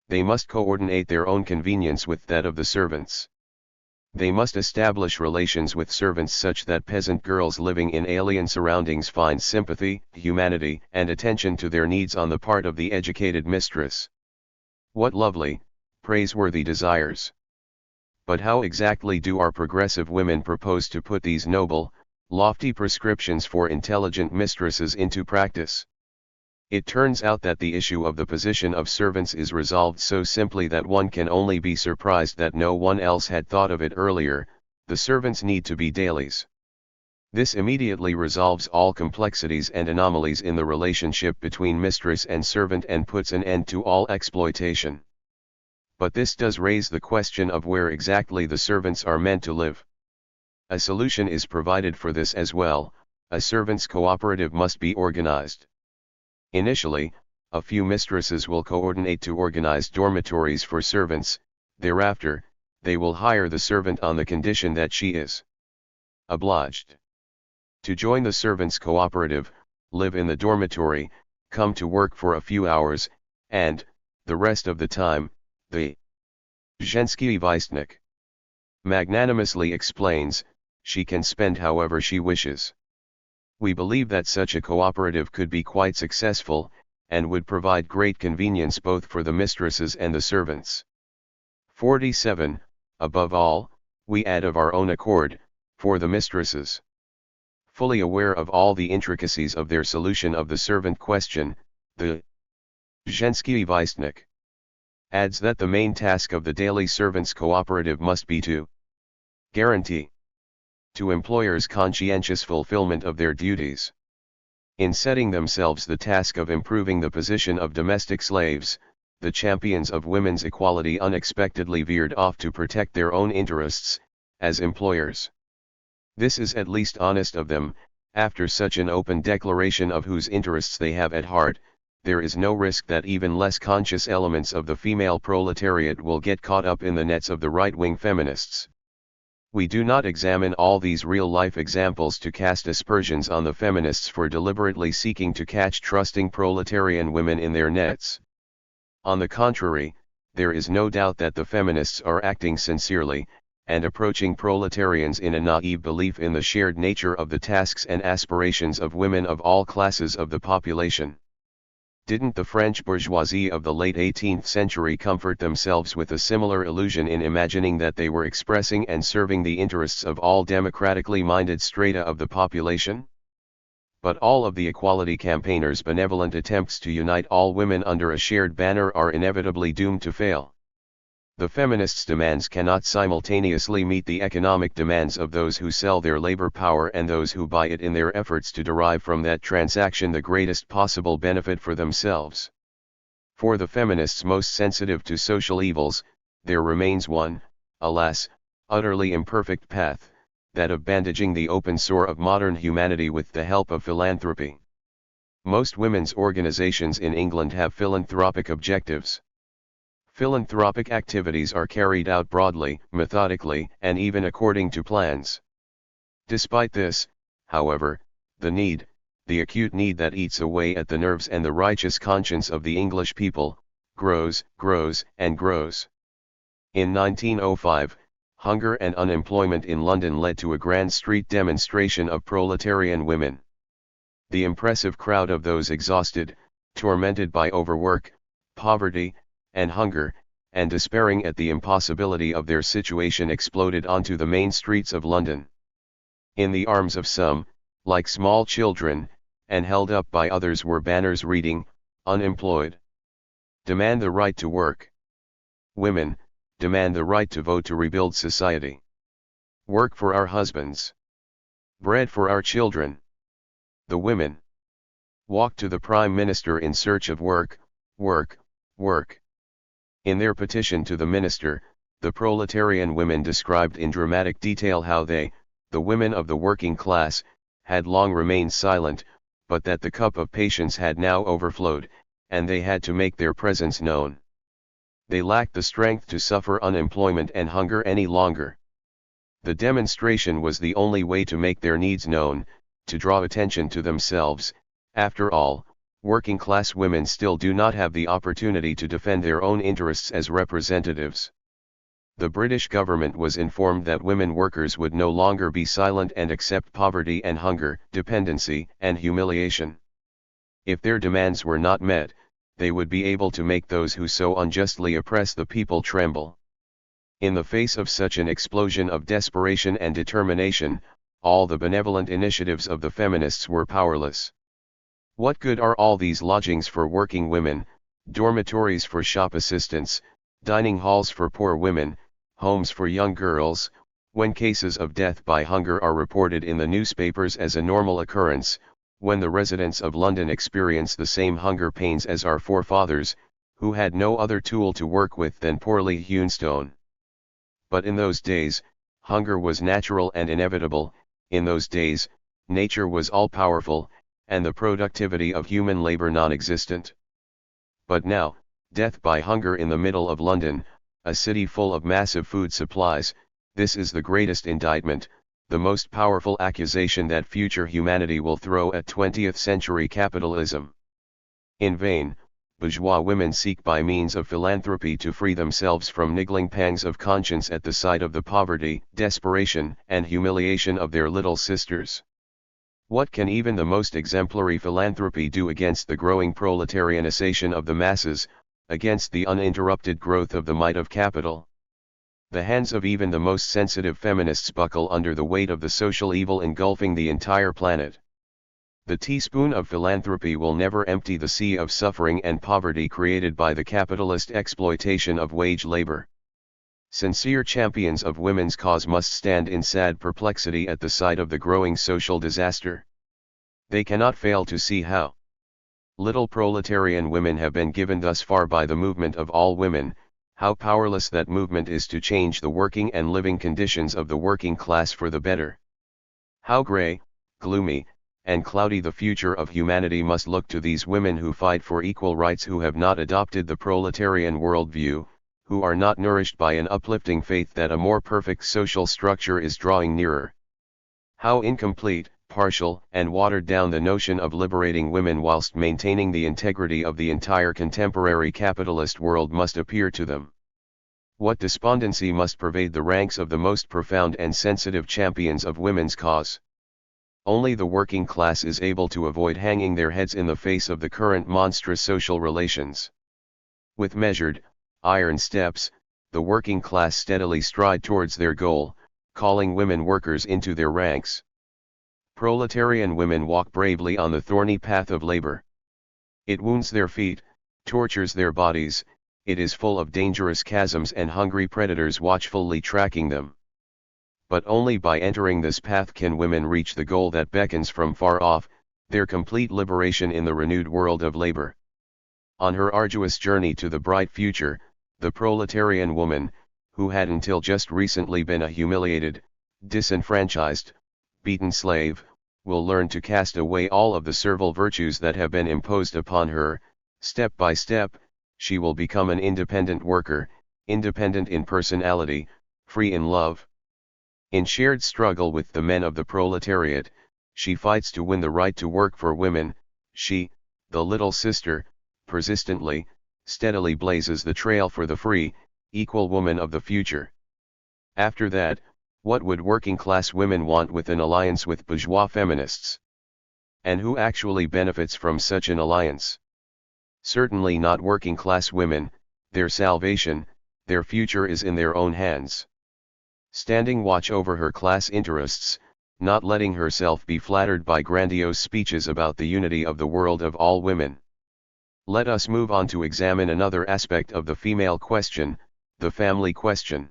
They must coordinate their own convenience with that of the servants. They must establish relations with servants such that peasant girls living in alien surroundings find sympathy, humanity, and attention to their needs on the part of the educated mistress. What lovely, praiseworthy desires! But how exactly do our progressive women propose to put these noble, lofty prescriptions for intelligent mistresses into practice? It turns out that the issue of the position of servants is resolved so simply that one can only be surprised that no one else had thought of it earlier. The servants need to be dailies. This immediately resolves all complexities and anomalies in the relationship between mistress and servant and puts an end to all exploitation. But this does raise the question of where exactly the servants are meant to live. A solution is provided for this as well. A servants' cooperative must be organized. Initially, a few mistresses will coordinate to organize dormitories for servants. Thereafter, they will hire the servant on the condition that she is obliged to join the servants' cooperative, live in the dormitory, come to work for a few hours, and, the rest of the time, the Zhensky Vystnik magnanimously explains, she can spend however she wishes. We believe that such a cooperative could be quite successful, and would provide great convenience both for the mistresses and the servants. 47. Above all, we add of our own accord, for the mistresses. Fully aware of all the intricacies of their solution of the servant question, the Zhensky Vystnik adds that the main task of the daily servants' cooperative must be to guarantee to employers' conscientious fulfillment of their duties. In setting themselves the task of improving the position of domestic slaves, the champions of women's equality unexpectedly veered off to protect their own interests, as employers. This is at least honest of them. After such an open declaration of whose interests they have at heart, there is no risk that even less conscious elements of the female proletariat will get caught up in the nets of the right-wing feminists. We do not examine all these real-life examples to cast aspersions on the feminists for deliberately seeking to catch trusting proletarian women in their nets. On the contrary, there is no doubt that the feminists are acting sincerely, and approaching proletarians in a naive belief in the shared nature of the tasks and aspirations of women of all classes of the population. Didn't the French bourgeoisie of the late 18th century comfort themselves with a similar illusion in imagining that they were expressing and serving the interests of all democratically minded strata of the population? But all of the equality campaigners' benevolent attempts to unite all women under a shared banner are inevitably doomed to fail. The feminists' demands cannot simultaneously meet the economic demands of those who sell their labor power and those who buy it in their efforts to derive from that transaction the greatest possible benefit for themselves. For the feminists most sensitive to social evils, there remains one, alas, utterly imperfect path, that of bandaging the open sore of modern humanity with the help of philanthropy. Most women's organizations in England have philanthropic objectives. Philanthropic activities are carried out broadly, methodically, and even according to plans. Despite this, however, the acute need that eats away at the nerves and the righteous conscience of the English people, grows, and grows. In 1905, hunger and unemployment in London led to a grand street demonstration of proletarian women. The impressive crowd of those exhausted, tormented by overwork, poverty, and hunger, and despairing at the impossibility of their situation exploded onto the main streets of London. In the arms of some, like small children, and held up by others were banners reading, "Unemployed. Demand the right to work. Women, demand the right to vote to rebuild society. Work for our husbands. Bread for our children." The women walked to the Prime Minister in search of work, work, work. In their petition to the minister, the proletarian women described in dramatic detail how they, the women of the working class, had long remained silent, but that the cup of patience had now overflowed, and they had to make their presence known. They lacked the strength to suffer unemployment and hunger any longer. The demonstration was the only way to make their needs known, to draw attention to themselves. After all, working-class women still do not have the opportunity to defend their own interests as representatives. The British government was informed that women workers would no longer be silent and accept poverty and hunger, dependency and humiliation. If their demands were not met, they would be able to make those who so unjustly oppress the people tremble. In the face of such an explosion of desperation and determination, all the benevolent initiatives of the feminists were powerless. What good are all these lodgings for working women, dormitories for shop assistants, dining halls for poor women, homes for young girls, when cases of death by hunger are reported in the newspapers as a normal occurrence, when the residents of London experience the same hunger pains as our forefathers, who had no other tool to work with than poorly hewn stone? But in those days, hunger was natural and inevitable. In those days, nature was all-powerful, and the productivity of human labor non-existent. But now, death by hunger in the middle of London, a city full of massive food supplies, this is the greatest indictment, the most powerful accusation that future humanity will throw at 20th century capitalism. In vain, bourgeois women seek by means of philanthropy to free themselves from niggling pangs of conscience at the sight of the poverty, desperation, and humiliation of their little sisters. What can even the most exemplary philanthropy do against the growing proletarianization of the masses, against the uninterrupted growth of the might of capital? The hands of even the most sensitive feminists buckle under the weight of the social evil engulfing the entire planet. The teaspoon of philanthropy will never empty the sea of suffering and poverty created by the capitalist exploitation of wage labor. Sincere champions of women's cause must stand in sad perplexity at the sight of the growing social disaster. They cannot fail to see how little proletarian women have been given thus far by the movement of all women, how powerless that movement is to change the working and living conditions of the working class for the better. How gray, gloomy, and cloudy the future of humanity must look to these women who fight for equal rights, who have not adopted the proletarian worldview, who are not nourished by an uplifting faith that a more perfect social structure is drawing nearer. How incomplete, partial, and watered down the notion of liberating women whilst maintaining the integrity of the entire contemporary capitalist world must appear to them. What despondency must pervade the ranks of the most profound and sensitive champions of women's cause. Only the working class is able to avoid hanging their heads in the face of the current monstrous social relations. With measured, iron steps, the working class steadily stride towards their goal, calling women workers into their ranks. Proletarian women walk bravely on the thorny path of labor. It wounds their feet, tortures their bodies, it is full of dangerous chasms and hungry predators watchfully tracking them. But only by entering this path can women reach the goal that beckons from far off, their complete liberation in the renewed world of labor. On her arduous journey to the bright future, the proletarian woman, who had until just recently been a humiliated, disenfranchised, beaten slave, will learn to cast away all of the servile virtues that have been imposed upon her. Step by step, she will become an independent worker, independent in personality, free in love. In shared struggle with the men of the proletariat, she fights to win the right to work for women. She, the little sister, persistently, steadily blazes the trail for the free, equal woman of the future. After that, what would working class women want with an alliance with bourgeois feminists? And who actually benefits from such an alliance? Certainly not working class women. Their salvation, their future is in their own hands. Standing watch over her class interests, not letting herself be flattered by grandiose speeches about the unity of the world of all women. Let us move on to examine another aspect of the female question, the family question.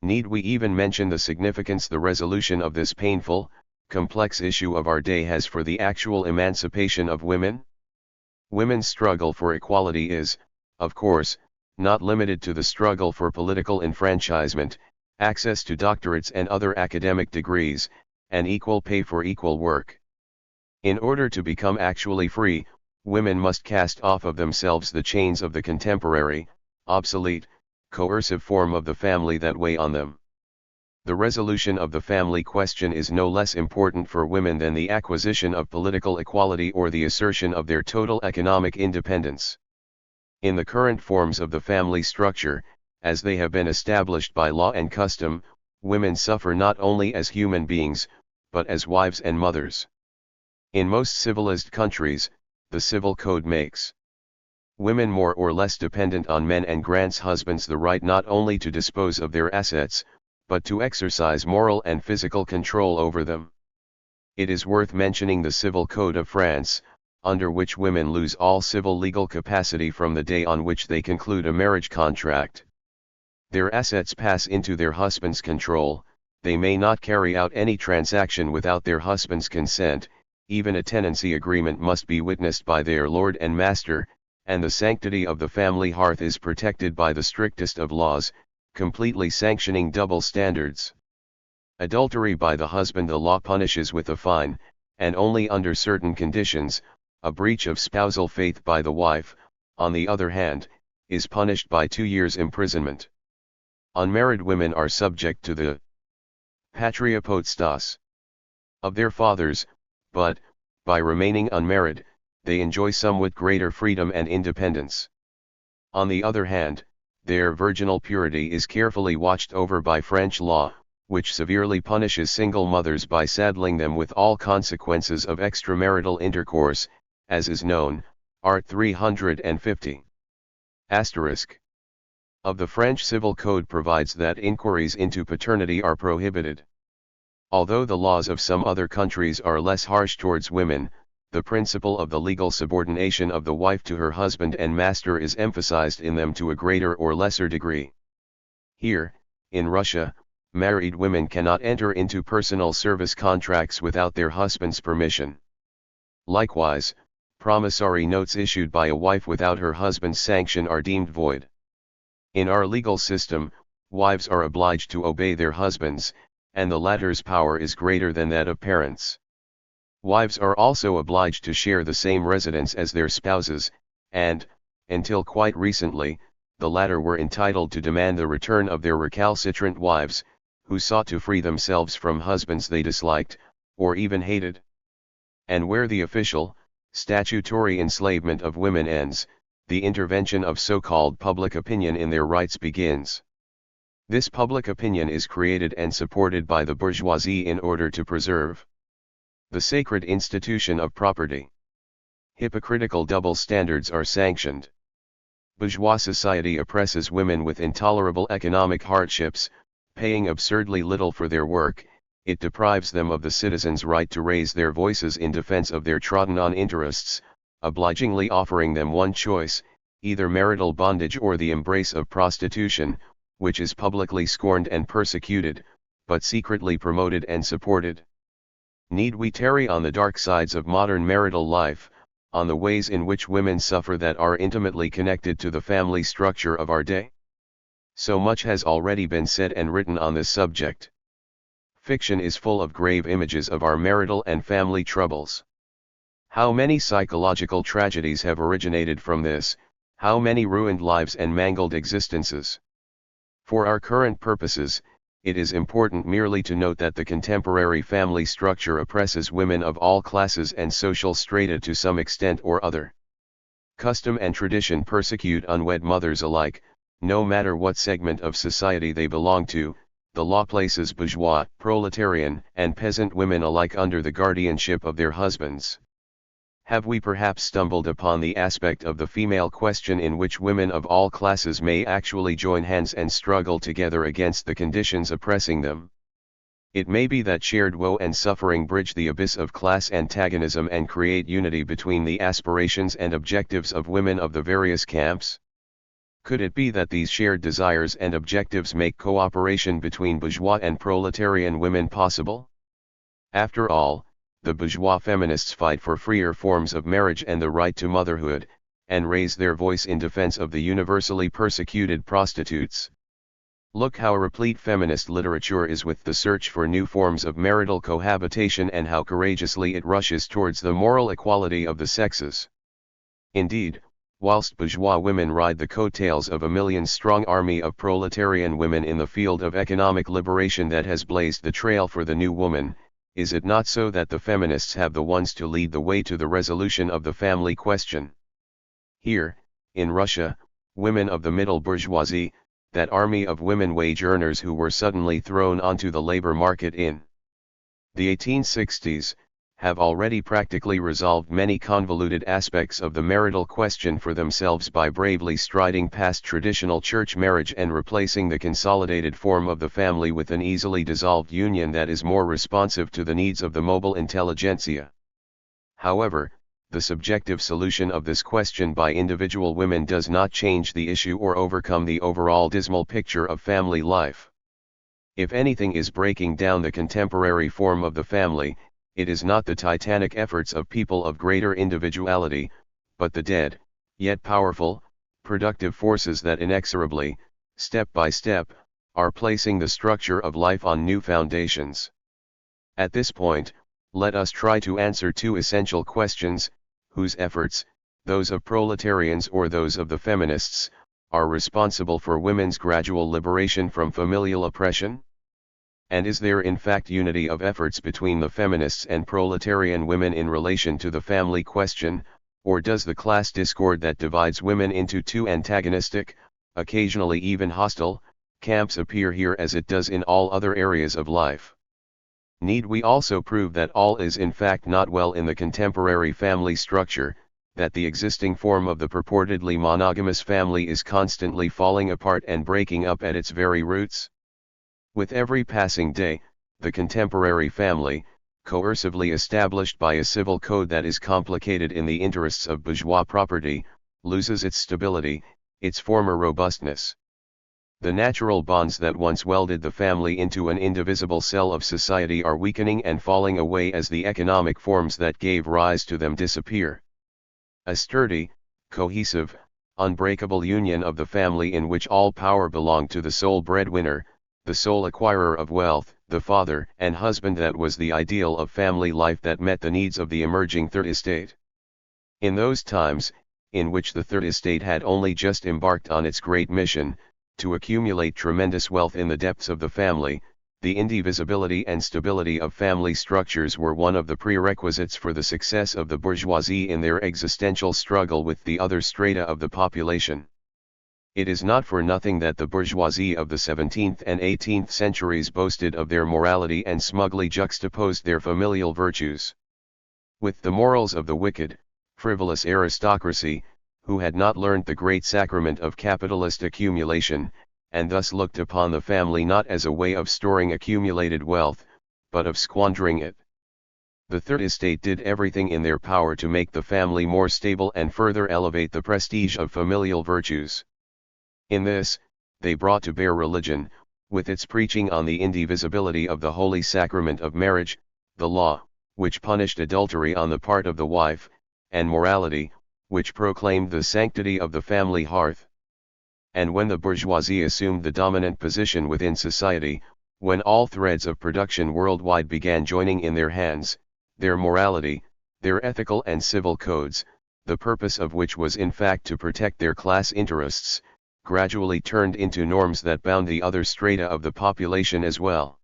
Need we even mention the significance the resolution of this painful, complex issue of our day has for the actual emancipation of women? Women's struggle for equality is, of course, not limited to the struggle for political enfranchisement, access to doctorates and other academic degrees, and equal pay for equal work. In order to become actually free, women must cast off of themselves the chains of the contemporary, obsolete, coercive form of the family that weigh on them. The resolution of the family question is no less important for women than the acquisition of political equality or the assertion of their total economic independence. In the current forms of the family structure, as they have been established by law and custom, women suffer not only as human beings, but as wives and mothers. In most civilized countries, the civil code makes women more or less dependent on men and grants husbands the right not only to dispose of their assets, but to exercise moral and physical control over them. It is worth mentioning the Civil Code of France, under which women lose all civil legal capacity from the day on which they conclude a marriage contract. Their assets pass into their husband's control. They may not carry out any transaction without their husband's consent. Even a tenancy agreement must be witnessed by their lord and master, and the sanctity of the family hearth is protected by the strictest of laws, completely sanctioning double standards. Adultery by the husband the law punishes with a fine, and only under certain conditions. A breach of spousal faith by the wife, on the other hand, is punished by 2 years' imprisonment. Unmarried women are subject to the patria potestas of their fathers, but, by remaining unmarried, they enjoy somewhat greater freedom and independence. On the other hand, their virginal purity is carefully watched over by French law, which severely punishes single mothers by saddling them with all consequences of extramarital intercourse, as is known, Art 350. Asterisk. Of the French Civil Code provides that inquiries into paternity are prohibited. Although the laws of some other countries are less harsh towards women, the principle of the legal subordination of the wife to her husband and master is emphasized in them to a greater or lesser degree. Here, in Russia, married women cannot enter into personal service contracts without their husband's permission. Likewise, promissory notes issued by a wife without her husband's sanction are deemed void. In our legal system, wives are obliged to obey their husbands, and the latter's power is greater than that of parents. Wives are also obliged to share the same residence as their spouses, and, until quite recently, the latter were entitled to demand the return of their recalcitrant wives, who sought to free themselves from husbands they disliked, or even hated. And where the official, statutory enslavement of women ends, the intervention of so-called public opinion in their rights begins. This public opinion is created and supported by the bourgeoisie in order to preserve the sacred institution of property. Hypocritical double standards are sanctioned. Bourgeois society oppresses women with intolerable economic hardships, paying absurdly little for their work. It deprives them of the citizens' right to raise their voices in defense of their trodden-on interests, obligingly offering them one choice, either marital bondage or the embrace of prostitution, which is publicly scorned and persecuted, but secretly promoted and supported. Need we tarry on the dark sides of modern marital life, on the ways in which women suffer that are intimately connected to the family structure of our day? So much has already been said and written on this subject. Fiction is full of grave images of our marital and family troubles. How many psychological tragedies have originated from this, how many ruined lives and mangled existences? For our current purposes, it is important merely to note that the contemporary family structure oppresses women of all classes and social strata to some extent or other. Custom and tradition persecute unwed mothers alike, no matter what segment of society they belong to. The law places bourgeois, proletarian, and peasant women alike under the guardianship of their husbands. Have we perhaps stumbled upon the aspect of the female question in which women of all classes may actually join hands and struggle together against the conditions oppressing them? It may be that shared woe and suffering bridge the abyss of class antagonism and create unity between the aspirations and objectives of women of the various camps. Could it be that these shared desires and objectives make cooperation between bourgeois and proletarian women possible? After all, the bourgeois feminists fight for freer forms of marriage and the right to motherhood, and raise their voice in defense of the universally persecuted prostitutes. Look how replete feminist literature is with the search for new forms of marital cohabitation and how courageously it rushes towards the moral equality of the sexes. Indeed, whilst bourgeois women ride the coattails of a million-strong army of proletarian women in the field of economic liberation that has blazed the trail for the new woman, is it not so that the feminists have the ones to lead the way to the resolution of the family question? Here, in Russia, women of the middle bourgeoisie, that army of women wage earners who were suddenly thrown onto the labor market in the 1860s, have already practically resolved many convoluted aspects of the marital question for themselves by bravely striding past traditional church marriage and replacing the consolidated form of the family with an easily dissolved union that is more responsive to the needs of the mobile intelligentsia. However, the subjective solution of this question by individual women does not change the issue or overcome the overall dismal picture of family life. If anything is breaking down the contemporary form of the family, it is not the titanic efforts of people of greater individuality, but the dead, yet powerful, productive forces that inexorably, step by step, are placing the structure of life on new foundations. At this point, let us try to answer two essential questions: whose efforts, those of proletarians or those of the feminists, are responsible for women's gradual liberation from familial oppression? And is there in fact unity of efforts between the feminists and proletarian women in relation to the family question, or does the class discord that divides women into two antagonistic, occasionally even hostile, camps appear here as it does in all other areas of life? Need we also prove that all is in fact not well in the contemporary family structure, that the existing form of the purportedly monogamous family is constantly falling apart and breaking up at its very roots? With every passing day, the contemporary family, coercively established by a civil code that is complicated in the interests of bourgeois property, loses its stability, its former robustness. The natural bonds that once welded the family into an indivisible cell of society are weakening and falling away as the economic forms that gave rise to them disappear. A sturdy, cohesive, unbreakable union of the family in which all power belonged to the sole breadwinner, the sole acquirer of wealth, the father and husband, that was the ideal of family life that met the needs of the emerging Third Estate. In those times, in which the Third Estate had only just embarked on its great mission, to accumulate tremendous wealth in the depths of the family, the indivisibility and stability of family structures were one of the prerequisites for the success of the bourgeoisie in their existential struggle with the other strata of the population. It is not for nothing that the bourgeoisie of the 17th and 18th centuries boasted of their morality and smugly juxtaposed their familial virtues with the morals of the wicked, frivolous aristocracy, who had not learned the great sacrament of capitalist accumulation, and thus looked upon the family not as a way of storing accumulated wealth, but of squandering it. The Third Estate did everything in their power to make the family more stable and further elevate the prestige of familial virtues. In this, they brought to bear religion, with its preaching on the indivisibility of the holy sacrament of marriage, the law, which punished adultery on the part of the wife, and morality, which proclaimed the sanctity of the family hearth. And when the bourgeoisie assumed the dominant position within society, when all threads of production worldwide began joining in their hands, their morality, their ethical and civil codes, the purpose of which was in fact to protect their class interests, gradually turned into norms that bound the other strata of the population as well.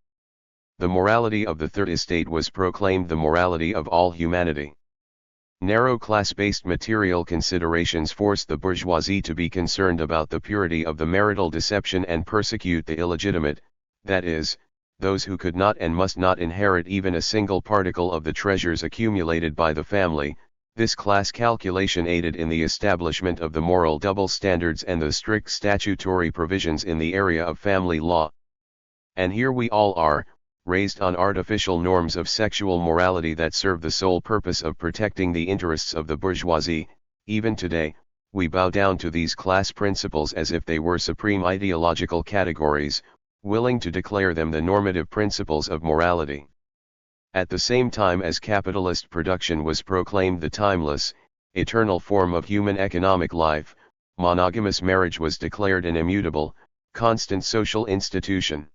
The morality of the Third Estate was proclaimed the morality of all humanity. Narrow class-based material considerations forced the bourgeoisie to be concerned about the purity of the marital deception and persecute the illegitimate, that is, those who could not and must not inherit even a single particle of the treasures accumulated by the family. This class calculation aided in the establishment of the moral double standards and the strict statutory provisions in the area of family law. And here we all are, raised on artificial norms of sexual morality that serve the sole purpose of protecting the interests of the bourgeoisie. Even today, we bow down to these class principles as if they were supreme ideological categories, willing to declare them the normative principles of morality. At the same time as capitalist production was proclaimed the timeless, eternal form of human economic life, monogamous marriage was declared an immutable, constant social institution.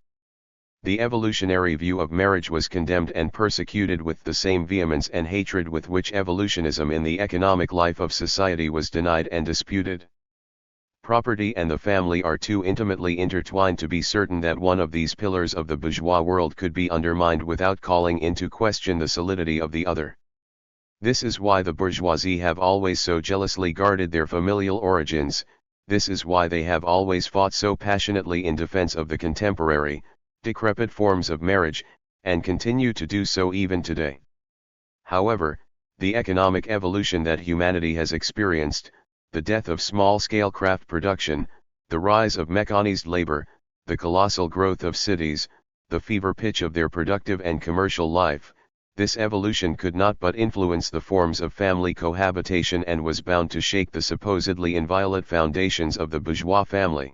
The evolutionary view of marriage was condemned and persecuted with the same vehemence and hatred with which evolutionism in the economic life of society was denied and disputed. Property and the family are too intimately intertwined to be certain that one of these pillars of the bourgeois world could be undermined without calling into question the solidity of the other. This is why the bourgeoisie have always so jealously guarded their familial origins. This is why they have always fought so passionately in defense of the contemporary, decrepit forms of marriage, and continue to do so even today. However, the economic evolution that humanity has experienced, the death of small-scale craft production, the rise of mechanized labor, the colossal growth of cities, the fever pitch of their productive and commercial life, this evolution could not but influence the forms of family cohabitation and was bound to shake the supposedly inviolate foundations of the bourgeois family.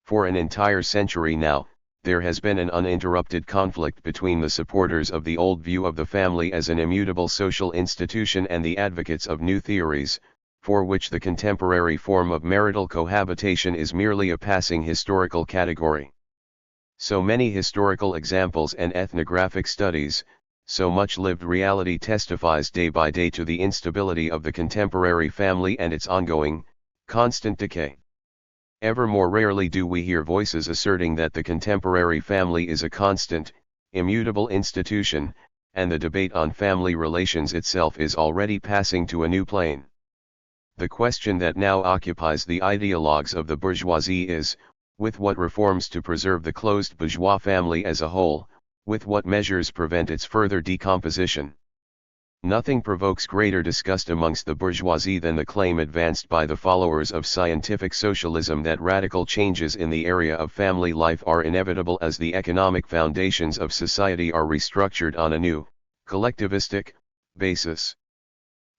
For an entire century now, there has been an uninterrupted conflict between the supporters of the old view of the family as an immutable social institution and the advocates of new theories, for which the contemporary form of marital cohabitation is merely a passing historical category. So many historical examples and ethnographic studies, so much lived reality testifies day by day to the instability of the contemporary family and its ongoing, constant decay. Ever more rarely do we hear voices asserting that the contemporary family is a constant, immutable institution, and the debate on family relations itself is already passing to a new plane. The question that now occupies the ideologues of the bourgeoisie is, with what reforms to preserve the closed bourgeois family as a whole, with what measures prevent its further decomposition. Nothing provokes greater disgust amongst the bourgeoisie than the claim advanced by the followers of scientific socialism that radical changes in the area of family life are inevitable as the economic foundations of society are restructured on a new, collectivistic, basis.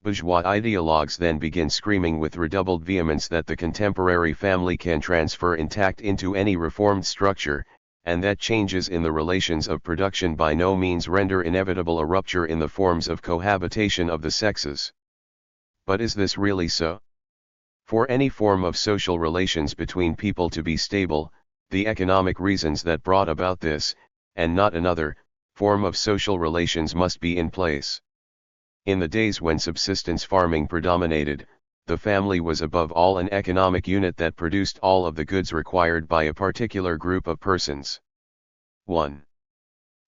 Bourgeois ideologues then begin screaming with redoubled vehemence that the contemporary family can transfer intact into any reformed structure, and that changes in the relations of production by no means render inevitable a rupture in the forms of cohabitation of the sexes. But is this really so? For any form of social relations between people to be stable, the economic reasons that brought about this, and not another, form of social relations must be in place. In the days when subsistence farming predominated, the family was above all an economic unit that produced all of the goods required by a particular group of persons. 1.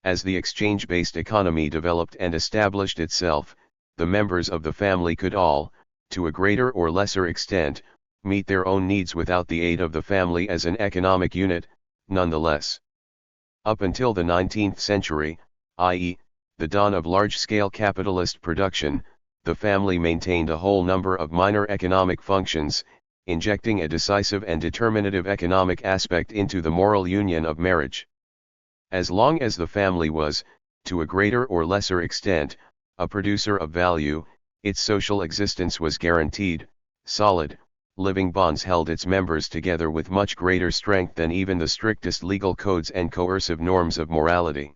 As the exchange-based economy developed and established itself, the members of the family could all, to a greater or lesser extent, meet their own needs without the aid of the family as an economic unit, nonetheless. Up until the 19th century, i.e., the dawn of large-scale capitalist production, the family maintained a whole number of minor economic functions, injecting a decisive and determinative economic aspect into the moral union of marriage. As long as the family was, to a greater or lesser extent, a producer of value, its social existence was guaranteed. Solid, living bonds held its members together with much greater strength than even the strictest legal codes and coercive norms of morality.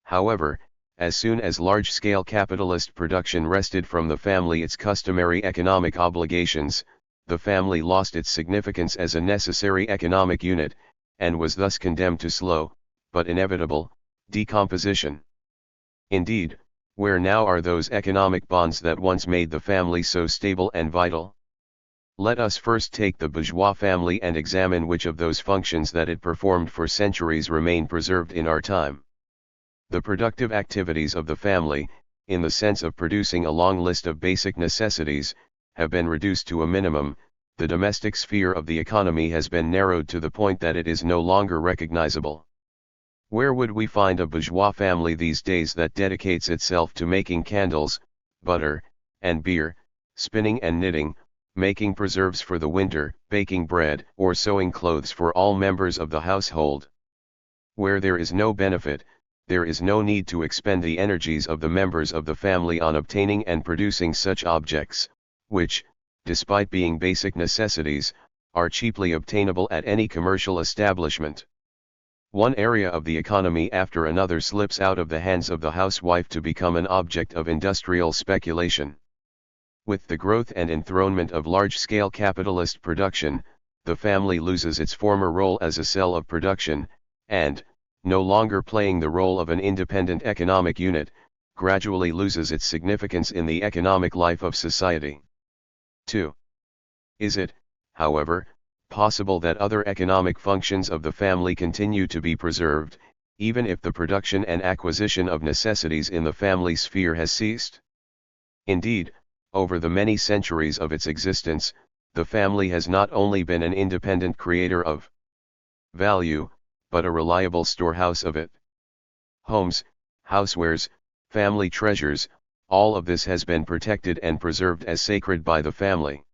However, as soon as large-scale capitalist production wrested from the family its customary economic obligations, the family lost its significance as a necessary economic unit, and was thus condemned to slow, but inevitable, decomposition. Indeed, where now are those economic bonds that once made the family so stable and vital? Let us first take the bourgeois family and examine which of those functions that it performed for centuries remain preserved in our time. The productive activities of the family, in the sense of producing a long list of basic necessities, have been reduced to a minimum. The domestic sphere of the economy has been narrowed to the point that it is no longer recognizable. Where would we find a bourgeois family these days that dedicates itself to making candles, butter, and beer, spinning and knitting, making preserves for the winter, baking bread, or sewing clothes for all members of the household? Where there is no benefit, there is no need to expend the energies of the members of the family on obtaining and producing such objects, which, despite being basic necessities, are cheaply obtainable at any commercial establishment. One area of the economy after another slips out of the hands of the housewife to become an object of industrial speculation. With the growth and enthronement of large-scale capitalist production, the family loses its former role as a cell of production, and, no longer playing the role of an independent economic unit, gradually loses its significance in the economic life of society. 2. Is it, however, possible that other economic functions of the family continue to be preserved, even if the production and acquisition of necessities in the family sphere has ceased? Indeed, over the many centuries of its existence, the family has not only been an independent creator of value, but a reliable storehouse of it. Homes, housewares, family treasures, all of this has been protected and preserved as sacred by the family.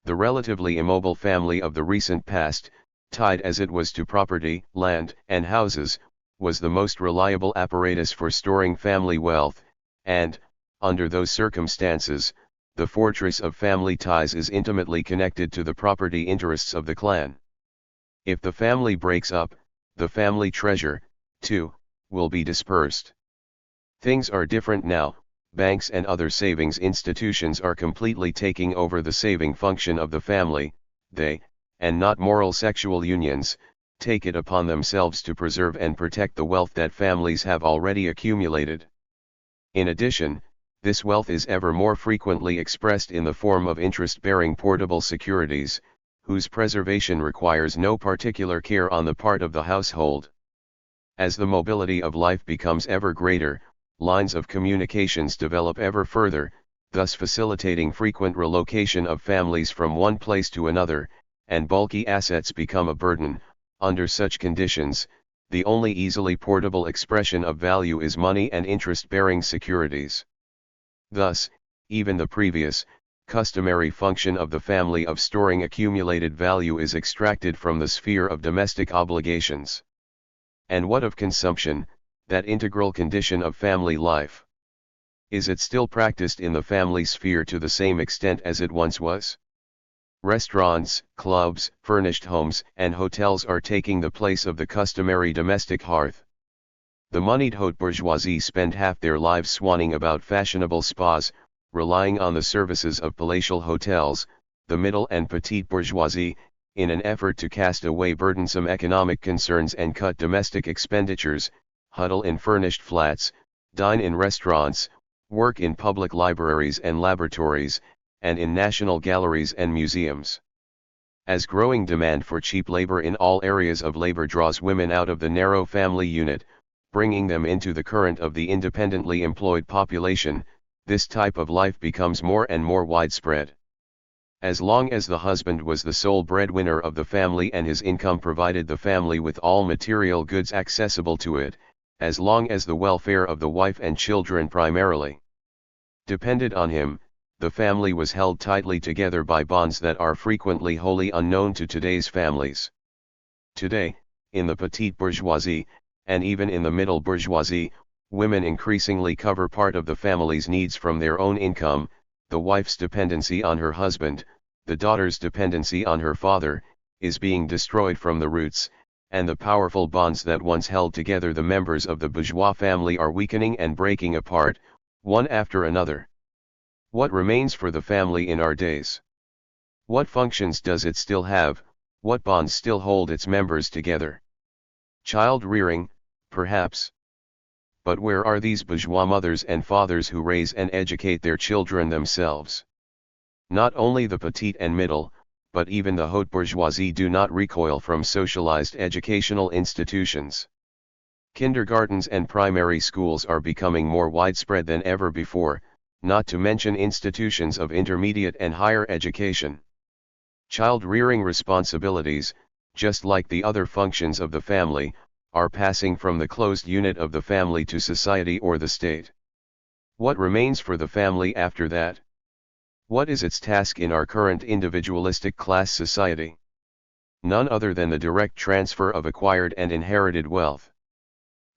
The relatively immobile family of the recent past, tied as it was to property, land, and houses, was the most reliable apparatus for storing family wealth, and, under those circumstances, the fortress of family ties is intimately connected to the property interests of the clan. If the family breaks up, the family treasure, too, will be dispersed. Things are different now. Banks and other savings institutions are completely taking over the saving function of the family. They, and not moral sexual unions, take it upon themselves to preserve and protect the wealth that families have already accumulated. In addition, this wealth is ever more frequently expressed in the form of interest-bearing portable securities, whose preservation requires no particular care on the part of the household. As the mobility of life becomes ever greater, lines of communications develop ever further, thus facilitating frequent relocation of families from one place to another, and bulky assets become a burden. Under such conditions, the only easily portable expression of value is money and interest-bearing securities. Thus, even the previous, customary function of the family of storing accumulated value is extracted from the sphere of domestic obligations. And what of consumption, that integral condition of family life? Is it still practiced in the family sphere to the same extent as it once was? Restaurants, clubs, furnished homes, and hotels are taking the place of the customary domestic hearth. The moneyed haute bourgeoisie spend half their lives swanning about fashionable spas, relying on the services of palatial hotels. The middle and petite bourgeoisie, in an effort to cast away burdensome economic concerns and cut domestic expenditures, huddle in furnished flats, dine in restaurants, work in public libraries and laboratories, and in national galleries and museums. As growing demand for cheap labor in all areas of labor draws women out of the narrow family unit, bringing them into the current of the independently employed population, this type of life becomes more and more widespread. As long as the husband was the sole breadwinner of the family and his income provided the family with all material goods accessible to it, as long as the welfare of the wife and children primarily depended on him, the family was held tightly together by bonds that are frequently wholly unknown to today's families. Today, in the petite bourgeoisie, and even in the middle bourgeoisie, women increasingly cover part of the family's needs from their own income. The wife's dependency on her husband, the daughter's dependency on her father, is being destroyed from the roots, and the powerful bonds that once held together the members of the bourgeois family are weakening and breaking apart, one after another. What remains for the family in our days? What functions does it still have? What bonds still hold its members together? Child rearing, perhaps. But where are these bourgeois mothers and fathers who raise and educate their children themselves? Not only the petite and middle, but even the haute bourgeoisie do not recoil from socialized educational institutions. Kindergartens and primary schools are becoming more widespread than ever before, not to mention institutions of intermediate and higher education. Child-rearing responsibilities, just like the other functions of the family, are passing from the closed unit of the family to society or the state. What remains for the family after that? What is its task in our current individualistic class society? None other than the direct transfer of acquired and inherited wealth.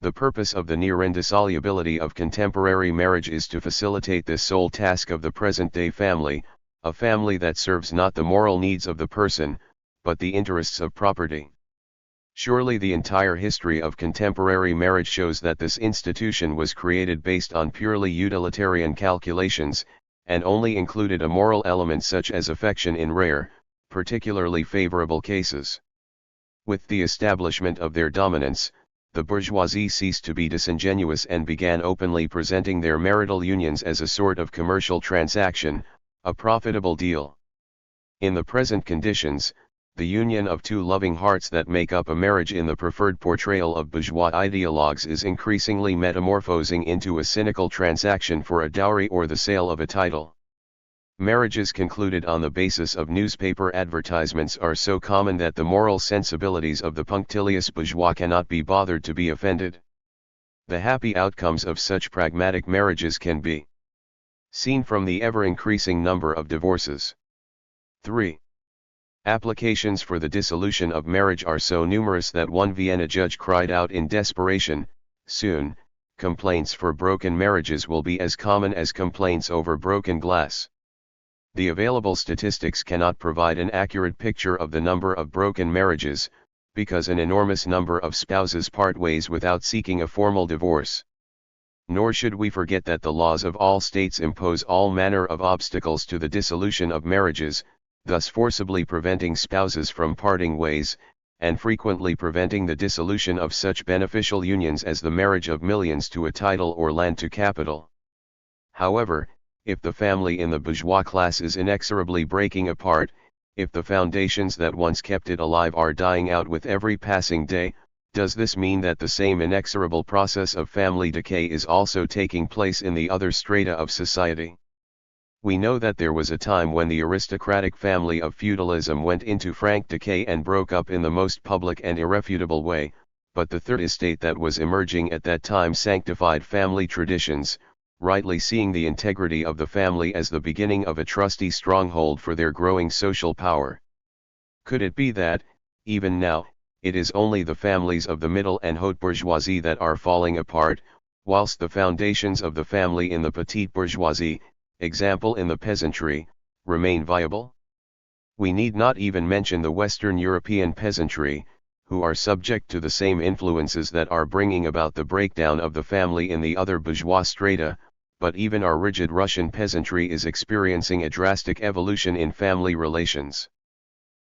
The purpose of the near indissolubility of contemporary marriage is to facilitate this sole task of the present-day family, a family that serves not the moral needs of the person, but the interests of property. Surely the entire history of contemporary marriage shows that this institution was created based on purely utilitarian calculations, and only included a moral element such as affection in rare, particularly favorable cases. With the establishment of their dominance, the bourgeoisie ceased to be disingenuous and began openly presenting their marital unions as a sort of commercial transaction, a profitable deal. In the present conditions, the union of two loving hearts that make up a marriage in the preferred portrayal of bourgeois ideologues is increasingly metamorphosing into a cynical transaction for a dowry or the sale of a title. Marriages concluded on the basis of newspaper advertisements are so common that the moral sensibilities of the punctilious bourgeois cannot be bothered to be offended. The happy outcomes of such pragmatic marriages can be seen from the ever-increasing number of divorces. 3. Applications for the dissolution of marriage are so numerous that one Vienna judge cried out in desperation, "Soon, complaints for broken marriages will be as common as complaints over broken glass." The available statistics cannot provide an accurate picture of the number of broken marriages, because an enormous number of spouses part ways without seeking a formal divorce. Nor should we forget that the laws of all states impose all manner of obstacles to the dissolution of marriages, thus forcibly preventing spouses from parting ways, and frequently preventing the dissolution of such beneficial unions as the marriage of millions to a title or land to capital. However, if the family in the bourgeois class is inexorably breaking apart, if the foundations that once kept it alive are dying out with every passing day, does this mean that the same inexorable process of family decay is also taking place in the other strata of society? We know that there was a time when the aristocratic family of feudalism went into frank decay and broke up in the most public and irrefutable way, but the third estate that was emerging at that time sanctified family traditions, rightly seeing the integrity of the family as the beginning of a trusty stronghold for their growing social power. Could it be that, even now, it is only the families of the middle and haute bourgeoisie that are falling apart, whilst the foundations of the family in the petite bourgeoisie, example in the peasantry, remain viable? We need not even mention the Western European peasantry, who are subject to the same influences that are bringing about the breakdown of the family in the other bourgeois strata, but even our rigid Russian peasantry is experiencing a drastic evolution in family relations.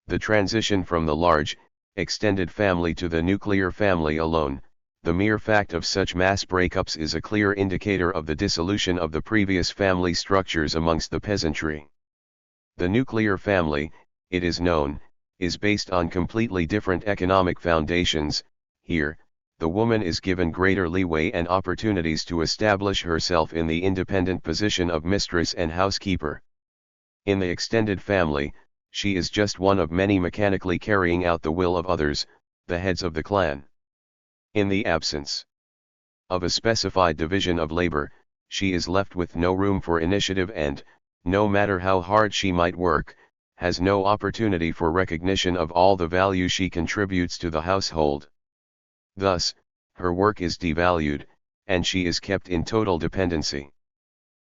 The transition from the large, extended family to the nuclear family alone, the mere fact of such mass breakups is a clear indicator of the dissolution of the previous family structures amongst the peasantry. The nuclear family, it is known, is based on completely different economic foundations. Here, the woman is given greater leeway and opportunities to establish herself in the independent position of mistress and housekeeper. In the extended family, she is just one of many mechanically carrying out the will of others, the heads of the clan. In the absence of a specified division of labor, she is left with no room for initiative and, no matter how hard she might work, has no opportunity for recognition of all the value she contributes to the household. Thus, her work is devalued, and she is kept in total dependency.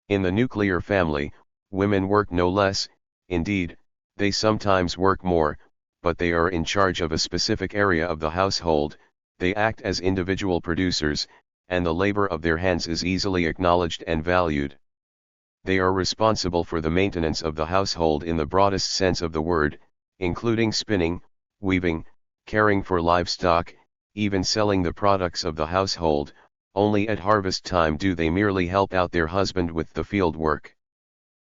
In the nuclear family, women work no less, indeed, they sometimes work more, but they are in charge of a specific area of the household, they act as individual producers, and the labor of their hands is easily acknowledged and valued. They are responsible for the maintenance of the household in the broadest sense of the word, including spinning, weaving, caring for livestock, even selling the products of the household. Only at harvest time do they merely help out their husband with the field work.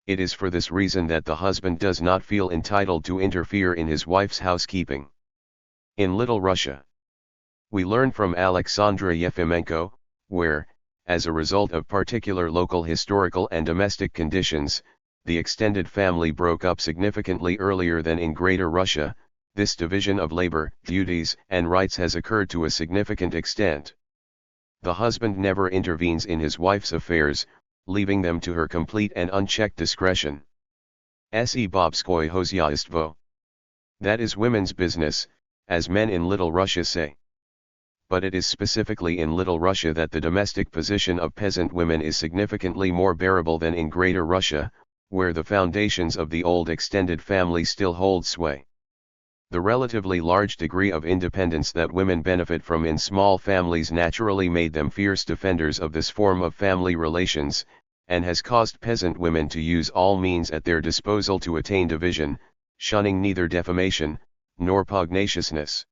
It is for this reason that the husband does not feel entitled to interfere in his wife's housekeeping. In Little Russia, we learn from Alexandra Yefimenko, where, as a result of particular local historical and domestic conditions, the extended family broke up significantly earlier than in Greater Russia, this division of labor, duties, and rights has occurred to a significant extent. The husband never intervenes in his wife's affairs, leaving them to her complete and unchecked discretion. Se babskoye hozyaistvo. That is women's business, as men in Little Russia say. But it is specifically in Little Russia that the domestic position of peasant women is significantly more bearable than in Greater Russia, where the foundations of the old extended family still hold sway. The relatively large degree of independence that women benefit from in small families naturally made them fierce defenders of this form of family relations, and has caused peasant women to use all means at their disposal to attain division, shunning neither defamation, nor pugnaciousness.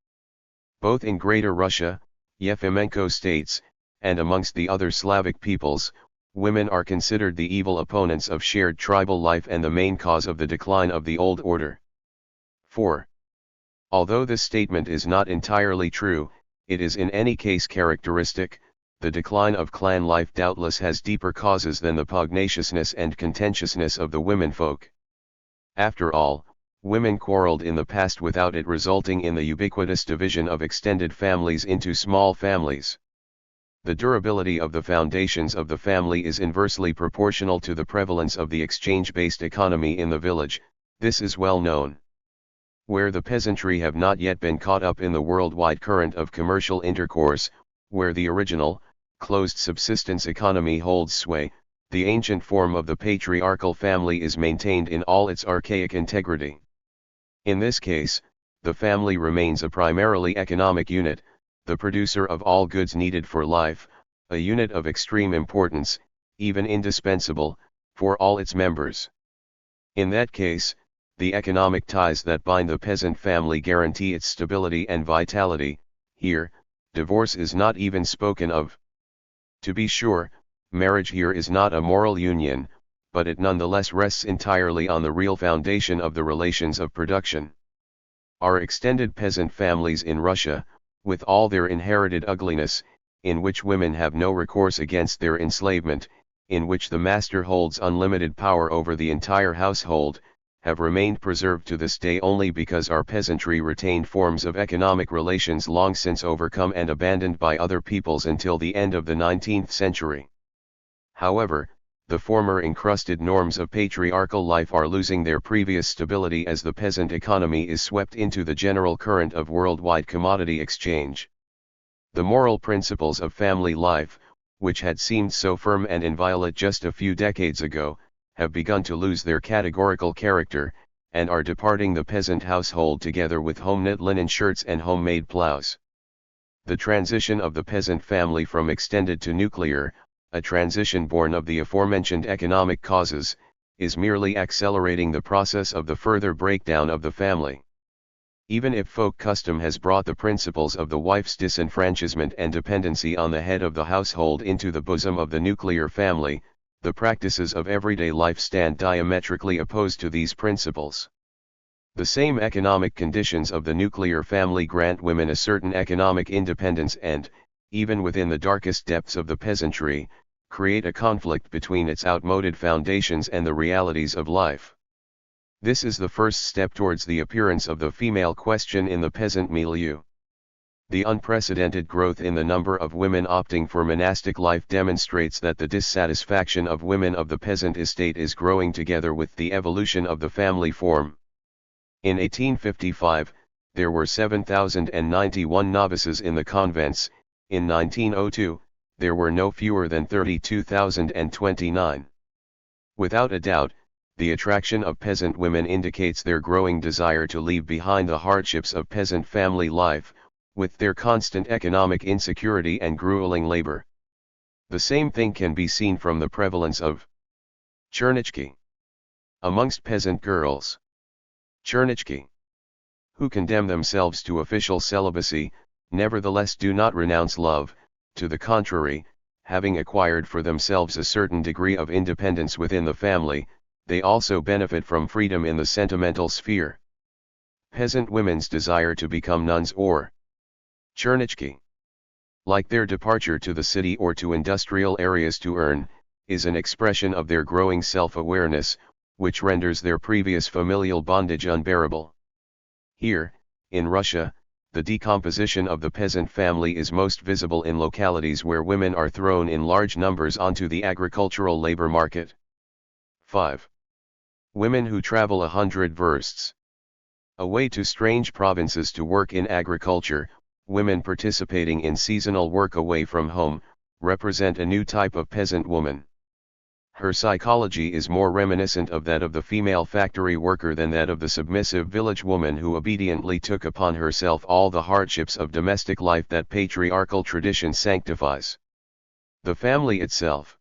Both in Greater Russia, Yefimenko states, and amongst the other Slavic peoples, women are considered the evil opponents of shared tribal life and the main cause of the decline of the old order. 4. Although this statement is not entirely true, it is in any case characteristic. The decline of clan life doubtless has deeper causes than the pugnaciousness and contentiousness of the womenfolk. After all, women quarreled in the past without it resulting in the ubiquitous division of extended families into small families. The durability of the foundations of the family is inversely proportional to the prevalence of the exchange-based economy in the village, this is well known. Where the peasantry have not yet been caught up in the worldwide current of commercial intercourse, where the original, closed subsistence economy holds sway, the ancient form of the patriarchal family is maintained in all its archaic integrity. In this case, the family remains a primarily economic unit, the producer of all goods needed for life, a unit of extreme importance, even indispensable, for all its members. In that case, the economic ties that bind the peasant family guarantee its stability and vitality. Here, divorce is not even spoken of. To be sure, marriage here is not a moral union, but it nonetheless rests entirely on the real foundation of the relations of production. Our extended peasant families in Russia, with all their inherited ugliness, in which women have no recourse against their enslavement, in which the master holds unlimited power over the entire household, have remained preserved to this day only because our peasantry retained forms of economic relations long since overcome and abandoned by other peoples until the end of the 19th century. However, the former encrusted norms of patriarchal life are losing their previous stability as the peasant economy is swept into the general current of worldwide commodity exchange. The moral principles of family life, which had seemed so firm and inviolate just a few decades ago, have begun to lose their categorical character, and are departing the peasant household together with home-knit linen shirts and homemade plows. The transition of the peasant family from extended to nuclear, a transition born of the aforementioned economic causes, is merely accelerating the process of the further breakdown of the family. Even if folk custom has brought the principles of the wife's disenfranchisement and dependency on the head of the household into the bosom of the nuclear family, the practices of everyday life stand diametrically opposed to these principles. The same economic conditions of the nuclear family grant women a certain economic independence and, even within the darkest depths of the peasantry, create a conflict between its outmoded foundations and the realities of life. This is the first step towards the appearance of the female question in the peasant milieu. The unprecedented growth in the number of women opting for monastic life demonstrates that the dissatisfaction of women of the peasant estate is growing together with the evolution of the family form. In 1855, there were 7,091 novices in the convents. In 1902, there were no fewer than 32,029. Without a doubt, the attraction of peasant women indicates their growing desire to leave behind the hardships of peasant family life, with their constant economic insecurity and grueling labor. The same thing can be seen from the prevalence of chernichki amongst peasant girls. Chernichki, who condemn themselves to official celibacy, nevertheless do not renounce love. To the contrary, having acquired for themselves a certain degree of independence within the family, they also benefit from freedom in the sentimental sphere. Peasant women's desire to become nuns or chernichki, like their departure to the city or to industrial areas to earn, is an expression of their growing self-awareness, which renders their previous familial bondage unbearable. Here, in Russia, the decomposition of the peasant family is most visible in localities where women are thrown in large numbers onto the agricultural labor market. 5. Women who travel 100 versts away to strange provinces to work in agriculture. Women participating in seasonal work away from home, represent a new type of peasant woman. Her psychology is more reminiscent of that of the female factory worker than that of the submissive village woman who obediently took upon herself all the hardships of domestic life that patriarchal tradition sanctifies. The family itself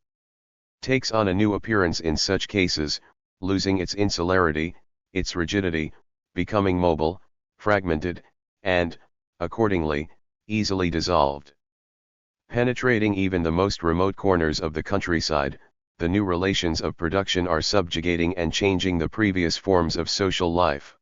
takes on a new appearance in such cases, losing its insularity, its rigidity, becoming mobile, fragmented, and, accordingly, easily dissolved. Penetrating even the most remote corners of the countryside, the new relations of production are subjugating and changing the previous forms of social life.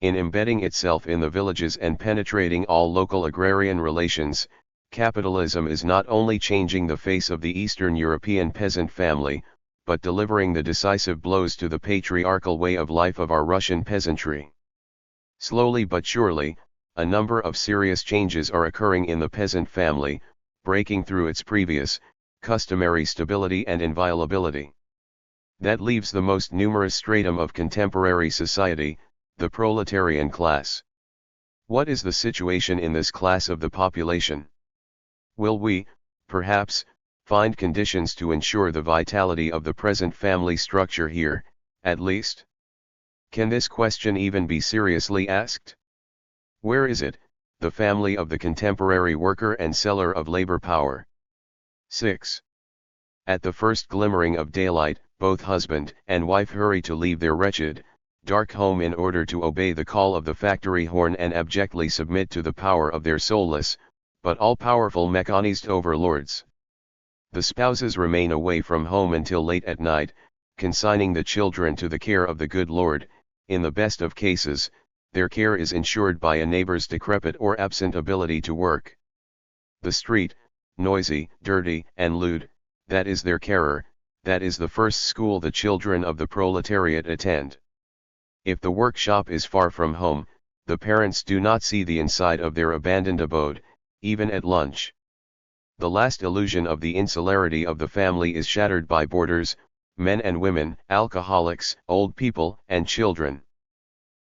In embedding itself in the villages and penetrating all local agrarian relations, capitalism is not only changing the face of the Eastern European peasant family, but delivering the decisive blows to the patriarchal way of life of our Russian peasantry. Slowly but surely, a number of serious changes are occurring in the peasant family, breaking through its previous, customary stability and inviolability. That leaves the most numerous stratum of contemporary society, the proletarian class. What is the situation in this class of the population? Will we, perhaps, find conditions to ensure the vitality of the present family structure here, at least? Can this question even be seriously asked? Where is it, the family of the contemporary worker and seller of labor power? 6. At the first glimmering of daylight, both husband and wife hurry to leave their wretched, dark home in order to obey the call of the factory horn and abjectly submit to the power of their soulless, but all-powerful mechanized overlords. The spouses remain away from home until late at night, consigning the children to the care of the good Lord. In the best of cases, their care is ensured by a neighbor's decrepit or absent ability to work. The street, noisy, dirty, and lewd, that is their carer, that is the first school the children of the proletariat attend. If the workshop is far from home, the parents do not see the inside of their abandoned abode, even at lunch. The last illusion of the insularity of the family is shattered by boarders, men and women, alcoholics, old people, and children.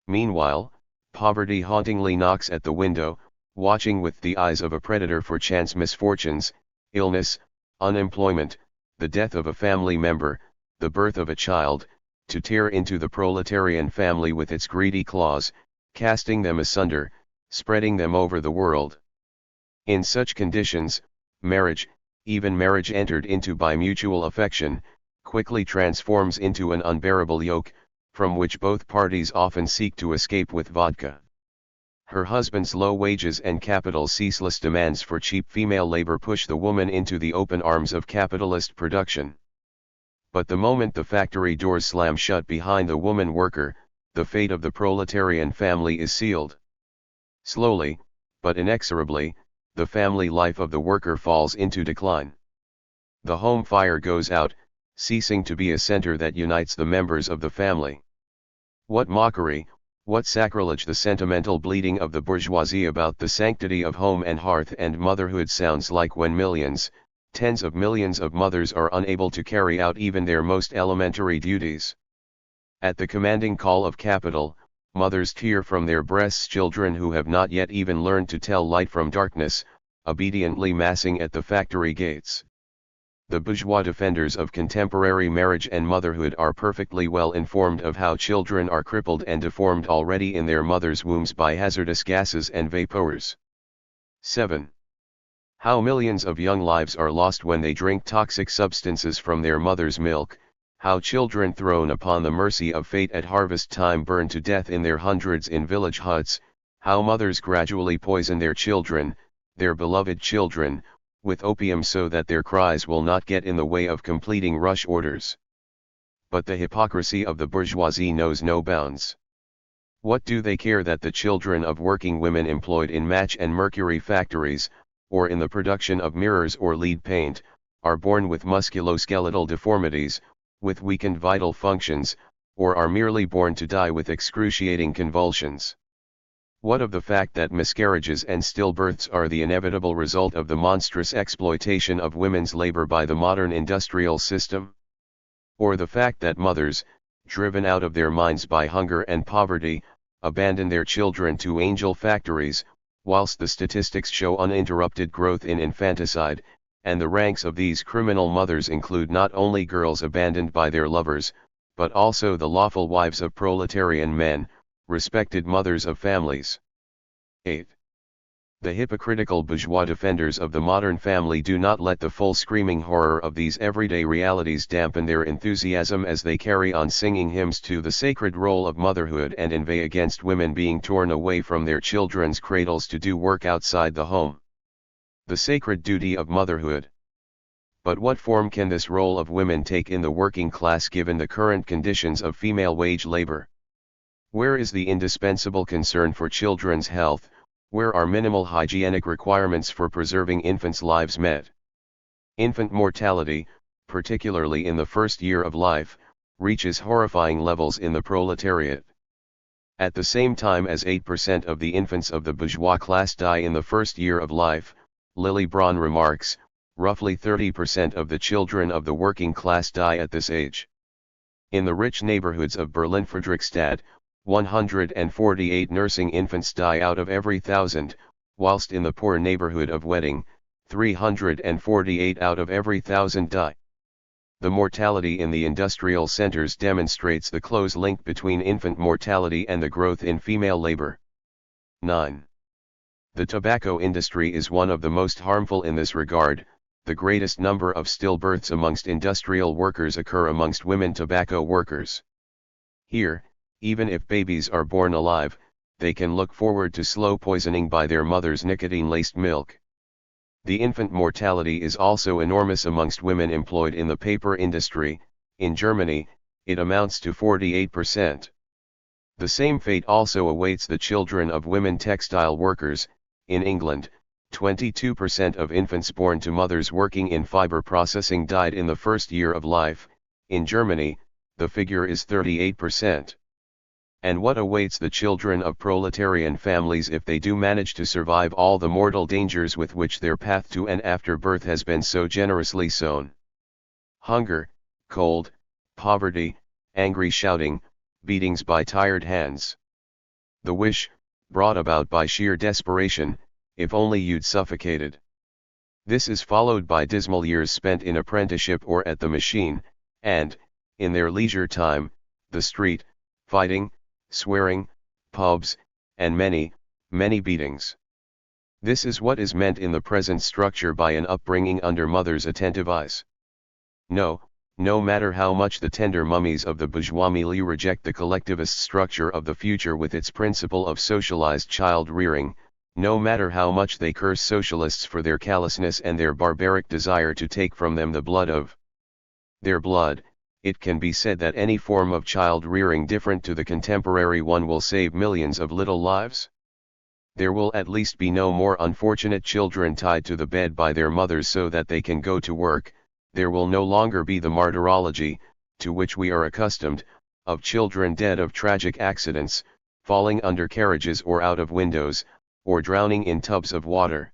Meanwhile, poverty hauntingly knocks at the window, watching with the eyes of a predator for chance misfortunes, illness, unemployment, the death of a family member, the birth of a child, to tear into the proletarian family with its greedy claws, casting them asunder, spreading them over the world. In such conditions, marriage, even marriage entered into by mutual affection, quickly transforms into an unbearable yoke, from which both parties often seek to escape with vodka. Her husband's low wages and capital's ceaseless demands for cheap female labor push the woman into the open arms of capitalist production. But the moment the factory doors slam shut behind the woman worker, the fate of the proletarian family is sealed. Slowly, but inexorably, the family life of the worker falls into decline. The home fire goes out, ceasing to be a center that unites the members of the family. What mockery, what sacrilege! The sentimental bleating of the bourgeoisie about the sanctity of home and hearth and motherhood sounds like when millions, tens of millions of mothers are unable to carry out even their most elementary duties. At the commanding call of capital, mothers tear from their breasts children who have not yet even learned to tell light from darkness, obediently massing at the factory gates. The bourgeois defenders of contemporary marriage and motherhood are perfectly well informed of how children are crippled and deformed already in their mothers' wombs by hazardous gases and vapors. 7. How millions of young lives are lost when they drink toxic substances from their mother's milk, how children thrown upon the mercy of fate at harvest time burn to death in their hundreds in village huts, how mothers gradually poison their children, their beloved children, with opium so that their cries will not get in the way of completing rush orders. But the hypocrisy of the bourgeoisie knows no bounds. What do they care that the children of working women employed in match and mercury factories, or in the production of mirrors or lead paint, are born with musculoskeletal deformities, with weakened vital functions, or are merely born to die with excruciating convulsions? What of the fact that miscarriages and stillbirths are the inevitable result of the monstrous exploitation of women's labor by the modern industrial system? Or the fact that mothers, driven out of their minds by hunger and poverty, abandon their children to angel factories, whilst the statistics show uninterrupted growth in infanticide, and the ranks of these criminal mothers include not only girls abandoned by their lovers, but also the lawful wives of proletarian men, respected mothers of families. 8. The hypocritical bourgeois defenders of the modern family do not let the full screaming horror of these everyday realities dampen their enthusiasm as they carry on singing hymns to the sacred role of motherhood and inveigh against women being torn away from their children's cradles to do work outside the home. The sacred duty of motherhood. But what form can this role of women take in the working class given the current conditions of female wage labor? Where is the indispensable concern for children's health? Where are minimal hygienic requirements for preserving infants' lives met? Infant mortality, particularly in the first year of life, reaches horrifying levels in the proletariat. At the same time as 8% of the infants of the bourgeois class die in the first year of life, Lily Braun remarks, roughly 30% of the children of the working class die at this age. In the rich neighborhoods of Berlin-Friedrichstadt, 148 nursing infants die out of every 1,000, whilst in the poor neighborhood of Wedding, 348 out of every 1,000 die. The mortality in the industrial centers demonstrates the close link between infant mortality and the growth in female labor. 9. The tobacco industry is one of the most harmful in this regard. The greatest number of stillbirths amongst industrial workers occur amongst women tobacco workers. Here, even if babies are born alive, they can look forward to slow poisoning by their mother's nicotine-laced milk. The infant mortality is also enormous amongst women employed in the paper industry. In Germany, it amounts to 48%. The same fate also awaits the children of women textile workers. In England, 22% of infants born to mothers working in fiber processing died in the first year of life. In Germany, the figure is 38%. And what awaits the children of proletarian families if they do manage to survive all the mortal dangers with which their path to and after birth has been so generously sown? Hunger, cold, poverty, angry shouting, beatings by tired hands. The wish, brought about by sheer desperation, if only you'd suffocated. This is followed by dismal years spent in apprenticeship or at the machine, and, in their leisure time, the street, fighting, swearing, pubs, and many, many beatings. This is what is meant in the present structure by an upbringing under mother's attentive eyes. No matter how much the tender mummies of the bourgeois milieu reject the collectivist structure of the future with its principle of socialized child rearing, no matter how much they curse socialists for their callousness and their barbaric desire to take from them the blood of their blood, it can be said that any form of child rearing different to the contemporary one will save millions of little lives. There will at least be no more unfortunate children tied to the bed by their mothers so that they can go to work. There will no longer be the martyrology, to which we are accustomed, of children dead of tragic accidents, falling under carriages or out of windows, or drowning in tubs of water.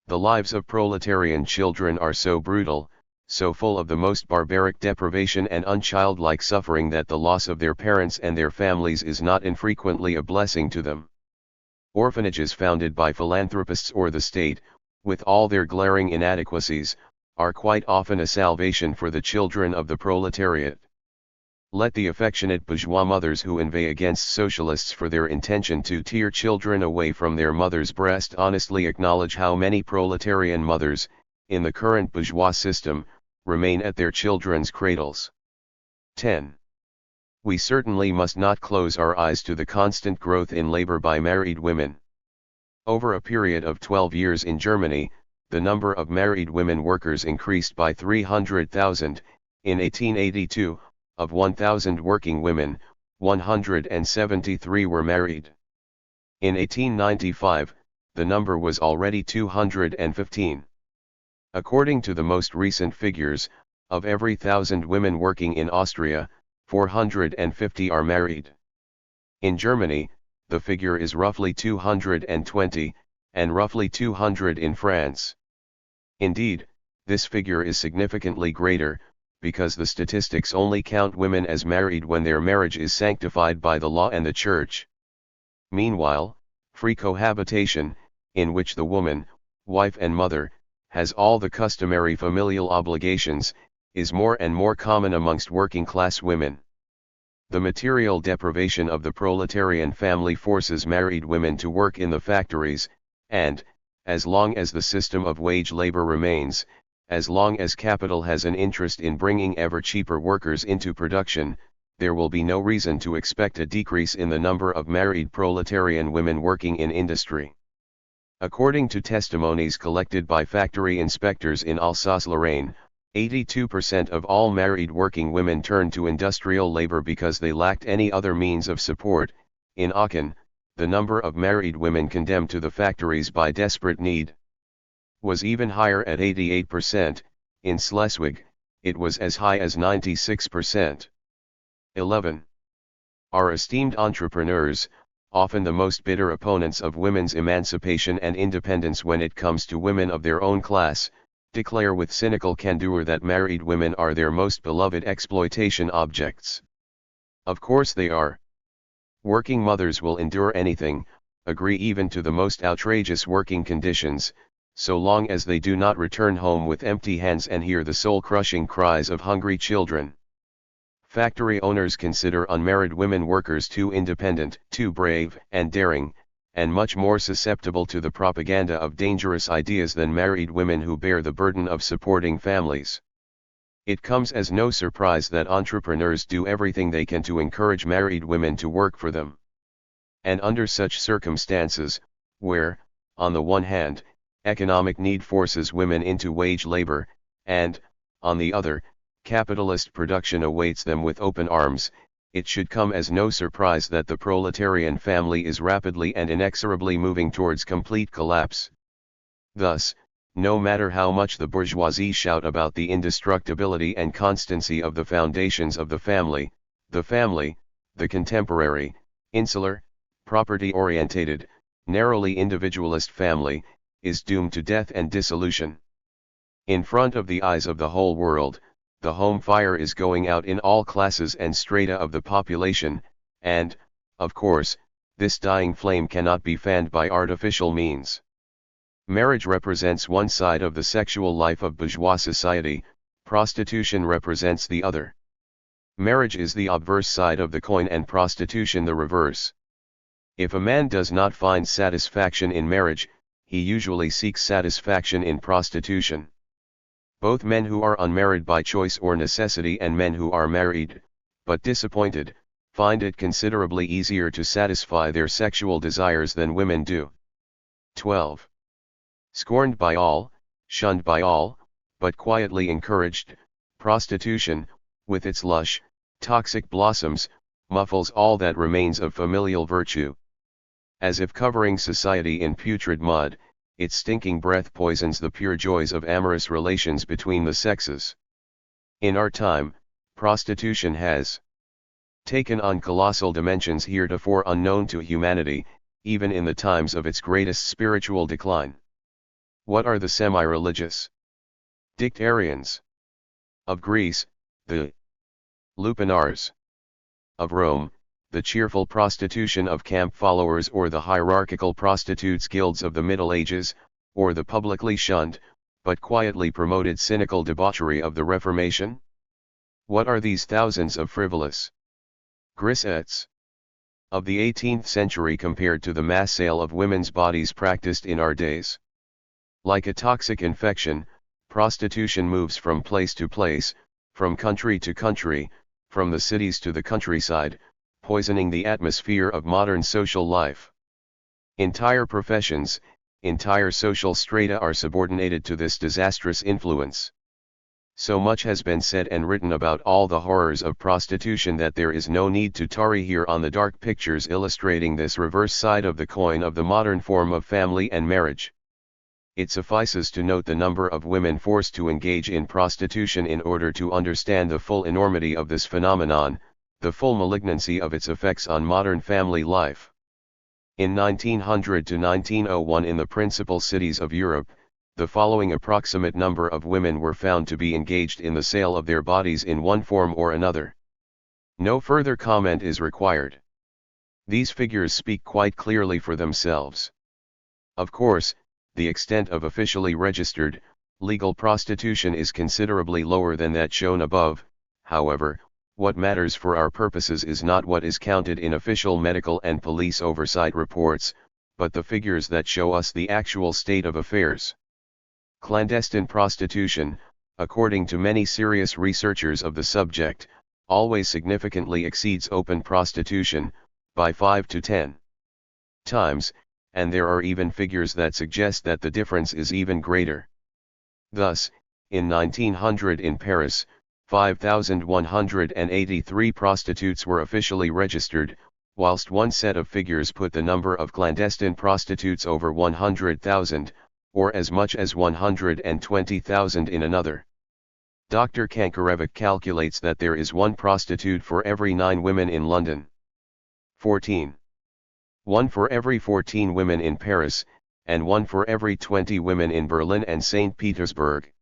The lives of proletarian children are so brutal, so full of the most barbaric deprivation and unchildlike suffering that the loss of their parents and their families is not infrequently a blessing to them. Orphanages founded by philanthropists or the state, with all their glaring inadequacies, are quite often a salvation for the children of the proletariat. Let the affectionate bourgeois mothers who inveigh against socialists for their intention to tear children away from their mother's breast honestly acknowledge how many proletarian mothers, in the current bourgeois system, remain at their children's cradles. 10. We certainly must not close our eyes to the constant growth in labor by married women. Over a period of 12 years in Germany, the number of married women workers increased by 300,000. In 1882, of 1,000 working women, 173 were married. In 1895, the number was already 215. According to the most recent figures, of every 1,000 women working in Austria, 450 are married. In Germany, the figure is roughly 220, and roughly 200 in France. Indeed, this figure is significantly greater, because the statistics only count women as married when their marriage is sanctified by the law and the church. Meanwhile, free cohabitation, in which the woman, wife and mother, has all the customary familial obligations, is more and more common amongst working-class women. The material deprivation of the proletarian family forces married women to work in the factories, and, as long as the system of wage labor remains, as long as capital has an interest in bringing ever cheaper workers into production, there will be no reason to expect a decrease in the number of married proletarian women working in industry. According to testimonies collected by factory inspectors in Alsace-Lorraine, 82% of all married working women turned to industrial labor because they lacked any other means of support. In Aachen, the number of married women condemned to the factories by desperate need was even higher at 88%, in Schleswig, it was as high as 96%. 11. Our esteemed entrepreneurs, often the most bitter opponents of women's emancipation and independence when it comes to women of their own class, declare with cynical candor that married women are their most beloved exploitation objects. Of course they are. Working mothers will endure anything, agree even to the most outrageous working conditions, so long as they do not return home with empty hands and hear the soul-crushing cries of hungry children. Factory owners consider unmarried women workers too independent, too brave and daring, and much more susceptible to the propaganda of dangerous ideas than married women who bear the burden of supporting families. It comes as no surprise that entrepreneurs do everything they can to encourage married women to work for them. And under such circumstances, where, on the one hand, economic need forces women into wage labor, and, on the other, capitalist production awaits them with open arms, it should come as no surprise that the proletarian family is rapidly and inexorably moving towards complete collapse. Thus, no matter how much the bourgeoisie shout about the indestructibility and constancy of the foundations of the family, the contemporary, insular, property-orientated, narrowly individualist family, is doomed to death and dissolution. In front of the eyes of the whole world, the home fire is going out in all classes and strata of the population, and, of course, this dying flame cannot be fanned by artificial means. Marriage represents one side of the sexual life of bourgeois society, prostitution represents the other. Marriage is the obverse side of the coin and prostitution the reverse. If a man does not find satisfaction in marriage, he usually seeks satisfaction in prostitution. Both men who are unmarried by choice or necessity and men who are married, but disappointed, find it considerably easier to satisfy their sexual desires than women do. 12. Scorned by all, shunned by all, but quietly encouraged, prostitution, with its lush, toxic blossoms, muffles all that remains of familial virtue. As if covering society in putrid mud, its stinking breath poisons the pure joys of amorous relations between the sexes. In our time, prostitution has taken on colossal dimensions heretofore unknown to humanity, even in the times of its greatest spiritual decline. What are the semi-religious Dictarians? Of Greece, the Lupanars. Of Rome, the cheerful prostitution of camp followers or the hierarchical prostitutes' guilds of the Middle Ages, or the publicly shunned, but quietly promoted cynical debauchery of the Reformation? What are these thousands of frivolous grisettes of the 18th century compared to the mass sale of women's bodies practiced in our days? Like a toxic infection, prostitution moves from place to place, from country to country, from the cities to the countryside, poisoning the atmosphere of modern social life. Entire professions, entire social strata are subordinated to this disastrous influence. So much has been said and written about all the horrors of prostitution that there is no need to tarry here on the dark pictures illustrating this reverse side of the coin of the modern form of family and marriage. It suffices to note the number of women forced to engage in prostitution in order to understand the full enormity of this phenomenon, the full malignancy of its effects on modern family life. In 1900 to 1901 in the principal cities of Europe, the following approximate number of women were found to be engaged in the sale of their bodies in one form or another. No further comment is required. These figures speak quite clearly for themselves. Of course, the extent of officially registered, legal prostitution is considerably lower than that shown above. However, what matters for our purposes is not what is counted in official medical and police oversight reports, but the figures that show us the actual state of affairs. Clandestine prostitution, according to many serious researchers of the subject, always significantly exceeds open prostitution, by 5 to 10 times, and there are even figures that suggest that the difference is even greater. Thus, in 1900 in Paris, 5,183 prostitutes were officially registered, whilst one set of figures put the number of clandestine prostitutes over 100,000, or as much as 120,000 in another. Dr. Kankarevic calculates that there is one prostitute for every 9 women in London. 14. One for every 14 women in Paris, and one for every 20 women in Berlin and St. Petersburg.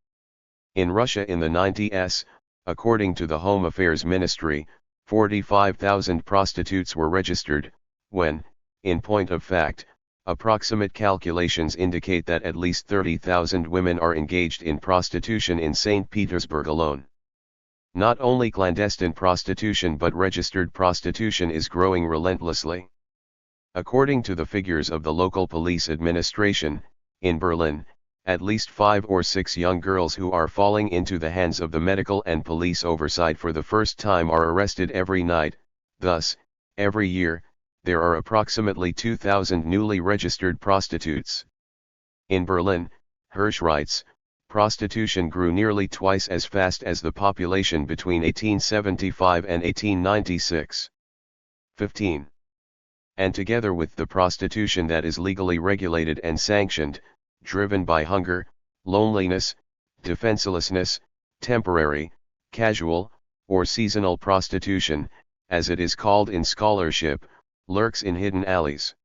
In Russia in the 90s, according to the Home Affairs Ministry, 45,000 prostitutes were registered, when, in point of fact, approximate calculations indicate that at least 30,000 women are engaged in prostitution in St. Petersburg alone. Not only clandestine prostitution but registered prostitution is growing relentlessly. According to the figures of the local police administration, in Berlin, at least 5 or 6 young girls who are falling into the hands of the medical and police oversight for the first time are arrested every night. Thus, every year, there are approximately 2,000 newly registered prostitutes. In Berlin, Hirsch writes, prostitution grew nearly twice as fast as the population between 1875 and 1896. 15. And together with the prostitution that is legally regulated and sanctioned, driven by hunger, loneliness, defenselessness, temporary, casual, or seasonal prostitution, as it is called in scholarship, lurks in hidden alleys.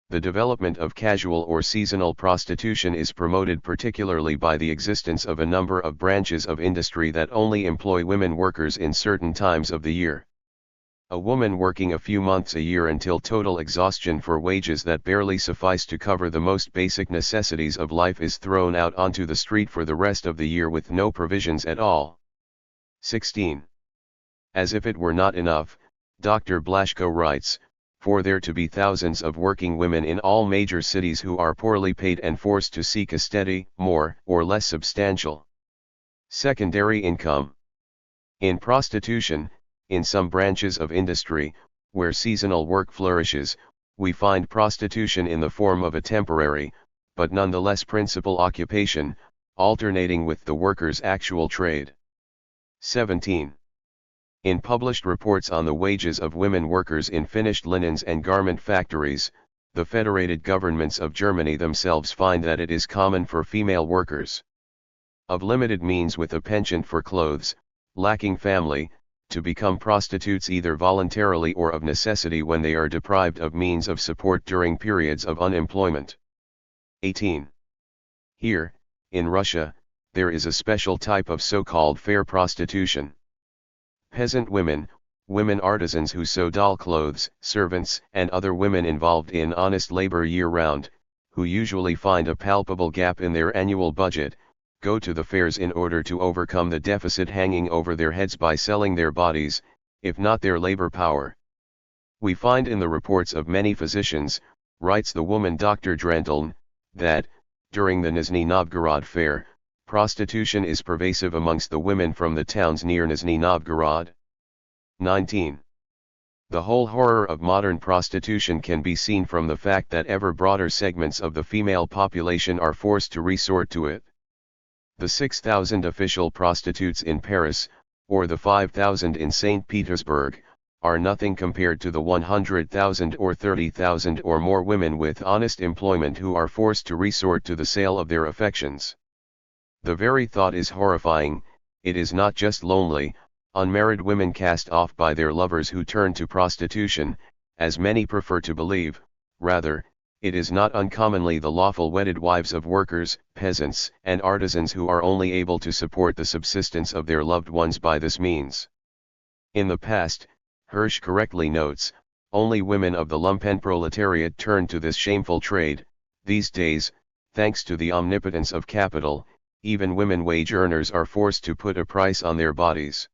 The development of casual or seasonal prostitution is promoted particularly by the existence of a number of branches of industry that only employ women workers in certain times of the year. A woman working a few months a year until total exhaustion for wages that barely suffice to cover the most basic necessities of life is thrown out onto the street for the rest of the year with no provisions at all. 16. As if it were not enough, Dr. Blaschko writes, for there to be thousands of working women in all major cities who are poorly paid and forced to seek a steady, more or less substantial secondary income. In prostitution, in some branches of industry, where seasonal work flourishes, we find prostitution in the form of a temporary, but nonetheless principal occupation, alternating with the worker's actual trade. 17. In published reports on the wages of women workers in finished linens and garment factories, the federated governments of Germany themselves find that it is common for female workers of limited means with a penchant for clothes, lacking family, to become prostitutes either voluntarily or of necessity when they are deprived of means of support during periods of unemployment. 18. Here, in Russia, there is a special type of so-called fair prostitution. Peasant women, women artisans who sew doll clothes, servants, and other women involved in honest labor year-round, who usually find a palpable gap in their annual budget, go to the fairs in order to overcome the deficit hanging over their heads by selling their bodies, if not their labor power. We find in the reports of many physicians, writes the woman Dr. Drenteln, that, during the Nizhny Novgorod fair, prostitution is pervasive amongst the women from the towns near Nizhny Novgorod. 19. The whole horror of modern prostitution can be seen from the fact that ever broader segments of the female population are forced to resort to it. The 6,000 official prostitutes in Paris, or the 5,000 in St. Petersburg, are nothing compared to the 100,000 or 30,000 or more women with honest employment who are forced to resort to the sale of their affections. The very thought is horrifying. It is not just lonely, unmarried women cast off by their lovers who turn to prostitution, as many prefer to believe, rather, it is not uncommonly the lawful wedded wives of workers, peasants, and artisans who are only able to support the subsistence of their loved ones by this means. In the past, Hirsch correctly notes, only women of the lumpenproletariat turn to this shameful trade. These days, thanks to the omnipotence of capital, even women wage earners are forced to put a price on their bodies.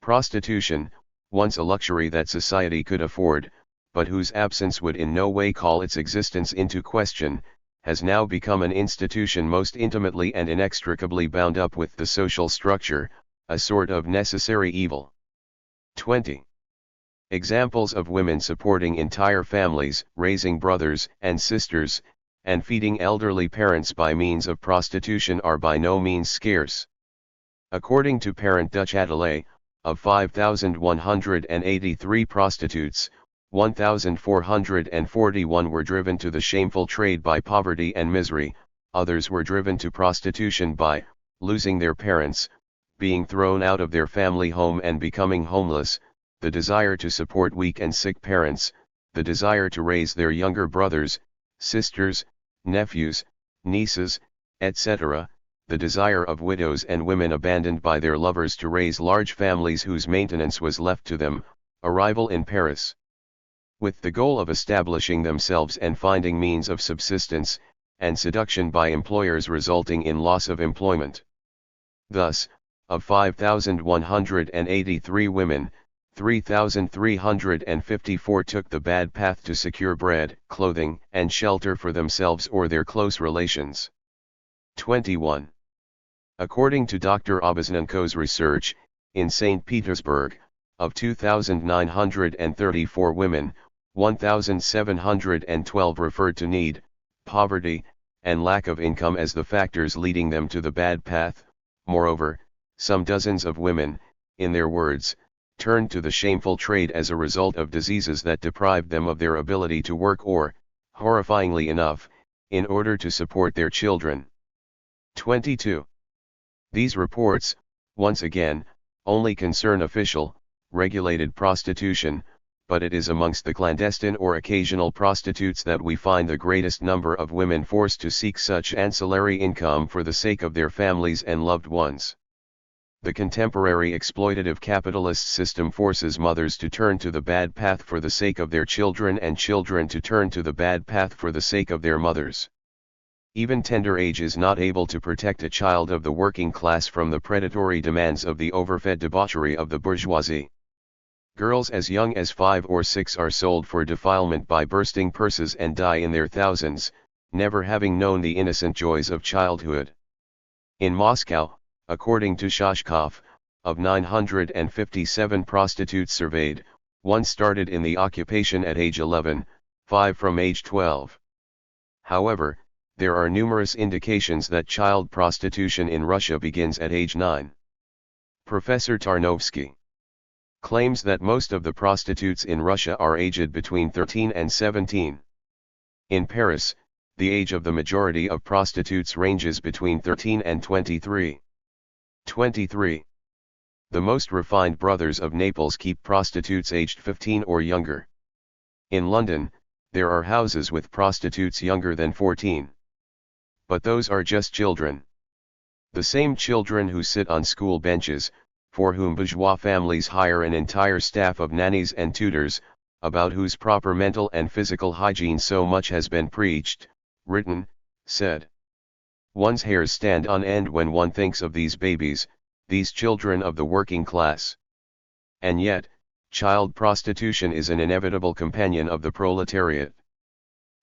Prostitution, once a luxury that society could afford, but whose absence would in no way call its existence into question, has now become an institution most intimately and inextricably bound up with the social structure, a sort of necessary evil. 20. Examples of women supporting entire families, raising brothers and sisters, and feeding elderly parents by means of prostitution are by no means scarce. According to Parent Dutch Adelaide, of 5,183 prostitutes, 1,441 were driven to the shameful trade by poverty and misery, others were driven to prostitution by losing their parents, being thrown out of their family home and becoming homeless, the desire to support weak and sick parents, the desire to raise their younger brothers, sisters, nephews, nieces, etc., the desire of widows and women abandoned by their lovers to raise large families whose maintenance was left to them, arrival in Paris, with the goal of establishing themselves and finding means of subsistence, and seduction by employers resulting in loss of employment. Thus, of 5,183 women, 3,354 took the bad path to secure bread, clothing, and shelter for themselves or their close relations. 21. According to Dr. Oboznenko's research, in St. Petersburg, of 2,934 women, 1,712 referred to need, poverty, and lack of income as the factors leading them to the bad path. Moreover, some dozens of women, in their words, turned to the shameful trade as a result of diseases that deprived them of their ability to work or, horrifyingly enough, in order to support their children. 22. These reports, once again, only concern official, regulated prostitution, but it is amongst the clandestine or occasional prostitutes that we find the greatest number of women forced to seek such ancillary income for the sake of their families and loved ones. The contemporary exploitative capitalist system forces mothers to turn to the bad path for the sake of their children and children to turn to the bad path for the sake of their mothers. Even tender age is not able to protect a child of the working class from the predatory demands of the overfed debauchery of the bourgeoisie. Girls as young as 5 or 6 are sold for defilement by bursting purses and die in their thousands, never having known the innocent joys of childhood. In Moscow, according to Shashkov, of 957 prostitutes surveyed, one started in the occupation at age 11, 5 from age 12. However, there are numerous indications that child prostitution in Russia begins at age 9. Professor Tarnovsky claims that most of the prostitutes in Russia are aged between 13 and 17. In Paris, the age of the majority of prostitutes ranges between 13 and 23. 23. The most refined brothers of Naples keep prostitutes aged 15 or younger. In London, there are houses with prostitutes younger than 14. But those are just children. The same children who sit on school benches, for whom bourgeois families hire an entire staff of nannies and tutors, about whose proper mental and physical hygiene so much has been preached, written, said. One's hairs stand on end when one thinks of these babies, these children of the working class. And yet, child prostitution is an inevitable companion of the proletariat.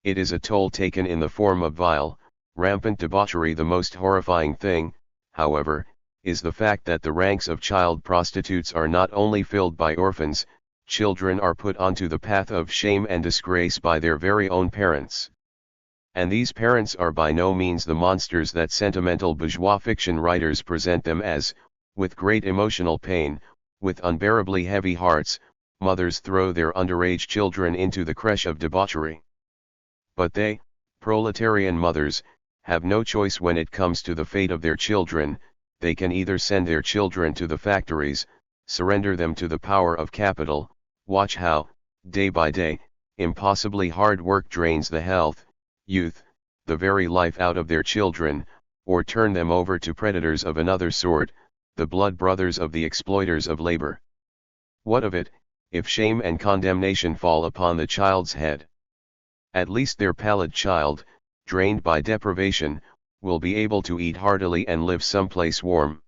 It is a toll taken in the form of vile, rampant debauchery. The most horrifying thing, however, is the fact that the ranks of child prostitutes are not only filled by orphans, children are put onto the path of shame and disgrace by their very own parents. And these parents are by no means the monsters that sentimental bourgeois fiction writers present them as. With great emotional pain, with unbearably heavy hearts, mothers throw their underage children into the creche of debauchery. But they, proletarian mothers, have no choice when it comes to the fate of their children. They can either send their children to the factories, surrender them to the power of capital, watch how, day by day, impossibly hard work drains the health, youth, the very life out of their children, or turn them over to predators of another sort, the blood brothers of the exploiters of labor. What of it, if shame and condemnation fall upon the child's head? At least their pallid child, drained by deprivation, will be able to eat heartily and live someplace warm.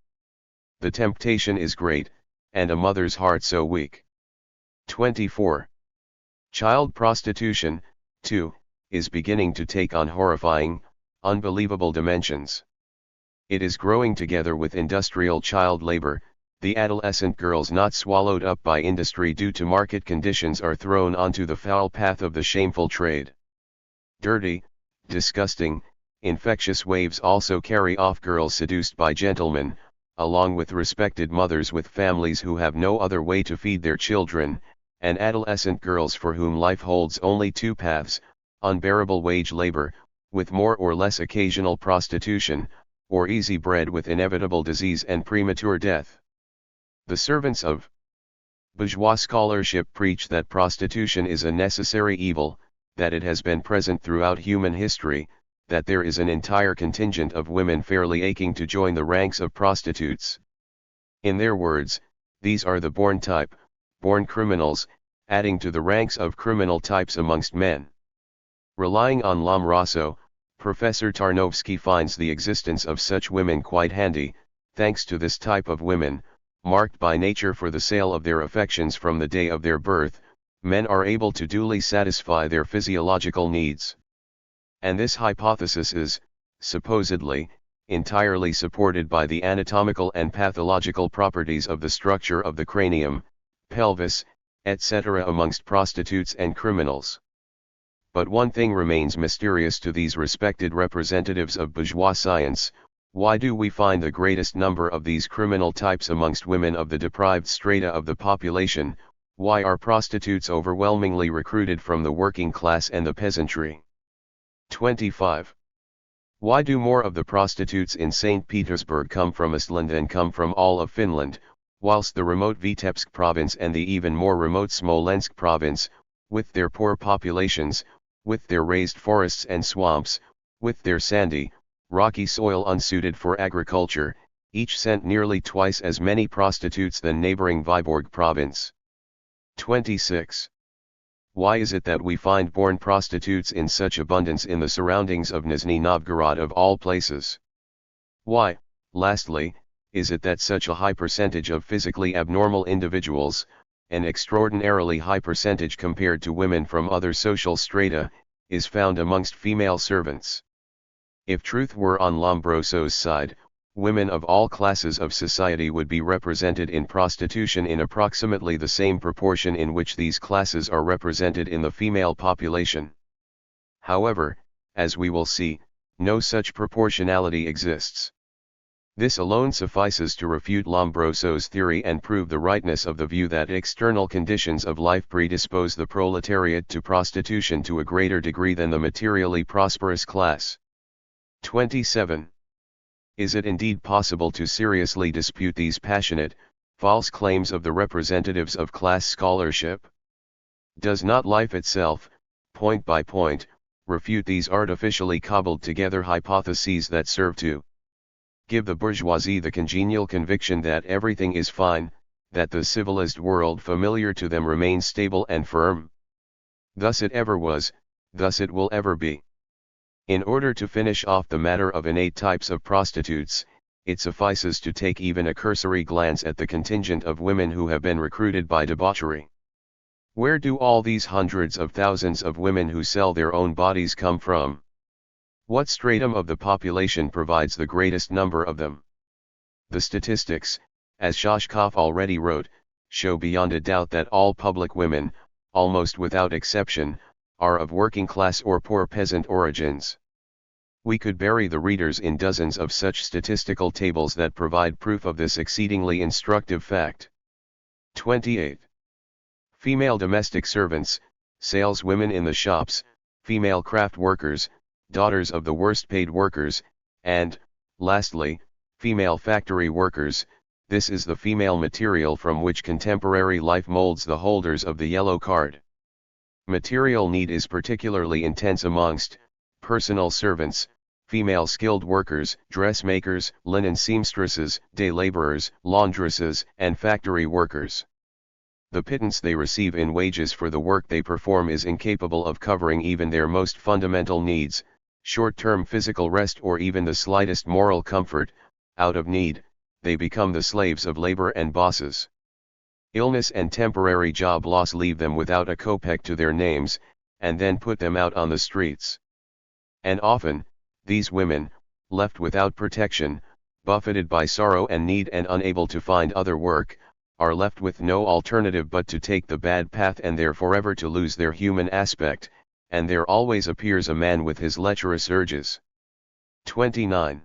The temptation is great, and a mother's heart so weak. 24. Child prostitution, too, is beginning to take on horrifying, unbelievable dimensions. It is growing together with industrial child labor. The adolescent girls not swallowed up by industry due to market conditions are thrown onto the foul path of the shameful trade. Dirty, disgusting, infectious waves also carry off girls seduced by gentlemen, along with respected mothers with families who have no other way to feed their children, and adolescent girls for whom life holds only two paths: unbearable wage labor, with more or less occasional prostitution, or easy bread with inevitable disease and premature death. The servants of bourgeois scholarship preach that prostitution is a necessary evil, that it has been present throughout human history, that there is an entire contingent of women fairly aching to join the ranks of prostitutes. In their words, these are the born type, born criminals, adding to the ranks of criminal types amongst men. Relying on L'Homme Rosso, Professor Tarnovsky finds the existence of such women quite handy. Thanks to this type of women, marked by nature for the sale of their affections from the day of their birth, men are able to duly satisfy their physiological needs. And this hypothesis is, supposedly, entirely supported by the anatomical and pathological properties of the structure of the cranium, pelvis, etc. amongst prostitutes and criminals. But one thing remains mysterious to these respected representatives of bourgeois science: why do we find the greatest number of these criminal types amongst women of the deprived strata of the population? Why are prostitutes overwhelmingly recruited from the working class and the peasantry? 25. Why do more of the prostitutes in St. Petersburg come from Estland than come from all of Finland, whilst the remote Vitebsk province and the even more remote Smolensk province, with their poor populations, with their raised forests and swamps, with their sandy, rocky soil unsuited for agriculture, each sent nearly twice as many prostitutes than neighboring Vyborg province. 26. Why is it that we find born prostitutes in such abundance in the surroundings of Nizhny Novgorod of all places? Why, lastly, is it that such a high percentage of physically abnormal individuals, an extraordinarily high percentage compared to women from other social strata, is found amongst female servants? If truth were on Lombroso's side, women of all classes of society would be represented in prostitution in approximately the same proportion in which these classes are represented in the female population. However, as we will see, no such proportionality exists. This alone suffices to refute Lombroso's theory and prove the rightness of the view that external conditions of life predispose the proletariat to prostitution to a greater degree than the materially prosperous class. 27. Is it indeed possible to seriously dispute these passionate, false claims of the representatives of class scholarship? Does not life itself, point by point, refute these artificially cobbled together hypotheses that serve to give the bourgeoisie the congenial conviction that everything is fine, that the civilized world familiar to them remains stable and firm? Thus it ever was, thus it will ever be. In order to finish off the matter of innate types of prostitutes, it suffices to take even a cursory glance at the contingent of women who have been recruited by debauchery. Where do all these hundreds of thousands of women who sell their own bodies come from? What stratum of the population provides the greatest number of them? The statistics, as Shashkov already wrote, show beyond a doubt that all public women, almost without exception, are of working class or poor peasant origins. We could bury the readers in dozens of such statistical tables that provide proof of this exceedingly instructive fact. 28. Female domestic servants, saleswomen in the shops, female craft workers, daughters of the worst paid workers, and, lastly, female factory workers. This is the female material from which contemporary life molds the holders of the yellow card. Material need is particularly intense amongst personal servants, female skilled workers, dressmakers, linen seamstresses, day laborers, laundresses, and factory workers. The pittance they receive in wages for the work they perform is incapable of covering even their most fundamental needs, short-term physical rest or even the slightest moral comfort. Out of need, they become the slaves of labor and bosses. Illness and temporary job loss leave them without a kopeck to their names, and then put them out on the streets. And often, these women, left without protection, buffeted by sorrow and need and unable to find other work, are left with no alternative but to take the bad path and there forever to lose their human aspect, and there always appears a man with his lecherous urges. 29.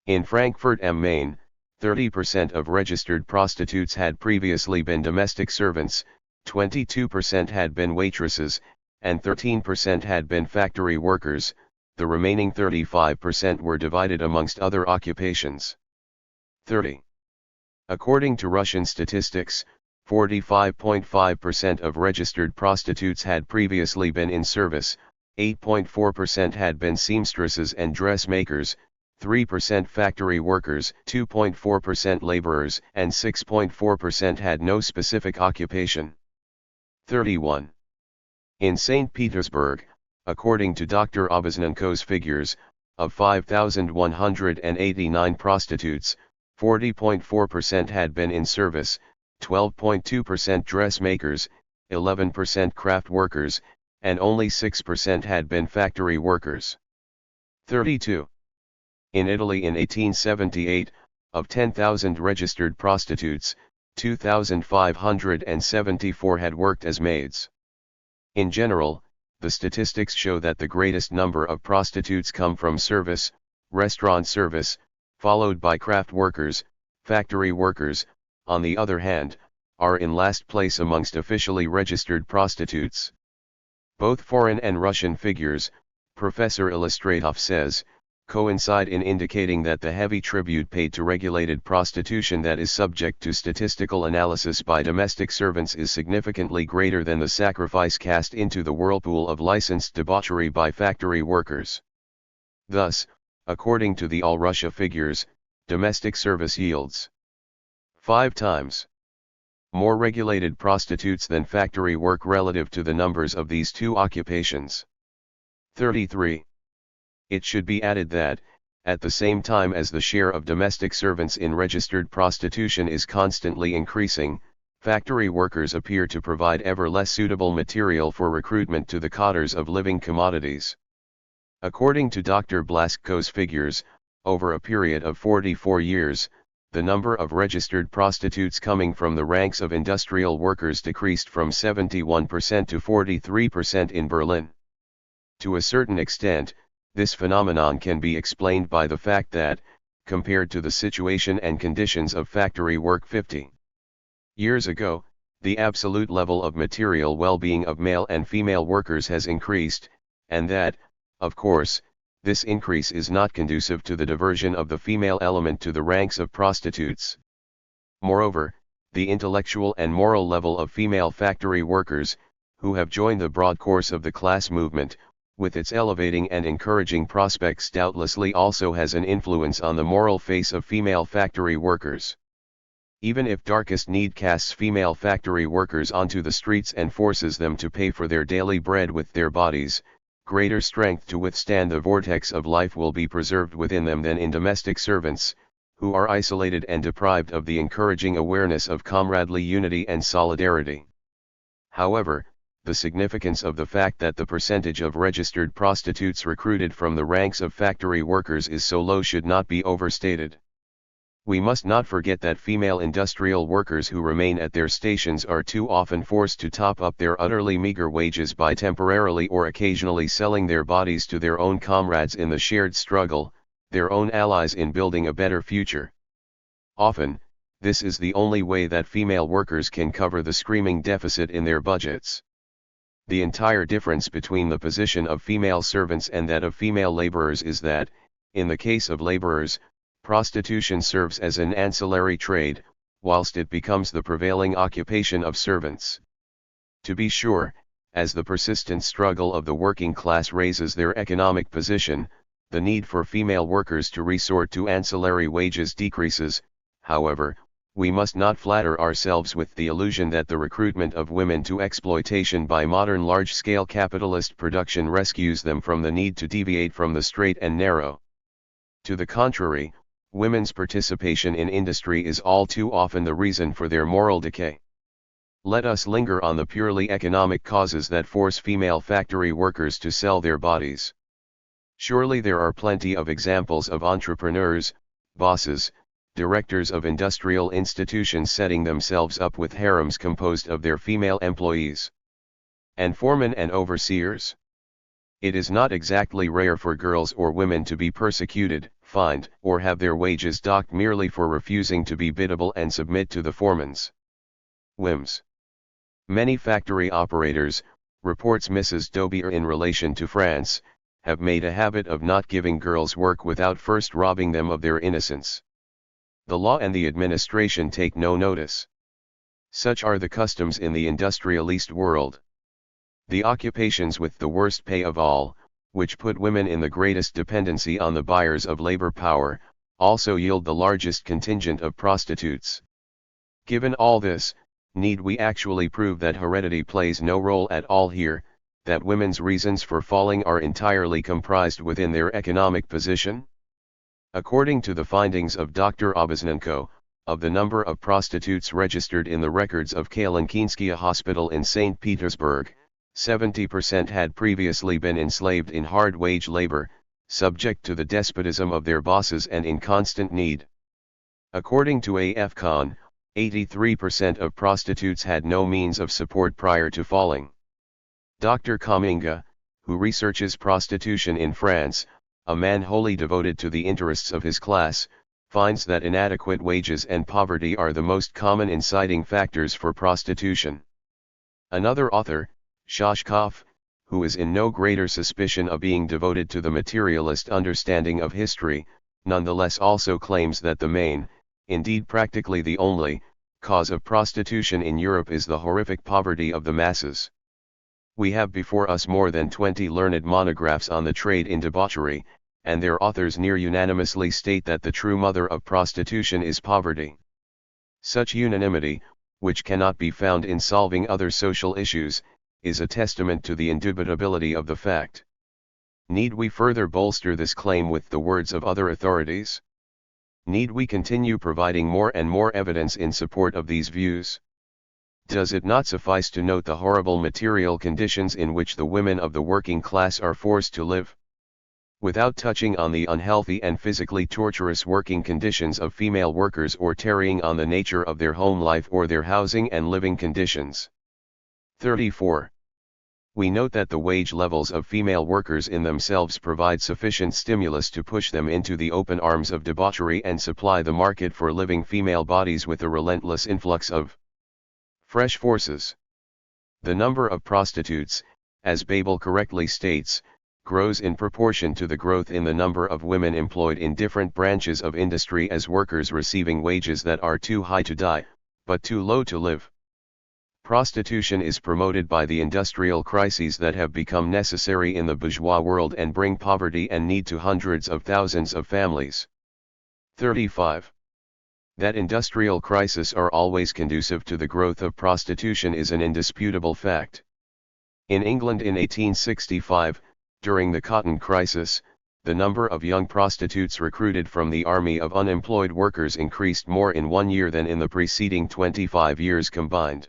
In Frankfurt am Main, 30% of registered prostitutes had previously been domestic servants, 22% had been waitresses, and 13% had been factory workers. The remaining 35% were divided amongst other occupations. 30. According to Russian statistics, 45.5% of registered prostitutes had previously been in service, 8.4% had been seamstresses and dressmakers, 3% factory workers, 2.4% laborers, and 6.4% had no specific occupation. 31. In St. Petersburg, according to Dr. Obasnenko's figures, of 5,189 prostitutes, 40.4% had been in service, 12.2% dressmakers, 11% craft workers, and only 6% had been factory workers. 32. In Italy in 1878, of 10,000 registered prostitutes, 2,574 had worked as maids. In general, the statistics show that the greatest number of prostitutes come from service, restaurant service, followed by craft workers. Factory workers, on the other hand, are in last place amongst officially registered prostitutes. Both foreign and Russian figures, Professor Illustratov says, coincide in indicating that the heavy tribute paid to regulated prostitution that is subject to statistical analysis by domestic servants is significantly greater than the sacrifice cast into the whirlpool of licensed debauchery by factory workers. Thus, according to the All Russia figures, Domestic service yields 5 times more regulated prostitutes than factory work relative to the numbers of these two occupations. 33. It should be added that, at the same time as the share of domestic servants in registered prostitution is constantly increasing, factory workers appear to provide ever less suitable material for recruitment to the cotters of living commodities. According to Dr. Blasco's figures, over a period of 44 years, the number of registered prostitutes coming from the ranks of industrial workers decreased from 71% to 43% in Berlin. To a certain extent, this phenomenon can be explained by the fact that, compared to the situation and conditions of factory work 50 years ago, the absolute level of material well-being of male and female workers has increased, and that, of course, this increase is not conducive to the diversion of the female element to the ranks of prostitutes. Moreover, the intellectual and moral level of female factory workers, who have joined the broad course of the class movement, with its elevating and encouraging prospects, doubtlessly also has an influence on the moral face of female factory workers. Even if darkest need casts female factory workers onto the streets and forces them to pay for their daily bread with their bodies, greater strength to withstand the vortex of life will be preserved within them than in domestic servants, who are isolated and deprived of the encouraging awareness of comradely unity and solidarity. However, the significance of the fact that the percentage of registered prostitutes recruited from the ranks of factory workers is so low should not be overstated. We must not forget that female industrial workers who remain at their stations are too often forced to top up their utterly meager wages by temporarily or occasionally selling their bodies to their own comrades in the shared struggle, their own allies in building a better future. Often, this is the only way that female workers can cover the screaming deficit in their budgets. The entire difference between the position of female servants and that of female laborers is that, in the case of laborers, prostitution serves as an ancillary trade, whilst it becomes the prevailing occupation of servants. To be sure, as the persistent struggle of the working class raises their economic position, the need for female workers to resort to ancillary wages decreases. However, we must not flatter ourselves with the illusion that the recruitment of women to exploitation by modern large-scale capitalist production rescues them from the need to deviate from the straight and narrow. To the contrary, women's participation in industry is all too often the reason for their moral decay. Let us linger on the purely economic causes that force female factory workers to sell their bodies. Surely there are plenty of examples of entrepreneurs, bosses, directors of industrial institutions setting themselves up with harems composed of their female employees. And foremen and overseers. It is not exactly rare for girls or women to be persecuted, fined, or have their wages docked merely for refusing to be biddable and submit to the foreman's whims. Many factory operators, reports Mrs. Daubier in relation to France, have made a habit of not giving girls work without first robbing them of their innocence. The law and the administration take no notice. Such are the customs in the industrialist world. The occupations with the worst pay of all, which put women in the greatest dependency on the buyers of labor power, also yield the largest contingent of prostitutes. Given all this, need we actually prove that heredity plays no role at all here, that women's reasons for falling are entirely comprised within their economic position? According to the findings of Dr. Obasnenko, of the number of prostitutes registered in the records of Kollontai Hospital in St. Petersburg, 70% had previously been enslaved in hard-wage labor, subject to the despotism of their bosses and in constant need. According to AFCON, 83% of prostitutes had no means of support prior to falling. Dr. Kaminga, who researches prostitution in France, a man wholly devoted to the interests of his class, finds that inadequate wages and poverty are the most common inciting factors for prostitution. Another author, Shashkov, who is in no greater suspicion of being devoted to the materialist understanding of history, nonetheless also claims that the main, indeed practically the only, cause of prostitution in Europe is the horrific poverty of the masses. We have before us more than 20 learned monographs on the trade in debauchery, and their authors near unanimously state that the true mother of prostitution is poverty. Such unanimity, which cannot be found in solving other social issues, is a testament to the indubitability of the fact. Need we further bolster this claim with the words of other authorities? Need we continue providing more and more evidence in support of these views? Does it not suffice to note the horrible material conditions in which the women of the working class are forced to live? Without touching on the unhealthy and physically torturous working conditions of female workers or tarrying on the nature of their home life or their housing and living conditions. 34. We note that the wage levels of female workers in themselves provide sufficient stimulus to push them into the open arms of debauchery and supply the market for living female bodies with a relentless influx of fresh forces. The number of prostitutes, as Babel correctly states, grows in proportion to the growth in the number of women employed in different branches of industry as workers receiving wages that are too high to die, but too low to live. Prostitution is promoted by the industrial crises that have become necessary in the bourgeois world and bring poverty and need to hundreds of thousands of families. 35. That industrial crises are always conducive to the growth of prostitution is an indisputable fact. In England in 1865, during the cotton crisis, the number of young prostitutes recruited from the army of unemployed workers increased more in 1 year than in the preceding 25 years combined.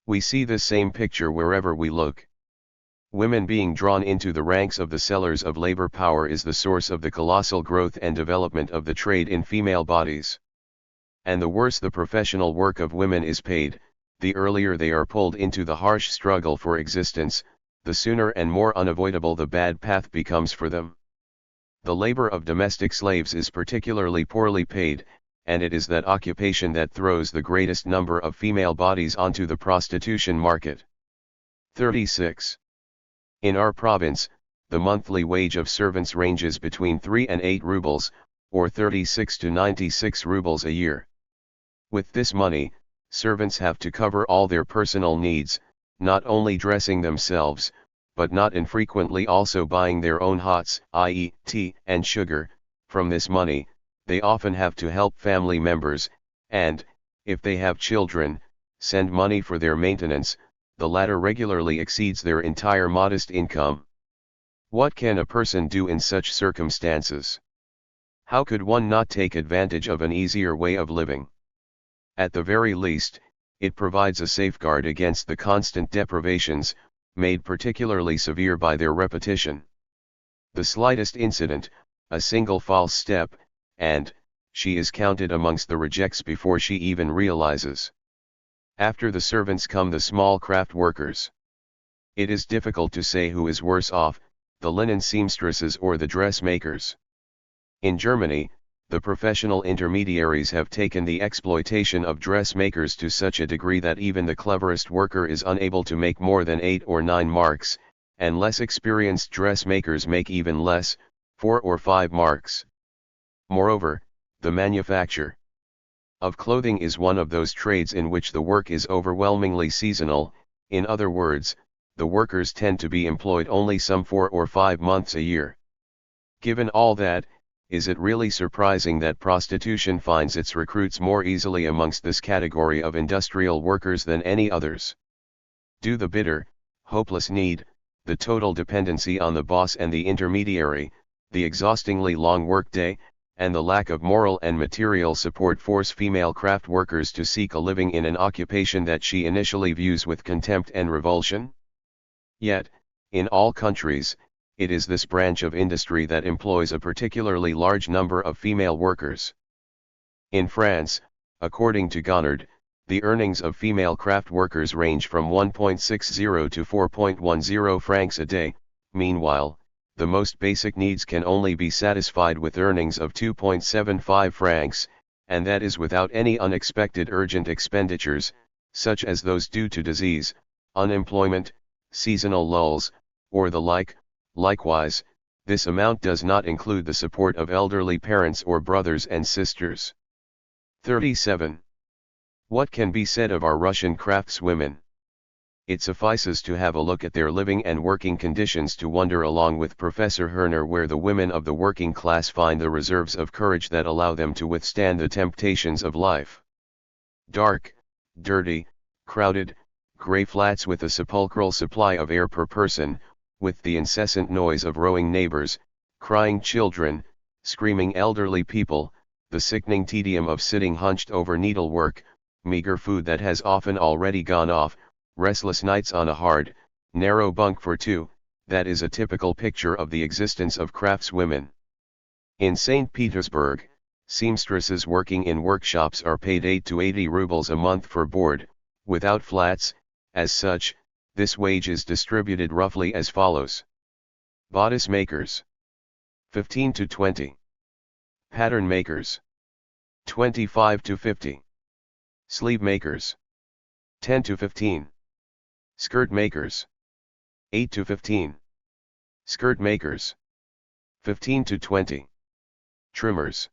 We see this same picture wherever we look. Women being drawn into the ranks of the sellers of labor power is the source of the colossal growth and development of the trade in female bodies. And the worse the professional work of women is paid, the earlier they are pulled into the harsh struggle for existence, the sooner and more unavoidable the bad path becomes for them. The labor of domestic slaves is particularly poorly paid, and it is that occupation that throws the greatest number of female bodies onto the prostitution market. 36. In our province, the monthly wage of servants ranges between 3 and 8 rubles, or 36 to 96 rubles a year. With this money, servants have to cover all their personal needs, not only dressing themselves, but not infrequently also buying their own hots, i.e., tea and sugar. From this money, they often have to help family members, and, if they have children, send money for their maintenance. The latter regularly exceeds their entire modest income. What can a person do in such circumstances? How could one not take advantage of an easier way of living? At the very least, it provides a safeguard against the constant deprivations, made particularly severe by their repetition. The slightest incident, a single false step, and she is counted amongst the rejects before she even realizes. After the servants come the small craft workers. It is difficult to say who is worse off, the linen seamstresses or the dressmakers. In Germany, the professional intermediaries have taken the exploitation of dressmakers to such a degree that even the cleverest worker is unable to make more than 8 or 9 marks, and less experienced dressmakers make even less, 4 or 5 marks. Moreover, the manufacture of clothing is one of those trades in which the work is overwhelmingly seasonal. In other words, the workers tend to be employed only some 4 or 5 months a year. Given all that, is it really surprising that prostitution finds its recruits more easily amongst this category of industrial workers than any others? Do the bitter, hopeless need, the total dependency on the boss and the intermediary, the exhaustingly long workday, and the lack of moral and material support force female craft workers to seek a living in an occupation that she initially views with contempt and revulsion? Yet, in all countries, it is this branch of industry that employs a particularly large number of female workers. In France, according to Gonard, the earnings of female craft workers range from 1.60 to 4.10 francs a day. Meanwhile, the most basic needs can only be satisfied with earnings of 2.75 francs, and that is without any unexpected urgent expenditures, such as those due to disease, unemployment, seasonal lulls, or the like. Likewise, this amount does not include the support of elderly parents or brothers and sisters. 37. What can be said of our Russian craftswomen? It suffices to have a look at their living and working conditions to wonder along with Professor Herner where the women of the working class find the reserves of courage that allow them to withstand the temptations of life. Dark, dirty, crowded, grey flats with a sepulchral supply of air per person, with the incessant noise of rowing neighbors, crying children, screaming elderly people, the sickening tedium of sitting hunched over needlework, meager food that has often already gone off, restless nights on a hard, narrow bunk for two, that is a typical picture of the existence of craftswomen. In St. Petersburg, seamstresses working in workshops are paid 8 to 80 rubles a month for board, without flats. As such, this wage is distributed roughly as follows. Bodice makers, 15 to 20. Pattern makers, 25 to 50. Sleeve makers, 10 to 15. Skirt makers, 8 to 15. Skirt makers, 15 to 20. Trimmers,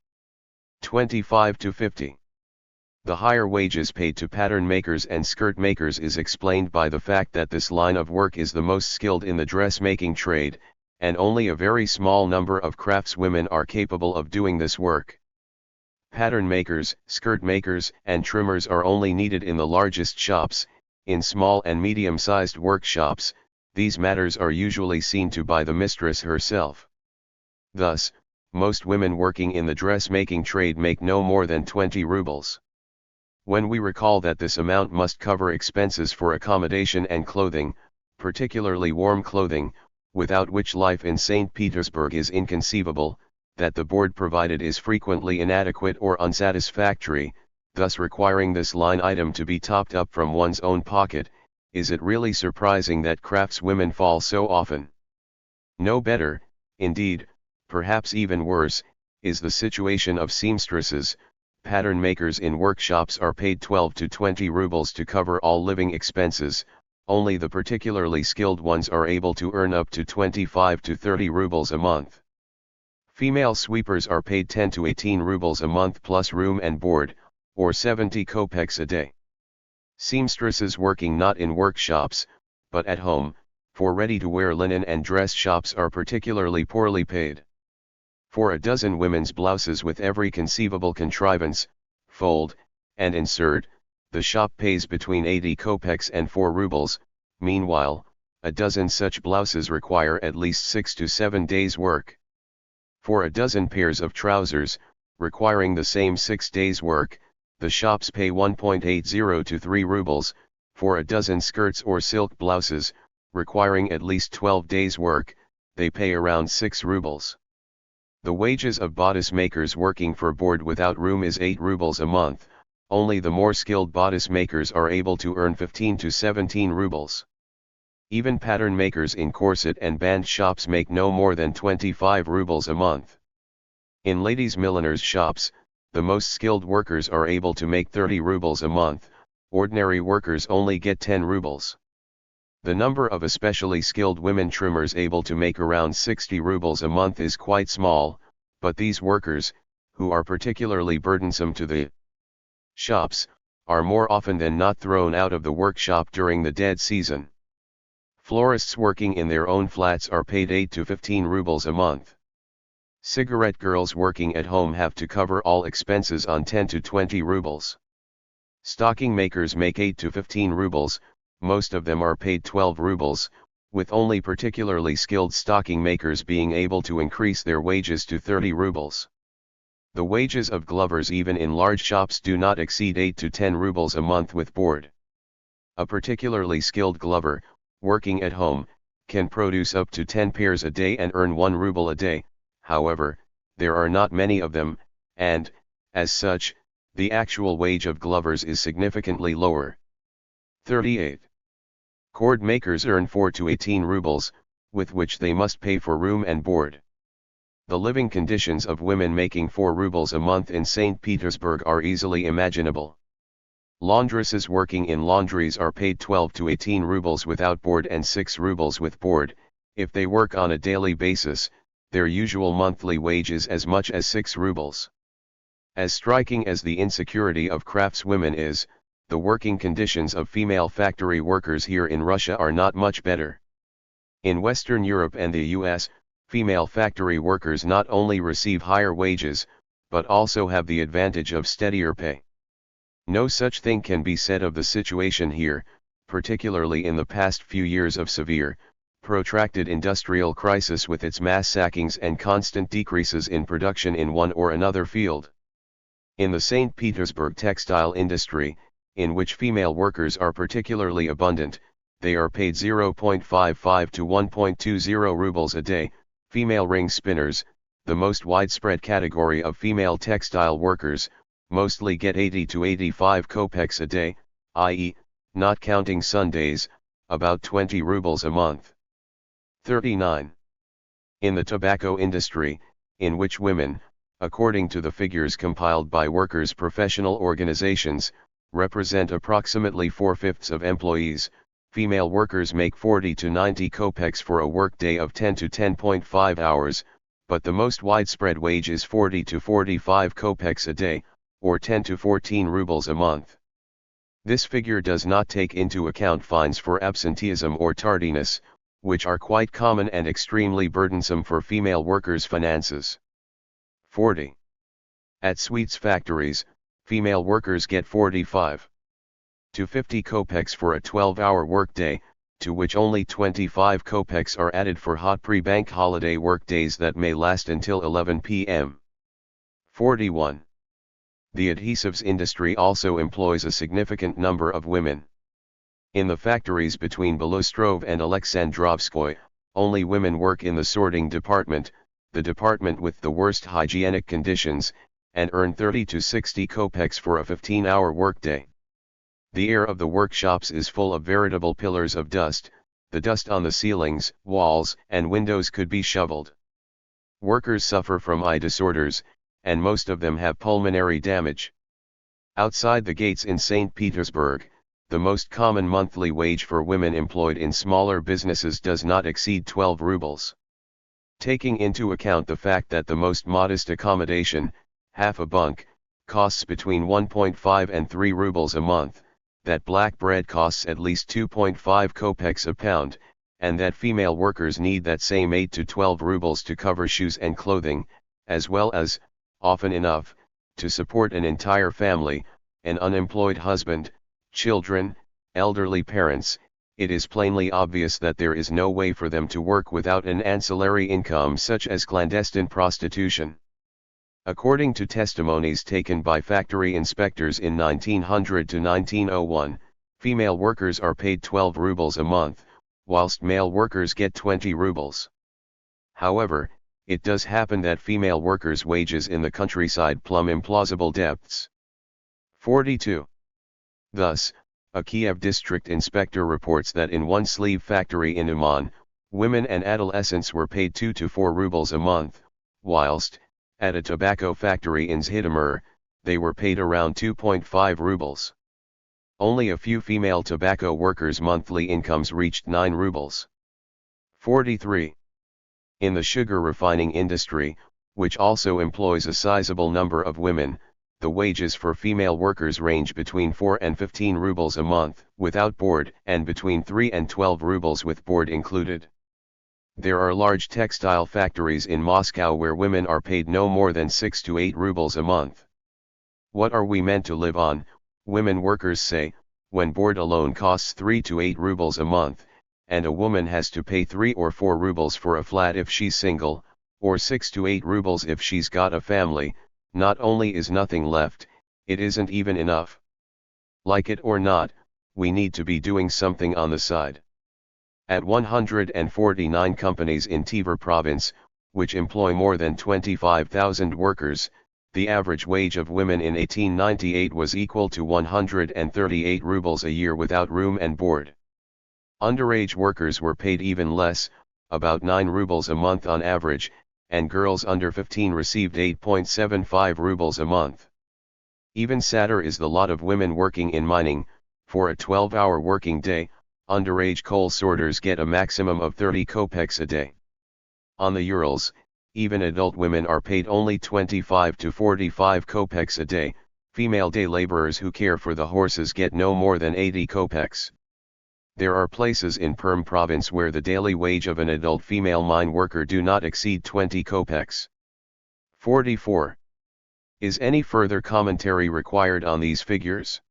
25 to 50. The higher wages paid to pattern makers and skirt makers is explained by the fact that this line of work is the most skilled in the dressmaking trade, and only a very small number of craftswomen are capable of doing this work. Pattern makers, skirt makers, and trimmers are only needed in the largest shops. In small and medium-sized workshops, these matters are usually seen to by the mistress herself. Thus, most women working in the dressmaking trade make no more than 20 rubles. When we recall that this amount must cover expenses for accommodation and clothing, particularly warm clothing, without which life in St. Petersburg is inconceivable, that the board provided is frequently inadequate or unsatisfactory, thus requiring this line item to be topped up from one's own pocket, is it really surprising that craftswomen fall so often? No better, indeed, perhaps even worse, is the situation of seamstresses. Pattern makers in workshops are paid 12 to 20 rubles to cover all living expenses, only the particularly skilled ones are able to earn up to 25 to 30 rubles a month. Female sweepers are paid 10 to 18 rubles a month plus room and board, or 70 kopecks a day. Seamstresses working not in workshops, but at home, for ready-to-wear linen and dress shops are particularly poorly paid. For a dozen women's blouses with every conceivable contrivance, fold, and insert, the shop pays between 80 kopecks and 4 rubles, meanwhile, a dozen such blouses require at least 6 to 7 days' work. For a dozen pairs of trousers, requiring the same 6 days' work, the shops pay 1.80 to 3 rubles, for a dozen skirts or silk blouses, requiring at least 12 days' work, they pay around 6 rubles. The wages of bodice makers working for board without room is 8 rubles a month, only the more skilled bodice makers are able to earn 15 to 17 rubles. Even pattern makers in corset and band shops make no more than 25 rubles a month. In ladies' milliners' shops, the most skilled workers are able to make 30 rubles a month, ordinary workers only get 10 rubles. The number of especially skilled women trimmers able to make around 60 rubles a month is quite small, but these workers, who are particularly burdensome to the shops, are more often than not thrown out of the workshop during the dead season. Florists working in their own flats are paid 8 to 15 rubles a month. Cigarette girls working at home have to cover all expenses on 10 to 20 rubles. Stocking makers make 8 to 15 rubles, most of them are paid 12 rubles, with only particularly skilled stocking makers being able to increase their wages to 30 rubles. The wages of glovers even in large shops do not exceed 8 to 10 rubles a month with board. A particularly skilled glover, working at home, can produce up to 10 pairs a day and earn 1 ruble a day. However, there are not many of them, and, as such, the actual wage of glovers is significantly lower. 38. Cord makers earn 4 to 18 rubles, with which they must pay for room and board. The living conditions of women making 4 rubles a month in St. Petersburg are easily imaginable. Laundresses working in laundries are paid 12 to 18 rubles without board and 6 rubles with board. If they work on a daily basis, their usual monthly wage is as much as 6 rubles. As striking as the insecurity of craftswomen is, the working conditions of female factory workers here in Russia are not much better. In Western Europe and the US, female factory workers not only receive higher wages, but also have the advantage of steadier pay. No such thing can be said of the situation here, particularly in the past few years of severe, protracted industrial crisis with its mass sackings and constant decreases in production in one or another field. In the St. Petersburg textile industry, in which female workers are particularly abundant, they are paid 0.55 to 1.20 rubles a day. Female ring spinners, the most widespread category of female textile workers, mostly get 80 to 85 kopecks a day, i.e., not counting Sundays, about 20 rubles a month. 39. In the tobacco industry, in which women, according to the figures compiled by workers' professional organizations, represent approximately 4/5 of employees, female workers make 40 to 90 kopecks for a workday of 10 to 10.5 hours, but the most widespread wage is 40 to 45 kopecks a day, or 10 to 14 rubles a month. This figure does not take into account fines for absenteeism or tardiness, which are quite common and extremely burdensome for female workers' finances. 40. At sweets factories, female workers get 45 to 50 kopecks for a 12-hour workday, to which only 25 kopecks are added for hot pre-bank holiday workdays that may last until 11 p.m. 41. The adhesives industry also employs a significant number of women. In the factories between Belostrov and Alexandrovskoy, only women work in the sorting department, the department with the worst hygienic conditions, and earn 30 to 60 kopecks for a 15-hour workday. The air of the workshops is full of veritable pillars of dust. The dust on the ceilings, walls, and windows could be shoveled. Workers suffer from eye disorders, and most of them have pulmonary damage. Outside the gates in St. Petersburg, the most common monthly wage for women employed in smaller businesses does not exceed 12 rubles. Taking into account the fact that the most modest accommodation, half a bunk, costs between 1.5 and 3 rubles a month, that black bread costs at least 2.5 kopecks a pound, and that female workers need that same 8 to 12 rubles to cover shoes and clothing, as well as, often enough, to support an entire family, an unemployed husband, children, elderly parents, it is plainly obvious that there is no way for them to work without an ancillary income such as clandestine prostitution. According to testimonies taken by factory inspectors in 1900 to 1901, female workers are paid 12 rubles a month, whilst male workers get 20 rubles. However, it does happen that female workers' wages in the countryside plumb implausible depths. 42. Thus, a Kiev district inspector reports that in one sleeve factory in Uman, women and adolescents were paid 2 to 4 rubles a month, whilst, at a tobacco factory in Zhytomyr, they were paid around 2.5 rubles. Only a few female tobacco workers' monthly incomes reached 9 rubles. 43. In the sugar refining industry, which also employs a sizable number of women, the wages for female workers range between 4 and 15 rubles a month without board and between 3 and 12 rubles with board included. There are large textile factories in Moscow where women are paid no more than 6 to 8 rubles a month. What are we meant to live on, women workers say, when board alone costs 3 to 8 rubles a month, and a woman has to pay 3 or 4 rubles for a flat if she's single, or 6 to 8 rubles if she's got a family. Not only is nothing left, it isn't even enough. Like it or not, we need to be doing something on the side. At 149 companies in Tver province, which employ more than 25,000 workers, the average wage of women in 1898 was equal to 138 rubles a year without room and board. Underage workers were paid even less, about 9 rubles a month on average, and girls under 15 received 8.75 rubles a month. Even sadder is the lot of women working in mining. For a 12-hour working day, underage coal sorters get a maximum of 30 kopecks a day. On the Urals, even adult women are paid only 25 to 45 kopecks a day, Female day laborers who care for the horses get no more than 80 kopecks. There are places in Perm province where the daily wage of an adult female mine worker do not exceed 20 kopecks. 44. Is any further commentary required on these figures?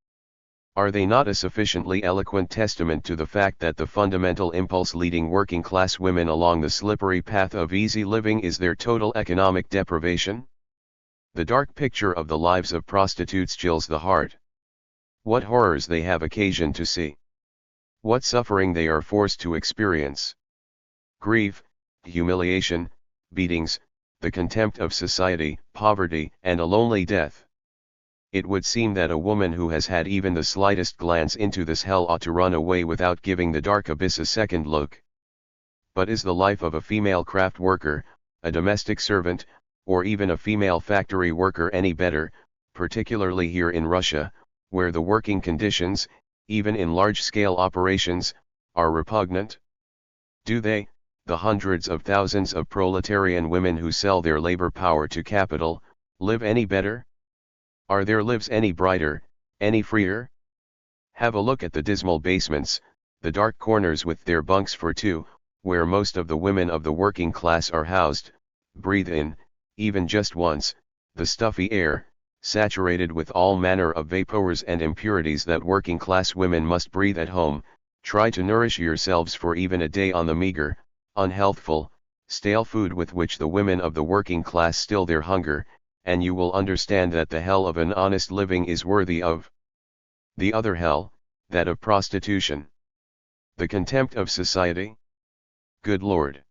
Are they not a sufficiently eloquent testament to the fact that the fundamental impulse leading working class women along the slippery path of easy living is their total economic deprivation? The dark picture of the lives of prostitutes chills the heart. What horrors they have occasion to see. What suffering they are forced to experience. Grief, humiliation, beatings, the contempt of society, poverty, and a lonely death. It would seem that a woman who has had even the slightest glance into this hell ought to run away without giving the dark abyss a second look. But is the life of a female craft worker, a domestic servant, or even a female factory worker any better, particularly here in Russia, where the working conditions, even in large-scale operations, are repugnant? Do they, the hundreds of thousands of proletarian women who sell their labor power to capital, live any better? Are their lives any brighter, any freer? Have a look at the dismal basements, the dark corners with their bunks for two, where most of the women of the working class are housed. Breathe in, even just once, the stuffy air, saturated with all manner of vapors and impurities that working class women must breathe at home. Try to nourish yourselves for even a day on the meager, unhealthful, stale food with which the women of the working class still their hunger, and you will understand that the hell of an honest living is worthy of the other hell, that of prostitution. The contempt of society? Good Lord!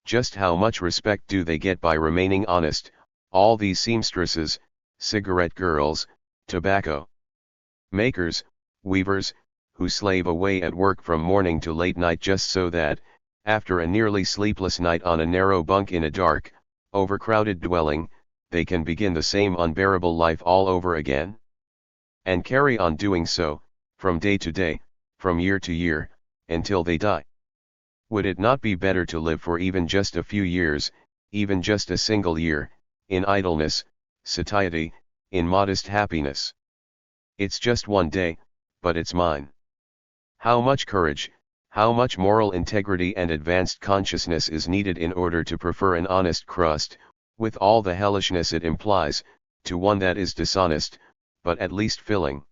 Just how much respect do they get by remaining honest, all these seamstresses, cigarette girls, tobacco makers, weavers, who slave away at work from morning to late night just so that, after a nearly sleepless night on a narrow bunk in a dark, overcrowded dwelling, they can begin the same unbearable life all over again? And carry on doing so, from day to day, from year to year, until they die. Would it not be better to live for even just a few years, even just a single year, in idleness, satiety, in modest happiness? It's just one day, but it's mine. How much courage, how much moral integrity and advanced consciousness is needed in order to prefer an honest crust, with all the hellishness it implies, to one that is dishonest, but at least filling.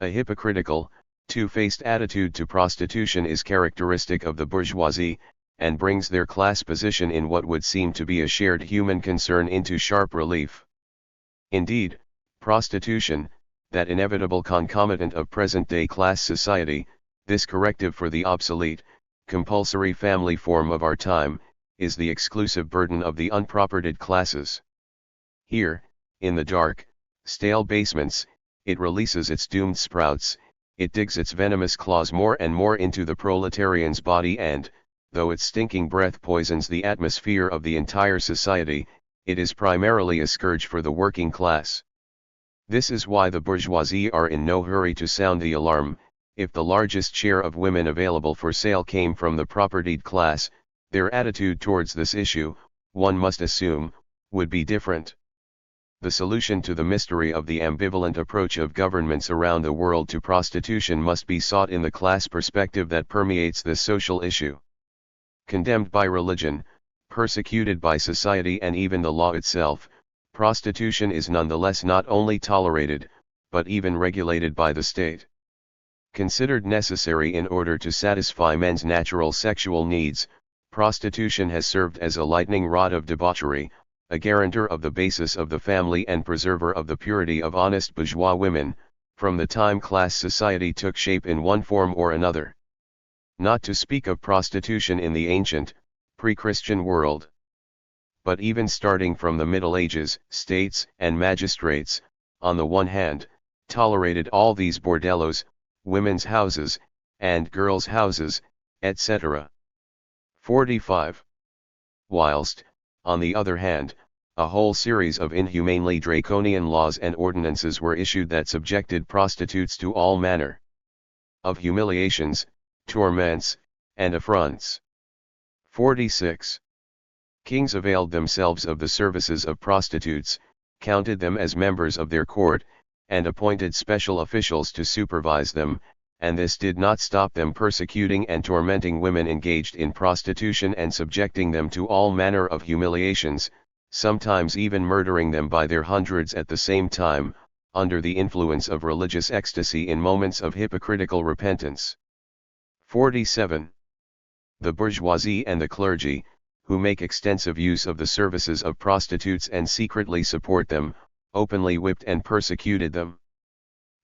A hypocritical, two-faced attitude to prostitution is characteristic of the bourgeoisie, and brings their class position in what would seem to be a shared human concern into sharp relief. Indeed, prostitution, that inevitable concomitant of present-day class society, this corrective for the obsolete, compulsory family form of our time, is the exclusive burden of the unpropertied classes. Here, in the dark, stale basements, it releases its doomed sprouts, it digs its venomous claws more and more into the proletarian's body and, though its stinking breath poisons the atmosphere of the entire society, it is primarily a scourge for the working class. This is why the bourgeoisie are in no hurry to sound the alarm. If the largest share of women available for sale came from the propertied class, their attitude towards this issue, one must assume, would be different. The solution to the mystery of the ambivalent approach of governments around the world to prostitution must be sought in the class perspective that permeates this social issue. Condemned by religion, persecuted by society and even the law itself, prostitution is nonetheless not only tolerated, but even regulated by the state. Considered necessary in order to satisfy men's natural sexual needs, prostitution has served as a lightning rod of debauchery, a guarantor of the basis of the family and preserver of the purity of honest bourgeois women, from the time class society took shape in one form or another. Not to speak of prostitution in the ancient, pre-Christian world. But even starting from the Middle Ages, states and magistrates, on the one hand, tolerated all these bordellos, women's houses, and girls' houses, etc. 45. Whilst, on the other hand, a whole series of inhumanely draconian laws and ordinances were issued that subjected prostitutes to all manner of humiliations, torments, and affronts. 46. Kings availed themselves of the services of prostitutes, counted them as members of their court, and appointed special officials to supervise them, and this did not stop them persecuting and tormenting women engaged in prostitution and subjecting them to all manner of humiliations, sometimes even murdering them by their hundreds at the same time, under the influence of religious ecstasy in moments of hypocritical repentance. 47. The bourgeoisie and the clergy, who make extensive use of the services of prostitutes and secretly support them, openly whipped and persecuted them.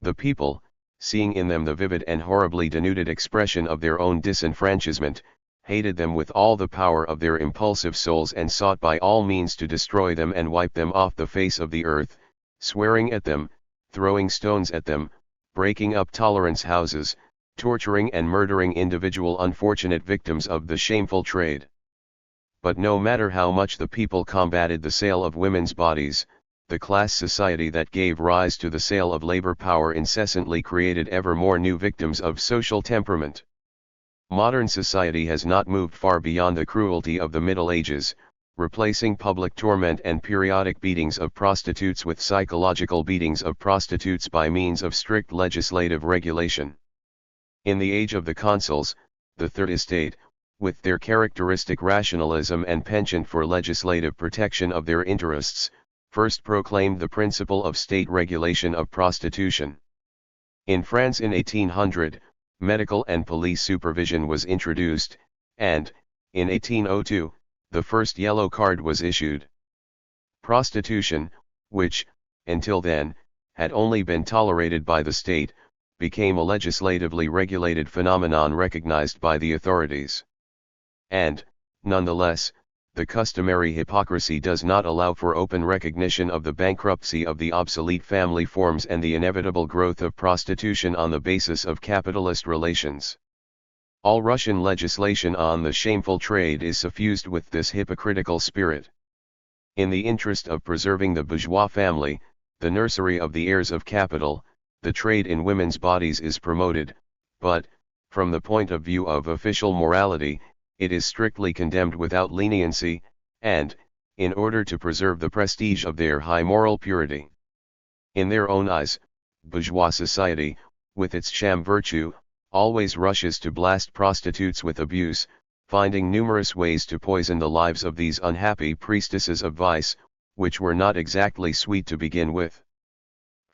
The people, seeing in them the vivid and horribly denuded expression of their own disenfranchisement, hated them with all the power of their impulsive souls and sought by all means to destroy them and wipe them off the face of the earth, swearing at them, throwing stones at them, breaking up tolerance houses, torturing and murdering individual unfortunate victims of the shameful trade. But no matter how much the people combated the sale of women's bodies, the class society that gave rise to the sale of labor power incessantly created ever more new victims of social temperament. Modern society has not moved far beyond the cruelty of the Middle Ages, replacing public torment and periodic beatings of prostitutes with psychological beatings of prostitutes by means of strict legislative regulation. In the age of the consuls, the Third Estate, with their characteristic rationalism and penchant for legislative protection of their interests, first proclaimed the principle of state regulation of prostitution. In France in 1800, medical and police supervision was introduced, and, in 1802, the first yellow card was issued. Prostitution, which, until then, had only been tolerated by the state, became a legislatively regulated phenomenon recognized by the authorities. And, nonetheless, the customary hypocrisy does not allow for open recognition of the bankruptcy of the obsolete family forms and the inevitable growth of prostitution on the basis of capitalist relations. All Russian legislation on the shameful trade is suffused with this hypocritical spirit. In the interest of preserving the bourgeois family, the nursery of the heirs of capital, the trade in women's bodies is promoted, but, from the point of view of official morality, it is strictly condemned without leniency, and, in order to preserve the prestige of their high moral purity. In their own eyes, bourgeois society, with its sham virtue, always rushes to blast prostitutes with abuse, finding numerous ways to poison the lives of these unhappy priestesses of vice, which were not exactly sweet to begin with.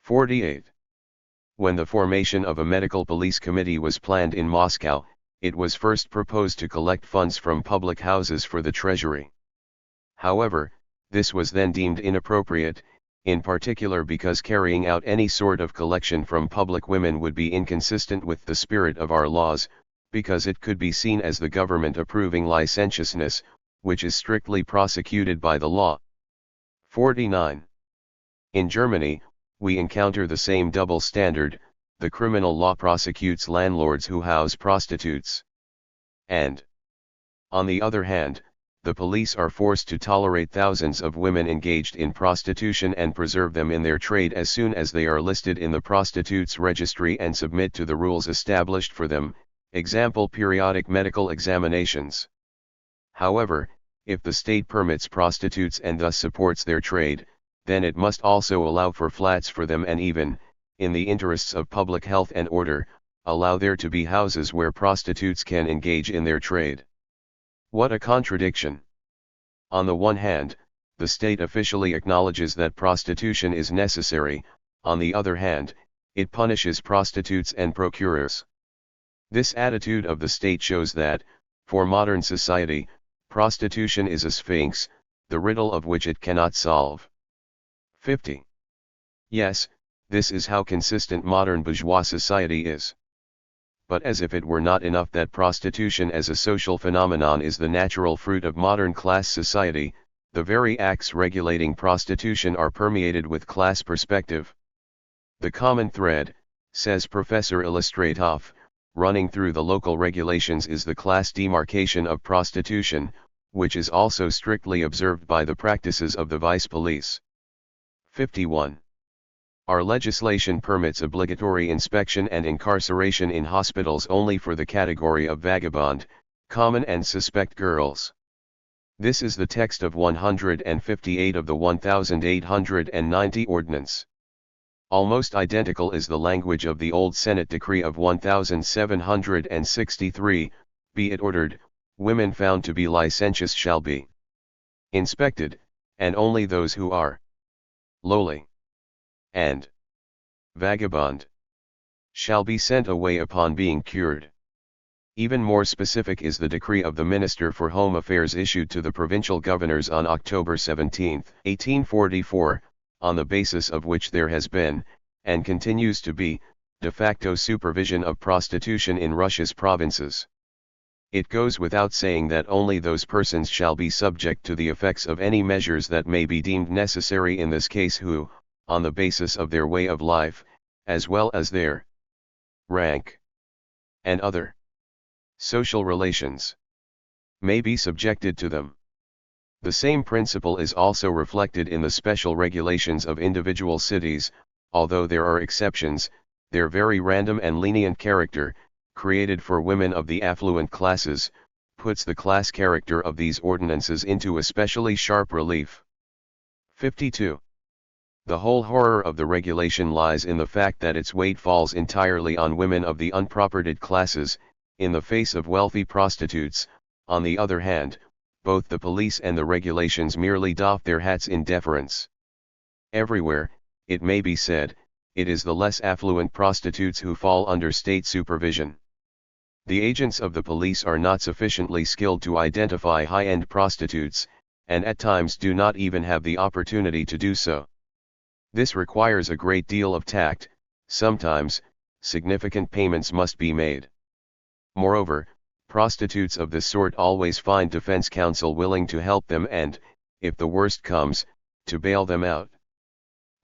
48. When the formation of a medical police committee was planned in Moscow, it was first proposed to collect funds from public houses for the treasury. However, this was then deemed inappropriate, in particular because carrying out any sort of collection from public women would be inconsistent with the spirit of our laws, because it could be seen as the government approving licentiousness, which is strictly prosecuted by the law. 49. In Germany, we encounter the same double standard. The criminal law prosecutes landlords who house prostitutes. And, on the other hand, the police are forced to tolerate thousands of women engaged in prostitution and preserve them in their trade as soon as they are listed in the prostitutes' registry and submit to the rules established for them, example periodic medical examinations. However, if the state permits prostitutes and thus supports their trade, then it must also allow for flats for them and even, in the interests of public health and order, allow there to be houses where prostitutes can engage in their trade. What a contradiction! On the one hand, the state officially acknowledges that prostitution is necessary, on the other hand, it punishes prostitutes and procurers. This attitude of the state shows that, for modern society, prostitution is a sphinx, the riddle of which it cannot solve. 50. Yes, this is how consistent modern bourgeois society is. But as if it were not enough that prostitution as a social phenomenon is the natural fruit of modern class society, the very acts regulating prostitution are permeated with class perspective. The common thread, says Professor Illustratov, running through the local regulations is the class demarcation of prostitution, which is also strictly observed by the practices of the vice police. 51. Our legislation permits obligatory inspection and incarceration in hospitals only for the category of vagabond, common and suspect girls. This is the text of 158 of the 1890 Ordinance. Almost identical is the language of the old Senate Decree of 1763, be it ordered, women found to be licentious shall be inspected, and only those who are lowly and vagabond shall be sent away upon being cured. Even more specific is the decree of the Minister for Home Affairs issued to the provincial governors on October 17, 1844, on the basis of which there has been, and continues to be, de facto supervision of prostitution in Russia's provinces. It goes without saying that only those persons shall be subject to the effects of any measures that may be deemed necessary in this case who, on the basis of their way of life, as well as their rank and other social relations, may be subjected to them. The same principle is also reflected in the special regulations of individual cities, although there are exceptions. Their very random and lenient character, created for women of the affluent classes, puts the class character of these ordinances into especially sharp relief. 52. The whole horror of the regulation lies in the fact that its weight falls entirely on women of the unpropertied classes. In the face of wealthy prostitutes, on the other hand, both the police and the regulations merely doff their hats in deference. Everywhere, it may be said, it is the less affluent prostitutes who fall under state supervision. The agents of the police are not sufficiently skilled to identify high-end prostitutes, and at times do not even have the opportunity to do so. This requires a great deal of tact. Sometimes, significant payments must be made. Moreover, prostitutes of this sort always find defense counsel willing to help them and, if the worst comes, to bail them out.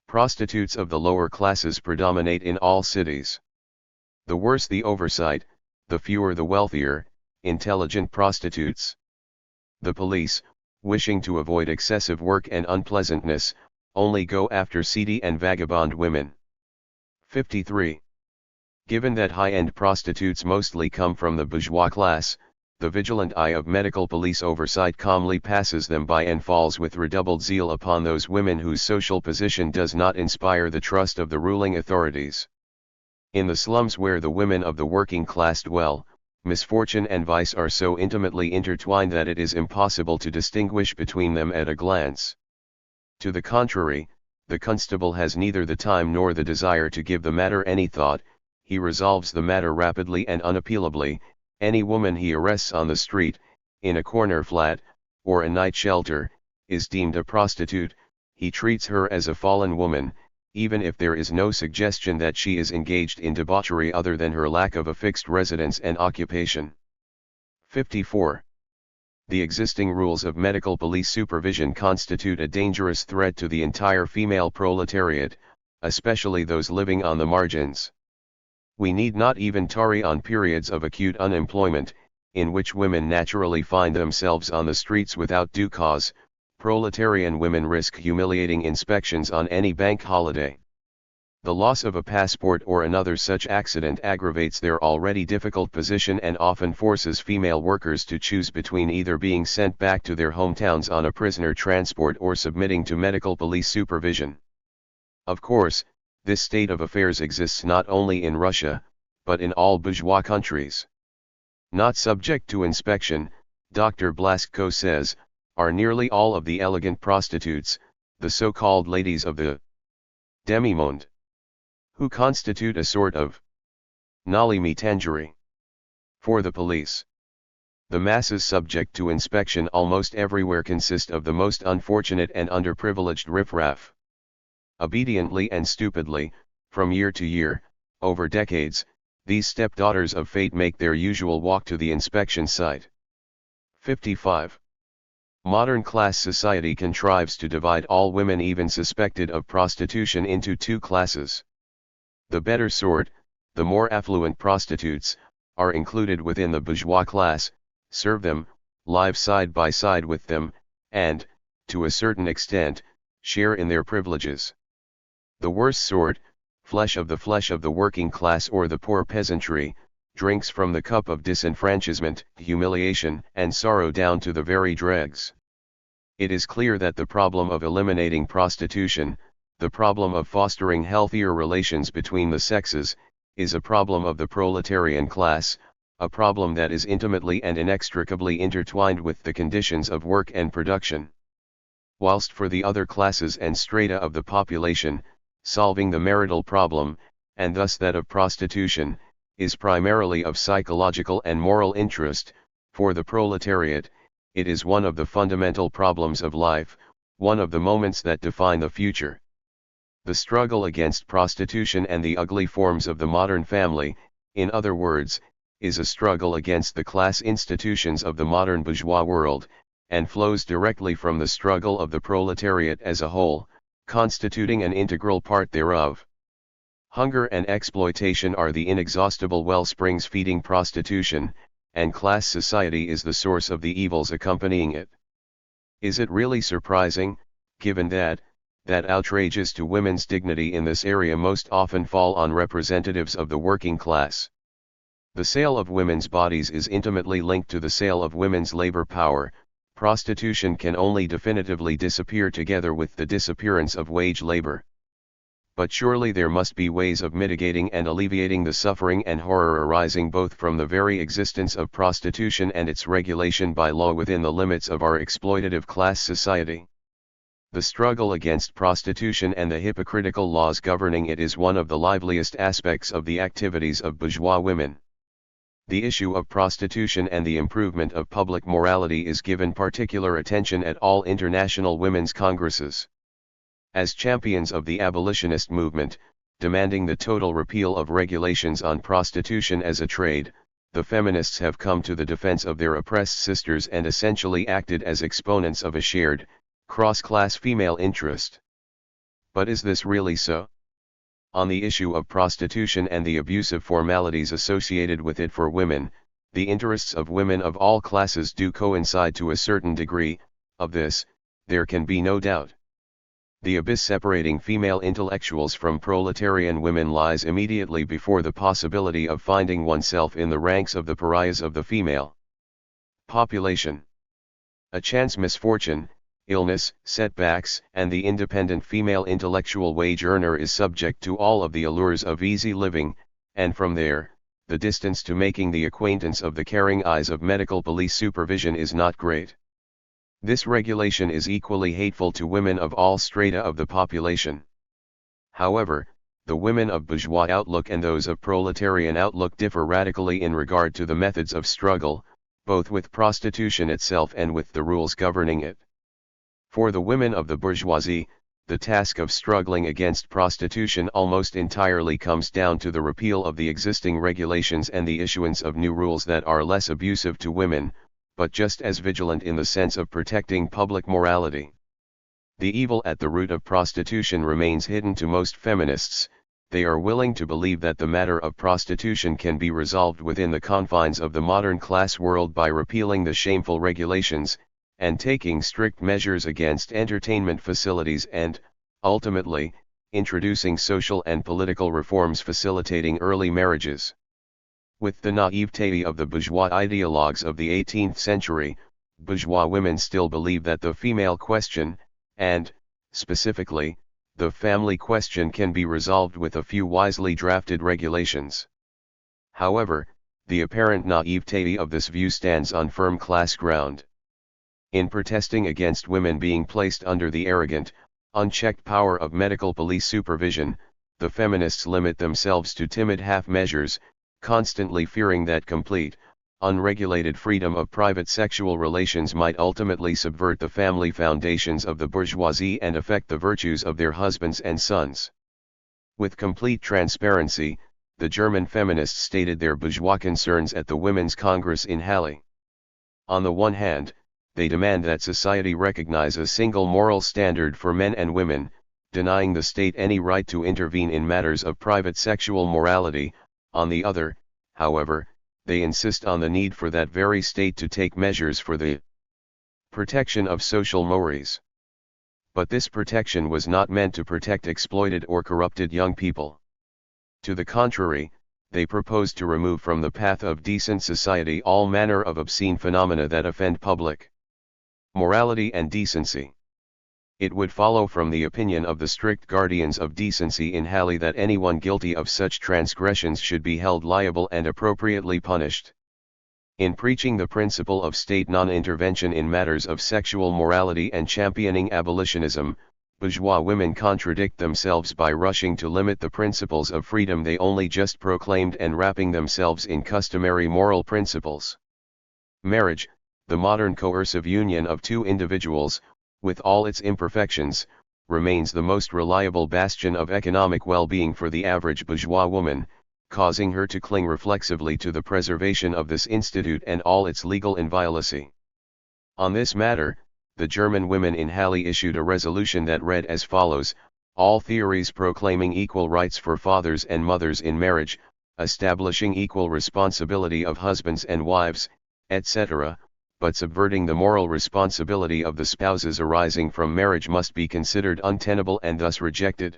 Prostitutes of the lower classes predominate in all cities. The worse the oversight, the fewer the wealthier, intelligent prostitutes. The police, wishing to avoid excessive work and unpleasantness, only go after seedy and vagabond women. 53. Given that high-end prostitutes mostly come from the bourgeois class, the vigilant eye of medical police oversight calmly passes them by and falls with redoubled zeal upon those women whose social position does not inspire the trust of the ruling authorities. In the slums where the women of the working class dwell, misfortune and vice are so intimately intertwined that it is impossible to distinguish between them at a glance. To the contrary, the constable has neither the time nor the desire to give the matter any thought. He resolves the matter rapidly and unappealably. Any woman he arrests on the street, in a corner flat, or a night shelter, is deemed a prostitute. He treats her as a fallen woman, even if there is no suggestion that she is engaged in debauchery other than her lack of a fixed residence and occupation. 54. The existing rules of medical police supervision constitute a dangerous threat to the entire female proletariat, especially those living on the margins. We need not even tarry on periods of acute unemployment, in which women naturally find themselves on the streets without due cause. Proletarian women risk humiliating inspections on any bank holiday. The loss of a passport or another such accident aggravates their already difficult position and often forces female workers to choose between either being sent back to their hometowns on a prisoner transport or submitting to medical police supervision. Of course, this state of affairs exists not only in Russia, but in all bourgeois countries. Not subject to inspection, Dr. Blasko says, are nearly all of the elegant prostitutes, the so-called ladies of the demi-monde, who constitute a sort of nalimi tangeri for the police. The masses subject to inspection almost everywhere consist of the most unfortunate and underprivileged riffraff. Obediently and stupidly, from year to year, over decades, these stepdaughters of fate make their usual walk to the inspection site. 55. Modern class society contrives to divide all women even suspected of prostitution into two classes. The better sort, the more affluent prostitutes, are included within the bourgeois class, serve them, live side by side with them, and, to a certain extent, share in their privileges. The worse sort, flesh of the working class or the poor peasantry, drinks from the cup of disenfranchisement, humiliation, and sorrow down to the very dregs. It is clear that the problem of eliminating prostitution, the problem of fostering healthier relations between the sexes, is a problem of the proletarian class, a problem that is intimately and inextricably intertwined with the conditions of work and production. Whilst for the other classes and strata of the population, solving the marital problem, and thus that of prostitution, is primarily of psychological and moral interest, for the proletariat, it is one of the fundamental problems of life, one of the moments that define the future. The struggle against prostitution and the ugly forms of the modern family, in other words, is a struggle against the class institutions of the modern bourgeois world, and flows directly from the struggle of the proletariat as a whole, constituting an integral part thereof. Hunger and exploitation are the inexhaustible wellsprings feeding prostitution, and class society is the source of the evils accompanying it. Is it really surprising, given that outrages to women's dignity in this area most often fall on representatives of the working class? The sale of women's bodies is intimately linked to the sale of women's labor power. Prostitution can only definitively disappear together with the disappearance of wage labor. But surely there must be ways of mitigating and alleviating the suffering and horror arising both from the very existence of prostitution and its regulation by law within the limits of our exploitative class society. The struggle against prostitution and the hypocritical laws governing it is one of the liveliest aspects of the activities of bourgeois women. The issue of prostitution and the improvement of public morality is given particular attention at all international women's congresses. As champions of the abolitionist movement, demanding the total repeal of regulations on prostitution as a trade, the feminists have come to the defense of their oppressed sisters and essentially acted as exponents of a shared, cross-class female interest. But is this really so? On the issue of prostitution and the abusive formalities associated with it for women, the interests of women of all classes do coincide to a certain degree. Of this, there can be no doubt. The abyss separating female intellectuals from proletarian women lies immediately before the possibility of finding oneself in the ranks of the pariahs of the female population. A chance misfortune, illness, setbacks, and the independent female intellectual wage earner is subject to all of the allures of easy living, and from there, the distance to making the acquaintance of the caring eyes of medical police supervision is not great. This regulation is equally hateful to women of all strata of the population. However, the women of bourgeois outlook and those of proletarian outlook differ radically in regard to the methods of struggle, both with prostitution itself and with the rules governing it. For the women of the bourgeoisie, the task of struggling against prostitution almost entirely comes down to the repeal of the existing regulations and the issuance of new rules that are less abusive to women, but just as vigilant in the sense of protecting public morality. The evil at the root of prostitution remains hidden to most feminists. They are willing to believe that the matter of prostitution can be resolved within the confines of the modern class world by repealing the shameful regulations, and taking strict measures against entertainment facilities and, ultimately, introducing social and political reforms facilitating early marriages. With the naivete of the bourgeois ideologues of the 18th century, bourgeois women still believe that the female question, and, specifically, the family question can be resolved with a few wisely drafted regulations. However, the apparent naivete of this view stands on firm class ground. In protesting against women being placed under the arrogant, unchecked power of medical police supervision, the feminists limit themselves to timid half measures, constantly fearing that complete, unregulated freedom of private sexual relations might ultimately subvert the family foundations of the bourgeoisie and affect the virtues of their husbands and sons. With complete transparency, the German feminists stated their bourgeois concerns at the Women's Congress in Halle. On the one hand, they demand that society recognize a single moral standard for men and women, denying the state any right to intervene in matters of private sexual morality. On the other, however, they insist on the need for that very state to take measures for the protection of social mores. But this protection was not meant to protect exploited or corrupted young people. To the contrary, they propose to remove from the path of decent society all manner of obscene phenomena that offend public Morality and decency. It would follow from the opinion of the strict guardians of decency in Halley that anyone guilty of such transgressions should be held liable and appropriately punished. In preaching the principle of state non-intervention in matters of sexual morality and championing abolitionism, bourgeois women contradict themselves by rushing to limit the principles of freedom they only just proclaimed and wrapping themselves in customary moral principles. Marriage, the modern coercive union of two individuals, with all its imperfections, remains the most reliable bastion of economic well-being for the average bourgeois woman, causing her to cling reflexively to the preservation of this institute and all its legal inviolacy. On this matter, the German women in Halle issued a resolution that read as follows: all theories proclaiming equal rights for fathers and mothers in marriage, establishing equal responsibility of husbands and wives, etc., but subverting the moral responsibility of the spouses arising from marriage must be considered untenable and thus rejected.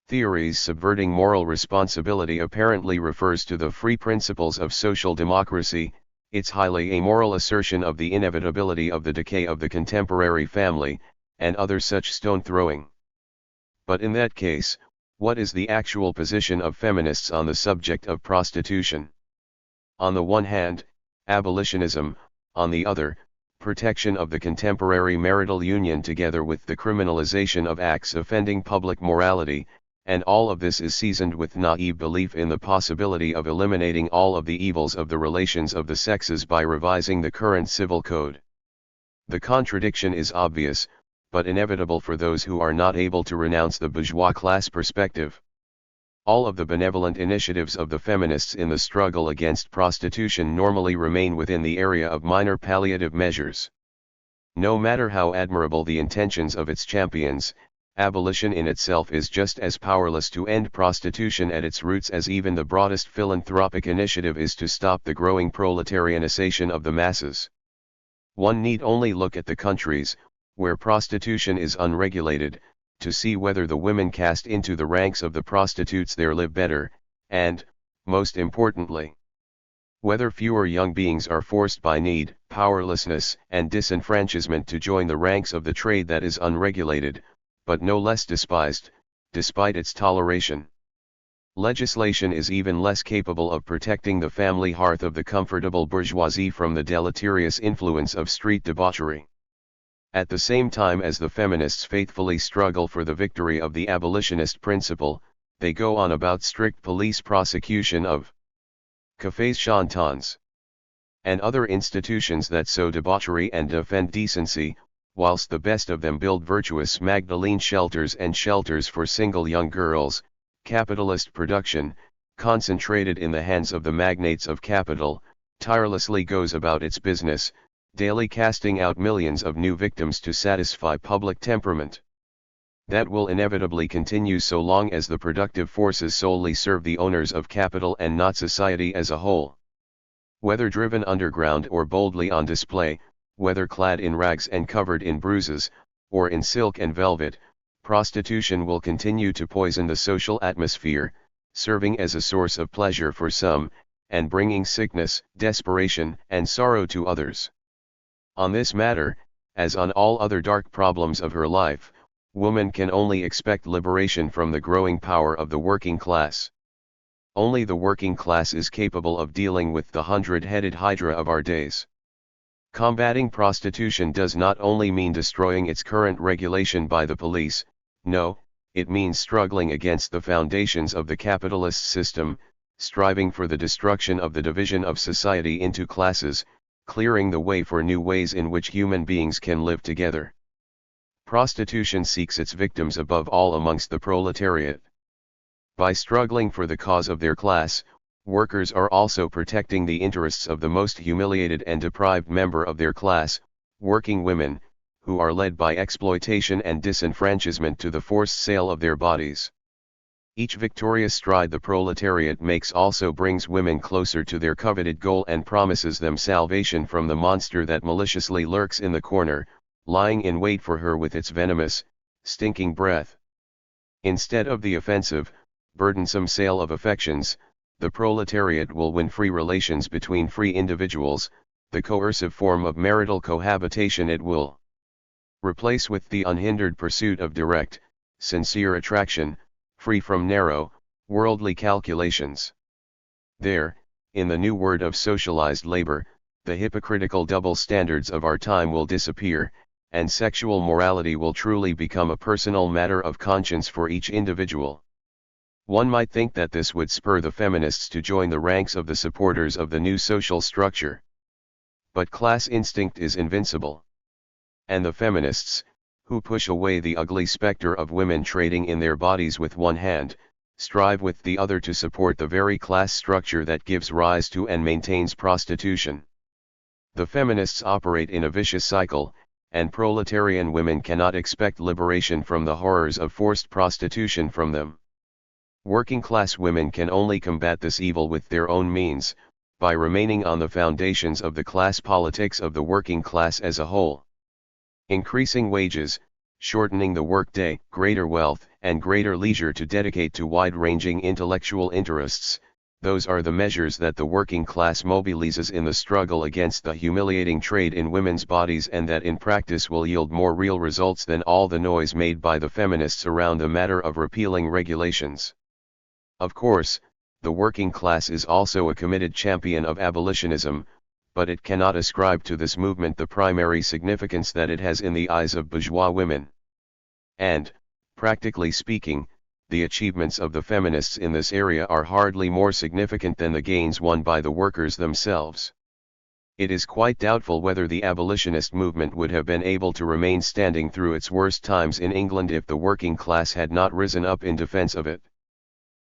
Theories subverting moral responsibility apparently refers to the free principles of social democracy, its highly amoral assertion of the inevitability of the decay of the contemporary family, and other such stone-throwing. But in that case, what is the actual position of feminists on the subject of prostitution? On the one hand, abolitionism, on the other, protection of the contemporary marital union together with the criminalization of acts offending public morality, and all of this is seasoned with naive belief in the possibility of eliminating all of the evils of the relations of the sexes by revising the current civil code. The contradiction is obvious, but inevitable for those who are not able to renounce the bourgeois class perspective. All of the benevolent initiatives of the feminists in the struggle against prostitution normally remain within the area of minor palliative measures. No matter how admirable the intentions of its champions, abolition in itself is just as powerless to end prostitution at its roots as even the broadest philanthropic initiative is to stop the growing proletarianization of the masses. One need only look at the countries, where prostitution is unregulated, to see whether the women cast into the ranks of the prostitutes there live better, and, most importantly, whether fewer young beings are forced by need, powerlessness, and disenfranchisement to join the ranks of the trade that is unregulated, but no less despised, despite its toleration. Legislation is even less capable of protecting the family hearth of the comfortable bourgeoisie from the deleterious influence of street debauchery. At the same time as the feminists faithfully struggle for the victory of the abolitionist principle, they go on about strict police prosecution of cafés chantants and other institutions that sow debauchery and offend decency, whilst the best of them build virtuous Magdalene shelters and shelters for single young girls. Capitalist production, concentrated in the hands of the magnates of capital, tirelessly goes about its business, daily casting out millions of new victims to satisfy public temperament. That will inevitably continue so long as the productive forces solely serve the owners of capital and not society as a whole. Whether driven underground or boldly on display, whether clad in rags and covered in bruises, or in silk and velvet, prostitution will continue to poison the social atmosphere, serving as a source of pleasure for some, and bringing sickness, desperation, and sorrow to others. On this matter, as on all other dark problems of her life, woman can only expect liberation from the growing power of the working class. Only the working class is capable of dealing with the hundred-headed hydra of our days. Combating prostitution does not only mean destroying its current regulation by the police, no, it means struggling against the foundations of the capitalist system, striving for the destruction of the division of society into classes, clearing the way for new ways in which human beings can live together. Prostitution seeks its victims above all amongst the proletariat. By struggling for the cause of their class, workers are also protecting the interests of the most humiliated and deprived member of their class, working women, who are led by exploitation and disenfranchisement to the forced sale of their bodies. Each victorious stride the proletariat makes also brings women closer to their coveted goal and promises them salvation from the monster that maliciously lurks in the corner, lying in wait for her with its venomous, stinking breath. Instead of the offensive, burdensome sale of affections, the proletariat will win free relations between free individuals, the coercive form of marital cohabitation it will replace with the unhindered pursuit of direct, sincere attraction, free from narrow, worldly calculations. There, in the new word of socialized labor, the hypocritical double standards of our time will disappear, and sexual morality will truly become a personal matter of conscience for each individual. One might think that this would spur the feminists to join the ranks of the supporters of the new social structure. But class instinct is invincible. And the feminists, who push away the ugly specter of women trading in their bodies with one hand, strive with the other to support the very class structure that gives rise to and maintains prostitution. The feminists operate in a vicious cycle, and proletarian women cannot expect liberation from the horrors of forced prostitution from them. Working-class women can only combat this evil with their own means, by remaining on the foundations of the class politics of the working class as a whole. Increasing wages, shortening the workday, greater wealth, and greater leisure to dedicate to wide-ranging intellectual interests, those are the measures that the working class mobilizes in the struggle against the humiliating trade in women's bodies, and that in practice will yield more real results than all the noise made by the feminists around the matter of repealing regulations. Of course, the working class is also a committed champion of abolitionism, but it cannot ascribe to this movement the primary significance that it has in the eyes of bourgeois women. And, practically speaking, the achievements of the feminists in this area are hardly more significant than the gains won by the workers themselves. It is quite doubtful whether the abolitionist movement would have been able to remain standing through its worst times in England if the working class had not risen up in defense of it.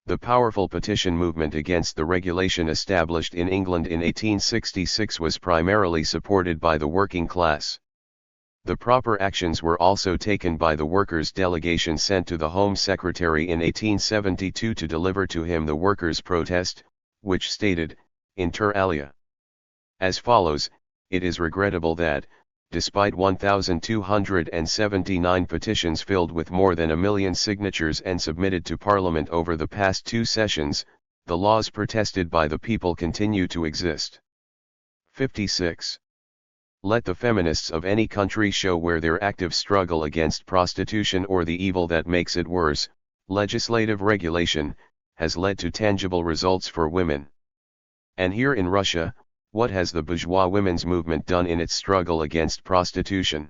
The powerful petition movement against the regulation established in England in 1866 was primarily supported by the working class. The proper actions were also taken by the workers' delegation sent to the Home Secretary in 1872 to deliver to him the workers' protest, which stated, inter alia, as follows: "It is regrettable that, despite 1,279 petitions filled with more than 1 million signatures and submitted to Parliament over the past 2 sessions, the laws protested by the people continue to exist." 56. Let the feminists of any country show where their active struggle against prostitution or the evil that makes it worse, legislative regulation, has led to tangible results for women. And here in Russia, what has the bourgeois women's movement done in its struggle against prostitution?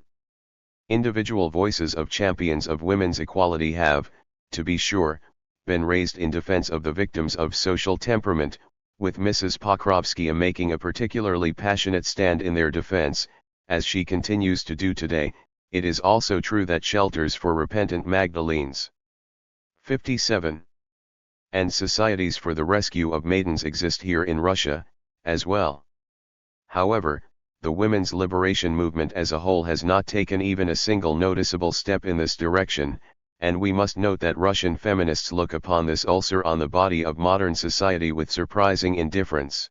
Individual voices of champions of women's equality have, to be sure, been raised in defense of the victims of social temperament, with Mrs. Pokrovskaya making a particularly passionate stand in their defense, as she continues to do today. It is also true that shelters for repentant Magdalenes. 57. And societies for the rescue of maidens exist here in Russia, as well. However, the women's liberation movement as a whole has not taken even a single noticeable step in this direction, and we must note that Russian feminists look upon this ulcer on the body of modern society with surprising indifference.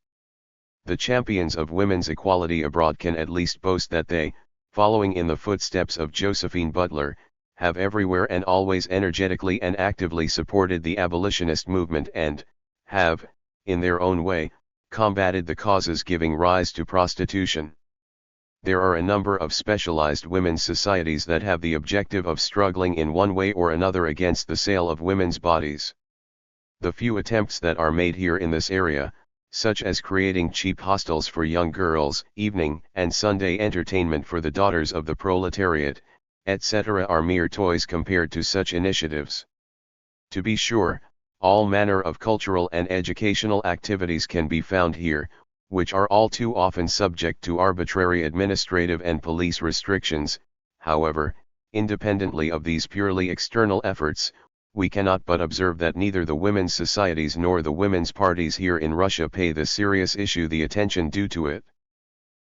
The champions of women's equality abroad can at least boast that they, following in the footsteps of Josephine Butler, have everywhere and always energetically and actively supported the abolitionist movement and have, in their own way, combated the causes giving rise to prostitution. There are a number of specialized women's societies that have the objective of struggling in one way or another against the sale of women's bodies. The few attempts that are made here in this area, such as creating cheap hostels for young girls, evening and Sunday entertainment for the daughters of the proletariat, etc., are mere toys compared to such initiatives. To be sure, all manner of cultural and educational activities can be found here, which are all too often subject to arbitrary administrative and police restrictions. However, independently of these purely external efforts, we cannot but observe that neither the women's societies nor the women's parties here in Russia pay this serious issue the attention due to it.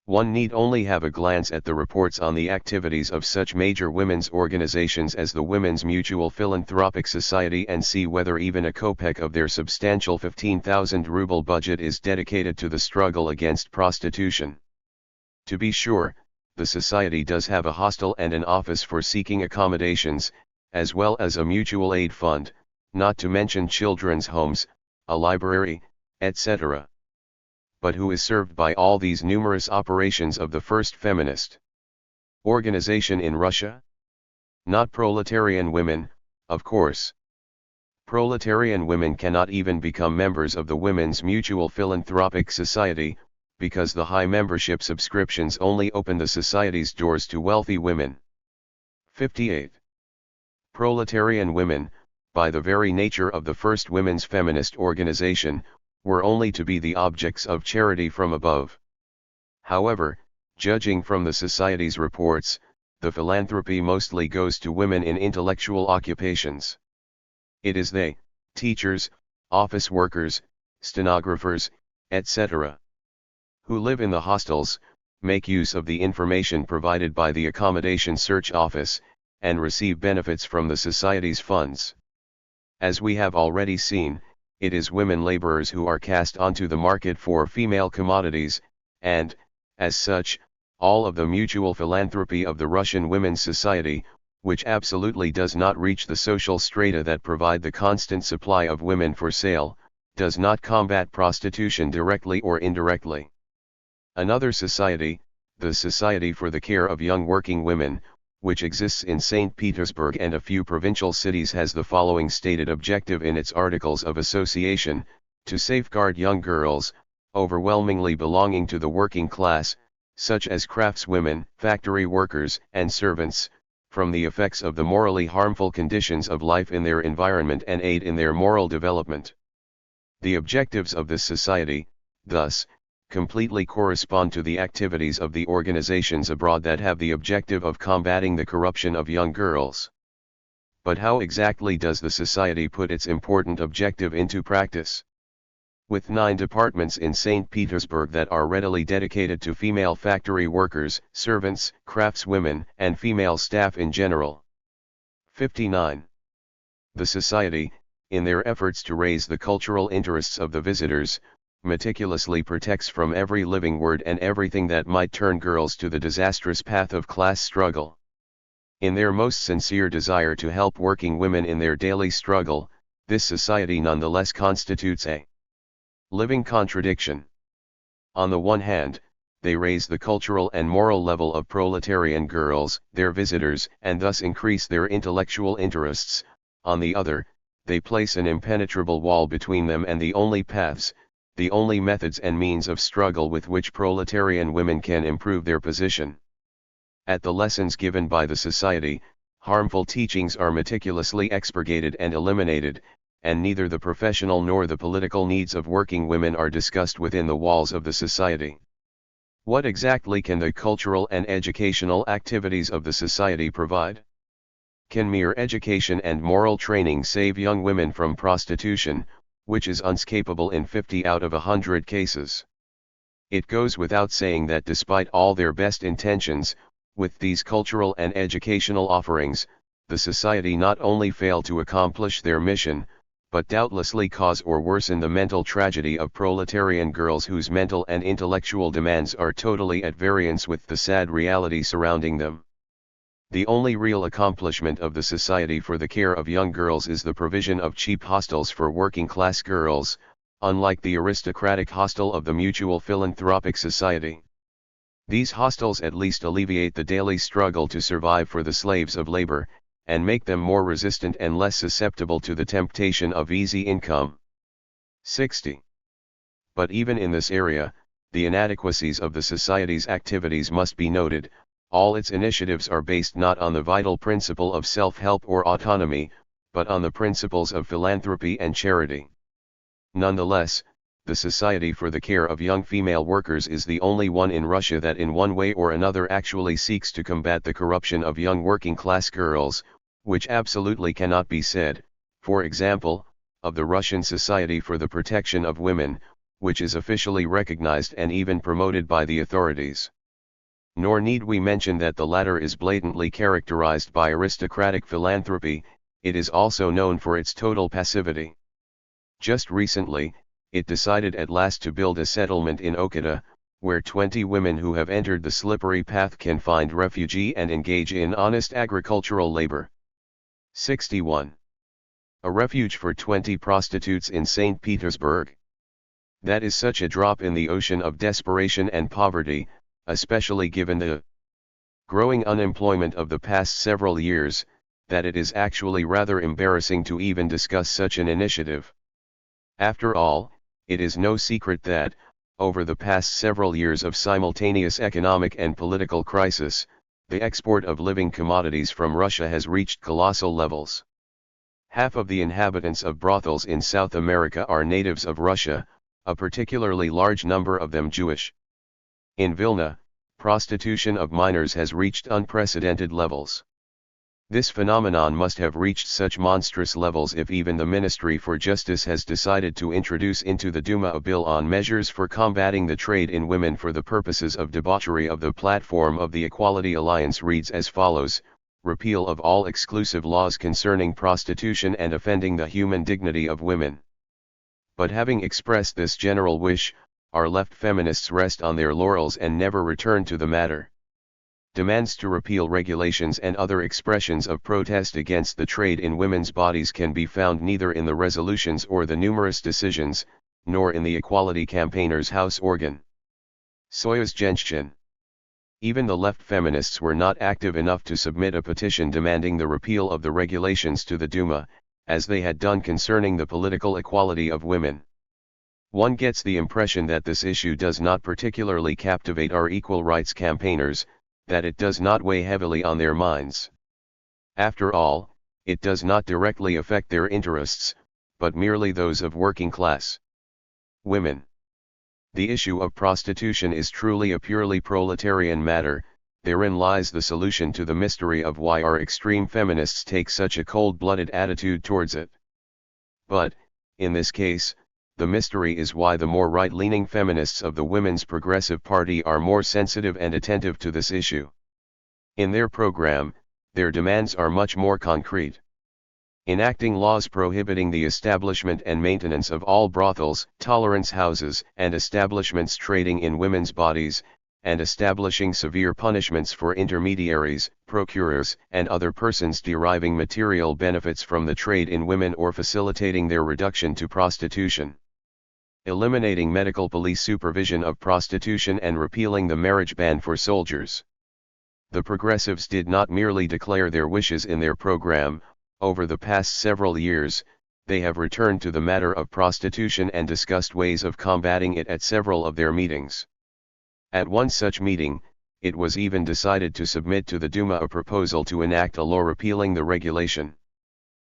One need only have a glance at the reports on the activities of such major women's organizations as the Women's Mutual Philanthropic Society and see whether even a kopeck of their substantial 15,000 ruble budget is dedicated to the struggle against prostitution. To be sure, the society does have a hostel and an office for seeking accommodations, as well as a mutual aid fund, not to mention children's homes, a library, etc. but who is served by all these numerous operations of the first feminist organization in Russia? Not proletarian women, of course. Proletarian women cannot even become members of the Women's Mutual Philanthropic Society, because the high membership subscriptions only open the society's doors to wealthy women. 58. Proletarian women, by the very nature of the first women's feminist organization, were only to be the objects of charity from above. However, judging from the society's reports, the philanthropy mostly goes to women in intellectual occupations. It is they, teachers, office workers, stenographers, etc., who live in the hostels, make use of the information provided by the Accommodation Search Office, and receive benefits from the society's funds. As we have already seen, it is women laborers who are cast onto the market for female commodities, and, as such, all of the mutual philanthropy of the Russian Women's Society, which absolutely does not reach the social strata that provide the constant supply of women for sale, does not combat prostitution directly or indirectly. Another society, the Society for the Care of Young Working Women, which exists in St. Petersburg and a few provincial cities, has the following stated objective in its Articles of Association: to safeguard young girls, overwhelmingly belonging to the working class, such as craftswomen, factory workers, and servants, from the effects of the morally harmful conditions of life in their environment and aid in their moral development. The objectives of this society, thus, completely correspond to the activities of the organizations abroad that have the objective of combating the corruption of young girls. But how exactly does the society put its important objective into practice? With 9 departments in St. Petersburg that are readily dedicated to female factory workers, servants, craftswomen, and female staff in general. 59. The society, in their efforts to raise the cultural interests of the visitors, meticulously protects from every living word and everything that might turn girls to the disastrous path of class struggle. In their most sincere desire to help working women in their daily struggle, this society nonetheless constitutes a living contradiction. On the one hand, they raise the cultural and moral level of proletarian girls, their visitors, and thus increase their intellectual interests. On the other, they place an impenetrable wall between them and the only paths, the only methods and means of struggle with which proletarian women can improve their position. At the lessons given by the society, harmful teachings are meticulously expurgated and eliminated, and neither the professional nor the political needs of working women are discussed within the walls of the society. What exactly can the cultural and educational activities of the society provide? Can mere education and moral training save young women from prostitution, which is unscapable in 50 out of 100 cases? It goes without saying that despite all their best intentions, with these cultural and educational offerings, the society not only fail to accomplish their mission, but doubtlessly cause or worsen the mental tragedy of proletarian girls whose mental and intellectual demands are totally at variance with the sad reality surrounding them. The only real accomplishment of the Society for the Care of Young Girls is the provision of cheap hostels for working-class girls, unlike the aristocratic hostel of the Mutual Philanthropic Society. These hostels at least alleviate the daily struggle to survive for the slaves of labor, and make them more resistant and less susceptible to the temptation of easy income. 60. But even in this area, the inadequacies of the Society's activities must be noted. All its initiatives are based not on the vital principle of self-help or autonomy, but on the principles of philanthropy and charity. Nonetheless, the Society for the Care of Young Female Workers is the only one in Russia that in one way or another actually seeks to combat the corruption of young working-class girls, which absolutely cannot be said, for example, of the Russian Society for the Protection of Women, which is officially recognized and even promoted by the authorities. Nor need we mention that the latter is blatantly characterized by aristocratic philanthropy. It is also known for its total passivity. Just recently, it decided at last to build a settlement in Okita, where 20 women who have entered the slippery path can find refuge and engage in honest agricultural labor. 61. A refuge for 20 prostitutes in St. Petersburg. That is such a drop in the ocean of desperation and poverty, especially given the growing unemployment of the past several years, that it is actually rather embarrassing to even discuss such an initiative. After all, it is no secret that, over the past several years of simultaneous economic and political crisis, the export of living commodities from Russia has reached colossal levels. Half of the inhabitants of brothels in South America are natives of Russia, a particularly large number of them Jewish. In Vilna, prostitution of minors has reached unprecedented levels. This phenomenon must have reached such monstrous levels if even the Ministry for Justice has decided to introduce into the Duma a bill on measures for combating the trade in women for the purposes of debauchery. Of the platform of the Equality Alliance reads as follows: repeal of all exclusive laws concerning prostitution and offending the human dignity of women. But having expressed this general wish, our left feminists rest on their laurels and never return to the matter. Demands to repeal regulations and other expressions of protest against the trade in women's bodies can be found neither in the resolutions or the numerous decisions, nor in the equality campaigners' house organ. Soyuz-Genshin. Even the left feminists were not active enough to submit a petition demanding the repeal of the regulations to the Duma, as they had done concerning the political equality of women. One gets the impression that this issue does not particularly captivate our equal rights campaigners, that it does not weigh heavily on their minds. After all, it does not directly affect their interests, but merely those of working class women. The issue of prostitution is truly a purely proletarian matter. Therein lies the solution to the mystery of why our extreme feminists take such a cold-blooded attitude towards it. But, in this case, the mystery is why the more right-leaning feminists of the Women's Progressive Party are more sensitive and attentive to this issue. In their program, their demands are much more concrete. Enacting laws prohibiting the establishment and maintenance of all brothels, tolerance houses, and establishments trading in women's bodies, and establishing severe punishments for intermediaries, procurers, and other persons deriving material benefits from the trade in women or facilitating their reduction to prostitution. Eliminating medical police supervision of prostitution and repealing the marriage ban for soldiers. The progressives did not merely declare their wishes in their program. Over the past several years, they have returned to the matter of prostitution and discussed ways of combating it at several of their meetings. At one such meeting, it was even decided to submit to the Duma a proposal to enact a law repealing the regulation.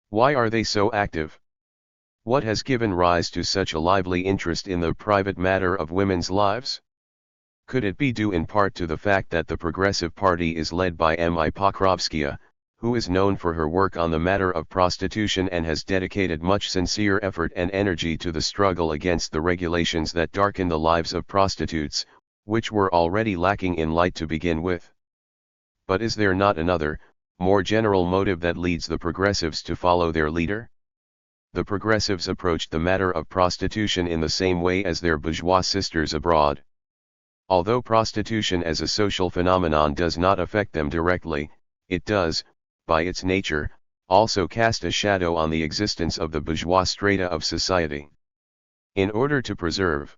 Why are they so active? What has given rise to such a lively interest in the private matter of women's lives? Could it be due in part to the fact that the Progressive Party is led by M.I. Pokrovskaya, who is known for her work on the matter of prostitution and has dedicated much sincere effort and energy to the struggle against the regulations that darken the lives of prostitutes, which were already lacking in light to begin with? But is there not another, more general motive that leads the progressives to follow their leader? The progressives approached the matter of prostitution in the same way as their bourgeois sisters abroad. Although prostitution as a social phenomenon does not affect them directly, it does, by its nature, also cast a shadow on the existence of the bourgeois strata of society. In order to preserve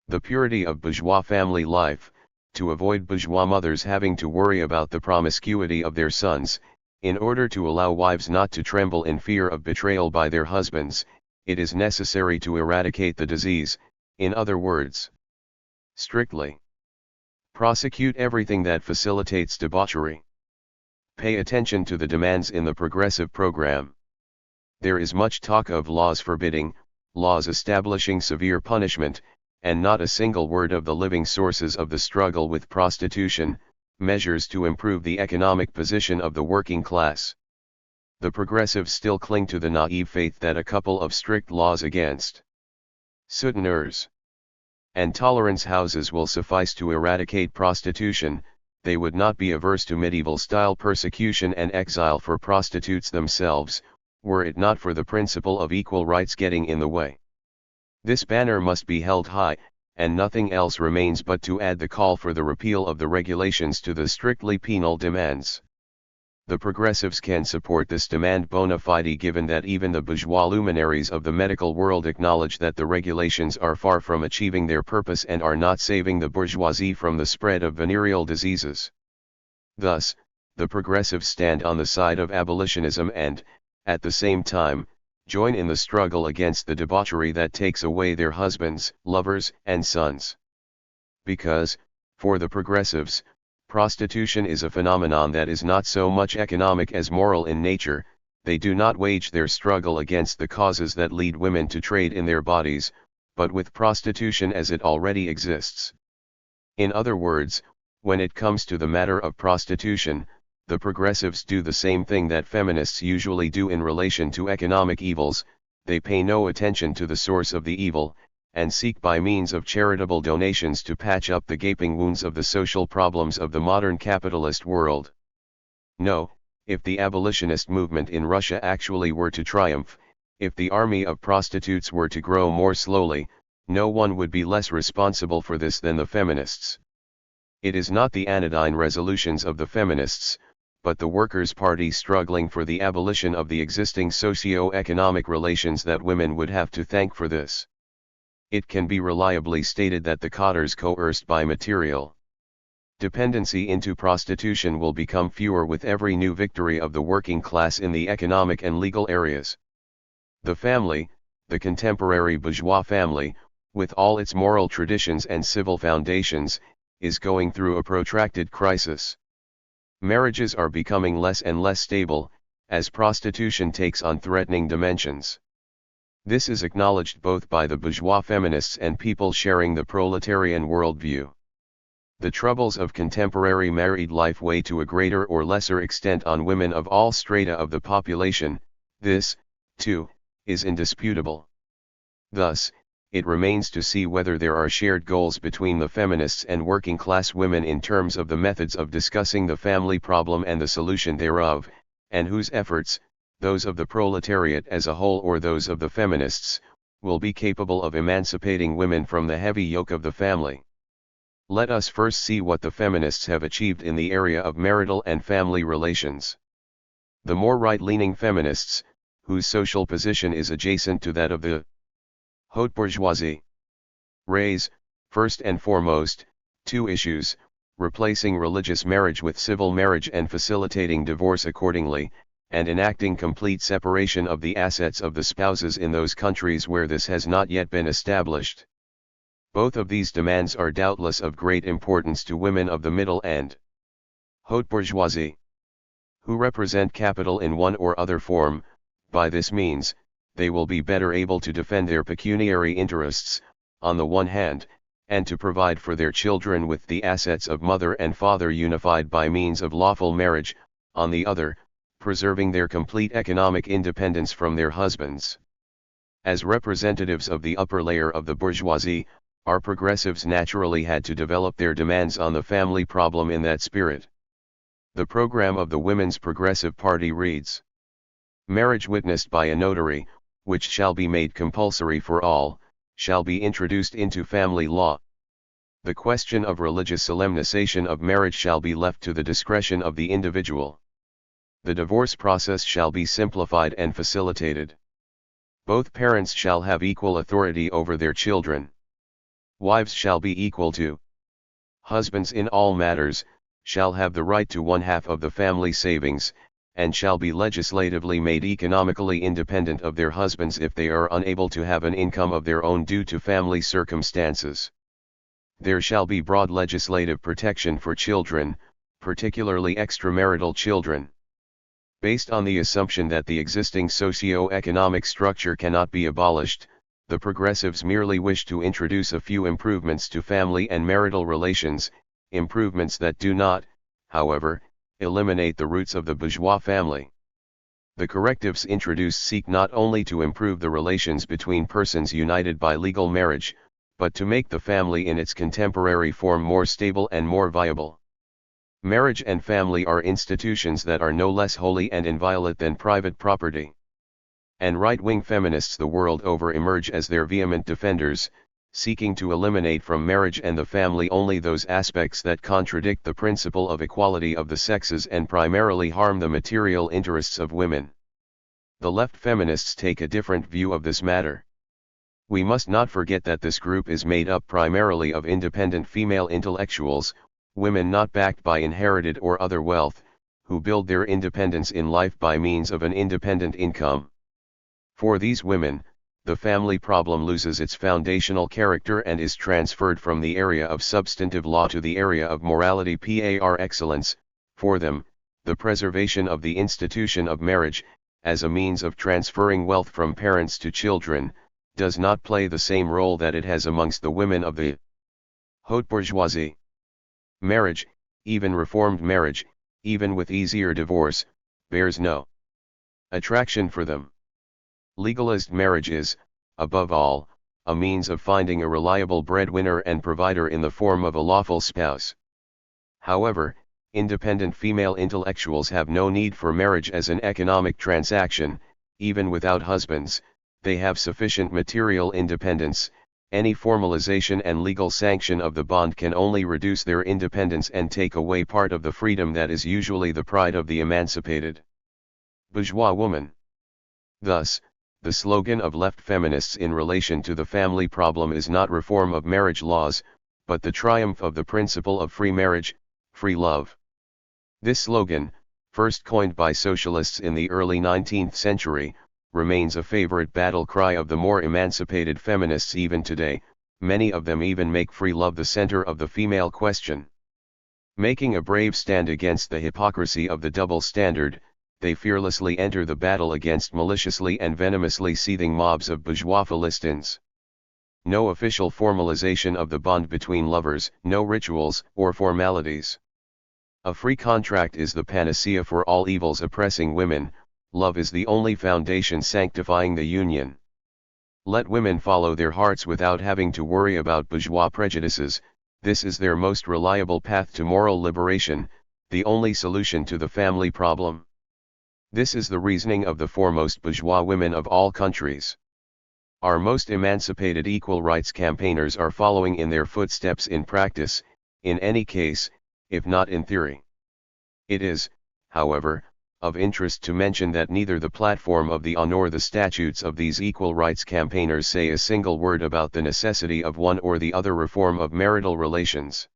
the purity of bourgeois family life, to avoid bourgeois mothers having to worry about the promiscuity of their sons, in order to allow wives not to tremble in fear of betrayal by their husbands, it is necessary to eradicate the disease, in other words, strictly prosecute everything that facilitates debauchery. Pay attention to the demands in the progressive program. There is much talk of laws forbidding, laws establishing severe punishment, and not a single word of the living sources of the struggle with prostitution, measures to improve the economic position of the working class. The progressives still cling to the naive faith that a couple of strict laws against souteneurs and tolerance houses will suffice to eradicate prostitution. They would not be averse to medieval-style persecution and exile for prostitutes themselves, were it not for the principle of equal rights getting in the way. This banner must be held high, and nothing else remains but to add the call for the repeal of the regulations to the strictly penal demands. The progressives can support this demand bona fide given that even the bourgeois luminaries of the medical world acknowledge that the regulations are far from achieving their purpose and are not saving the bourgeoisie from the spread of venereal diseases. Thus, the progressives stand on the side of abolitionism and, at the same time, join in the struggle against the debauchery that takes away their husbands, lovers, and sons. Because, for the progressives, prostitution is a phenomenon that is not so much economic as moral in nature. They do not wage their struggle against the causes that lead women to trade in their bodies, but with prostitution as it already exists. In other words, when it comes to the matter of prostitution, the progressives do the same thing that feminists usually do in relation to economic evils. They pay no attention to the source of the evil, and seek by means of charitable donations to patch up the gaping wounds of the social problems of the modern capitalist world. No, if the abolitionist movement in Russia actually were to triumph, if the army of prostitutes were to grow more slowly, no one would be less responsible for this than the feminists. It is not the anodyne resolutions of the feminists, but the Workers' Party struggling for the abolition of the existing socio-economic relations that women would have to thank for this. It can be reliably stated that the cottars coerced by material dependency into prostitution will become fewer with every new victory of the working class in the economic and legal areas. The family, the contemporary bourgeois family, with all its moral traditions and civil foundations, is going through a protracted crisis. Marriages are becoming less and less stable, as prostitution takes on threatening dimensions. This is acknowledged both by the bourgeois feminists and people sharing the proletarian worldview. The troubles of contemporary married life weigh to a greater or lesser extent on women of all strata of the population. This, too, is indisputable. Thus, it remains to see whether there are shared goals between the feminists and working-class women in terms of the methods of discussing the family problem and the solution thereof, and whose efforts, those of the proletariat as a whole or those of the feminists, will be capable of emancipating women from the heavy yoke of the family. Let us first see what the feminists have achieved in the area of marital and family relations. The more right-leaning feminists, whose social position is adjacent to that of the haute bourgeoisie, raise, first and foremost, two issues: replacing religious marriage with civil marriage and facilitating divorce accordingly, and enacting complete separation of the assets of the spouses in those countries where this has not yet been established. Both of these demands are doubtless of great importance to women of the middle and haute bourgeoisie, who represent capital in one or other form. By this means, they will be better able to defend their pecuniary interests, on the one hand, and to provide for their children with the assets of mother and father unified by means of lawful marriage, on the other, preserving their complete economic independence from their husbands. As representatives of the upper layer of the bourgeoisie, our progressives naturally had to develop their demands on the family problem in that spirit. The program of the Women's Progressive Party reads: marriage witnessed by a notary, which shall be made compulsory for all, shall be introduced into family law. The question of religious solemnization of marriage shall be left to the discretion of the individual. The divorce process shall be simplified and facilitated. Both parents shall have equal authority over their children. Wives shall be equal to husbands in all matters, shall have the right to one half of the family savings, and shall be legislatively made economically independent of their husbands if they are unable to have an income of their own due to family circumstances. There shall be broad legislative protection for children, particularly extramarital children. Based on the assumption that the existing socio-economic structure cannot be abolished, the progressives merely wish to introduce a few improvements to family and marital relations, improvements that do not, however, eliminate the roots of the bourgeois family. The correctives introduced seek not only to improve the relations between persons united by legal marriage, but to make the family in its contemporary form more stable and more viable. Marriage and family are institutions that are no less holy and inviolate than private property. And right-wing feminists the world over emerge as their vehement defenders, seeking to eliminate from marriage and the family only those aspects that contradict the principle of equality of the sexes and primarily harm the material interests of women. The left feminists take a different view of this matter. We must not forget that this group is made up primarily of independent female intellectuals, women not backed by inherited or other wealth, who build their independence in life by means of an independent income. For these women, the family problem loses its foundational character and is transferred from the area of substantive law to the area of morality par excellence. For them, the preservation of the institution of marriage, as a means of transferring wealth from parents to children, does not play the same role that it has amongst the women of the haute bourgeoisie. Marriage, even reformed marriage, even with easier divorce, bears no attraction for them. Legalist marriage is, above all, a means of finding a reliable breadwinner and provider in the form of a lawful spouse. However, independent female intellectuals have no need for marriage as an economic transaction. Even without husbands, they have sufficient material independence. Any formalization and legal sanction of the bond can only reduce their independence and take away part of the freedom that is usually the pride of the emancipated bourgeois woman. Thus, the slogan of left feminists in relation to the family problem is not reform of marriage laws, but the triumph of the principle of free marriage, free love. This slogan, first coined by socialists in the early 19th century, remains a favorite battle cry of the more emancipated feminists even today. Many of them even make free love the center of the female question. Making a brave stand against the hypocrisy of the double standard, they fearlessly enter the battle against maliciously and venomously seething mobs of bourgeois Philistines. No official formalization of the bond between lovers, no rituals or formalities. A free contract is the panacea for all evils oppressing women. Love is the only foundation sanctifying the union. Let women follow their hearts without having to worry about bourgeois prejudices. This is their most reliable path to moral liberation, the only solution to the family problem. This is the reasoning of the foremost bourgeois women of all countries. Our most emancipated equal rights campaigners are following in their footsteps in practice, in any case, if not in theory. It is, however, of interest to mention that neither the platform of the nor the statutes of these equal rights campaigners say a single word about the necessity of one or the other reform of marital relations.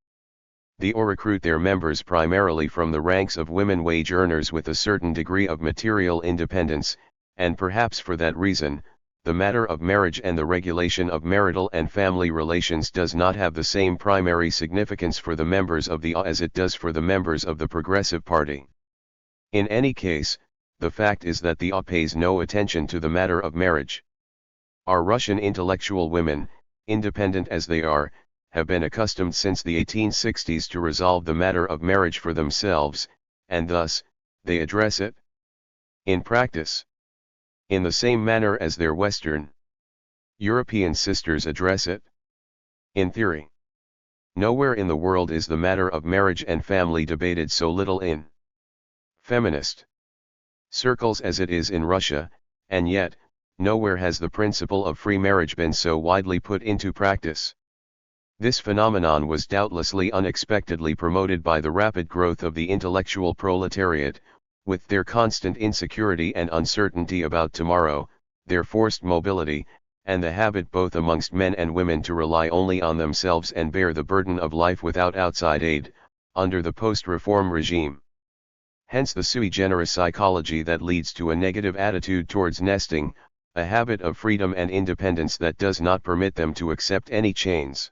They recruit their members primarily from the ranks of women wage earners with a certain degree of material independence, and perhaps for that reason, the matter of marriage and the regulation of marital and family relations does not have the same primary significance for the members of the as it does for the members of the Progressive Party. In any case, the fact is that the pays no attention to the matter of marriage. Our Russian intellectual women, independent as they are, have been accustomed since the 1860s to resolve the matter of marriage for themselves, and thus, they address it in practice in the same manner as their Western European sisters address it in theory. Nowhere in the world is the matter of marriage and family debated so little in feminist circles as it is in Russia, and yet, nowhere has the principle of free marriage been so widely put into practice. This phenomenon was doubtlessly unexpectedly promoted by the rapid growth of the intellectual proletariat, with their constant insecurity and uncertainty about tomorrow, their forced mobility, and the habit both amongst men and women to rely only on themselves and bear the burden of life without outside aid, under the post-reform regime. Hence the sui generis psychology that leads to a negative attitude towards nesting, a habit of freedom and independence that does not permit them to accept any chains.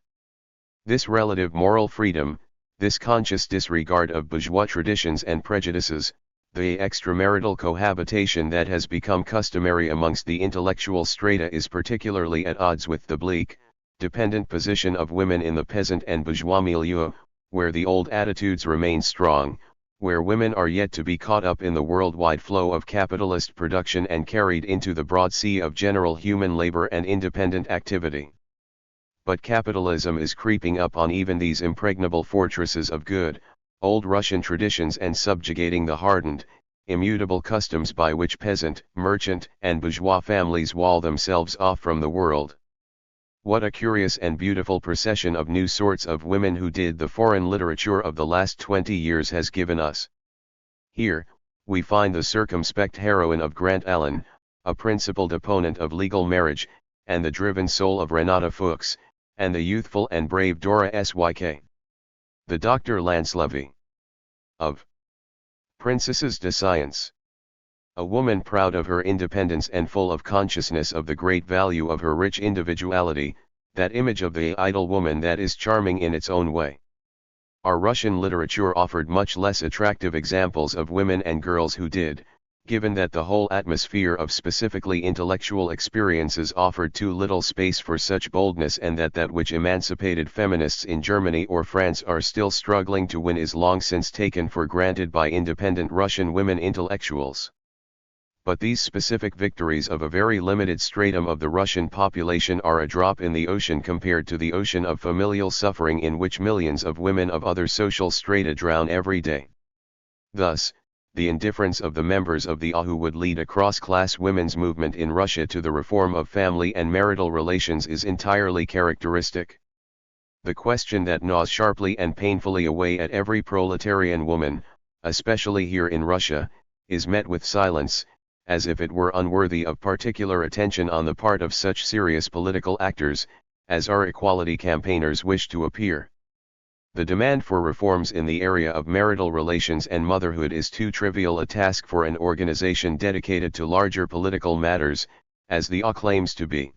This relative moral freedom, this conscious disregard of bourgeois traditions and prejudices, the extramarital cohabitation that has become customary amongst the intellectual strata is particularly at odds with the bleak, dependent position of women in the peasant and bourgeois milieu, where the old attitudes remain strong, where women are yet to be caught up in the worldwide flow of capitalist production and carried into the broad sea of general human labor and independent activity. But capitalism is creeping up on even these impregnable fortresses of good, old Russian traditions and subjugating the hardened, immutable customs by which peasant, merchant, and bourgeois families wall themselves off from the world. What a curious and beautiful procession of new sorts of women who did the foreign literature of the last 20 years has given us. Here, we find the circumspect heroine of Grant Allen, a principled opponent of legal marriage, and the driven soul of Renata Fuchs, and the youthful and brave Dora Syk. The Dr. Lance Levy. Of Princesses de Science. A woman proud of her independence and full of consciousness of the great value of her rich individuality, that image of the idle woman that is charming in its own way. Our Russian literature offered much less attractive examples of women and girls who did, given that the whole atmosphere of specifically intellectual experiences offered too little space for such boldness, and that which emancipated feminists in Germany or France are still struggling to win is long since taken for granted by independent Russian women intellectuals. But these specific victories of a very limited stratum of the Russian population are a drop in the ocean compared to the ocean of familial suffering in which millions of women of other social strata drown every day. Thus, the indifference of the members of the who would lead a cross-class women's movement in Russia to the reform of family and marital relations is entirely characteristic. The question that gnaws sharply and painfully away at every proletarian woman, especially here in Russia, is met with silence, as if it were unworthy of particular attention on the part of such serious political actors, as our equality campaigners wish to appear. The demand for reforms in the area of marital relations and motherhood is too trivial a task for an organization dedicated to larger political matters, as the claims to be.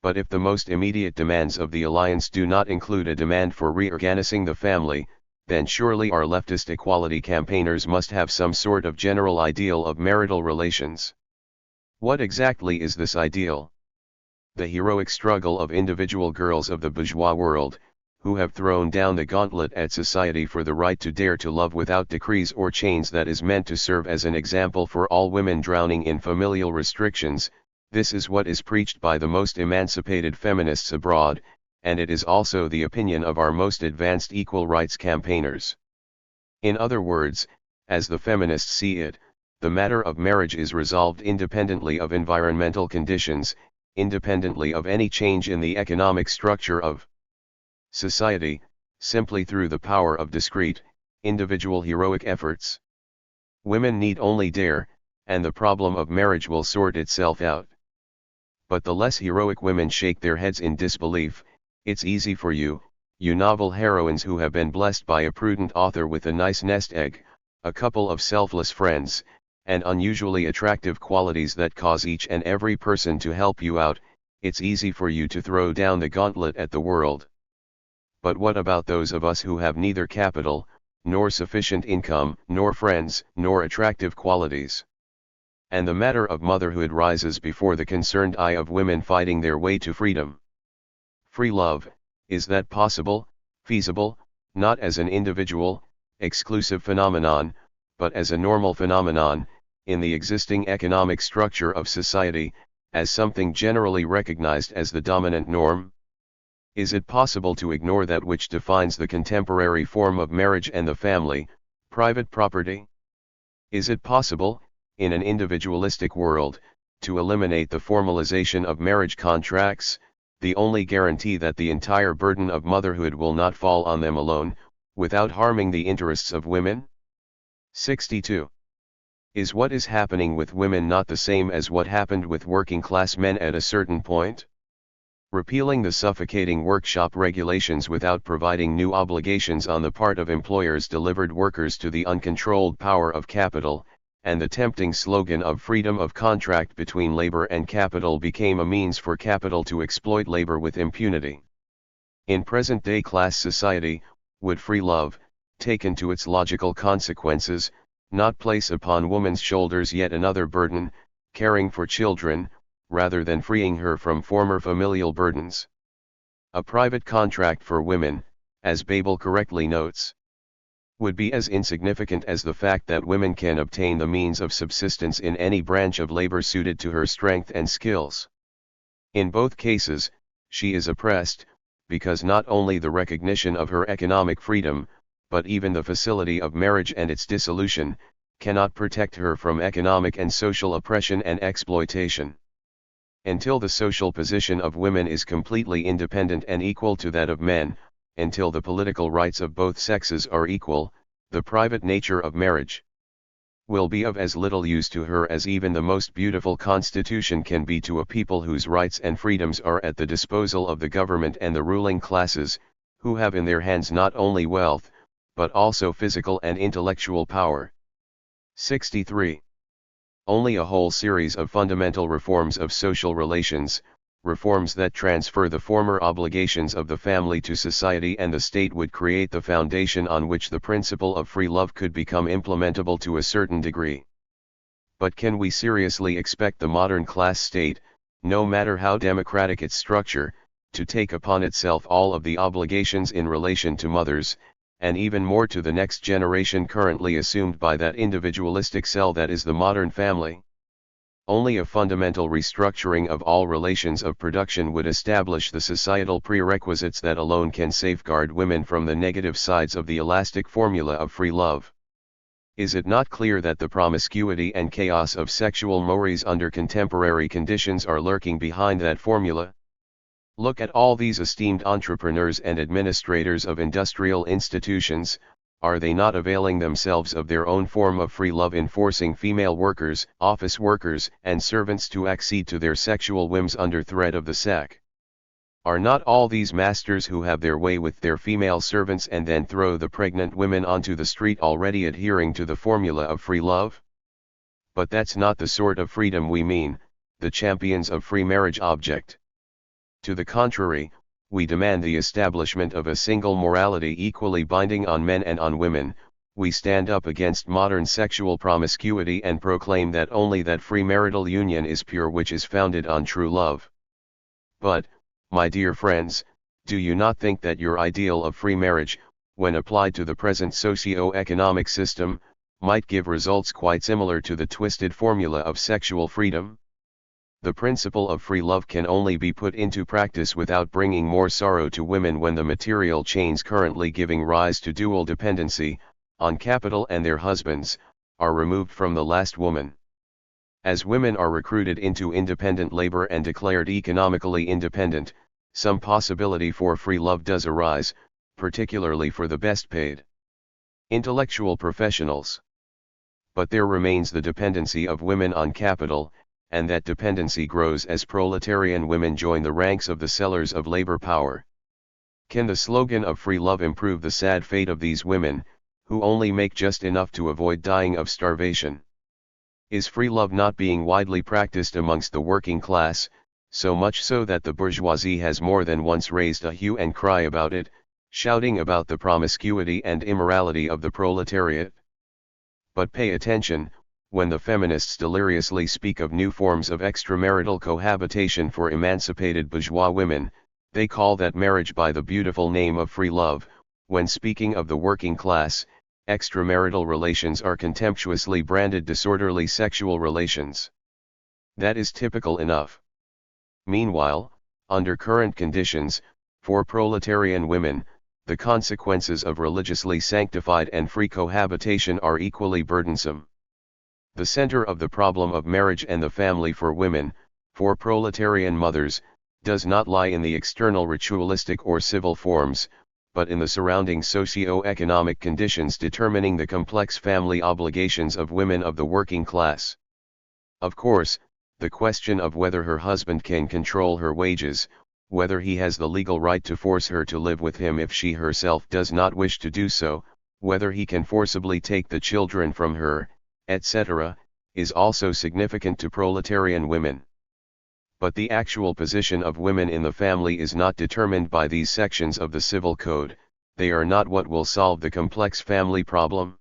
But if the most immediate demands of the alliance do not include a demand for reorganizing the family, then surely our leftist equality campaigners must have some sort of general ideal of marital relations. What exactly is this ideal? The heroic struggle of individual girls of the bourgeois world, who have thrown down the gauntlet at society for the right to dare to love without decrees or chains, that is meant to serve as an example for all women drowning in familial restrictions. This is what is preached by the most emancipated feminists abroad, and it is also the opinion of our most advanced equal rights campaigners. In other words, as the feminists see it, the matter of marriage is resolved independently of environmental conditions, independently of any change in the economic structure of society, simply through the power of discrete, individual heroic efforts. Women need only dare, and the problem of marriage will sort itself out. But the less heroic women shake their heads in disbelief. It's easy for you, you novel heroines who have been blessed by a prudent author with a nice nest egg, a couple of selfless friends, and unusually attractive qualities that cause each and every person to help you out. It's easy for you to throw down the gauntlet at the world. But what about those of us who have neither capital, nor sufficient income, nor friends, nor attractive qualities? And the matter of motherhood rises before the concerned eye of women fighting their way to freedom. Free love, is that possible, feasible, not as an individual, exclusive phenomenon, but as a normal phenomenon, in the existing economic structure of society, as something generally recognized as the dominant norm? Is it possible to ignore that which defines the contemporary form of marriage and the family, private property? Is it possible, in an individualistic world, to eliminate the formalization of marriage contracts, the only guarantee that the entire burden of motherhood will not fall on them alone, without harming the interests of women? 62. Is what is happening with women not the same as what happened with working-class men at a certain point? Repealing the suffocating workshop regulations without providing new obligations on the part of employers delivered workers to the uncontrolled power of capital, and the tempting slogan of freedom of contract between labor and capital became a means for capital to exploit labor with impunity. In present-day class society, would free love, taken to its logical consequences, not place upon woman's shoulders yet another burden, caring for children, rather than freeing her from former familial burdens? A private contract for women, as Babel correctly notes, would be as insignificant as the fact that women can obtain the means of subsistence in any branch of labor suited to her strength and skills. In both cases, she is oppressed, because not only the recognition of her economic freedom, but even the facility of marriage and its dissolution, cannot protect her from economic and social oppression and exploitation. Until the social position of women is completely independent and equal to that of men, until the political rights of both sexes are equal, the private nature of marriage will be of as little use to her as even the most beautiful constitution can be to a people whose rights and freedoms are at the disposal of the government and the ruling classes, who have in their hands not only wealth, but also physical and intellectual power. 63. Only a whole series of fundamental reforms of social relations, reforms that transfer the former obligations of the family to society and the state, would create the foundation on which the principle of free love could become implementable to a certain degree. But can we seriously expect the modern class state, no matter how democratic its structure, to take upon itself all of the obligations in relation to mothers, and even more to the next generation currently assumed by that individualistic cell that is the modern family? Only a fundamental restructuring of all relations of production would establish the societal prerequisites that alone can safeguard women from the negative sides of the elastic formula of free love. Is it not clear that the promiscuity and chaos of sexual mores under contemporary conditions are lurking behind that formula? Look at all these esteemed entrepreneurs and administrators of industrial institutions. Are they not availing themselves of their own form of free love in forcing female workers, office workers, and servants to accede to their sexual whims under threat of the sack? Are not all these masters who have their way with their female servants and then throw the pregnant women onto the street already adhering to the formula of free love? But that's not the sort of freedom we mean, the champions of free marriage object. To the contrary, we demand the establishment of a single morality equally binding on men and on women. We stand up against modern sexual promiscuity and proclaim that only that free marital union is pure which is founded on true love. But, my dear friends, do you not think that your ideal of free marriage, when applied to the present socio-economic system, might give results quite similar to the twisted formula of sexual freedom? The principle of free love can only be put into practice without bringing more sorrow to women when the material chains currently giving rise to dual dependency, on capital and their husbands, are removed from the last woman. As women are recruited into independent labor and declared economically independent, some possibility for free love does arise, particularly for the best paid intellectual professionals. But there remains the dependency of women on capital, and that dependency grows as proletarian women join the ranks of the sellers of labor power. Can the slogan of free love improve the sad fate of these women, who only make just enough to avoid dying of starvation? Is free love not being widely practiced amongst the working class, so much so that the bourgeoisie has more than once raised a hue and cry about it, shouting about the promiscuity and immorality of the proletariat? But pay attention. When the feminists deliriously speak of new forms of extramarital cohabitation for emancipated bourgeois women, they call that marriage by the beautiful name of free love. When speaking of the working class, extramarital relations are contemptuously branded disorderly sexual relations. That is typical enough. Meanwhile, under current conditions, for proletarian women, the consequences of religiously sanctified and free cohabitation are equally burdensome. The center of the problem of marriage and the family for women, for proletarian mothers, does not lie in the external ritualistic or civil forms, but in the surrounding socio-economic conditions determining the complex family obligations of women of the working class. Of course, the question of whether her husband can control her wages, whether he has the legal right to force her to live with him if she herself does not wish to do so, whether he can forcibly take the children from her, etc., is also significant to proletarian women. But the actual position of women in the family is not determined by these sections of the Civil Code. They are not what will solve the complex family problem.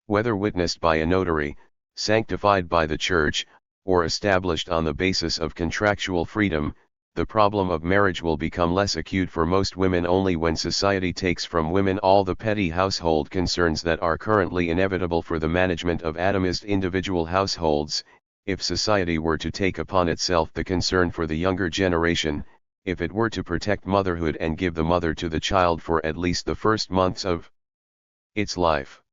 Whether witnessed by a notary, sanctified by the Church, or established on the basis of contractual freedom, the problem of marriage will become less acute for most women only when society takes from women all the petty household concerns that are currently inevitable for the management of atomized individual households. If society were to take upon itself the concern for the younger generation, if it were to protect motherhood and give the mother to the child for at least the first months of its life.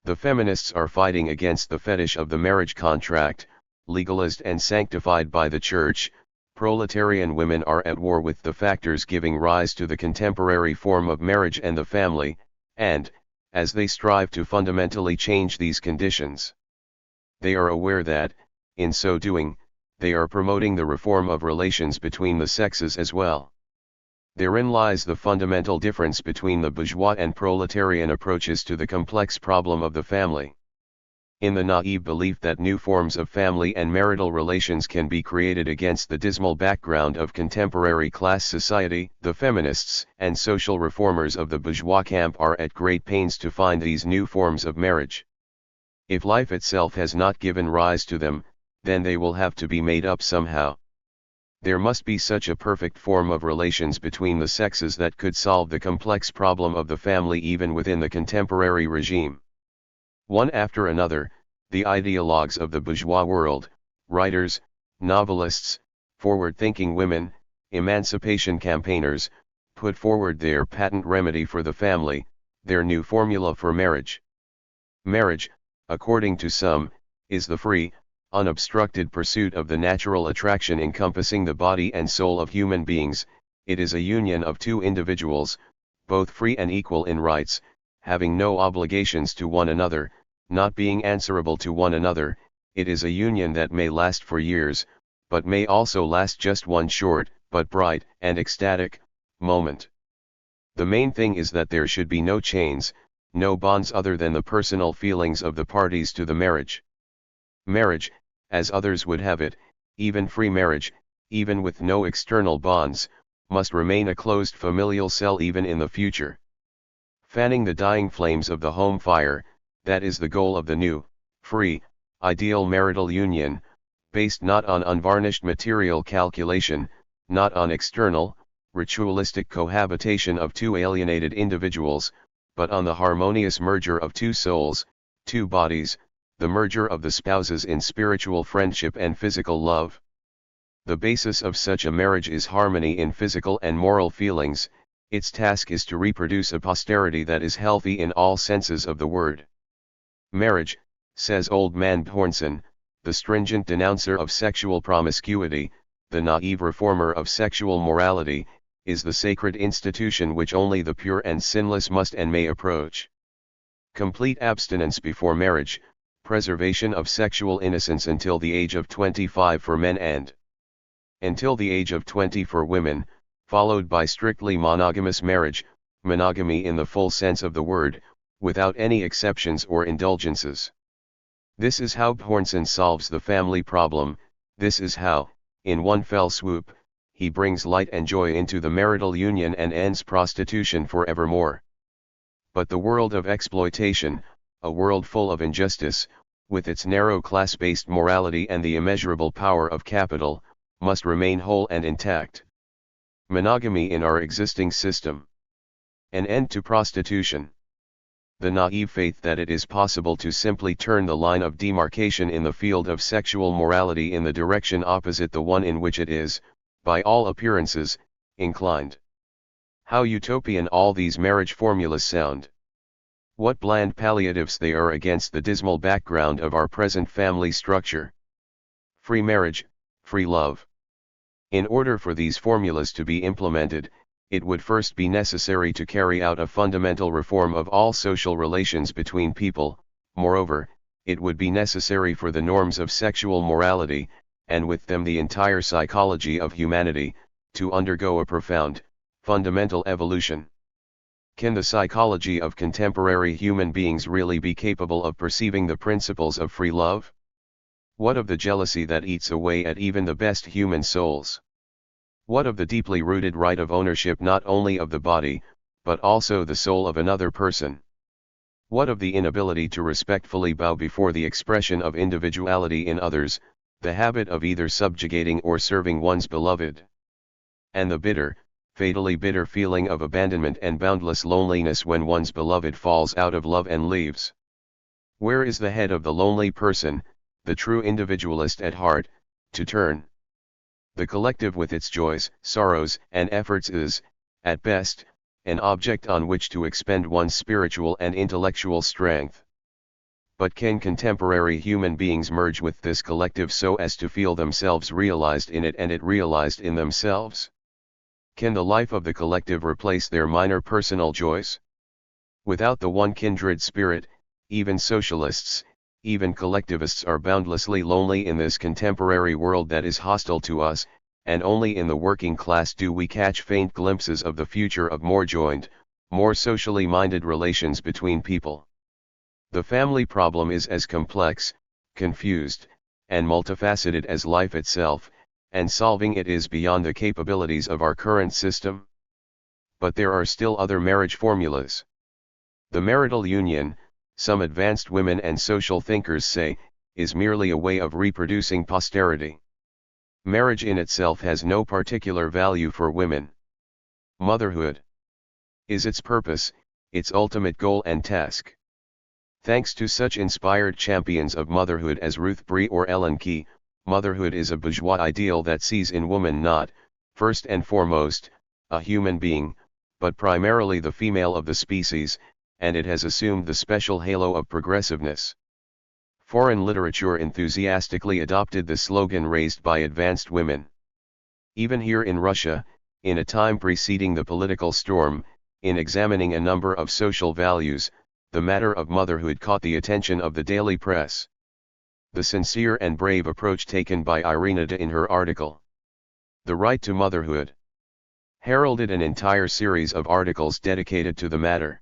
The feminists are fighting against the fetish of the marriage contract, legalized and sanctified by the Church, proletarian women are at war with the factors giving rise to the contemporary form of marriage and the family, and, as they strive to fundamentally change these conditions, they are aware that, in so doing, they are promoting the reform of relations between the sexes as well. Therein lies the fundamental difference between the bourgeois and proletarian approaches to the complex problem of the family. In the naive belief that new forms of family and marital relations can be created against the dismal background of contemporary class society, the feminists and social reformers of the bourgeois camp are at great pains to find these new forms of marriage. If life itself has not given rise to them, then they will have to be made up somehow. There must be such a perfect form of relations between the sexes that could solve the complex problem of the family even within the contemporary regime. One after another, the ideologues of the bourgeois world, writers, novelists, forward-thinking women, emancipation campaigners, put forward their patent remedy for the family, their new formula for marriage. Marriage, according to some, is the free, unobstructed pursuit of the natural attraction encompassing the body and soul of human beings. It is a union of two individuals, both free and equal in rights, having no obligations to one another, not being answerable to one another. It is a union that may last for years, but may also last just one short, but bright and ecstatic, moment. The main thing is that there should be no chains, no bonds other than the personal feelings of the parties to the marriage. Marriage, as others would have it, even free marriage, even with no external bonds, must remain a closed familial cell even in the future. Fanning the dying flames of the home fire, that is the goal of the new, free, ideal marital union, based not on unvarnished material calculation, not on external, ritualistic cohabitation of two alienated individuals, but on the harmonious merger of two souls, two bodies, the merger of the spouses in spiritual friendship and physical love. The basis of such a marriage is harmony in physical and moral feelings. Its task is to reproduce a posterity that is healthy in all senses of the word. Marriage, says old man Bjornson, the stringent denouncer of sexual promiscuity, the naive reformer of sexual morality, is the sacred institution which only the pure and sinless must and may approach. Complete abstinence before marriage, preservation of sexual innocence until the age of 25 for men and until the age of 20 for women, followed by strictly monogamous marriage, monogamy in the full sense of the word, without any exceptions or indulgences. This is how Bjornson solves the family problem. This is how, in one fell swoop, he brings light and joy into the marital union and ends prostitution forevermore. But the world of exploitation, a world full of injustice, with its narrow class-based morality and the immeasurable power of capital, must remain whole and intact. Monogamy in our existing system. An end to prostitution. The naive faith that it is possible to simply turn the line of demarcation in the field of sexual morality in the direction opposite the one in which it is, by all appearances, inclined. How utopian all these marriage formulas sound. What bland palliatives they are against the dismal background of our present family structure. Free marriage, free love. In order for these formulas to be implemented, it would first be necessary to carry out a fundamental reform of all social relations between people. Moreover, it would be necessary for the norms of sexual morality, and with them the entire psychology of humanity, to undergo a profound, fundamental evolution. Can the psychology of contemporary human beings really be capable of perceiving the principles of free love? What of the jealousy that eats away at even the best human souls? What of the deeply rooted right of ownership not only of the body, but also the soul of another person? What of the inability to respectfully bow before the expression of individuality in others, the habit of either subjugating or serving one's beloved? And the bitter, fatally bitter feeling of abandonment and boundless loneliness when one's beloved falls out of love and leaves. Where is the head of the lonely person, the true individualist at heart, to turn? The collective with its joys, sorrows, and efforts is, at best, an object on which to expend one's spiritual and intellectual strength. But can contemporary human beings merge with this collective so as to feel themselves realized in it and it realized in themselves? Can the life of the collective replace their minor personal joys? Without the one kindred spirit, even socialists, even collectivists are boundlessly lonely in this contemporary world that is hostile to us, and only in the working class do we catch faint glimpses of the future of more joined, more socially minded relations between people. The family problem is as complex, confused, and multifaceted as life itself, and solving it is beyond the capabilities of our current system. But there are still other marriage formulas. The marital union, some advanced women and social thinkers say, is merely a way of reproducing posterity. Marriage in itself has no particular value for women. Motherhood is its purpose, its ultimate goal and task. Thanks to such inspired champions of motherhood as Ruth Brie or Ellen Key, motherhood is a bourgeois ideal that sees in woman not, first and foremost, a human being, but primarily the female of the species, and it has assumed the special halo of progressiveness. Foreign literature enthusiastically adopted the slogan raised by advanced women. Even here in Russia, in a time preceding the political storm, in examining a number of social values, the matter of motherhood caught the attention of the daily press. The sincere and brave approach taken by Irina D. in her article, "The Right to Motherhood," heralded an entire series of articles dedicated to the matter.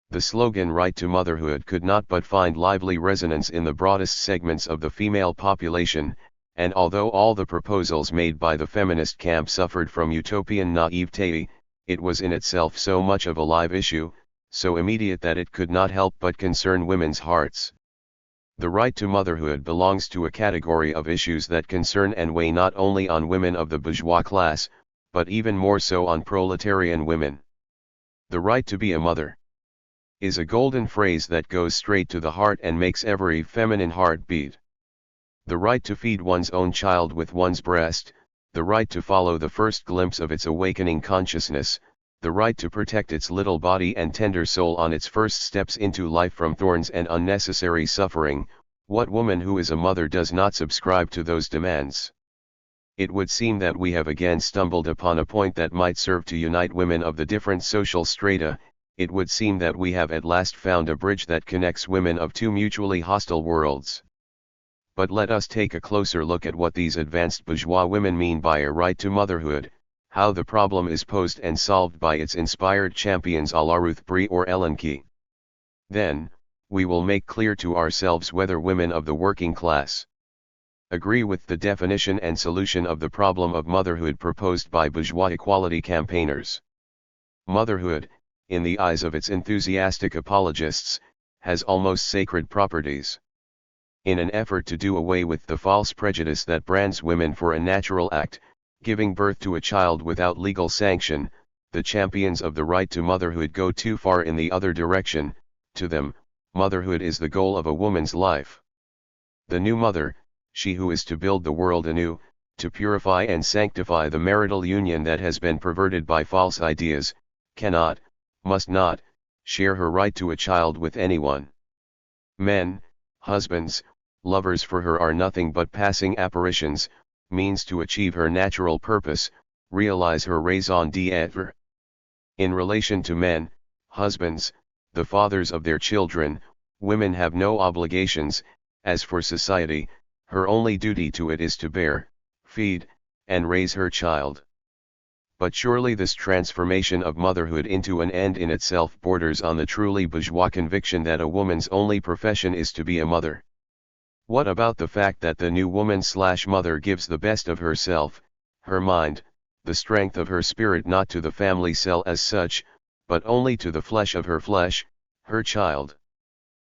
The slogan "Right to Motherhood" could not but find lively resonance in the broadest segments of the female population, and although all the proposals made by the feminist camp suffered from utopian naivete, it was in itself so much of a live issue, so immediate that it could not help but concern women's hearts. The right to motherhood belongs to a category of issues that concern and weigh not only on women of the bourgeois class, but even more so on proletarian women. The right to be a mother is a golden phrase that goes straight to the heart and makes every feminine heart beat. The right to feed one's own child with one's breast, the right to follow the first glimpse of its awakening consciousness, the right to protect its little body and tender soul on its first steps into life from thorns and unnecessary suffering. What woman who is a mother does not subscribe to those demands? It would seem that we have again stumbled upon a point that might serve to unite women of the different social strata. It would seem that we have at last found a bridge that connects women of two mutually hostile worlds. But let us take a closer look at what these advanced bourgeois women mean by a right to motherhood, how the problem is posed and solved by its inspired champions a la Ruth Brie or Ellen Key. Then, we will make clear to ourselves whether women of the working class agree with the definition and solution of the problem of motherhood proposed by bourgeois equality campaigners. Motherhood, in the eyes of its enthusiastic apologists, has almost sacred properties. In an effort to do away with the false prejudice that brands women for a natural act, giving birth to a child without legal sanction, the champions of the right to motherhood go too far in the other direction. To them, motherhood is the goal of a woman's life. The new mother, she who is to build the world anew, to purify and sanctify the marital union that has been perverted by false ideas, cannot, must not, share her right to a child with anyone. Men, husbands, lovers for her are nothing but passing apparitions, means to achieve her natural purpose, realize her raison d'être. In relation to men, husbands, the fathers of their children, women have no obligations. As for society, her only duty to it is to bear, feed, and raise her child. But surely this transformation of motherhood into an end in itself borders on the truly bourgeois conviction that a woman's only profession is to be a mother. What about the fact that the new woman/mother gives the best of herself, her mind, the strength of her spirit not to the family cell as such, but only to the flesh of her flesh, her child?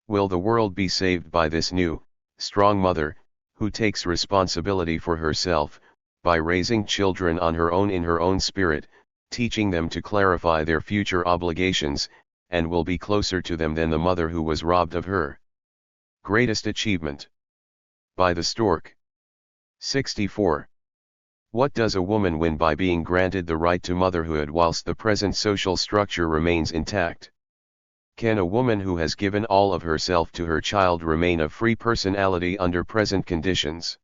Will the world be saved by this new, strong mother, who takes responsibility for herself, by raising children on her own in her own spirit, teaching them to clarify their future obligations, and will be closer to them than the mother who was robbed of her greatest achievement? By the stork. 64. What does a woman win by being granted the right to motherhood whilst the present social structure remains intact? Can a woman who has given all of herself to her child remain a free personality under present conditions?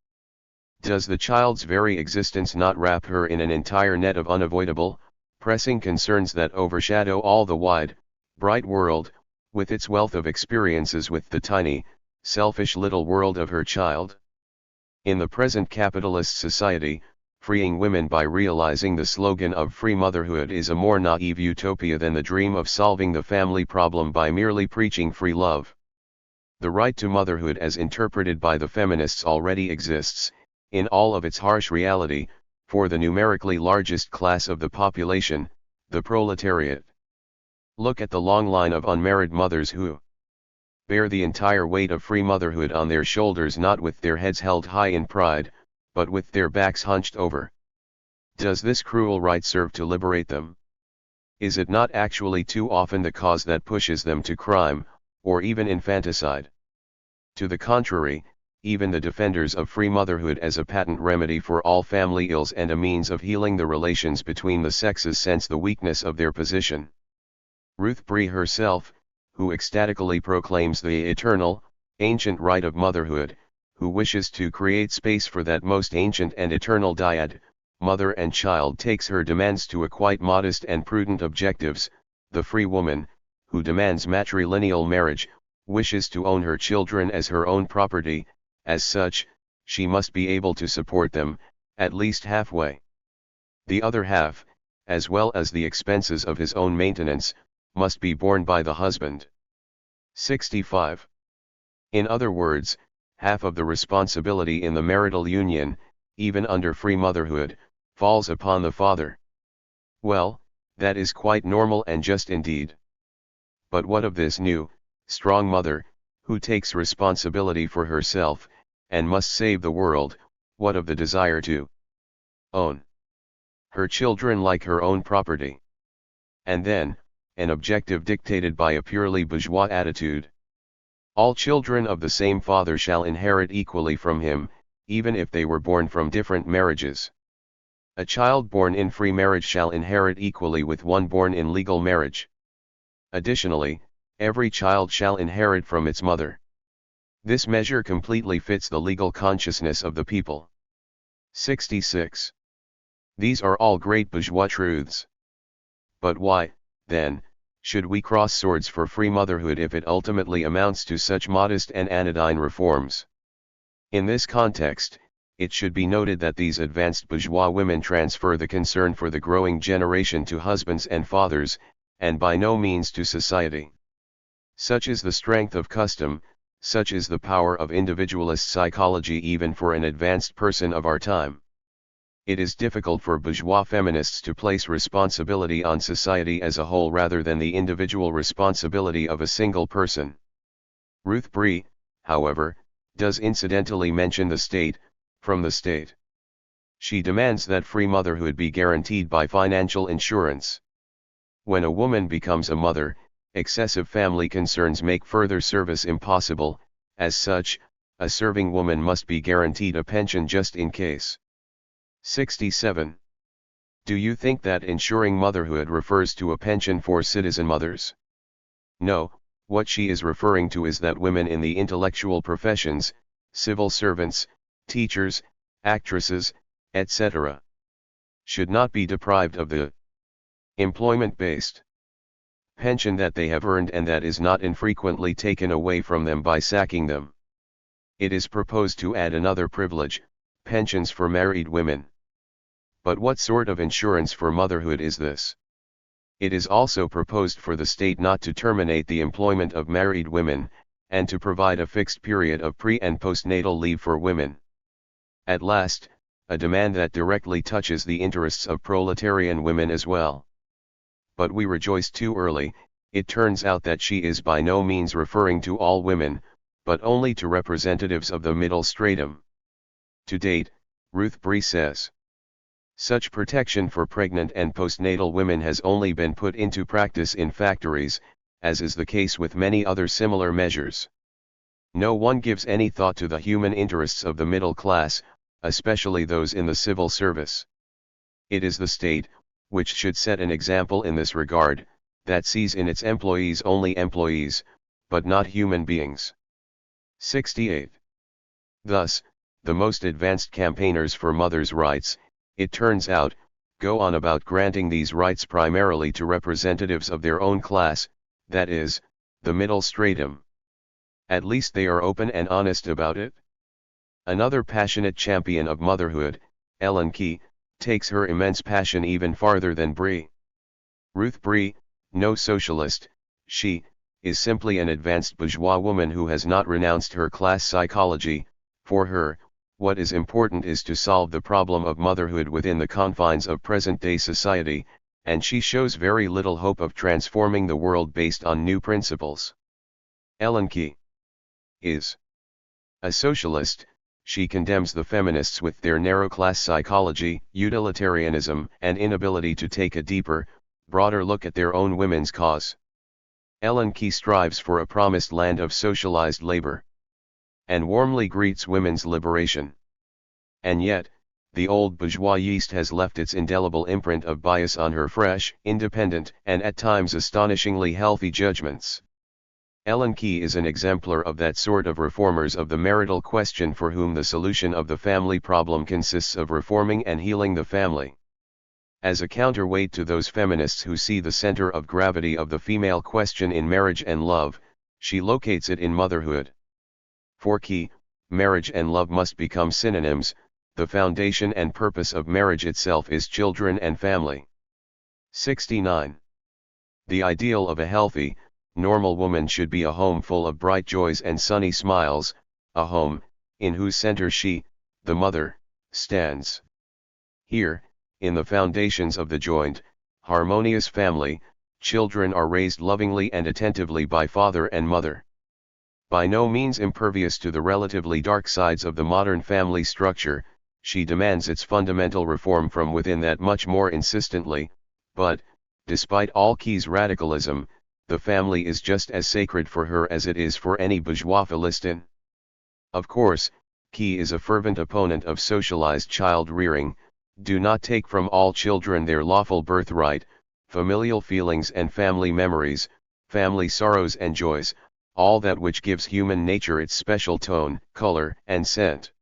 Does the child's very existence not wrap her in an entire net of unavoidable, pressing concerns that overshadow all the wide, bright world, with its wealth of experiences with the tiny, selfish little world of her child? In the present capitalist society, freeing women by realizing the slogan of free motherhood is a more naive utopia than the dream of solving the family problem by merely preaching free love. The right to motherhood as interpreted by the feminists already exists, in all of its harsh reality, for the numerically largest class of the population, the proletariat. Look at the long line of unmarried mothers who bear the entire weight of free motherhood on their shoulders, not with their heads held high in pride, but with their backs hunched over. Does this cruel right serve to liberate them? Is it not actually too often the cause that pushes them to crime, or even infanticide? To the contrary, even the defenders of free motherhood as a patent remedy for all family ills and a means of healing the relations between the sexes sense the weakness of their position. Ruth Brie herself, who ecstatically proclaims the eternal, ancient right of motherhood, who wishes to create space for that most ancient and eternal dyad, mother and child, takes her demands to a quite modest and prudent objectives. The free woman, who demands matrilineal marriage, wishes to own her children as her own property. As such, she must be able to support them, at least halfway. The other half, as well as the expenses of his own maintenance, must be borne by the husband. 65. In other words, half of the responsibility in the marital union, even under free motherhood, falls upon the father. Well, that is quite normal and just indeed. But what of this new, strong mother, who takes responsibility for herself, and must save the world? What of the desire to own her children like her own property? And then, an objective dictated by a purely bourgeois attitude. All children of the same father shall inherit equally from him, even if they were born from different marriages. A child born in free marriage shall inherit equally with one born in legal marriage. Additionally, every child shall inherit from its mother. This measure completely fits the legal consciousness of the people. 66. These are all great bourgeois truths. But why, then, should we cross swords for free motherhood if it ultimately amounts to such modest and anodyne reforms? In this context, it should be noted that these advanced bourgeois women transfer the concern for the growing generation to husbands and fathers, and by no means to society. Such is the strength of custom, such is the power of individualist psychology even for an advanced person of our time. It is difficult for bourgeois feminists to place responsibility on society as a whole rather than the individual responsibility of a single person. Ruth Brie, however, does incidentally mention the state, from the state. She demands that free motherhood be guaranteed by financial insurance. When a woman becomes a mother, excessive family concerns make further service impossible. As such, a serving woman must be guaranteed a pension just in case. 67. Do you think that ensuring motherhood refers to a pension for citizen mothers? No, what she is referring to is that women in the intellectual professions, civil servants, teachers, actresses, etc., should not be deprived of the employment-based pension that they have earned and that is not infrequently taken away from them by sacking them. It is proposed to add another privilege, pensions for married women. But what sort of insurance for motherhood is this? It is also proposed for the state not to terminate the employment of married women, and to provide a fixed period of pre- and postnatal leave for women. At last, a demand that directly touches the interests of proletarian women as well. But we rejoice too early. It turns out that she is by no means referring to all women, but only to representatives of the middle stratum. To date, Ruth Brie says, such protection for pregnant and postnatal women has only been put into practice in factories, as is the case with many other similar measures. No one gives any thought to the human interests of the middle class, especially those in the civil service. It is the state, which should set an example in this regard, that sees in its employees only employees, but not human beings. 68. Thus, the most advanced campaigners for mothers' rights, it turns out, go on about granting these rights primarily to representatives of their own class, that is, the middle stratum. At least they are open and honest about it. Another passionate champion of motherhood, Ellen Key, takes her immense passion even farther than Brie. Ruth Brie, no socialist, she is simply an advanced bourgeois woman who has not renounced her class psychology. For her, what is important is to solve the problem of motherhood within the confines of present-day society, and she shows very little hope of transforming the world based on new principles. Ellen Key is a socialist. She condemns the feminists with their narrow class psychology, utilitarianism, and inability to take a deeper, broader look at their own women's cause. Ellen Key strives for a promised land of socialized labor, and warmly greets women's liberation. And yet, the old bourgeois yeast has left its indelible imprint of bias on her fresh, independent, and at times astonishingly healthy judgments. Ellen Key is an exemplar of that sort of reformers of the marital question for whom the solution of the family problem consists of reforming and healing the family. As a counterweight to those feminists who see the center of gravity of the female question in marriage and love, she locates it in motherhood. For Key, marriage and love must become synonyms. The foundation and purpose of marriage itself is children and family. 69. The ideal of a healthy, normal woman should be a home full of bright joys and sunny smiles, a home, in whose center she, the mother, stands. Here, in the foundations of the joined, harmonious family, children are raised lovingly and attentively by father and mother. By no means impervious to the relatively dark sides of the modern family structure, she demands its fundamental reform from within that much more insistently, but, despite all Key's radicalism, the family is just as sacred for her as it is for any bourgeois Philistine. Of course, Key is a fervent opponent of socialized child rearing. Do not take from all children their lawful birthright, familial feelings and family memories, family sorrows and joys, all that which gives human nature its special tone, color, and scent.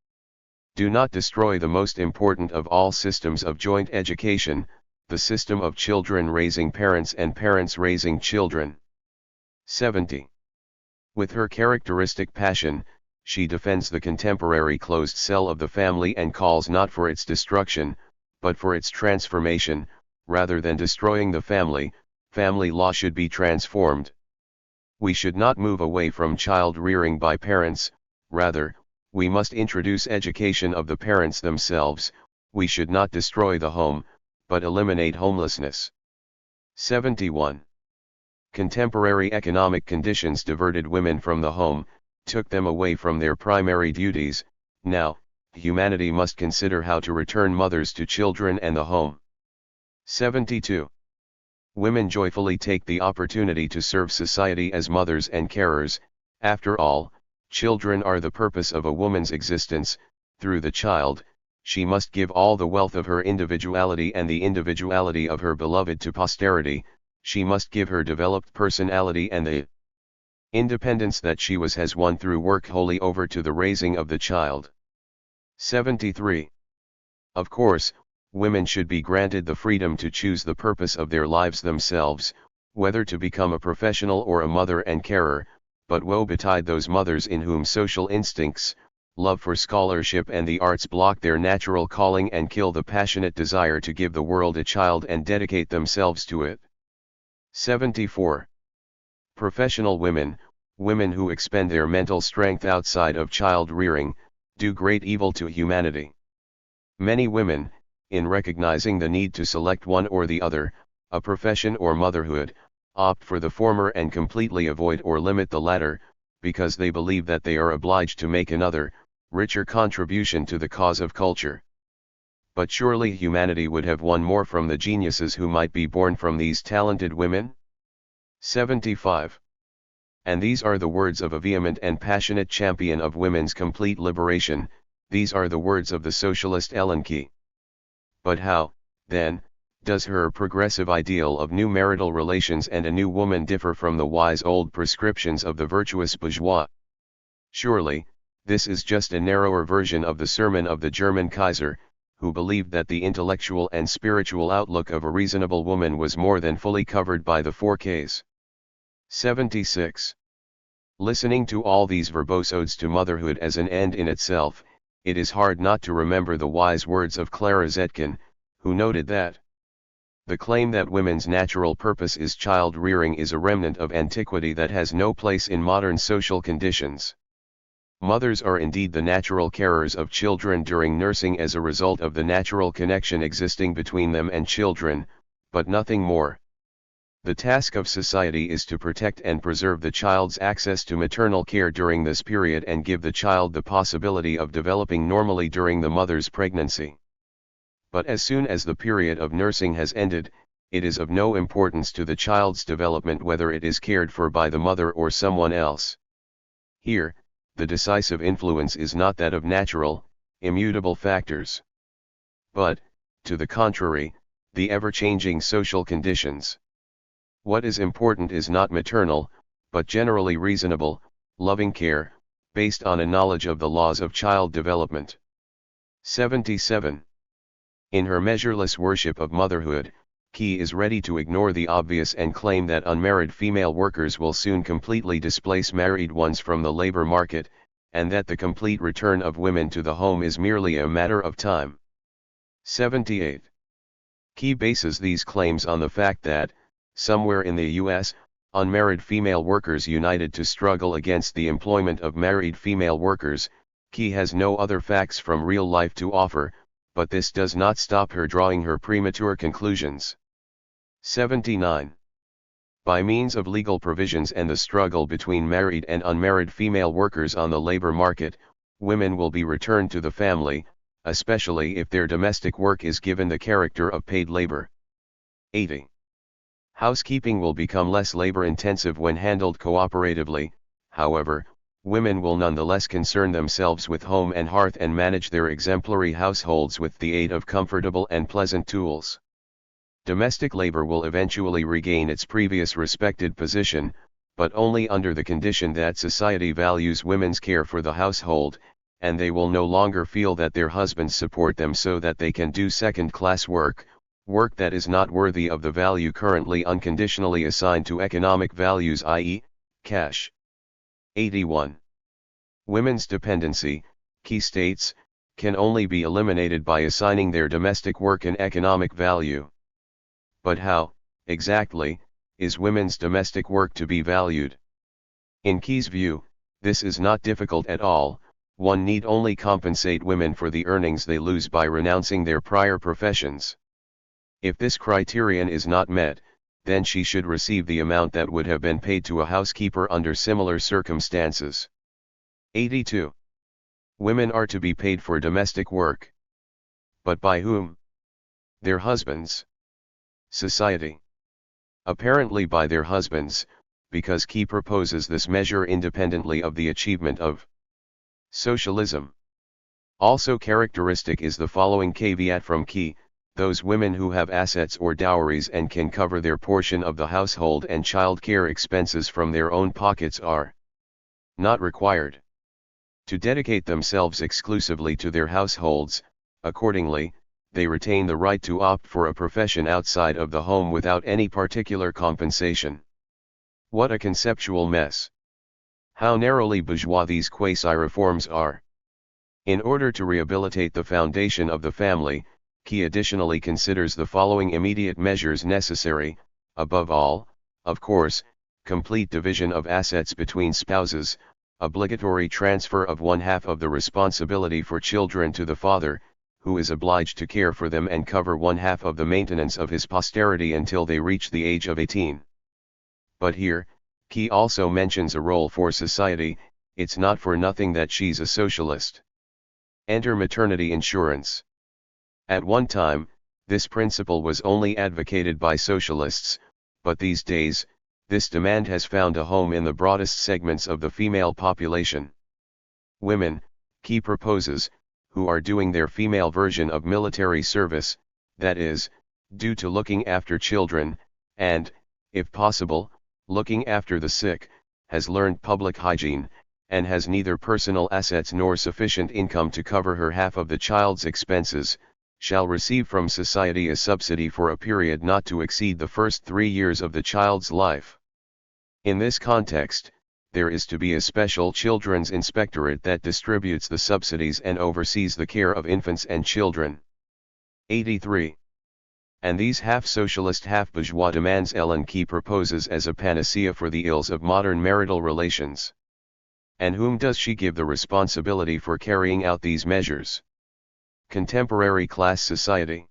Do not destroy the most important of all systems of joint education, the system of children raising parents and parents raising children. 70. With her characteristic passion, she defends the contemporary closed cell of the family and calls not for its destruction, but for its transformation. Rather than destroying the family, family law should be transformed. We should not move away from child rearing by parents, rather, we must introduce education of the parents themselves. We should not destroy the home, but eliminate homelessness. 71. Contemporary economic conditions diverted women from the home, took them away from their primary duties. Now, humanity must consider how to return mothers to children and the home. 72. Women joyfully take the opportunity to serve society as mothers and carers. After all, children are the purpose of a woman's existence. Through the child, she must give all the wealth of her individuality and the individuality of her beloved to posterity. She must give her developed personality and the independence that she has won through work wholly over to the raising of the child. 73. Of course, women should be granted the freedom to choose the purpose of their lives themselves, whether to become a professional or a mother and carer, but woe betide those mothers in whom social instincts, love for scholarship and the arts block their natural calling and kill the passionate desire to give the world a child and dedicate themselves to it. 74. Professional women, women who expend their mental strength outside of child rearing, do great evil to humanity. Many women, in recognizing the need to select one or the other, a profession or motherhood, opt for the former and completely avoid or limit the latter, because they believe that they are obliged to make another, richer contribution to the cause of culture. But surely humanity would have won more from the geniuses who might be born from these talented women? 75. And these are the words of a vehement and passionate champion of women's complete liberation. These are the words of the socialist Ellen Key. But how, then, Does her progressive ideal of new marital relations and a new woman differ from the wise old prescriptions of the virtuous bourgeois? Surely, this is just a narrower version of the sermon of the German Kaiser, who believed that the intellectual and spiritual outlook of a reasonable woman was more than fully covered by the 4Ks. 76. Listening to all these verbose odes to motherhood as an end in itself, it is hard not to remember the wise words of Clara Zetkin, who noted that the claim that women's natural purpose is child-rearing is a remnant of antiquity that has no place in modern social conditions. Mothers are indeed the natural carers of children during nursing as a result of the natural connection existing between them and children, but nothing more. The task of society is to protect and preserve the child's access to maternal care during this period and give the child the possibility of developing normally during the mother's pregnancy. But as soon as the period of nursing has ended, it is of no importance to the child's development whether it is cared for by the mother or someone else. Here, the decisive influence is not that of natural, immutable factors, but, to the contrary, the ever-changing social conditions. What is important is not maternal, but generally reasonable, loving care, based on a knowledge of the laws of child development. 77. In her measureless worship of motherhood, Key is ready to ignore the obvious and claim that unmarried female workers will soon completely displace married ones from the labor market, and that the complete return of women to the home is merely a matter of time. 78. Key bases these claims on the fact that, somewhere in the U.S., unmarried female workers united to struggle against the employment of married female workers. Key has no other facts from real life to offer, but this does not stop her drawing her premature conclusions. 79. By means of legal provisions and the struggle between married and unmarried female workers on the labor market, women will be returned to the family, especially if their domestic work is given the character of paid labor. 80. Housekeeping will become less labor-intensive when handled cooperatively. However, women will nonetheless concern themselves with home and hearth and manage their exemplary households with the aid of comfortable and pleasant tools. Domestic labor will eventually regain its previous respected position, but only under the condition that society values women's care for the household, and they will no longer feel that their husbands support them so that they can do second-class work, work that is not worthy of the value currently unconditionally assigned to economic values, i.e., cash. 81. Women's dependency, Key states, can only be eliminated by assigning their domestic work an economic value. But how, exactly, is women's domestic work to be valued? In Key's view, this is not difficult at all. One need only compensate women for the earnings they lose by renouncing their prior professions. If this criterion is not met, then she should receive the amount that would have been paid to a housekeeper under similar circumstances. 82. Women are to be paid for domestic work. But by whom? Their husbands. Society. Apparently by their husbands, because Key proposes this measure independently of the achievement of socialism. Also characteristic is the following caveat from Key: those women who have assets or dowries and can cover their portion of the household and child care expenses from their own pockets are not required to dedicate themselves exclusively to their households. Accordingly, they retain the right to opt for a profession outside of the home without any particular compensation. What a conceptual mess! How narrowly bourgeois these quasi-reforms are! In order to rehabilitate the foundation of the family, Key additionally considers the following immediate measures necessary: above all, of course, complete division of assets between spouses, obligatory transfer of 1/2 of the responsibility for children to the father, who is obliged to care for them and cover 1/2 of the maintenance of his posterity until they reach the age of 18. But here, Key also mentions a role for society. It's not for nothing that she's a socialist. Enter maternity insurance. At one time, this principle was only advocated by socialists, but these days, this demand has found a home in the broadest segments of the female population. Women, Key proposes, who are doing their female version of military service, that is, due to looking after children, and, if possible, looking after the sick, has learned public hygiene, and has neither personal assets nor sufficient income to cover her half of the child's expenses, shall receive from society a subsidy for a period not to exceed the first 3 years of the child's life. In this context, there is to be a special children's inspectorate that distributes the subsidies and oversees the care of infants and children. 83. And these half-socialist half-bourgeois demands Ellen Key proposes as a panacea for the ills of modern marital relations. And whom does she give the responsibility for carrying out these measures? Contemporary class society.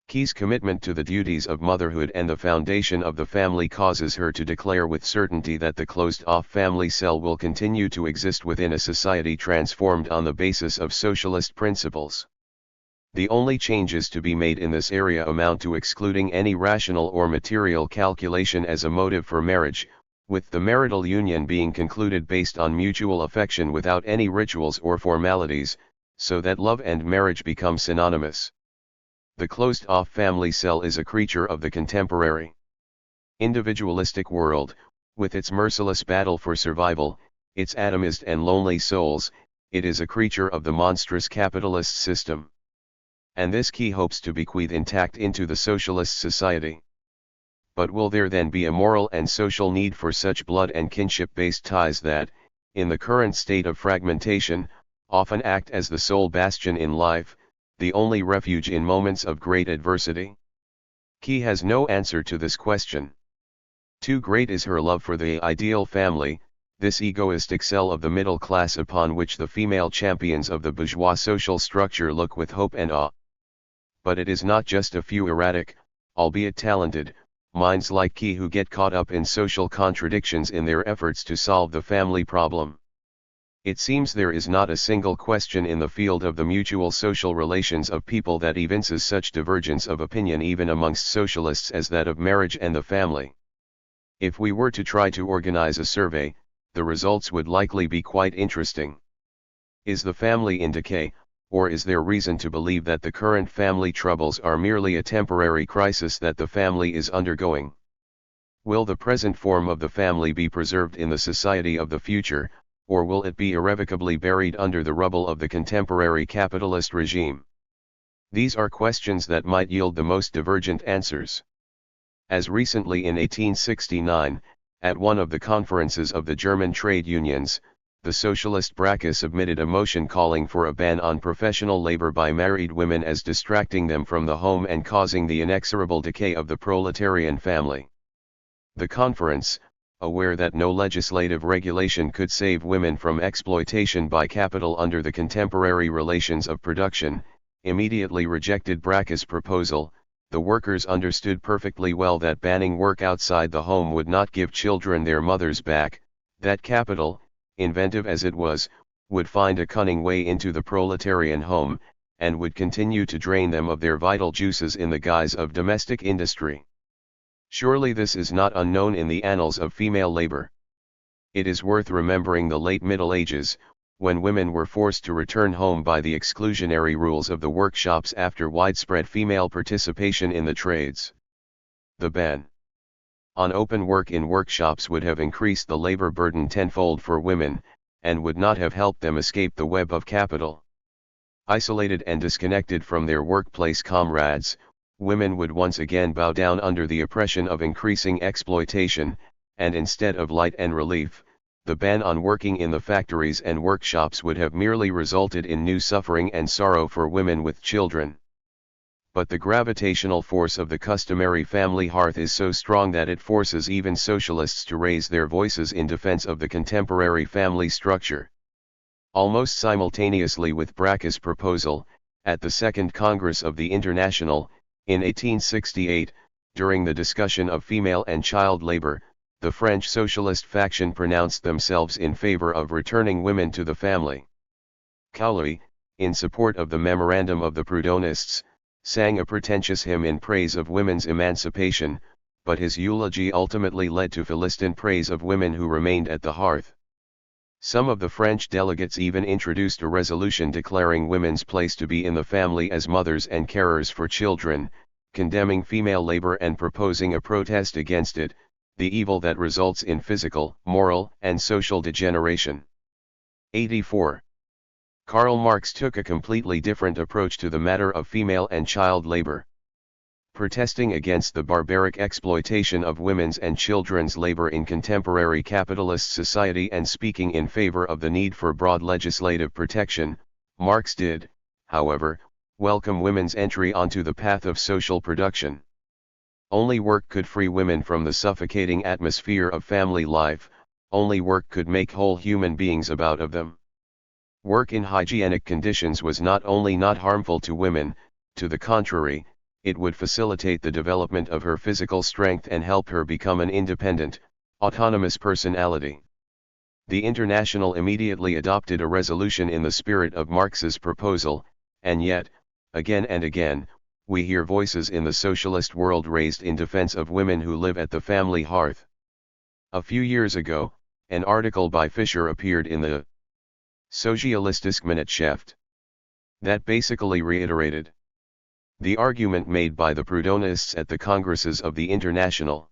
Key's commitment to the duties of motherhood and the foundation of the family causes her to declare with certainty that the closed-off family cell will continue to exist within a society transformed on the basis of socialist principles. The only changes to be made in this area amount to excluding any rational or material calculation as a motive for marriage, with the marital union being concluded based on mutual affection without any rituals or formalities, so that love and marriage become synonymous. The closed-off family cell is a creature of the contemporary individualistic world, with its merciless battle for survival, its atomist and lonely souls. It is a creature of the monstrous capitalist system. And this Key hopes to bequeath intact into the socialist society. But will there then be a moral and social need for such blood and kinship-based ties that, in the current state of fragmentation, often act as the sole bastion in life, the only refuge in moments of great adversity? Key has no answer to this question. Too great is her love for the ideal family, this egoistic cell of the middle class upon which the female champions of the bourgeois social structure look with hope and awe. But it is not just a few erratic, albeit talented, minds like Key who get caught up in social contradictions in their efforts to solve the family problem. It seems there is not a single question in the field of the mutual social relations of people that evinces such divergence of opinion even amongst socialists as that of marriage and the family. If we were to try to organize a survey, the results would likely be quite interesting. Is the family in decay, or is there reason to believe that the current family troubles are merely a temporary crisis that the family is undergoing? Will the present form of the family be preserved in the society of the future, or will it be irrevocably buried under the rubble of the contemporary capitalist regime? These are questions that might yield the most divergent answers. As recently in 1869, at one of the conferences of the German trade unions, the socialist Bracke submitted a motion calling for a ban on professional labor by married women as distracting them from the home and causing the inexorable decay of the proletarian family. The conference, aware that no legislative regulation could save women from exploitation by capital under the contemporary relations of production, immediately rejected Bracke's proposal. The workers understood perfectly well that banning work outside the home would not give children their mothers back, that capital, inventive as it was, would find a cunning way into the proletarian home, and would continue to drain them of their vital juices in the guise of domestic industry. Surely this is not unknown in the annals of female labor. It is worth remembering the late Middle Ages, when women were forced to return home by the exclusionary rules of the workshops after widespread female participation in the trades. The ban on open work in workshops would have increased the labor burden tenfold for women, and would not have helped them escape the web of capital. Isolated and disconnected from their workplace comrades, women would once again bow down under the oppression of increasing exploitation, and instead of light and relief, the ban on working in the factories and workshops would have merely resulted in new suffering and sorrow for women with children. But the gravitational force of the customary family hearth is so strong that it forces even socialists to raise their voices in defense of the contemporary family structure. Almost simultaneously with Bracke's proposal, at the Second Congress of the International, in 1868, during the discussion of female and child labor, the French socialist faction pronounced themselves in favor of returning women to the family. Kollontai, in support of the memorandum of the Proudhonists, sang a pretentious hymn in praise of women's emancipation, but his eulogy ultimately led to Philistine praise of women who remained at the hearth. Some of the French delegates even introduced a resolution declaring women's place to be in the family as mothers and carers for children, condemning female labor and proposing a protest against it, the evil that results in physical, moral, and social degeneration. 84. Karl Marx took a completely different approach to the matter of female and child labor. Protesting against the barbaric exploitation of women's and children's labor in contemporary capitalist society and speaking in favor of the need for broad legislative protection, Marx did, however, welcome women's entry onto the path of social production. Only work could free women from the suffocating atmosphere of family life, only work could make whole human beings about of them. Work in hygienic conditions was not only not harmful to women, to the contrary, it would facilitate the development of her physical strength and help her become an independent, autonomous personality. The International immediately adopted a resolution in the spirit of Marx's proposal, and yet, again and again, we hear voices in the socialist world raised in defense of women who live at the family hearth. A few years ago, an article by Fischer appeared in the Sozialistische Minutschrift that basically reiterated the argument made by the Proudhonists at the congresses of the International.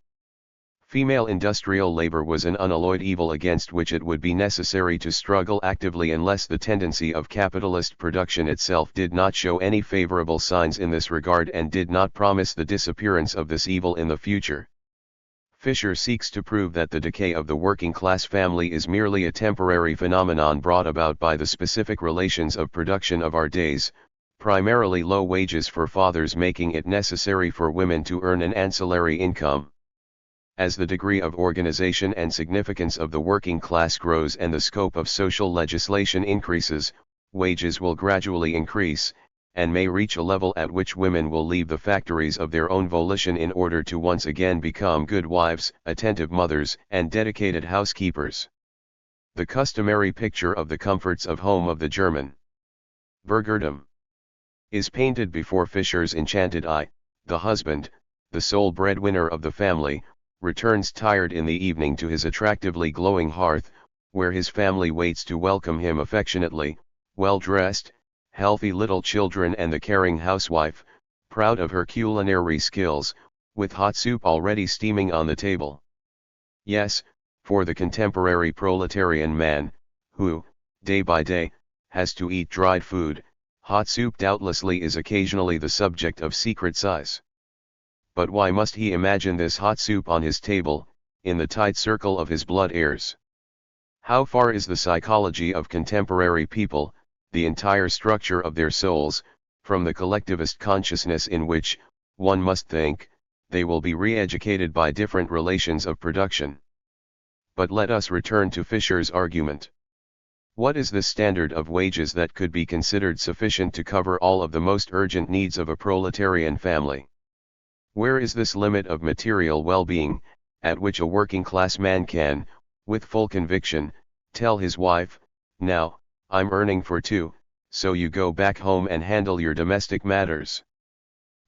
Female industrial labor was an unalloyed evil against which it would be necessary to struggle actively unless the tendency of capitalist production itself did not show any favorable signs in this regard and did not promise the disappearance of this evil in the future. Fischer seeks to prove that the decay of the working class family is merely a temporary phenomenon brought about by the specific relations of production of our days, primarily low wages for fathers making it necessary for women to earn an ancillary income. As the degree of organization and significance of the working class grows and the scope of social legislation increases, wages will gradually increase, and may reach a level at which women will leave the factories of their own volition in order to once again become good wives, attentive mothers, and dedicated housekeepers. The customary picture of the comforts of home of the German Bürgertum is painted before Fischer's enchanted eye. The husband, the sole breadwinner of the family, returns tired in the evening to his attractively glowing hearth, where his family waits to welcome him affectionately, well-dressed, healthy little children and the caring housewife, proud of her culinary skills, with hot soup already steaming on the table. Yes, for the contemporary proletarian man, who, day by day, has to eat dried food, hot soup doubtlessly is occasionally the subject of secret sighs. But why must he imagine this hot soup on his table, in the tight circle of his blood heirs? How far is the psychology of contemporary people, the entire structure of their souls, from the collectivist consciousness in which, one must think, they will be re-educated by different relations of production? But let us return to Fischer's argument. What is the standard of wages that could be considered sufficient to cover all of the most urgent needs of a proletarian family? Where is this limit of material well-being, at which a working-class man can, with full conviction, tell his wife, "Now, I'm earning for two, so you go back home and handle your domestic matters"?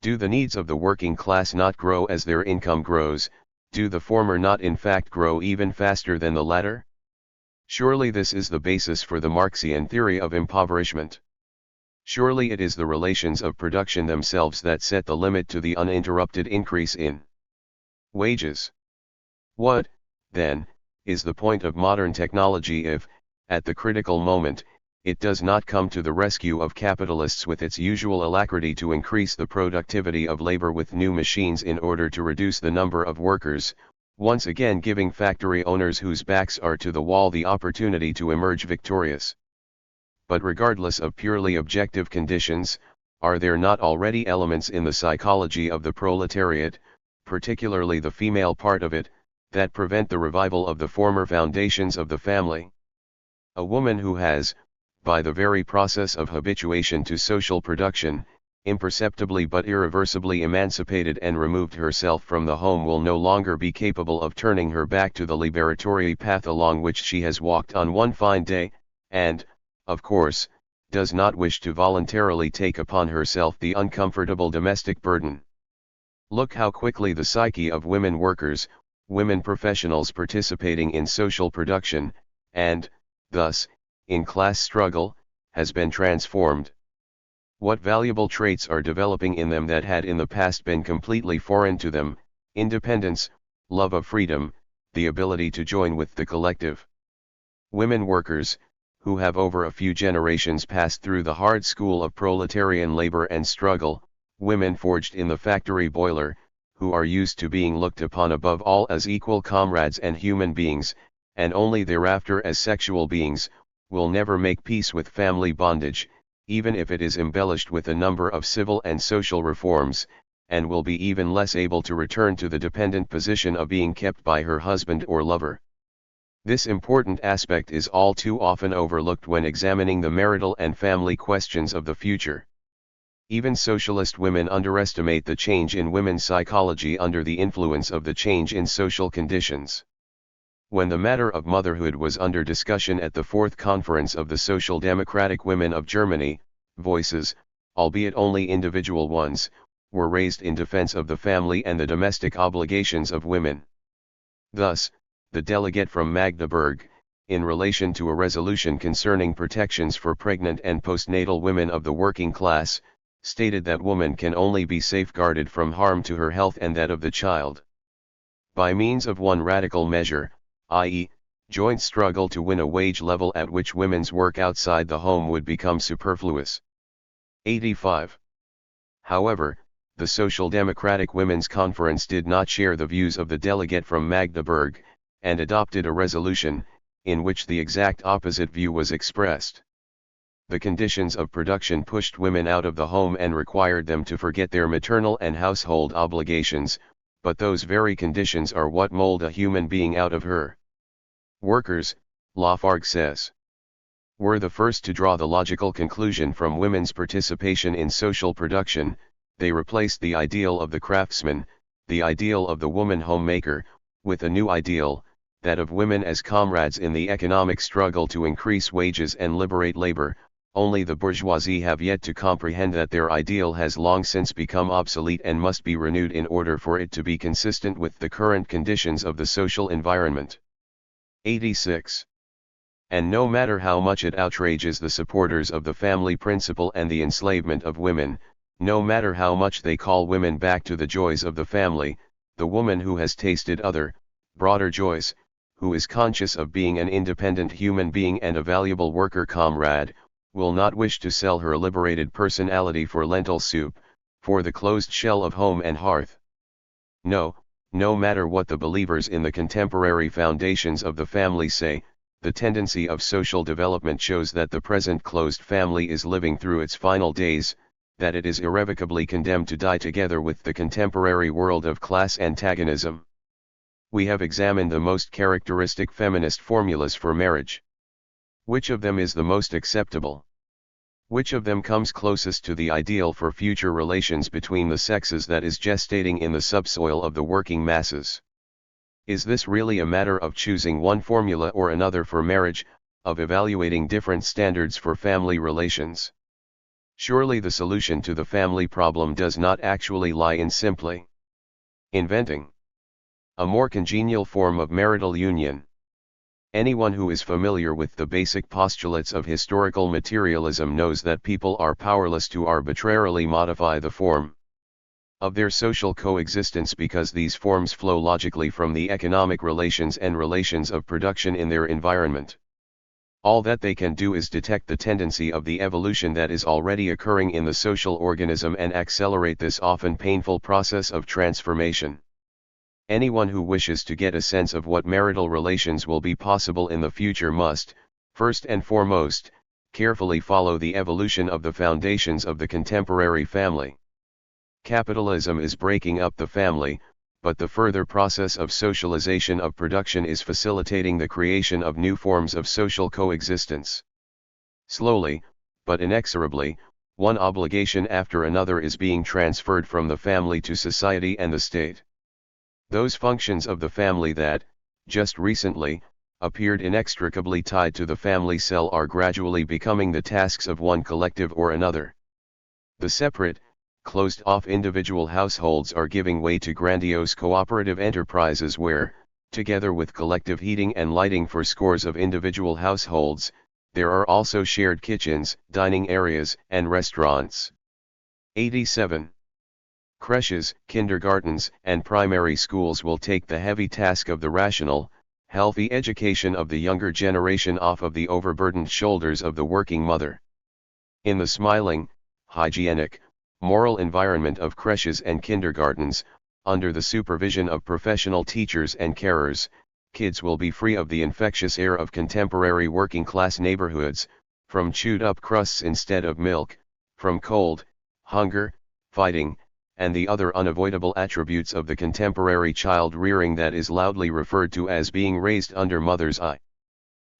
Do the needs of the working class not grow as their income grows? Do the former not in fact grow even faster than the latter? Surely this is the basis for the Marxian theory of impoverishment. Surely it is the relations of production themselves that set the limit to the uninterrupted increase in wages. What, then, is the point of modern technology if, at the critical moment, it does not come to the rescue of capitalists with its usual alacrity to increase the productivity of labor with new machines in order to reduce the number of workers, once again giving factory owners whose backs are to the wall the opportunity to emerge victorious? But regardless of purely objective conditions, are there not already elements in the psychology of the proletariat, particularly the female part of it, that prevent the revival of the former foundations of the family? A woman who has, by the very process of habituation to social production, imperceptibly but irreversibly emancipated and removed herself from the home will no longer be capable of turning her back to the liberatory path along which she has walked on one fine day, and, of course, does not wish to voluntarily take upon herself the uncomfortable domestic burden. Look how quickly the psyche of women workers, women professionals participating in social production, and, thus, in class struggle, has been transformed. What valuable traits are developing in them that had in the past been completely foreign to them: independence, love of freedom, the ability to join with the collective. Women workers, who have over a few generations passed through the hard school of proletarian labor and struggle, women forged in the factory boiler, who are used to being looked upon above all as equal comrades and human beings, and only thereafter as sexual beings, will never make peace with family bondage, even if it is embellished with a number of civil and social reforms, and will be even less able to return to the dependent position of being kept by her husband or lover. This important aspect is all too often overlooked when examining the marital and family questions of the future. Even socialist women underestimate the change in women's psychology under the influence of the change in social conditions. When the matter of motherhood was under discussion at the fourth conference of the Social Democratic Women of Germany, voices, albeit only individual ones, were raised in defense of the family and the domestic obligations of women. Thus, the delegate from Magdeburg, in relation to a resolution concerning protections for pregnant and postnatal women of the working class, stated that woman can only be safeguarded from harm to her health and that of the child by means of one radical measure, i.e., joint struggle to win a wage level at which women's work outside the home would become superfluous. 85. However, the Social Democratic Women's Conference did not share the views of the delegate from Magdeburg, and adopted a resolution, in which the exact opposite view was expressed. The conditions of production pushed women out of the home and required them to forget their maternal and household obligations, but those very conditions are what mold a human being out of her. Workers, Lafargue says, were the first to draw the logical conclusion from women's participation in social production. They replaced the ideal of the craftsman, the ideal of the woman homemaker, with a new ideal, that of women as comrades in the economic struggle to increase wages and liberate labor. Only the bourgeoisie have yet to comprehend that their ideal has long since become obsolete and must be renewed in order for it to be consistent with the current conditions of the social environment. 86. And no matter how much it outrages the supporters of the family principle and the enslavement of women, no matter how much they call women back to the joys of the family, the woman who has tasted other, broader joys, who is conscious of being an independent human being and a valuable worker comrade, will not wish to sell her liberated personality for lentil soup, for the closed shell of home and hearth. No, no matter what the believers in the contemporary foundations of the family say, the tendency of social development shows that the present closed family is living through its final days, that it is irrevocably condemned to die together with the contemporary world of class antagonism. We have examined the most characteristic feminist formulas for marriage. Which of them is the most acceptable? Which of them comes closest to the ideal for future relations between the sexes that is gestating in the subsoil of the working masses? Is this really a matter of choosing one formula or another for marriage, of evaluating different standards for family relations? Surely the solution to the family problem does not actually lie in simply inventing a more congenial form of marital union. Anyone who is familiar with the basic postulates of historical materialism knows that people are powerless to arbitrarily modify the form of their social coexistence because these forms flow logically from the economic relations and relations of production in their environment. All that they can do is detect the tendency of the evolution that is already occurring in the social organism and accelerate this often painful process of transformation. Anyone who wishes to get a sense of what marital relations will be possible in the future must, first and foremost, carefully follow the evolution of the foundations of the contemporary family. Capitalism is breaking up the family, but the further process of socialization of production is facilitating the creation of new forms of social coexistence. Slowly, but inexorably, one obligation after another is being transferred from the family to society and the state. Those functions of the family that, just recently, appeared inextricably tied to the family cell are gradually becoming the tasks of one collective or another. The separate, closed-off individual households are giving way to grandiose cooperative enterprises where, together with collective heating and lighting for scores of individual households, There are also shared kitchens, dining areas, and restaurants. 87. Creches, kindergartens, and primary schools will take the heavy task of the rational, healthy education of the younger generation off of the overburdened shoulders of the working mother. In the smiling, hygienic, moral environment of creches and kindergartens, under the supervision of professional teachers and carers, kids will be free of the infectious air of contemporary working-class neighborhoods, from chewed-up crusts instead of milk, from cold, hunger, fighting, and the other unavoidable attributes of the contemporary child rearing that is loudly referred to as being raised under mother's eye.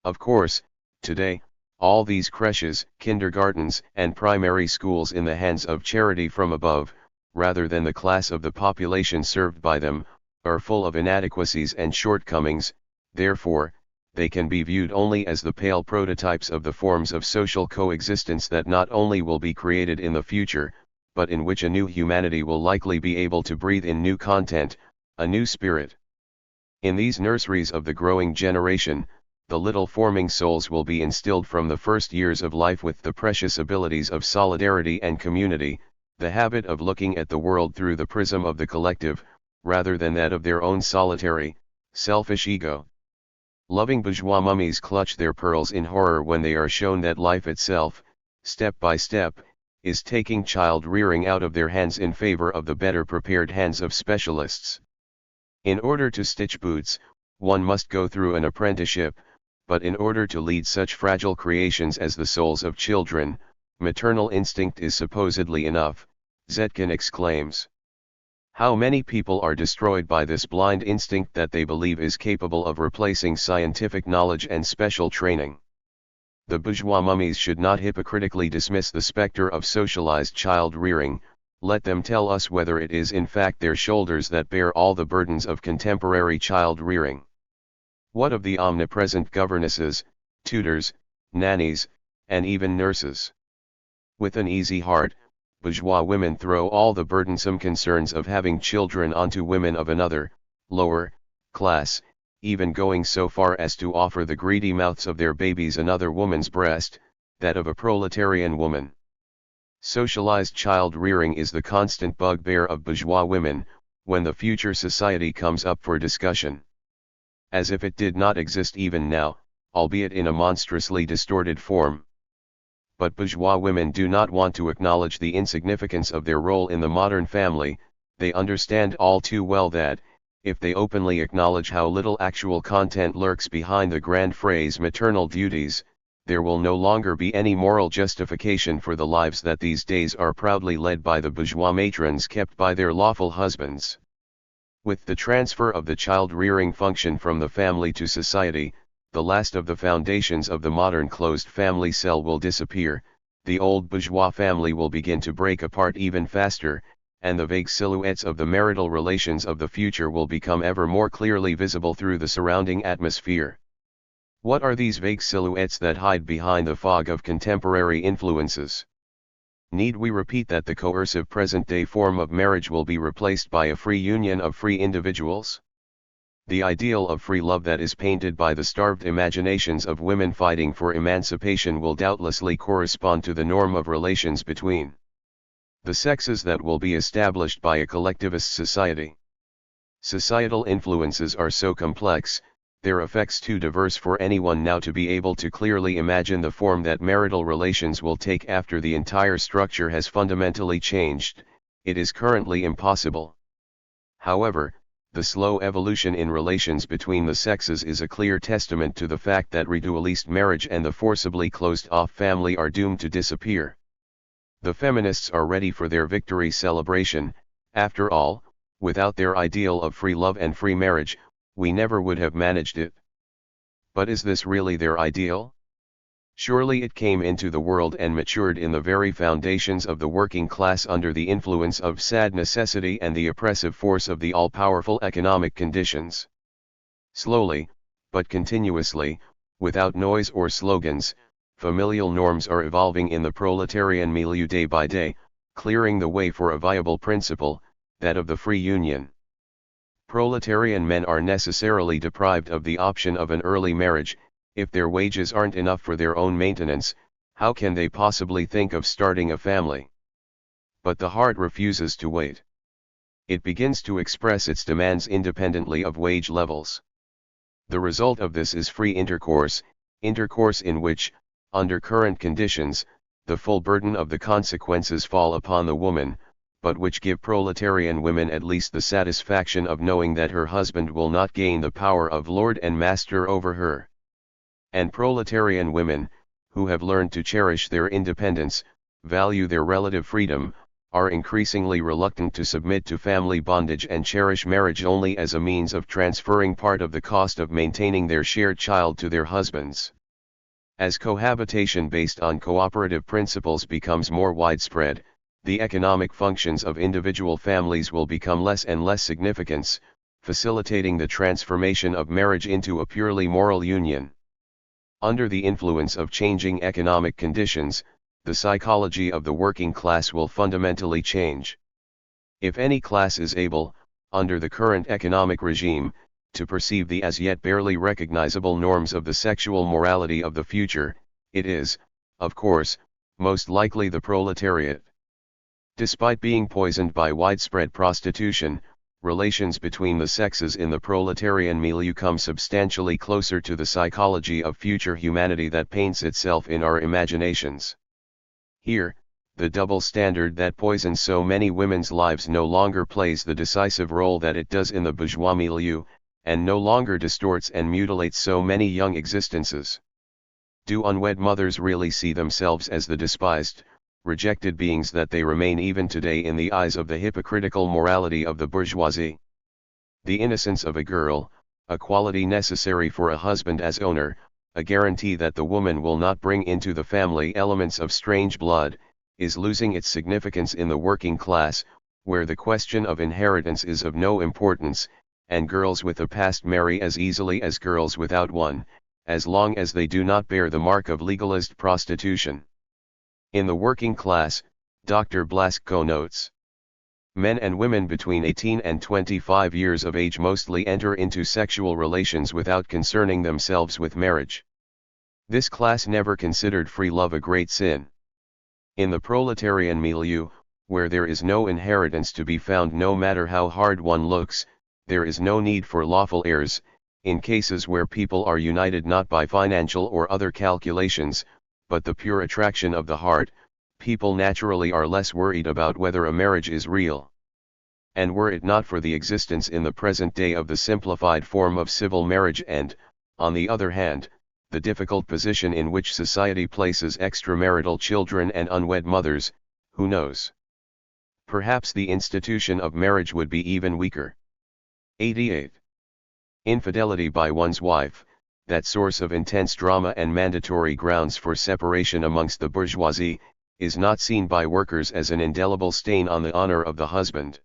Of course, today, all these creches, kindergartens, and primary schools in the hands of charity from above, rather than the class of the population served by them, are full of inadequacies and shortcomings. Therefore, they can be viewed only as the pale prototypes of the forms of social coexistence that not only will be created in the future, but in which a new humanity will likely be able to breathe in new content, a new spirit. In these nurseries of the growing generation, the little forming souls will be instilled from the first years of life with the precious abilities of solidarity and community, the habit of looking at the world through the prism of the collective, rather than that of their own solitary, selfish ego. Loving bourgeois mummies clutch their pearls in horror when they are shown that life itself, step by step, is taking child rearing out of their hands in favor of the better prepared hands of specialists. In order to stitch boots, one must go through an apprenticeship, but in order to lead such fragile creations as the souls of children, maternal instinct is supposedly enough, Zetkin exclaims. How many people are destroyed by this blind instinct that they believe is capable of replacing scientific knowledge and special training? The bourgeois mummies should not hypocritically dismiss the specter of socialized child rearing. Let them tell us whether it is in fact their shoulders that bear all the burdens of contemporary child rearing. What of the omnipresent governesses, tutors, nannies, and even nurses? With an easy heart, bourgeois women throw all the burdensome concerns of having children onto women of another, lower, class, even going so far as to offer the greedy mouths of their babies another woman's breast, that of a proletarian woman. Socialized child rearing is the constant bugbear of bourgeois women, when the future society comes up for discussion. As if it did not exist even now, albeit in a monstrously distorted form. But bourgeois women do not want to acknowledge the insignificance of their role in the modern family. They understand all too well that, if they openly acknowledge how little actual content lurks behind the grand phrase maternal duties, there will no longer be any moral justification for the lives that these days are proudly led by the bourgeois matrons kept by their lawful husbands. With the transfer of the child-rearing function from the family to society, the last of the foundations of the modern closed family cell will disappear, the old bourgeois family will begin to break apart even faster, and the vague silhouettes of the marital relations of the future will become ever more clearly visible through the surrounding atmosphere. What are these vague silhouettes that hide behind the fog of contemporary influences? Need we repeat that the coercive present-day form of marriage will be replaced by a free union of free individuals? The ideal of free love that is painted by the starved imaginations of women fighting for emancipation will doubtlessly correspond to the norm of relations between the sexes that will be established by a collectivist society. Societal influences are so complex, their effects too diverse for anyone now to be able to clearly imagine the form that marital relations will take after the entire structure has fundamentally changed. It is currently impossible. However, the slow evolution in relations between the sexes is a clear testament to the fact that ritualist marriage and the forcibly closed-off family are doomed to disappear. The feminists are ready for their victory celebration. After all, without their ideal of free love and free marriage, we never would have managed it. But is this really their ideal? Surely it came into the world and matured in the very foundations of the working class under the influence of sad necessity and the oppressive force of the all-powerful economic conditions. Slowly, but continuously, without noise or slogans, familial norms are evolving in the proletarian milieu day by day, clearing the way for a viable principle, that of the free union. Proletarian men are necessarily deprived of the option of an early marriage, If their wages aren't enough for their own maintenance, how can they possibly think of starting a family? But the heart refuses to wait. It begins to express its demands independently of wage levels. The result of this is free intercourse in which, under current conditions, the full burden of the consequences fall upon the woman, but which give proletarian women at least the satisfaction of knowing that her husband will not gain the power of lord and master over her. And proletarian women, who have learned to cherish their independence, value their relative freedom, are increasingly reluctant to submit to family bondage and cherish marriage only as a means of transferring part of the cost of maintaining their shared child to their husbands. As cohabitation based on cooperative principles becomes more widespread, the economic functions of individual families will become less and less significant, facilitating the transformation of marriage into a purely moral union. Under the influence of changing economic conditions, the psychology of the working class will fundamentally change. If any class is able, under the current economic regime, to perceive the as yet barely recognizable norms of the sexual morality of the future, it is, of course, most likely the proletariat. Despite being poisoned by widespread prostitution, relations between the sexes in the proletarian milieu come substantially closer to the psychology of future humanity that paints itself in our imaginations. Here, the double standard that poisons so many women's lives no longer plays the decisive role that it does in the bourgeois milieu, and no longer distorts and mutilates so many young existences. Do unwed mothers really see themselves as the despised, rejected beings that they remain even today in the eyes of the hypocritical morality of the bourgeoisie? The innocence of a girl, a quality necessary for a husband as owner, a guarantee that the woman will not bring into the family elements of strange blood, is losing its significance in the working class, where the question of inheritance is of no importance, and girls with a past marry as easily as girls without one, as long as they do not bear the mark of legalist prostitution. In the working class, Dr. Blasco notes, men and women between 18 and 25 years of age mostly enter into sexual relations without concerning themselves with marriage. This class never considered free love a great sin. In the proletarian milieu, where there is no inheritance to be found no matter how hard one looks, there is no need for lawful heirs. In cases where people are united not by financial or other calculations, but the pure attraction of the heart, people naturally are less worried about whether a marriage is real. And were it not for the existence in the present day of the simplified form of civil marriage and, on the other hand, the difficult position in which society places extramarital children and unwed mothers, who knows? Perhaps the institution of marriage would be even weaker. 88. Infidelity by one's wife, that source of intense drama and mandatory grounds for separation amongst the bourgeoisie, is not seen by workers as an indelible stain on the honor of the husband.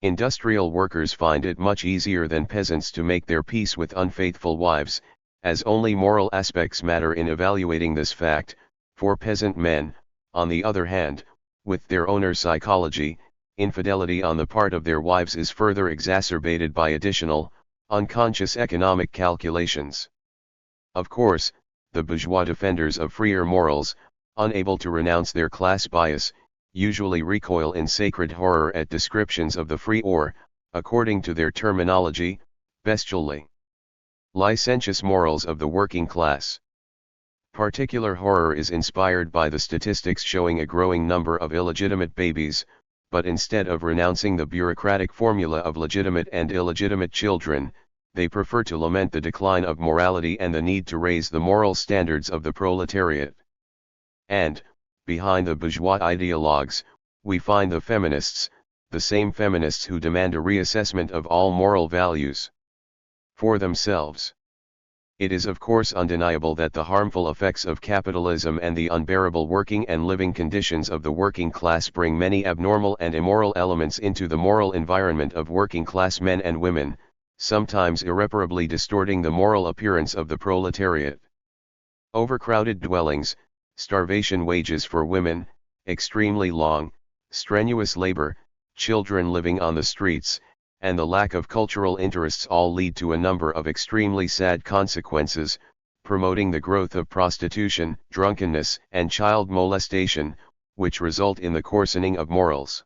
Industrial workers find it much easier than peasants to make their peace with unfaithful wives, as only moral aspects matter in evaluating this fact. For peasant men, on the other hand, with their owner's psychology, infidelity on the part of their wives is further exacerbated by additional, unconscious economic calculations. Of course, the bourgeois defenders of freer morals, unable to renounce their class bias, usually recoil in sacred horror at descriptions of the free or, according to their terminology, bestially licentious morals of the working class. Particular horror is inspired by the statistics showing a growing number of illegitimate babies, but instead of renouncing the bureaucratic formula of legitimate and illegitimate children, they prefer to lament the decline of morality and the need to raise the moral standards of the proletariat. And, behind the bourgeois ideologues, we find the feminists, the same feminists who demand a reassessment of all moral values for themselves. It is of course undeniable that the harmful effects of capitalism and the unbearable working and living conditions of the working class bring many abnormal and immoral elements into the moral environment of working class men and women, sometimes irreparably distorting the moral appearance of the proletariat. Overcrowded dwellings, starvation wages for women, extremely long, strenuous labor, children living on the streets, and the lack of cultural interests all lead to a number of extremely sad consequences, promoting the growth of prostitution, drunkenness, and child molestation, which result in the coarsening of morals.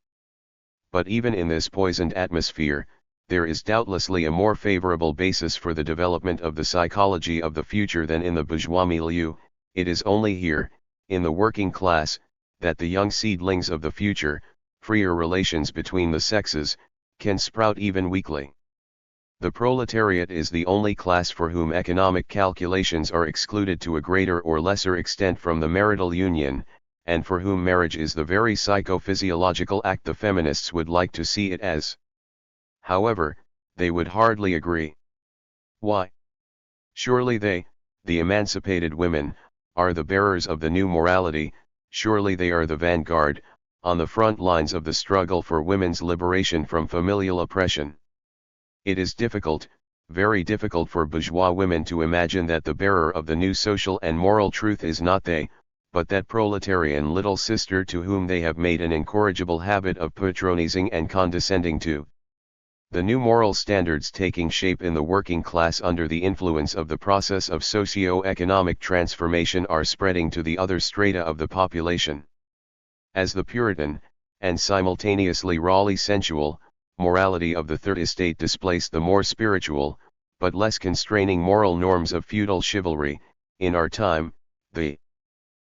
But even in this poisoned atmosphere, there is doubtlessly a more favorable basis for the development of the psychology of the future than in the bourgeois milieu. It is only here, in the working class, that the young seedlings of the future, freer relations between the sexes, can sprout even weakly. The proletariat is the only class for whom economic calculations are excluded to a greater or lesser extent from the marital union, and for whom marriage is the very psychophysiological act the feminists would like to see it as. However, they would hardly agree. Why? Surely they, the emancipated women, are the bearers of the new morality, surely they are the vanguard, on the front lines of the struggle for women's liberation from familial oppression. It is difficult, very difficult for bourgeois women to imagine that the bearer of the new social and moral truth is not they, but that proletarian little sister to whom they have made an incorrigible habit of patronizing and condescending to. The new moral standards taking shape in the working class under the influence of the process of socio-economic transformation are spreading to the other strata of the population. As the Puritan, and simultaneously rawly sensual, morality of the Third Estate displaced the more spiritual, but less constraining moral norms of feudal chivalry, in our time, the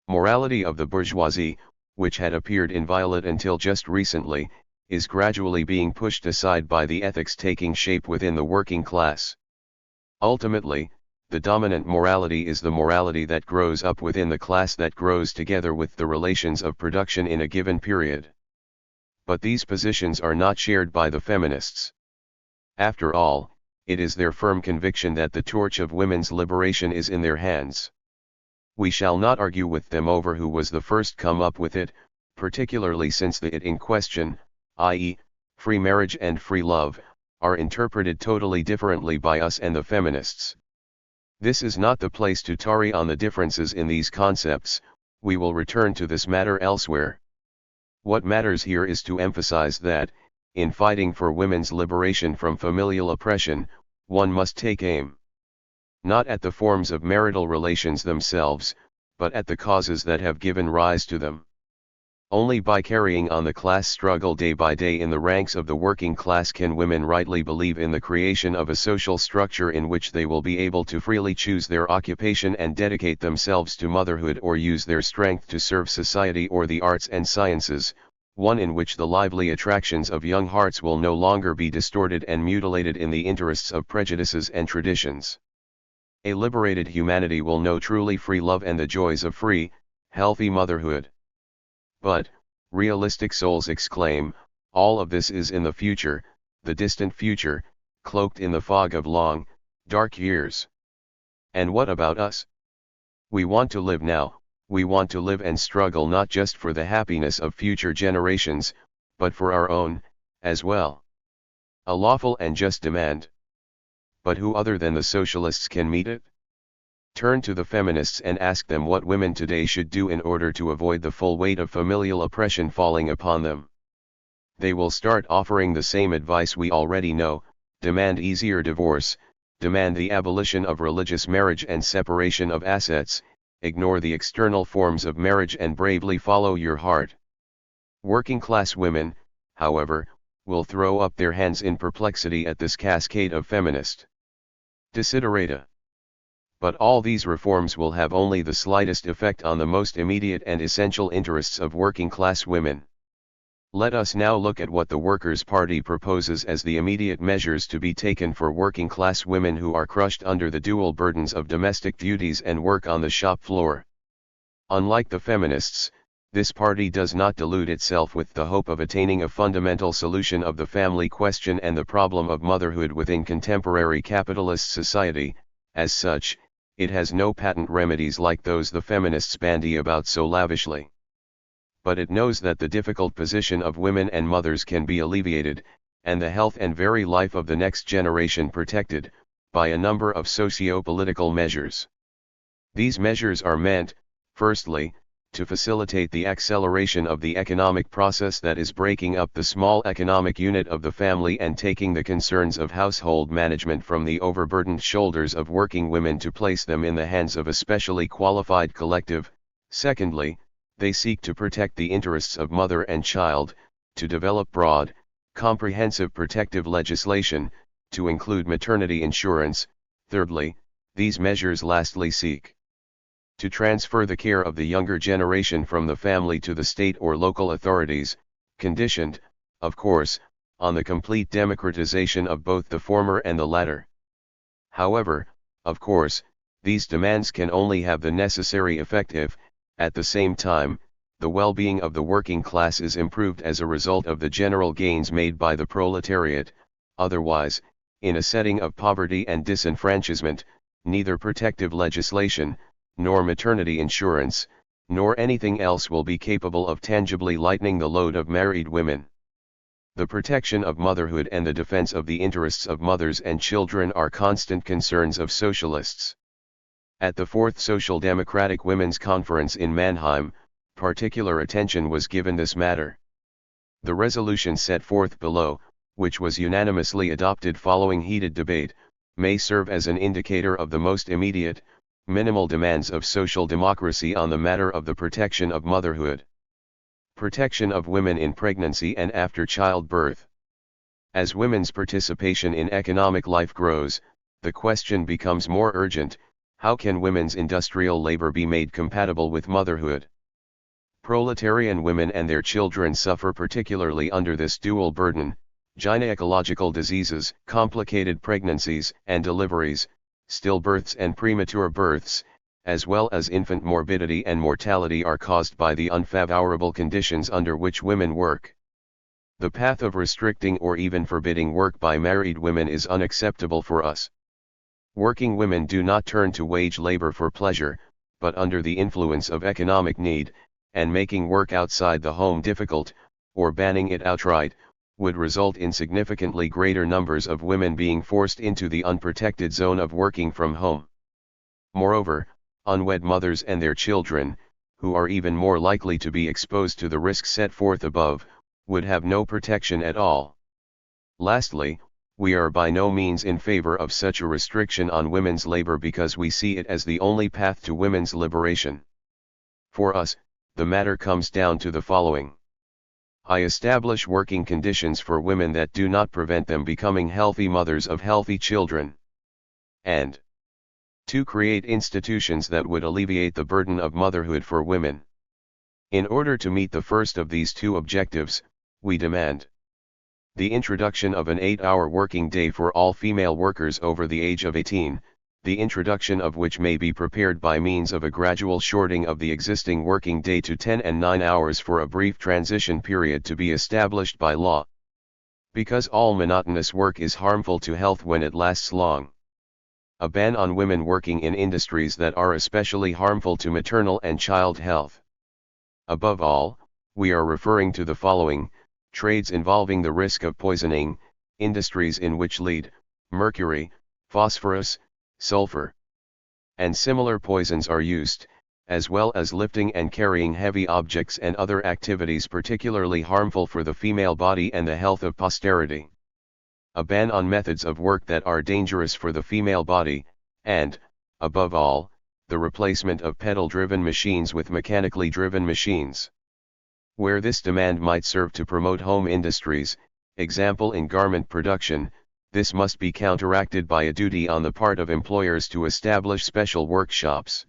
morality of the bourgeoisie, which had appeared inviolate until just recently, is gradually being pushed aside by the ethics taking shape within the working class. Ultimately, the dominant morality is the morality that grows up within the class that grows together with the relations of production in a given period. But these positions are not shared by the feminists. After all, it is their firm conviction that the torch of women's liberation is in their hands. We shall not argue with them over who was the first come up with it, particularly since the it in question, i.e., free marriage and free love, are interpreted totally differently by us and the feminists. This is not the place to tarry on the differences in these concepts, we will return to this matter elsewhere. What matters here is to emphasize that, in fighting for women's liberation from familial oppression, one must take aim not at the forms of marital relations themselves, but at the causes that have given rise to them. Only by carrying on the class struggle day by day in the ranks of the working class can women rightly believe in the creation of a social structure in which they will be able to freely choose their occupation and dedicate themselves to motherhood or use their strength to serve society or the arts and sciences, one in which the lively attractions of young hearts will no longer be distorted and mutilated in the interests of prejudices and traditions. A liberated humanity will know truly free love and the joys of free, healthy motherhood. But, realistic souls exclaim, all of this is in the future, the distant future, cloaked in the fog of long, dark years. And what about us? We want to live now, we want to live and struggle not just for the happiness of future generations, but for our own, as well. A lawful and just demand. But who other than the socialists can meet it? Turn to the feminists and ask them what women today should do in order to avoid the full weight of familial oppression falling upon them. They will start offering the same advice we already know: demand easier divorce, demand the abolition of religious marriage and separation of assets, ignore the external forms of marriage and bravely follow your heart. Working class women, however, will throw up their hands in perplexity at this cascade of feminist desiderata. But all these reforms will have only the slightest effect on the most immediate and essential interests of working class women. Let us now look at what the Workers' Party proposes as the immediate measures to be taken for working class women who are crushed under the dual burdens of domestic duties and work on the shop floor. Unlike the feminists, this party does not delude itself with the hope of attaining a fundamental solution of the family question and the problem of motherhood within contemporary capitalist society. As such, it has no patent remedies like those the feminists bandy about so lavishly. But it knows that the difficult position of women and mothers can be alleviated, and the health and very life of the next generation protected, by a number of socio-political measures. These measures are meant, firstly, to facilitate the acceleration of the economic process that is breaking up the small economic unit of the family and taking the concerns of household management from the overburdened shoulders of working women to place them in the hands of a specially qualified collective. Secondly, they seek to protect the interests of mother and child, to develop broad, comprehensive protective legislation, to include maternity insurance. Thirdly, these measures lastly seek to transfer the care of the younger generation from the family to the state or local authorities, conditioned, of course, on the complete democratization of both the former and the latter. However, of course, these demands can only have the necessary effect if, at the same time, the well-being of the working class is improved as a result of the general gains made by the proletariat. Otherwise, in a setting of poverty and disenfranchisement, neither protective legislation, nor maternity insurance, nor anything else will be capable of tangibly lightening the load of married women. The protection of motherhood and the defense of the interests of mothers and children are constant concerns of socialists. At the Fourth Social Democratic Women's Conference in Mannheim, particular attention was given this matter. The resolution set forth below, which was unanimously adopted following heated debate, may serve as an indicator of the most immediate, minimal demands of social democracy on the matter of the protection of motherhood. Protection of women in pregnancy and after childbirth. As women's participation in economic life grows, the question becomes more urgent: how can women's industrial labor be made compatible with motherhood? Proletarian women and their children suffer particularly under this dual burden: gynecological diseases, complicated pregnancies and deliveries, stillbirths and premature births, as well as infant morbidity and mortality are caused by the unfavorable conditions under which women work. The path of restricting or even forbidding work by married women is unacceptable for us. Working women do not turn to wage labor for pleasure, but under the influence of economic need, and making work outside the home difficult, or banning it outright, would result in significantly greater numbers of women being forced into the unprotected zone of working from home. Moreover, unwed mothers and their children, who are even more likely to be exposed to the risks set forth above, would have no protection at all. Lastly, we are by no means in favor of such a restriction on women's labor because we see it as the only path to women's liberation. For us, the matter comes down to the following: I establish working conditions for women that do not prevent them becoming healthy mothers of healthy children. And 2. Create institutions that would alleviate the burden of motherhood for women. In order to meet the first of these two objectives, we demand the introduction of an 8-hour working day for all female workers over the age of 18, the introduction of which may be prepared by means of a gradual shortening of the existing working day to 10 and 9 hours for a brief transition period to be established by law. Because all monotonous work is harmful to health when it lasts long. A ban on women working in industries that are especially harmful to maternal and child health. Above all, we are referring to the following: trades involving the risk of poisoning, industries in which lead, mercury, phosphorus, sulfur, and similar poisons are used, as well as lifting and carrying heavy objects and other activities particularly harmful for the female body and the health of posterity. A ban on methods of work that are dangerous for the female body, and, above all, the replacement of pedal-driven machines with mechanically driven machines. Where this demand might serve to promote home industries, example in garment production, this must be counteracted by a duty on the part of employers to establish special workshops.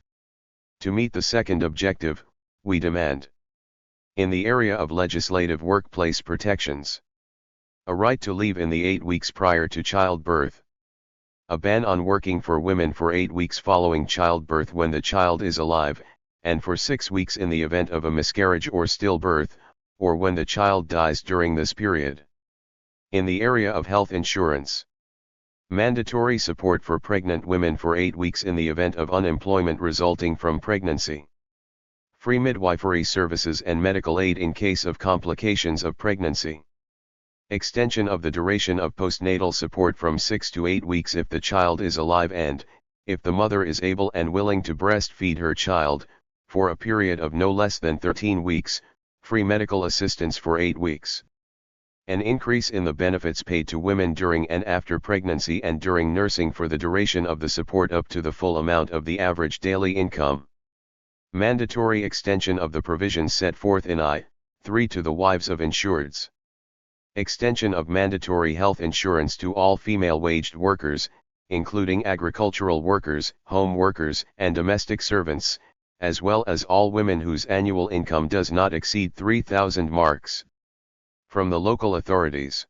To meet the second objective, we demand, in the area of legislative workplace protections, a right to leave in the 8 weeks prior to childbirth. A ban on working for women for 8 weeks following childbirth when the child is alive, and for 6 weeks in the event of a miscarriage or stillbirth, or when the child dies during this period. In the area of health insurance, mandatory support for pregnant women for 8 weeks in the event of unemployment resulting from pregnancy. Free midwifery services and medical aid in case of complications of pregnancy. Extension of the duration of postnatal support from 6 to 8 weeks if the child is alive and, if the mother is able and willing to breastfeed her child, for a period of no less than 13 weeks, free medical assistance for 8 weeks. An increase in the benefits paid to women during and after pregnancy and during nursing for the duration of the support up to the full amount of the average daily income. Mandatory extension of the provisions set forth in I.3 to the wives of insureds. Extension of mandatory health insurance to all female waged workers, including agricultural workers, home workers, and domestic servants, as well as all women whose annual income does not exceed 3,000 marks. From the local authorities.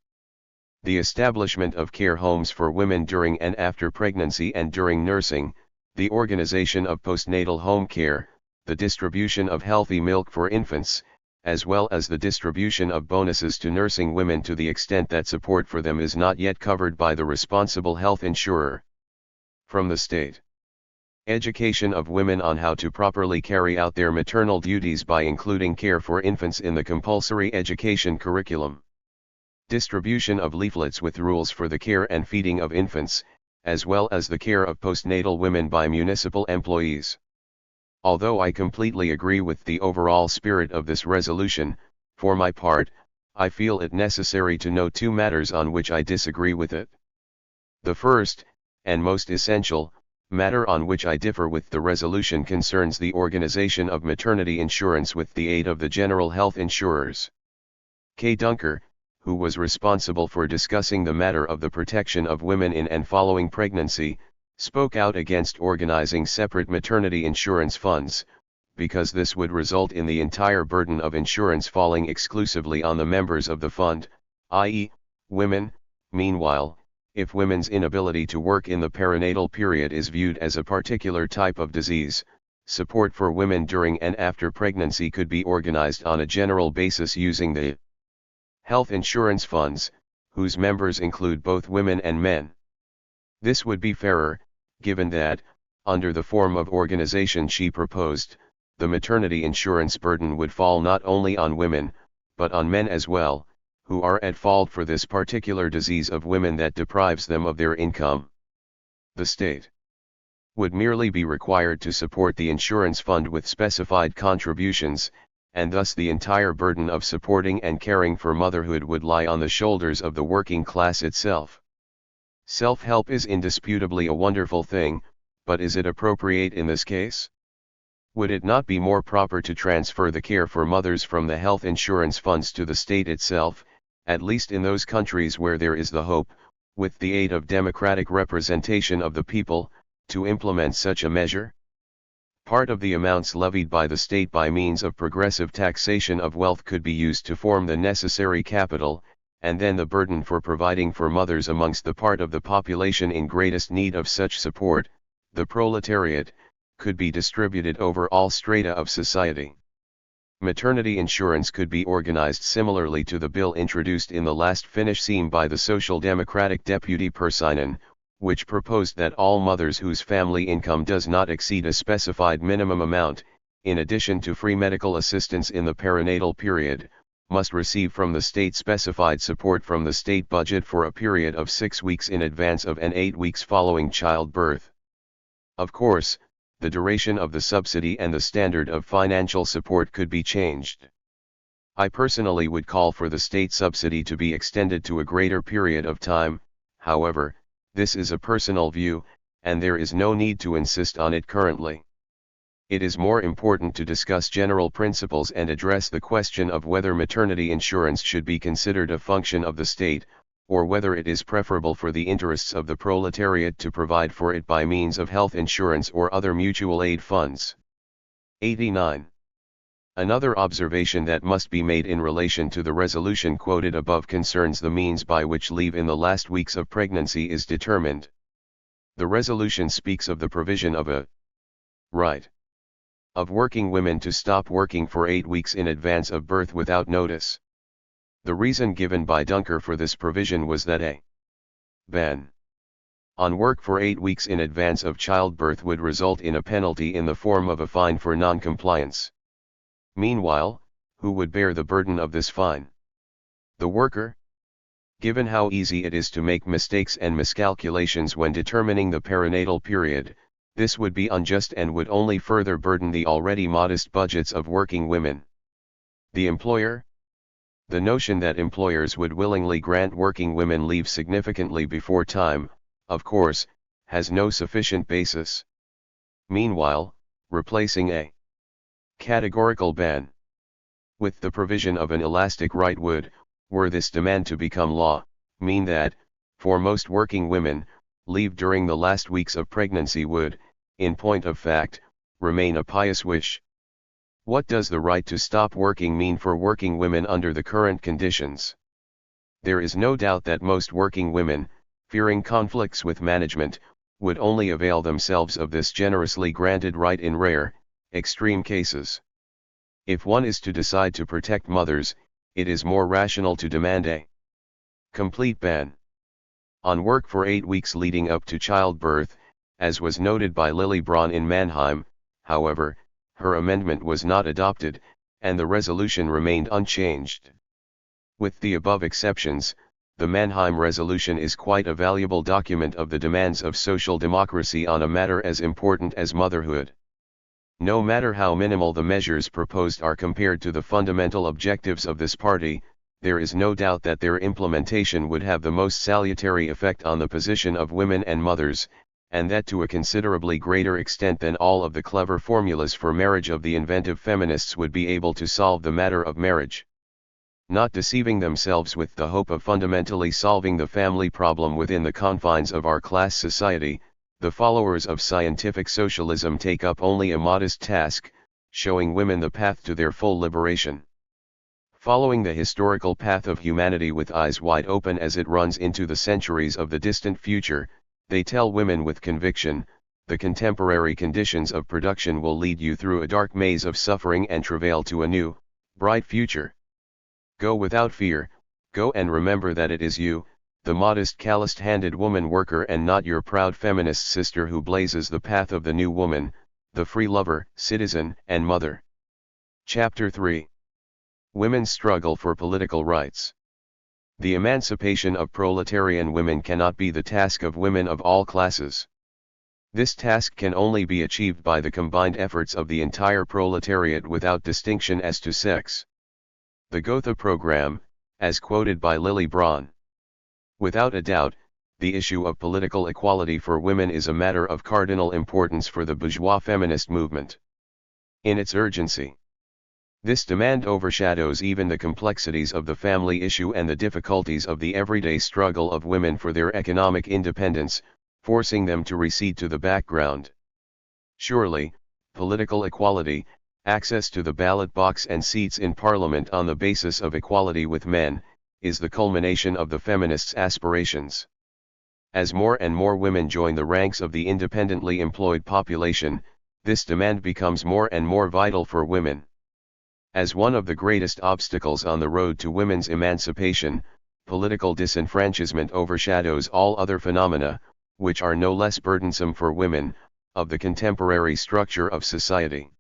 The establishment of care homes for women during and after pregnancy and during nursing, the organization of postnatal home care, the distribution of healthy milk for infants, as well as the distribution of bonuses to nursing women to the extent that support for them is not yet covered by the responsible health insurer. From the state. Education of women on how to properly carry out their maternal duties by including care for infants in the compulsory education curriculum. Distribution of leaflets with rules for the care and feeding of infants, as well as the care of postnatal women by municipal employees. Although I completely agree with the overall spirit of this resolution, for my part, I feel it necessary to note two matters on which I disagree with it. The first, and most essential, matter on which I differ with the resolution concerns the organization of maternity insurance with the aid of the general health insurers. K. Dunker, who was responsible for discussing the matter of the protection of women in and following pregnancy, spoke out against organizing separate maternity insurance funds, because this would result in the entire burden of insurance falling exclusively on the members of the fund, i.e., women. Meanwhile, if women's inability to work in the perinatal period is viewed as a particular type of disease, support for women during and after pregnancy could be organized on a general basis using the health insurance funds, whose members include both women and men. This would be fairer, given that, under the form of organization she proposed, the maternity insurance burden would fall not only on women, but on men as well, who are at fault for this particular disease of women that deprives them of their income. The state would merely be required to support the insurance fund with specified contributions, and thus the entire burden of supporting and caring for motherhood would lie on the shoulders of the working class itself. Self-help is indisputably a wonderful thing, but is it appropriate in this case? Would it not be more proper to transfer the care for mothers from the health insurance funds to the state itself, at least in those countries where there is the hope, with the aid of democratic representation of the people, to implement such a measure? Part of the amounts levied by the state by means of progressive taxation of wealth could be used to form the necessary capital, and then the burden for providing for mothers amongst the part of the population in greatest need of such support, the proletariat, could be distributed over all strata of society. Maternity insurance could be organized similarly to the bill introduced in the last Finnish Sejm by the Social Democratic deputy Persinen, which proposed that all mothers whose family income does not exceed a specified minimum amount, in addition to free medical assistance in the perinatal period, must receive from the state specified support from the state budget for a period of 6 weeks in advance of and 8 weeks following childbirth. Of course, the duration of the subsidy and the standard of financial support could be changed. I personally would call for the state subsidy to be extended to a greater period of time. However, this is a personal view, and there is no need to insist on it currently. It is more important to discuss general principles and address the question of whether maternity insurance should be considered a function of the state, or whether it is preferable for the interests of the proletariat to provide for it by means of health insurance or other mutual aid funds. 89. Another observation that must be made in relation to the resolution quoted above concerns the means by which leave in the last weeks of pregnancy is determined. The resolution speaks of the provision of a right of working women to stop working for 8 weeks in advance of birth without notice. The reason given by Dunker for this provision was that a ban on work for 8 weeks in advance of childbirth would result in a penalty in the form of a fine for non-compliance. Meanwhile, who would bear the burden of this fine? The worker? Given how easy it is to make mistakes and miscalculations when determining the perinatal period, This would be unjust and would only further burden the already modest budgets of working women. The employer? The notion that employers would willingly grant working women leave significantly before time, of course, has no sufficient basis. Meanwhile, replacing a categorical ban with the provision of an elastic right would, were this demand to become law, mean that, for most working women, leave during the last weeks of pregnancy would, in point of fact, remain a pious wish. What does the right to stop working mean for working women under the current conditions? There is no doubt that most working women, fearing conflicts with management, would only avail themselves of this generously granted right in rare, extreme cases. If one is to decide to protect mothers, it is more rational to demand a complete ban on work for 8 weeks leading up to childbirth, as was noted by Lily Braun in Mannheim. However, her amendment was not adopted, and the resolution remained unchanged. With the above exceptions, the Mannheim resolution is quite a valuable document of the demands of social democracy on a matter as important as motherhood. No matter how minimal the measures proposed are compared to the fundamental objectives of this party, there is no doubt that their implementation would have the most salutary effect on the position of women and mothers, and that to a considerably greater extent than all of the clever formulas for marriage of the inventive feminists would be able to solve the matter of marriage. Not deceiving themselves with the hope of fundamentally solving the family problem within the confines of our class society, the followers of scientific socialism take up only a modest task, showing women the path to their full liberation. Following the historical path of humanity with eyes wide open as it runs into the centuries of the distant future, they tell women with conviction, the contemporary conditions of production will lead you through a dark maze of suffering and travail to a new, bright future. Go without fear, go and remember that it is you, the modest calloused-handed woman worker and not your proud feminist sister who blazes the path of the new woman, the free lover, citizen, and mother. Chapter 3. Women's Struggle for Political Rights. The emancipation of proletarian women cannot be the task of women of all classes. This task can only be achieved by the combined efforts of the entire proletariat without distinction as to sex. The Gotha program, as quoted by Lily Braun. Without a doubt, the issue of political equality for women is a matter of cardinal importance for the bourgeois feminist movement. In its urgency, this demand overshadows even the complexities of the family issue and the difficulties of the everyday struggle of women for their economic independence, forcing them to recede to the background. Surely, political equality, access to the ballot box and seats in parliament on the basis of equality with men, is the culmination of the feminists' aspirations. As more and more women join the ranks of the independently employed population, this demand becomes more and more vital for women. As one of the greatest obstacles on the road to women's emancipation, political disenfranchisement overshadows all other phenomena, which are no less burdensome for women, of the contemporary structure of society.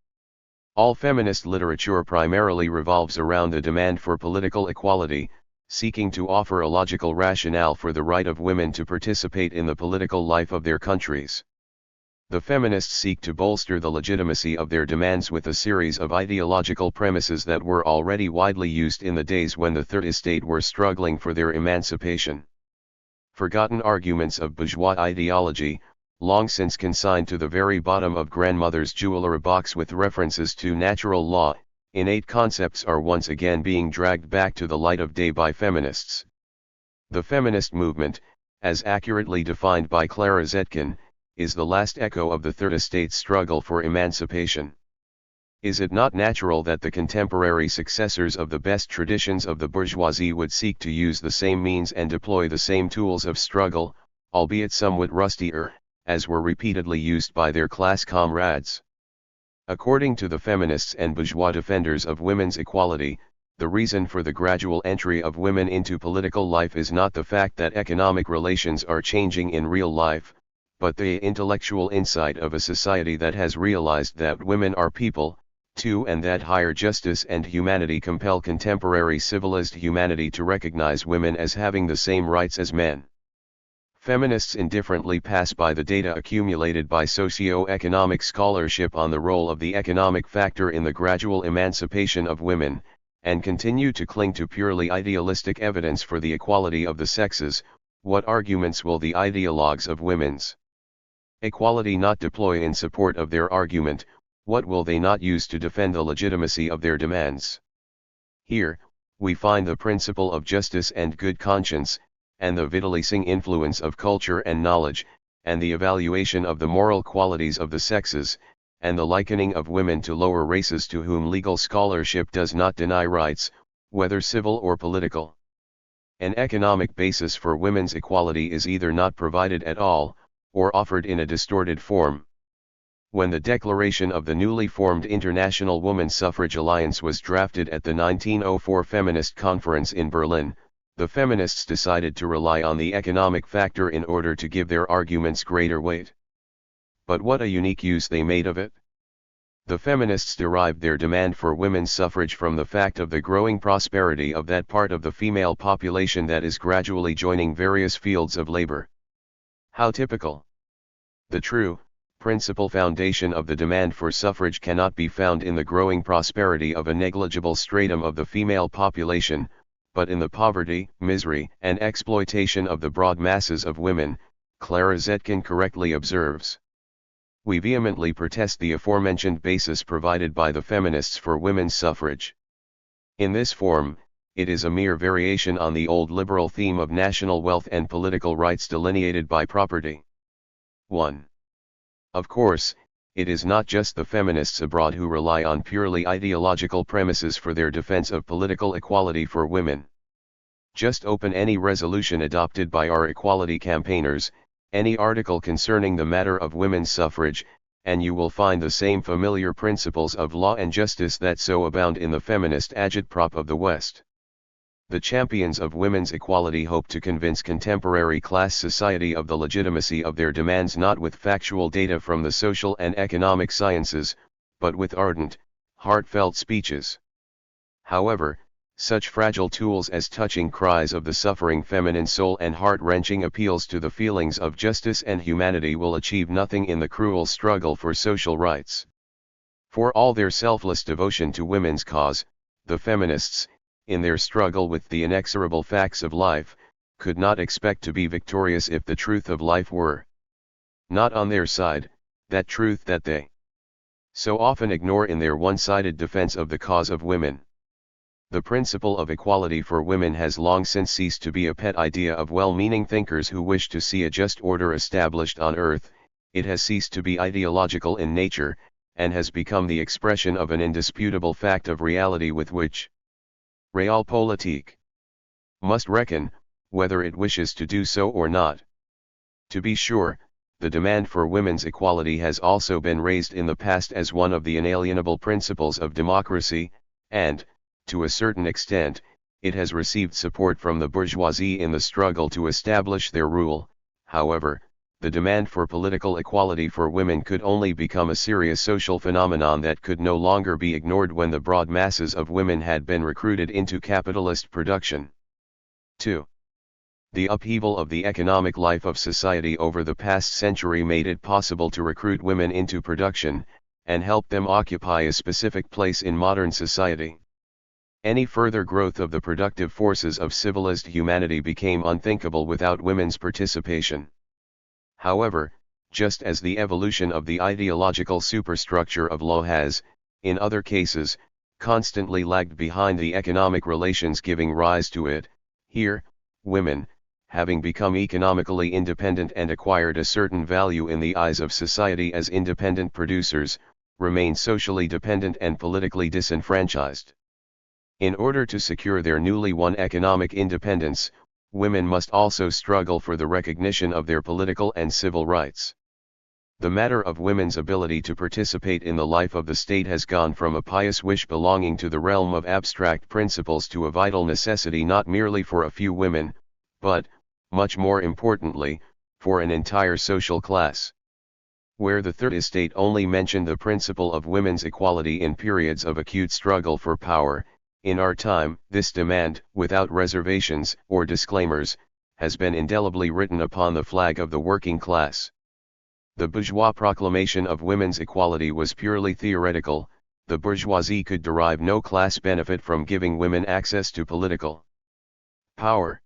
All feminist literature primarily revolves around the demand for political equality, seeking to offer a logical rationale for the right of women to participate in the political life of their countries. The feminists seek to bolster the legitimacy of their demands with a series of ideological premises that were already widely used in the days when the Third Estate were struggling for their emancipation. Forgotten arguments of bourgeois ideology, long since consigned to the very bottom of grandmother's jewelry box with references to natural law, innate concepts are once again being dragged back to the light of day by feminists. The feminist movement, as accurately defined by Clara Zetkin, is the last echo of the Third Estate's struggle for emancipation. Is it not natural that the contemporary successors of the best traditions of the bourgeoisie would seek to use the same means and deploy the same tools of struggle, albeit somewhat rustier, as were repeatedly used by their class comrades? According to the feminists and bourgeois defenders of women's equality, the reason for the gradual entry of women into political life is not the fact that economic relations are changing in real life, but the intellectual insight of a society that has realized that women are people, too, and that higher justice and humanity compel contemporary civilized humanity to recognize women as having the same rights as men. Feminists indifferently pass by the data accumulated by socio-economic scholarship on the role of the economic factor in the gradual emancipation of women, and continue to cling to purely idealistic evidence for the equality of the sexes. What arguments will the ideologues of women's equality not deploy in support of their argument? What will they not use to defend the legitimacy of their demands? Here, we find the principle of justice and good conscience, and the vitalizing influence of culture and knowledge, and the evaluation of the moral qualities of the sexes, and the likening of women to lower races to whom legal scholarship does not deny rights, whether civil or political. An economic basis for women's equality is either not provided at all, or offered in a distorted form. When the declaration of the newly formed International Woman Suffrage Alliance was drafted at the 1904 Feminist Conference in Berlin, the feminists decided to rely on the economic factor in order to give their arguments greater weight. But what a unique use they made of it! The feminists derived their demand for women's suffrage from the fact of the growing prosperity of that part of the female population that is gradually joining various fields of labor. How typical! The true, principal foundation of the demand for suffrage cannot be found in the growing prosperity of a negligible stratum of the female population, but in the poverty, misery, and exploitation of the broad masses of women. Clara Zetkin correctly observes. We vehemently protest the aforementioned basis provided by the feminists for women's suffrage. In this form, it is a mere variation on the old liberal theme of national wealth and political rights delineated by property. 1. Of course, it is not just the feminists abroad who rely on purely ideological premises for their defense of political equality for women. Just open any resolution adopted by our equality campaigners, any article concerning the matter of women's suffrage, and you will find the same familiar principles of law and justice that so abound in the feminist agitprop of the West. The champions of women's equality hope to convince contemporary class society of the legitimacy of their demands not with factual data from the social and economic sciences, but with ardent, heartfelt speeches. However, such fragile tools as touching cries of the suffering feminine soul and heart-wrenching appeals to the feelings of justice and humanity will achieve nothing in the cruel struggle for social rights. For all their selfless devotion to women's cause, the feminists, in their struggle with the inexorable facts of life, could not expect to be victorious if the truth of life were not on their side, that truth that they so often ignore in their one-sided defense of the cause of women. The principle of equality for women has long since ceased to be a pet idea of well-meaning thinkers who wish to see a just order established on earth. It has ceased to be ideological in nature, and has become the expression of an indisputable fact of reality with which Realpolitik must reckon, whether it wishes to do so or not. To be sure, the demand for women's equality has also been raised in the past as one of the inalienable principles of democracy, and, to a certain extent, it has received support from the bourgeoisie in the struggle to establish their rule. However, the demand for political equality for women could only become a serious social phenomenon that could no longer be ignored when the broad masses of women had been recruited into capitalist production. 2. The upheaval of the economic life of society over the past century made it possible to recruit women into production, and help them occupy a specific place in modern society. Any further growth of the productive forces of civilized humanity became unthinkable without women's participation. However, just as the evolution of the ideological superstructure of law has, in other cases, constantly lagged behind the economic relations giving rise to it, here, women, having become economically independent and acquired a certain value in the eyes of society as independent producers, remain socially dependent and politically disenfranchised. In order to secure their newly won economic independence, women must also struggle for the recognition of their political and civil rights. The matter of women's ability to participate in the life of the state has gone from a pious wish belonging to the realm of abstract principles to a vital necessity not merely for a few women, but, much more importantly, for an entire social class. Where the Third Estate only mentioned the principle of women's equality in periods of acute struggle for power, in our time, this demand, without reservations or disclaimers, has been indelibly written upon the flag of the working class. The bourgeois proclamation of women's equality was purely theoretical. The bourgeoisie could derive no class benefit from giving women access to political power.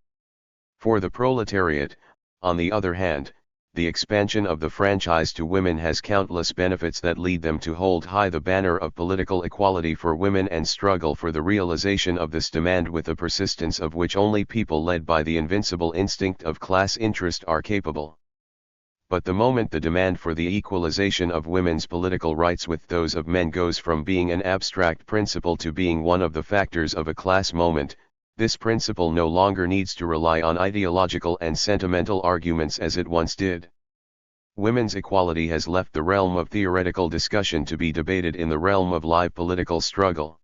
For the proletariat, on the other hand, the expansion of the franchise to women has countless benefits that lead them to hold high the banner of political equality for women and struggle for the realization of this demand with a persistence of which only people led by the invincible instinct of class interest are capable. But the moment the demand for the equalization of women's political rights with those of men goes from being an abstract principle to being one of the factors of a class moment, this principle no longer needs to rely on ideological and sentimental arguments as it once did. Women's equality has left the realm of theoretical discussion to be debated in the realm of live political struggle.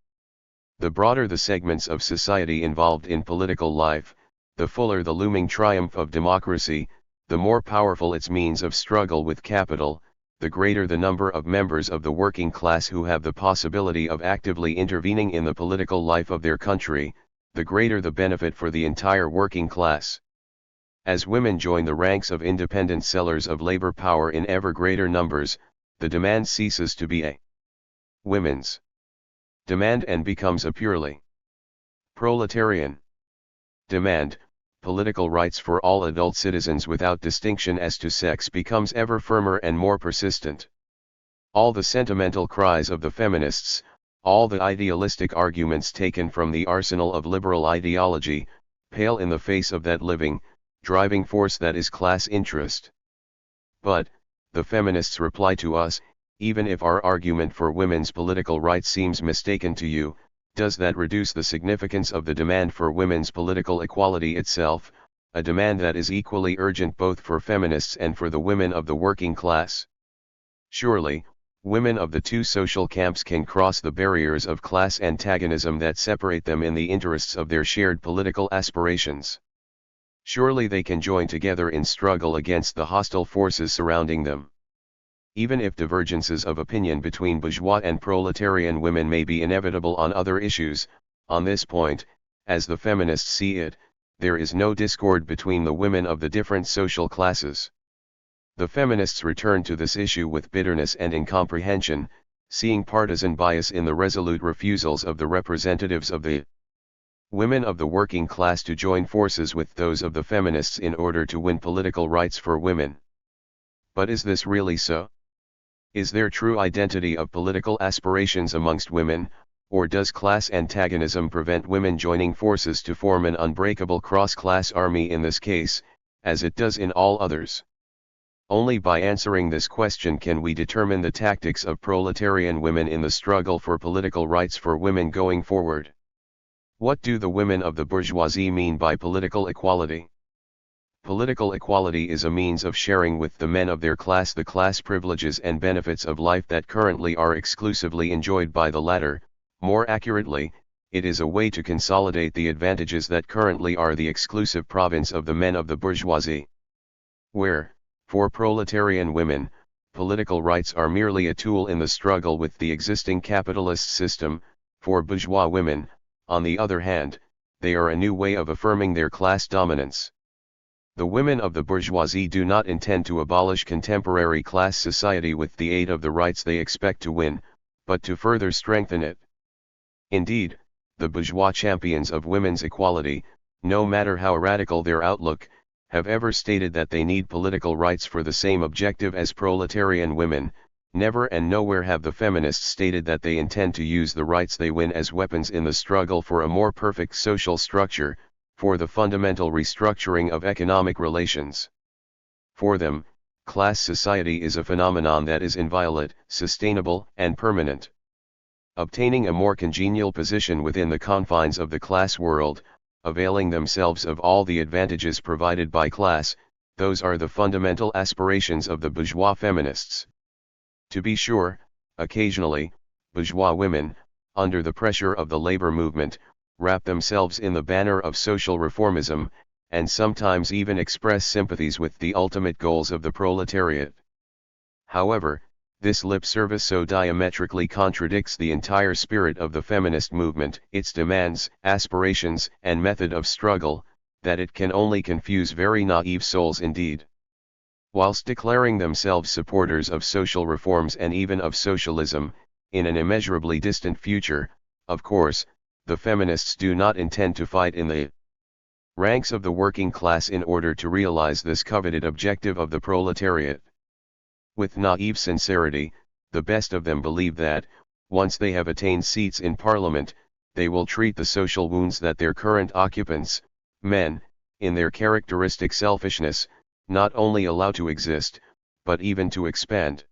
The broader the segments of society involved in political life, the fuller the looming triumph of democracy, the more powerful its means of struggle with capital, the greater the number of members of the working class who have the possibility of actively intervening in the political life of their country, the greater the benefit for the entire working class. As women join the ranks of independent sellers of labor power in ever greater numbers, the demand ceases to be a women's demand and becomes a purely proletarian demand. Political rights for all adult citizens without distinction as to sex becomes ever firmer and more persistent. All the sentimental cries of the feminists, all the idealistic arguments taken from the arsenal of liberal ideology, pale in the face of that living, driving force that is class interest. But, the feminists reply to us, even if our argument for women's political rights seems mistaken to you, does that reduce the significance of the demand for women's political equality itself, a demand that is equally urgent both for feminists and for the women of the working class? Surely, women of the two social camps can cross the barriers of class antagonism that separate them in the interests of their shared political aspirations. Surely they can join together in struggle against the hostile forces surrounding them. Even if divergences of opinion between bourgeois and proletarian women may be inevitable on other issues, on this point, as the feminists see it, there is no discord between the women of the different social classes. The feminists return to this issue with bitterness and incomprehension, seeing partisan bias in the resolute refusals of the representatives of the women of the working class to join forces with those of the feminists in order to win political rights for women. But is this really so? Is there true identity of political aspirations amongst women, or does class antagonism prevent women joining forces to form an unbreakable cross-class army in this case, as it does in all others? Only by answering this question can we determine the tactics of proletarian women in the struggle for political rights for women going forward. What do the women of the bourgeoisie mean by political equality? Political equality is a means of sharing with the men of their class the class privileges and benefits of life that currently are exclusively enjoyed by the latter. More accurately, it is a way to consolidate the advantages that currently are the exclusive province of the men of the bourgeoisie. Where, for proletarian women, political rights are merely a tool in the struggle with the existing capitalist system, for bourgeois women, on the other hand, they are a new way of affirming their class dominance. The women of the bourgeoisie do not intend to abolish contemporary class society with the aid of the rights they expect to win, but to further strengthen it. Indeed, the bourgeois champions of women's equality, no matter how radical their outlook, have ever stated that they need political rights for the same objective as proletarian women. Never and nowhere have the feminists stated that they intend to use the rights they win as weapons in the struggle for a more perfect social structure, for the fundamental restructuring of economic relations. For them, class society is a phenomenon that is inviolate, sustainable, and permanent. Obtaining a more congenial position within the confines of the class world, availing themselves of all the advantages provided by class, those are the fundamental aspirations of the bourgeois feminists. To be sure, occasionally, bourgeois women, under the pressure of the labor movement, wrap themselves in the banner of social reformism, and sometimes even express sympathies with the ultimate goals of the proletariat. However, this lip service so diametrically contradicts the entire spirit of the feminist movement, its demands, aspirations, and method of struggle, that it can only confuse very naive souls indeed. Whilst declaring themselves supporters of social reforms and even of socialism, in an immeasurably distant future, of course, the feminists do not intend to fight in the ranks of the working class in order to realize this coveted objective of the proletariat. With naive sincerity, the best of them believe that, once they have attained seats in parliament, they will treat the social wounds that their current occupants, men, in their characteristic selfishness, not only allow to exist, but even to expand.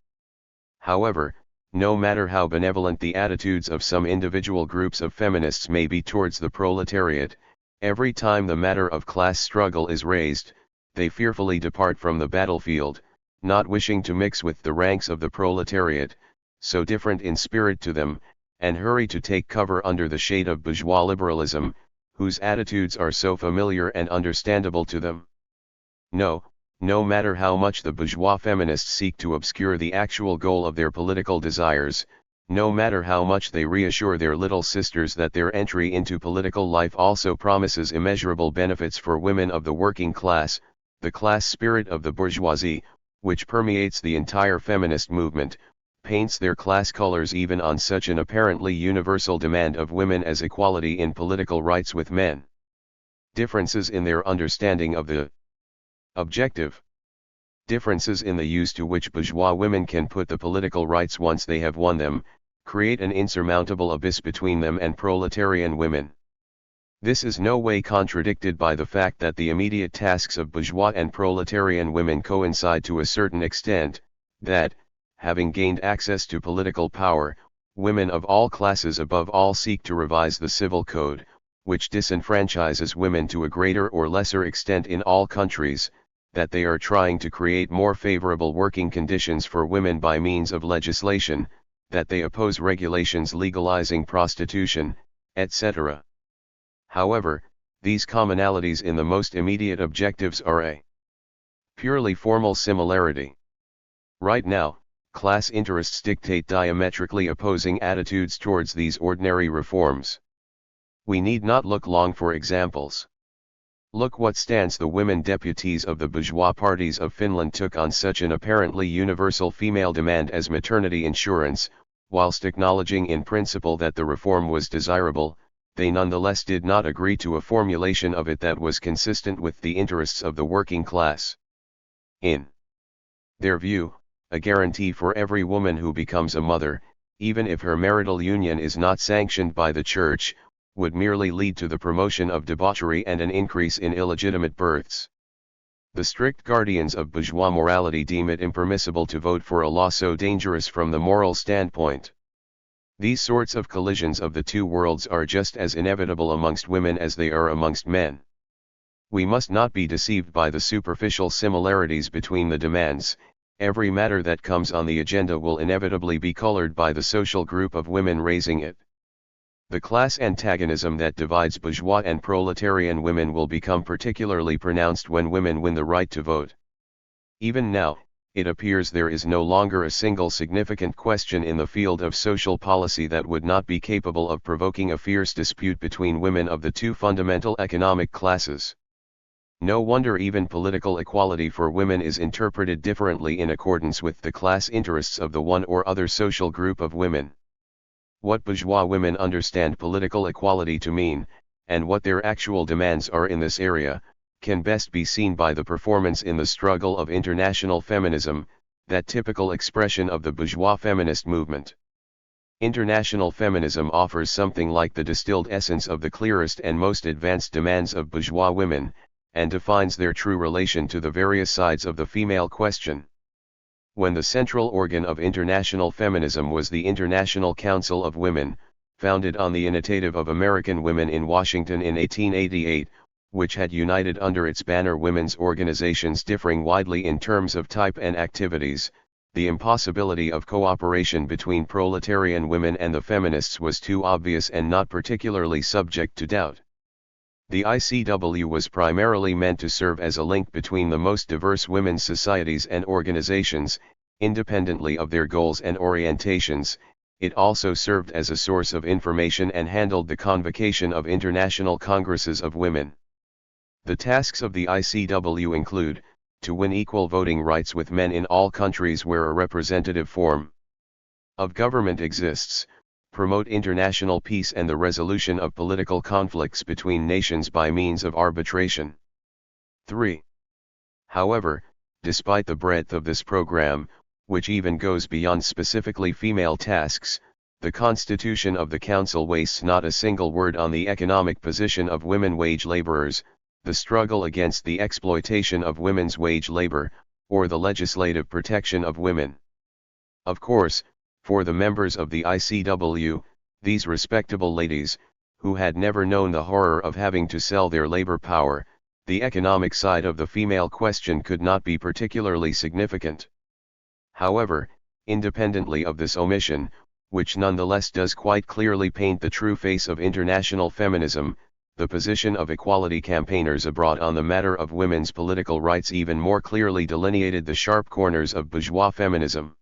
However, no matter how benevolent the attitudes of some individual groups of feminists may be towards the proletariat, every time the matter of class struggle is raised, they fearfully depart from the battlefield, not wishing to mix with the ranks of the proletariat, so different in spirit to them, and hurry to take cover under the shade of bourgeois liberalism, whose attitudes are so familiar and understandable to them. No matter how much the bourgeois feminists seek to obscure the actual goal of their political desires, no matter how much they reassure their little sisters that their entry into political life also promises immeasurable benefits for women of the working class, the class spirit of the bourgeoisie, which permeates the entire feminist movement, paints their class colors even on such an apparently universal demand of women as equality in political rights with men. Differences in their understanding of the objective. Differences in the use to which bourgeois women can put the political rights once they have won them, create an insurmountable abyss between them and proletarian women. This is no way contradicted by the fact that the immediate tasks of bourgeois and proletarian women coincide to a certain extent, that, having gained access to political power, women of all classes above all seek to revise the civil code, which disenfranchises women to a greater or lesser extent in all countries, that they are trying to create more favorable working conditions for women by means of legislation, that they oppose regulations legalizing prostitution, etc. However, these commonalities in the most immediate objectives are a purely formal similarity. Right now, class interests dictate diametrically opposing attitudes towards these ordinary reforms. We need not look long for examples. Look what stance the women deputies of the bourgeois parties of Finland took on such an apparently universal female demand as maternity insurance. Whilst acknowledging in principle that the reform was desirable, they nonetheless did not agree to a formulation of it that was consistent with the interests of the working class. In their view, a guarantee for every woman who becomes a mother, even if her marital union is not sanctioned by the church, would merely lead to the promotion of debauchery and an increase in illegitimate births. The strict guardians of bourgeois morality deem it impermissible to vote for a law so dangerous from the moral standpoint. These sorts of collisions of the two worlds are just as inevitable amongst women as they are amongst men. We must not be deceived by the superficial similarities between the demands. Every matter that comes on the agenda will inevitably be colored by the social group of women raising it. The class antagonism that divides bourgeois and proletarian women will become particularly pronounced when women win the right to vote. Even now, it appears there is no longer a single significant question in the field of social policy that would not be capable of provoking a fierce dispute between women of the two fundamental economic classes. No wonder even political equality for women is interpreted differently in accordance with the class interests of the one or other social group of women. What bourgeois women understand political equality to mean, and what their actual demands are in this area, can best be seen by the performance in the struggle of international feminism, that typical expression of the bourgeois feminist movement. International feminism offers something like the distilled essence of the clearest and most advanced demands of bourgeois women, and defines their true relation to the various sides of the female question. When the central organ of international feminism was the International Council of Women, founded on the initiative of American women in Washington in 1888, which had united under its banner women's organizations differing widely in terms of type and activities, the impossibility of cooperation between proletarian women and the feminists was too obvious and not particularly subject to doubt. The ICW was primarily meant to serve as a link between the most diverse women's societies and organizations, independently of their goals and orientations. It also served as a source of information and handled the convocation of international congresses of women. The tasks of the ICW include, to win equal voting rights with men in all countries where a representative form of government exists, promote international peace and the resolution of political conflicts between nations by means of arbitration. 3. However, despite the breadth of this program, which even goes beyond specifically female tasks, the Constitution of the Council wastes not a single word on the economic position of women wage laborers, the struggle against the exploitation of women's wage labor, or the legislative protection of women. Of course, for the members of the ICW, these respectable ladies, who had never known the horror of having to sell their labor power, the economic side of the female question could not be particularly significant. However, independently of this omission, which nonetheless does quite clearly paint the true face of international feminism, the position of equality campaigners abroad on the matter of women's political rights even more clearly delineated the sharp corners of bourgeois feminism.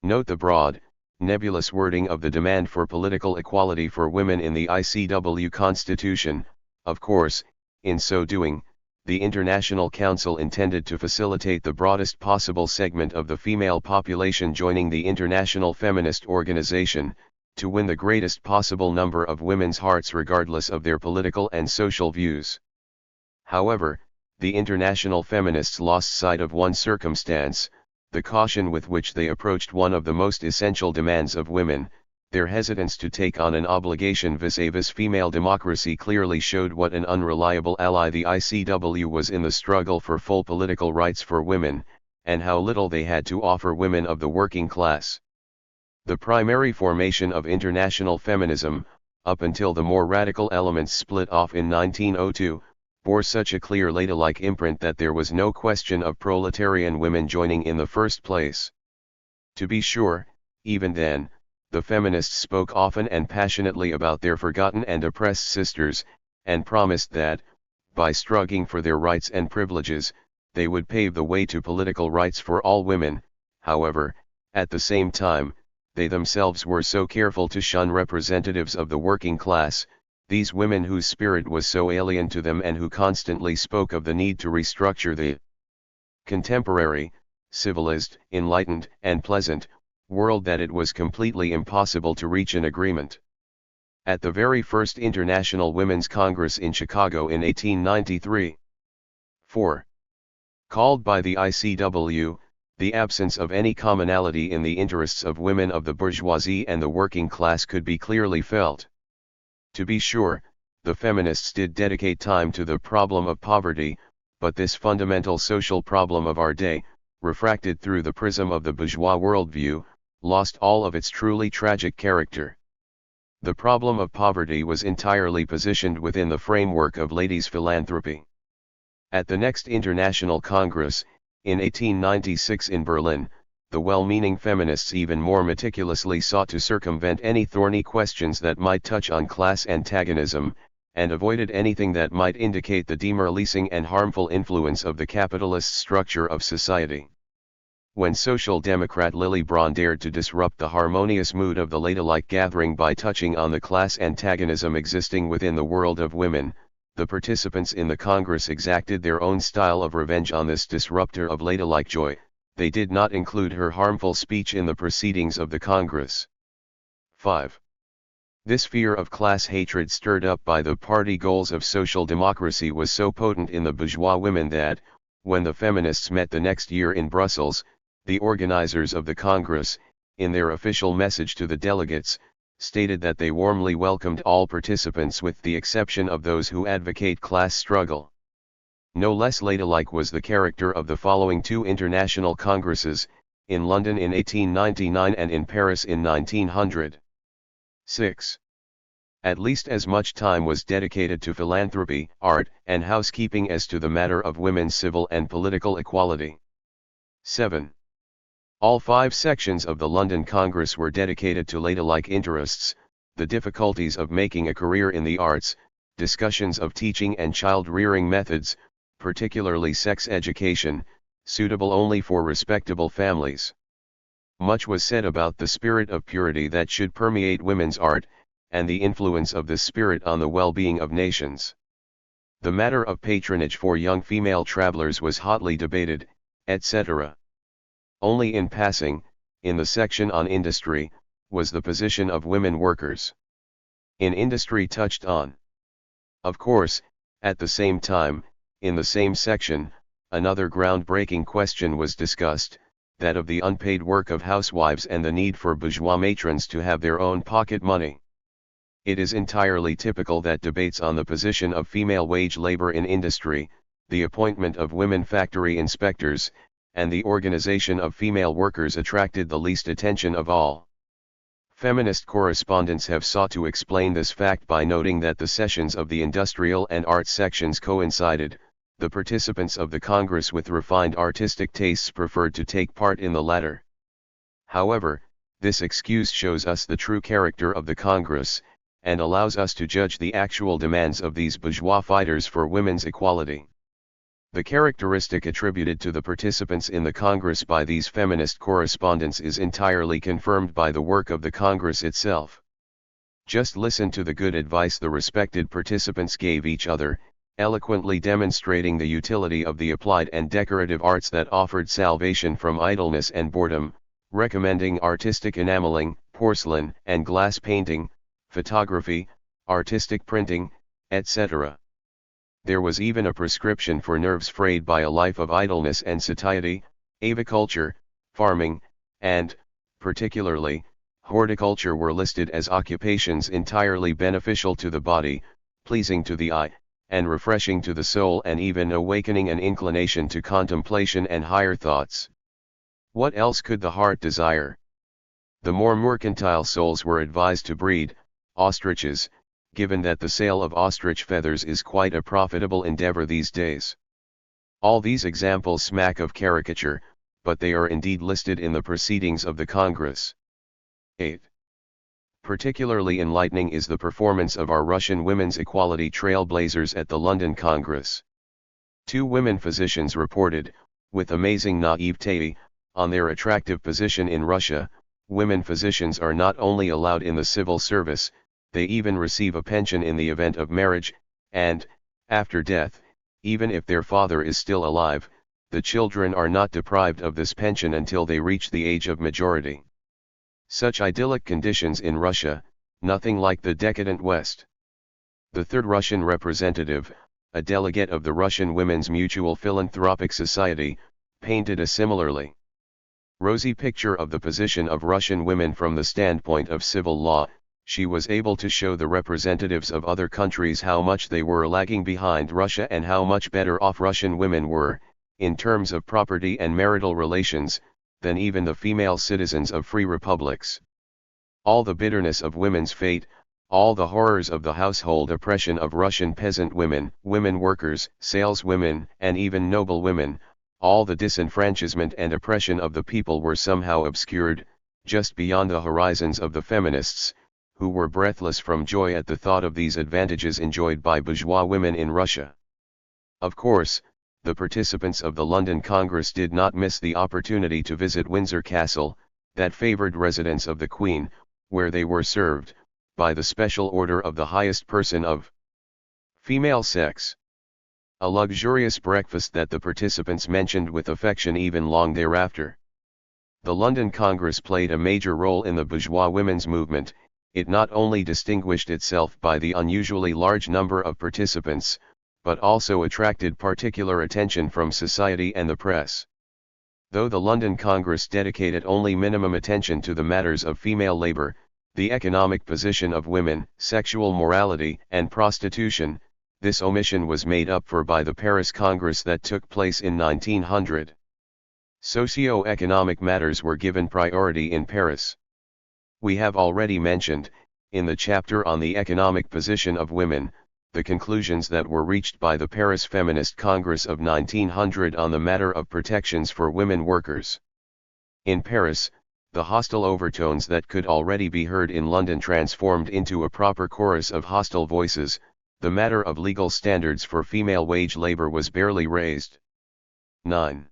Note the broad, nebulous wording of the demand for political equality for women in the ICW Constitution. Of course, in so doing, the International Council intended to facilitate the broadest possible segment of the female population joining the International Feminist Organization, to win the greatest possible number of women's hearts regardless of their political and social views. However, the international feminists lost sight of one circumstance: the caution with which they approached one of the most essential demands of women. Their hesitance to take on an obligation vis-a-vis female democracy clearly showed what an unreliable ally the ICW was in the struggle for full political rights for women, and how little they had to offer women of the working class. The primary formation of international feminism, up until the more radical elements split off in 1902, bore such a clear ladylike imprint that there was no question of proletarian women joining in the first place. To be sure, even then, the feminists spoke often and passionately about their forgotten and oppressed sisters, and promised that, by struggling for their rights and privileges, they would pave the way to political rights for all women. However, at the same time, they themselves were so careful to shun representatives of the working class, these women whose spirit was so alien to them and who constantly spoke of the need to restructure the contemporary, civilized, enlightened, and pleasant world, that it was completely impossible to reach an agreement. At the very first International Women's Congress in Chicago in 1893, 4. Called by the ICW, the absence of any commonality in the interests of women of the bourgeoisie and the working class could be clearly felt. To be sure, the feminists did dedicate time to the problem of poverty, but this fundamental social problem of our day, refracted through the prism of the bourgeois worldview, lost all of its truly tragic character. The problem of poverty was entirely positioned within the framework of ladies' philanthropy. At the next International Congress, in 1896 in Berlin, the well-meaning feminists even more meticulously sought to circumvent any thorny questions that might touch on class antagonism, and avoided anything that might indicate the demoralizing and harmful influence of the capitalist structure of society. When Social Democrat Lily Braun dared to disrupt the harmonious mood of the ladylike gathering by touching on the class antagonism existing within the world of women, the participants in the Congress exacted their own style of revenge on this disruptor of ladylike joy. They did not include her harmful speech in the proceedings of the Congress. 5. This fear of class hatred stirred up by the party goals of social democracy was so potent in the bourgeois women that, when the feminists met the next year in Brussels, the organizers of the Congress, in their official message to the delegates, stated that they warmly welcomed all participants with the exception of those who advocate class struggle. No less ladylike was the character of the following two international congresses, in London in 1899 and in Paris in 1900. 6. At least as much time was dedicated to philanthropy, art, and housekeeping as to the matter of women's civil and political equality. 7. All 5 sections of the London Congress were dedicated to ladylike interests, the difficulties of making a career in the arts, discussions of teaching and child-rearing methods, particularly sex education, suitable only for respectable families. Much was said about the spirit of purity that should permeate women's art, and the influence of this spirit on the well-being of nations. The matter of patronage for young female travelers was hotly debated, etc. Only in passing, in the section on industry, was the position of women workers in industry touched on. Of course, at the same time, in the same section, another groundbreaking question was discussed, that of the unpaid work of housewives and the need for bourgeois matrons to have their own pocket money. It is entirely typical that debates on the position of female wage labor in industry, the appointment of women factory inspectors, and the organization of female workers attracted the least attention of all. Feminist correspondents have sought to explain this fact by noting that the sessions of the industrial and arts sections coincided. The participants of the Congress with refined artistic tastes preferred to take part in the latter. However, this excuse shows us the true character of the Congress, and allows us to judge the actual demands of these bourgeois fighters for women's equality. The characteristic attributed to the participants in the Congress by these feminist correspondents is entirely confirmed by the work of the Congress itself. Just listen to the good advice the respected participants gave each other, eloquently demonstrating the utility of the applied and decorative arts that offered salvation from idleness and boredom, recommending artistic enameling, porcelain and glass painting, photography, artistic printing, etc. There was even a prescription for nerves frayed by a life of idleness and satiety. Aviculture, farming, and, particularly, horticulture were listed as occupations entirely beneficial to the body, pleasing to the eye, and refreshing to the soul, and even awakening an inclination to contemplation and higher thoughts. What else could the heart desire? The more mercantile souls were advised to breed ostriches, given that the sale of ostrich feathers is quite a profitable endeavor these days. All these examples smack of caricature, but they are indeed listed in the proceedings of the Congress. 8. Particularly enlightening is the performance of our Russian women's equality trailblazers at the London Congress. 2 women physicians reported, with amazing naivete, on their attractive position in Russia. Women physicians are not only allowed in the civil service, they even receive a pension in the event of marriage, and, after death, even if their father is still alive, the children are not deprived of this pension until they reach the age of majority. Such idyllic conditions in Russia, nothing like the decadent West. The third Russian representative, a delegate of the Russian Women's Mutual Philanthropic Society, painted a similarly rosy picture of the position of Russian women from the standpoint of civil law. She was able to show the representatives of other countries how much they were lagging behind Russia and how much better off Russian women were, in terms of property and marital relations, than even the female citizens of free republics. All the bitterness of women's fate, all the horrors of the household oppression of Russian peasant women, women workers, saleswomen, and even noble women, all the disenfranchisement and oppression of the people were somehow obscured, just beyond the horizons of the feminists, who were breathless from joy at the thought of these advantages enjoyed by bourgeois women in Russia. Of course, the participants of the London Congress did not miss the opportunity to visit Windsor Castle, that favored residence of the Queen, where they were served, by the special order of the highest person of female sex. A luxurious breakfast that the participants mentioned with affection even long thereafter. The London Congress played a major role in the bourgeois women's movement. It not only distinguished itself by the unusually large number of participants, but also attracted particular attention from society and the press. Though the London Congress dedicated only minimum attention to the matters of female labor, the economic position of women, sexual morality, and prostitution, this omission was made up for by the Paris Congress that took place in 1900. Socio-economic matters were given priority in Paris. We have already mentioned, in the chapter on the economic position of women, the conclusions that were reached by the Paris Feminist Congress of 1900 on the matter of protections for women workers. In Paris, the hostile overtones that could already be heard in London transformed into a proper chorus of hostile voices. The matter of legal standards for female wage labor was barely raised. 9.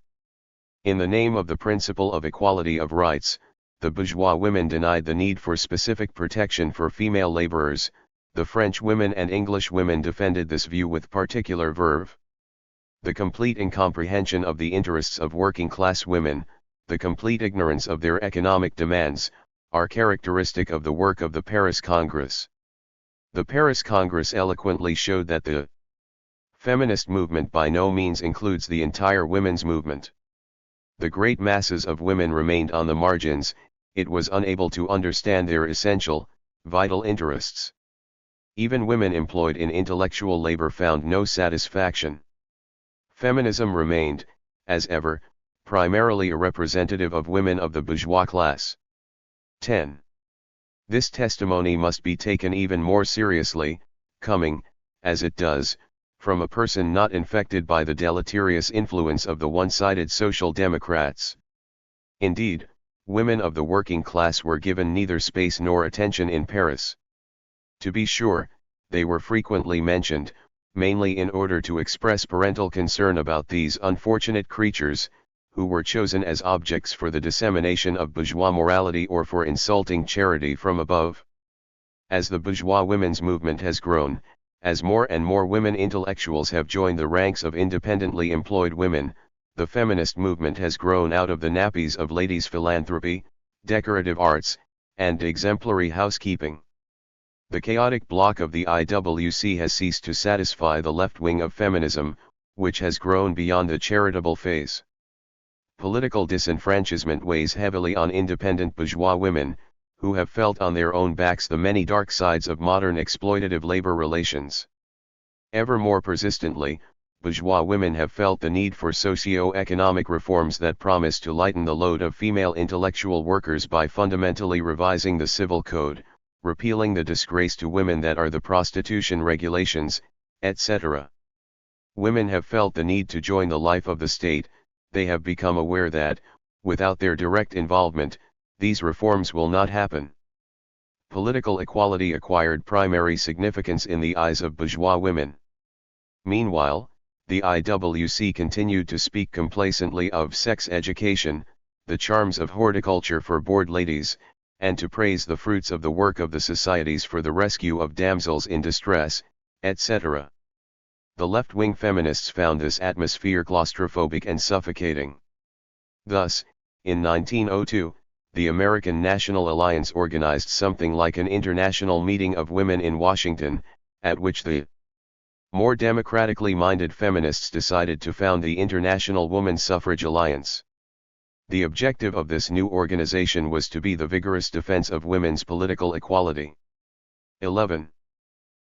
In the name of the principle of equality of rights, the bourgeois women denied the need for specific protection for female laborers. The French women and English women defended this view with particular verve. The complete incomprehension of the interests of working-class women, the complete ignorance of their economic demands, are characteristic of the work of the Paris Congress. The Paris Congress eloquently showed that the feminist movement by no means includes the entire women's movement. The great masses of women remained on the margins, it was unable to understand their essential, vital interests. Even women employed in intellectual labor found no satisfaction. Feminism remained, as ever, primarily a representative of women of the bourgeois class. 10. This testimony must be taken even more seriously, coming, as it does, from a person not infected by the deleterious influence of the one-sided social democrats. Indeed, women of the working class were given neither space nor attention in Paris. To be sure, they were frequently mentioned, mainly in order to express parental concern about these unfortunate creatures, who were chosen as objects for the dissemination of bourgeois morality or for insulting charity from above. As the bourgeois women's movement has grown, as more and more women intellectuals have joined the ranks of independently employed women, the feminist movement has grown out of the nappies of ladies' philanthropy, decorative arts, and exemplary housekeeping. The chaotic bloc of the IWC has ceased to satisfy the left wing of feminism, which has grown beyond the charitable phase. Political disenfranchisement weighs heavily on independent bourgeois women, who have felt on their own backs the many dark sides of modern exploitative labor relations. Ever more persistently, bourgeois women have felt the need for socio-economic reforms that promise to lighten the load of female intellectual workers by fundamentally revising the civil code, repealing the disgrace to women that are the prostitution regulations, etc. Women have felt the need to join the life of the state. They have become aware that, without their direct involvement, these reforms will not happen. Political equality acquired primary significance in the eyes of bourgeois women. Meanwhile, the IWC continued to speak complacently of sex education, the charms of horticulture for bored ladies, and to praise the fruits of the work of the societies for the rescue of damsels in distress, etc. The left-wing feminists found this atmosphere claustrophobic and suffocating. Thus, in 1902, the American National Alliance organized something like an international meeting of women in Washington, at which the more democratically minded feminists decided to found the International Woman Suffrage Alliance. The objective of this new organization was to be the vigorous defense of women's political equality. 11.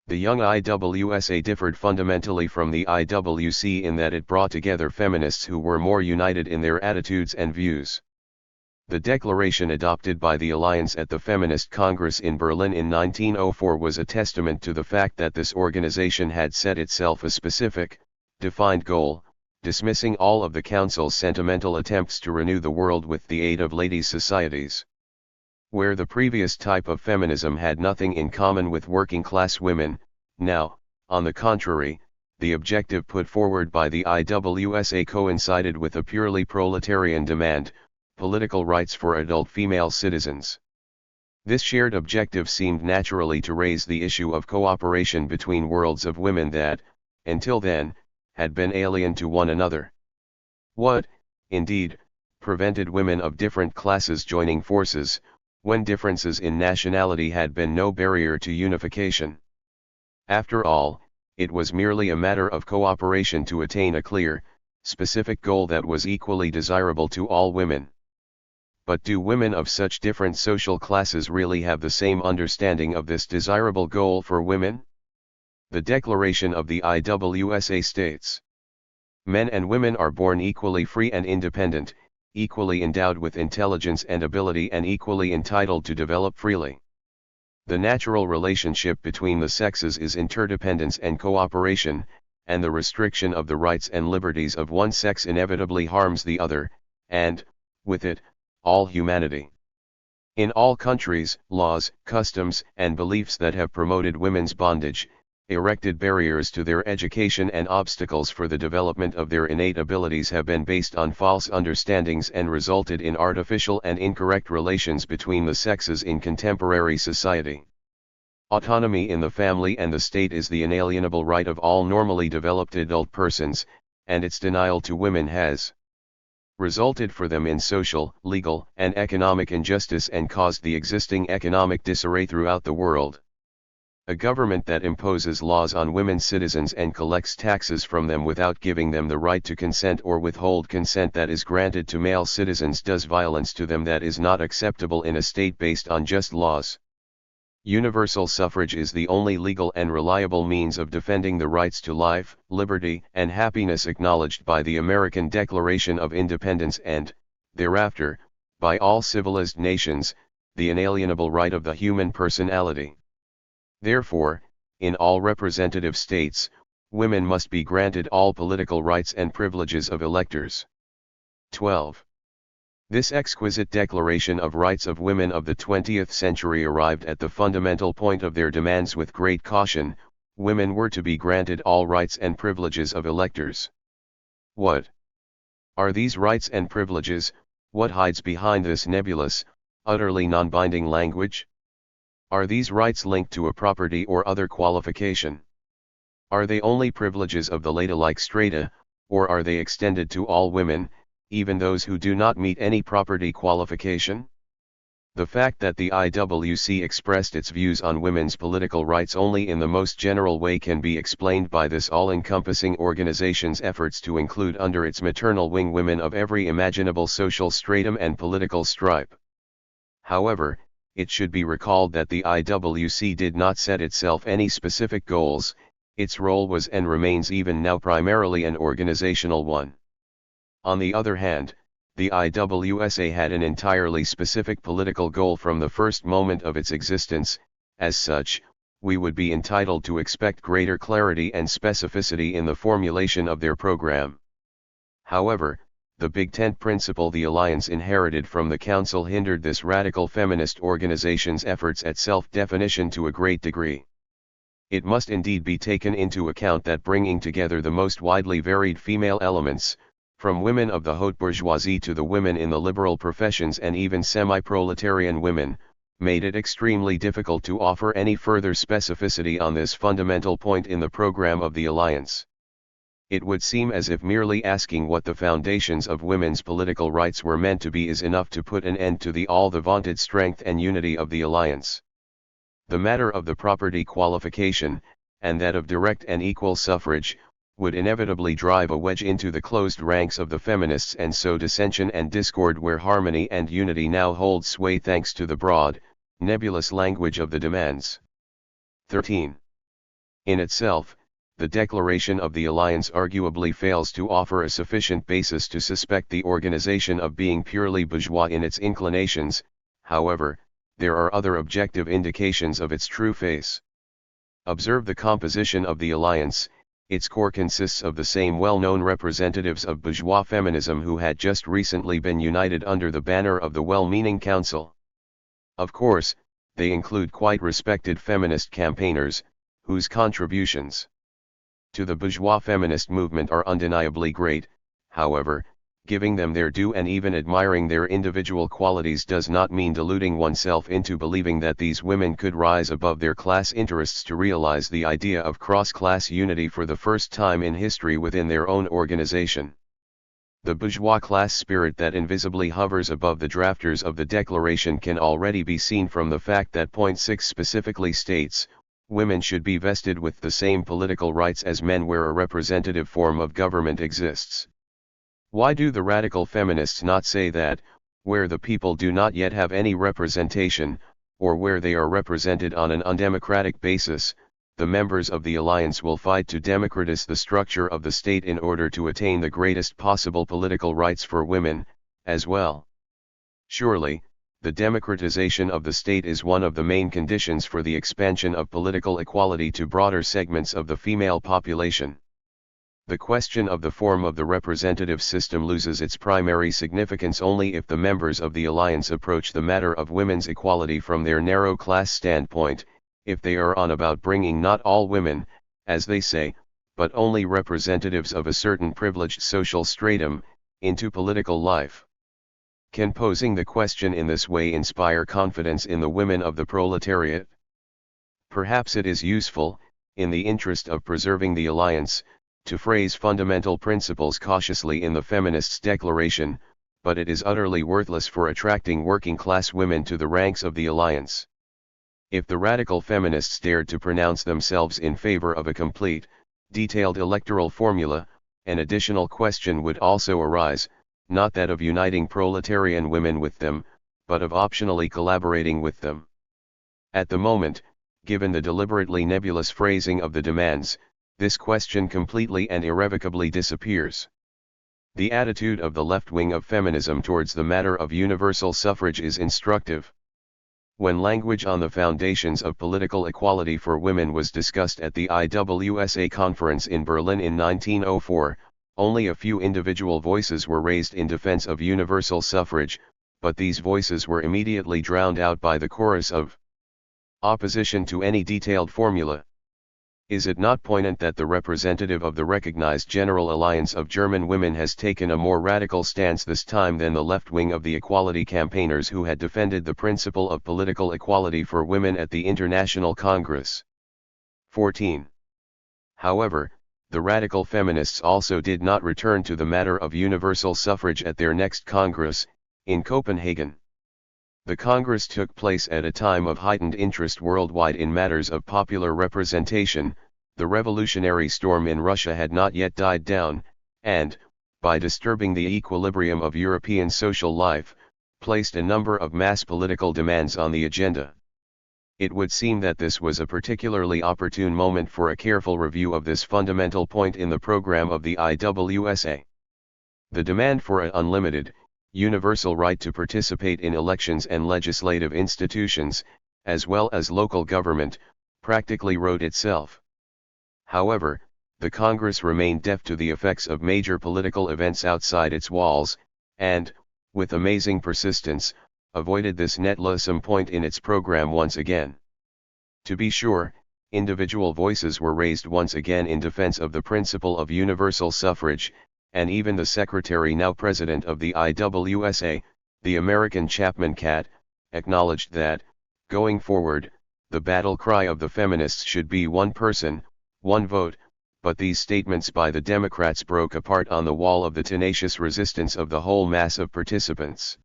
The young IWSA differed fundamentally from the IWC in that it brought together feminists who were more united in their attitudes and views. The declaration adopted by the Alliance at the Feminist Congress in Berlin in 1904 was a testament to the fact that this organization had set itself a specific, defined goal, dismissing all of the Council's sentimental attempts to renew the world with the aid of ladies' societies. Where the previous type of feminism had nothing in common with working-class women, now, on the contrary, the objective put forward by the IWSA coincided with a purely proletarian demand, political rights for adult female citizens. This shared objective seemed naturally to raise the issue of cooperation between worlds of women that, until then, had been alien to one another. What, indeed, prevented women of different classes joining forces, when differences in nationality had been no barrier to unification? After all, it was merely a matter of cooperation to attain a clear, specific goal that was equally desirable to all women. But do women of such different social classes really have the same understanding of this desirable goal for women? The declaration of the IWSA states: men and women are born equally free and independent, equally endowed with intelligence and ability and equally entitled to develop freely. The natural relationship between the sexes is interdependence and cooperation, and the restriction of the rights and liberties of one sex inevitably harms the other, and, with it, all humanity. In all countries, laws, customs, and beliefs that have promoted women's bondage, erected barriers to their education and obstacles for the development of their innate abilities have been based on false understandings and resulted in artificial and incorrect relations between the sexes in contemporary society. Autonomy in the family and the state is the inalienable right of all normally developed adult persons, and its denial to women has resulted for them in social, legal, and economic injustice and caused the existing economic disarray throughout the world. A government that imposes laws on women citizens and collects taxes from them without giving them the right to consent or withhold consent that is granted to male citizens does violence to them that is not acceptable in a state based on just laws. Universal suffrage is the only legal and reliable means of defending the rights to life, liberty, and happiness acknowledged by the American Declaration of Independence and, thereafter, by all civilized nations, the inalienable right of the human personality. Therefore, in all representative states, women must be granted all political rights and privileges of electors. 12. This exquisite declaration of rights of women of the 20th century arrived at the fundamental point of their demands with great caution: women were to be granted all rights and privileges of electors. What are these rights and privileges? What hides behind this nebulous, utterly non-binding language? Are these rights linked to a property or other qualification? Are they only privileges of the ladylike strata, or are they extended to all women, even those who do not meet any property qualification? The fact that the IWC expressed its views on women's political rights only in the most general way can be explained by this all-encompassing organization's efforts to include under its maternal wing women of every imaginable social stratum and political stripe. However, it should be recalled that the IWC did not set itself any specific goals. Its role was and remains even now primarily an organizational one. On the other hand, the IWSA had an entirely specific political goal from the first moment of its existence. As such, we would be entitled to expect greater clarity and specificity in the formulation of their program. However, the Big Tent principle the Alliance inherited from the Council hindered this radical feminist organization's efforts at self-definition to a great degree. It must indeed be taken into account that bringing together the most widely varied female elements, from women of the haute bourgeoisie to the women in the liberal professions and even semi-proletarian women, made it extremely difficult to offer any further specificity on this fundamental point in the program of the Alliance. It would seem as if merely asking what the foundations of women's political rights were meant to be is enough to put an end to all the vaunted strength and unity of the Alliance. The matter of the property qualification, and that of direct and equal suffrage, would inevitably drive a wedge into the closed ranks of the feminists and sow dissension and discord where harmony and unity now hold sway thanks to the broad, nebulous language of the demands. 13. In itself, the declaration of the Alliance arguably fails to offer a sufficient basis to suspect the organization of being purely bourgeois in its inclinations. However, there are other objective indications of its true face. Observe the composition of the Alliance. Its core consists of the same well-known representatives of bourgeois feminism who had just recently been united under the banner of the well-meaning Council. Of course, they include quite respected feminist campaigners, whose contributions to the bourgeois feminist movement are undeniably great. However, giving them their due and even admiring their individual qualities does not mean deluding oneself into believing that these women could rise above their class interests to realize the idea of cross-class unity for the first time in history within their own organization. The bourgeois class spirit that invisibly hovers above the drafters of the declaration can already be seen from the fact that point 6 specifically states, women should be vested with the same political rights as men where a representative form of government exists. Why do the radical feminists not say that, where the people do not yet have any representation, or where they are represented on an undemocratic basis, the members of the Alliance will fight to democratize the structure of the state in order to attain the greatest possible political rights for women, as well? Surely, the democratization of the state is one of the main conditions for the expansion of political equality to broader segments of the female population. The question of the form of the representative system loses its primary significance only if the members of the Alliance approach the matter of women's equality from their narrow class standpoint, if they are on about bringing not all women, as they say, but only representatives of a certain privileged social stratum, into political life. Can posing the question in this way inspire confidence in the women of the proletariat? Perhaps it is useful, in the interest of preserving the alliance, to phrase fundamental principles cautiously in the feminists' declaration, but it is utterly worthless for attracting working-class women to the ranks of the alliance. If the radical feminists dared to pronounce themselves in favor of a complete, detailed electoral formula, an additional question would also arise, not that of uniting proletarian women with them, but of optionally collaborating with them. At the moment, given the deliberately nebulous phrasing of the demands, this question completely and irrevocably disappears. The attitude of the left wing of feminism towards the matter of universal suffrage is instructive. When language on the foundations of political equality for women was discussed at the IWSA conference in Berlin in 1904, only a few individual voices were raised in defense of universal suffrage, but these voices were immediately drowned out by the chorus of opposition to any detailed formula. Is it not poignant that the representative of the recognized General Alliance of German Women has taken a more radical stance this time than the left wing of the equality campaigners who had defended the principle of political equality for women at the International Congress? 14. However, the radical feminists also did not return to the matter of universal suffrage at their next Congress, in Copenhagen. The Congress took place at a time of heightened interest worldwide in matters of popular representation. The revolutionary storm in Russia had not yet died down, and, by disturbing the equilibrium of European social life, placed a number of mass political demands on the agenda. It would seem that this was a particularly opportune moment for a careful review of this fundamental point in the program of the IWSA. The demand for an unlimited, universal right to participate in elections and legislative institutions, as well as local government, practically wrote itself. However, the Congress remained deaf to the effects of major political events outside its walls, and, with amazing persistence, avoided this netlessome point in its program once again. To be sure, individual voices were raised once again in defense of the principle of universal suffrage, and even the secretary, now president of the IWSA, the American Chapman Catt, acknowledged that, going forward, the battle cry of the feminists should be one person, one vote, but these statements by the Democrats broke apart on the wall of the tenacious resistance of the whole mass of participants.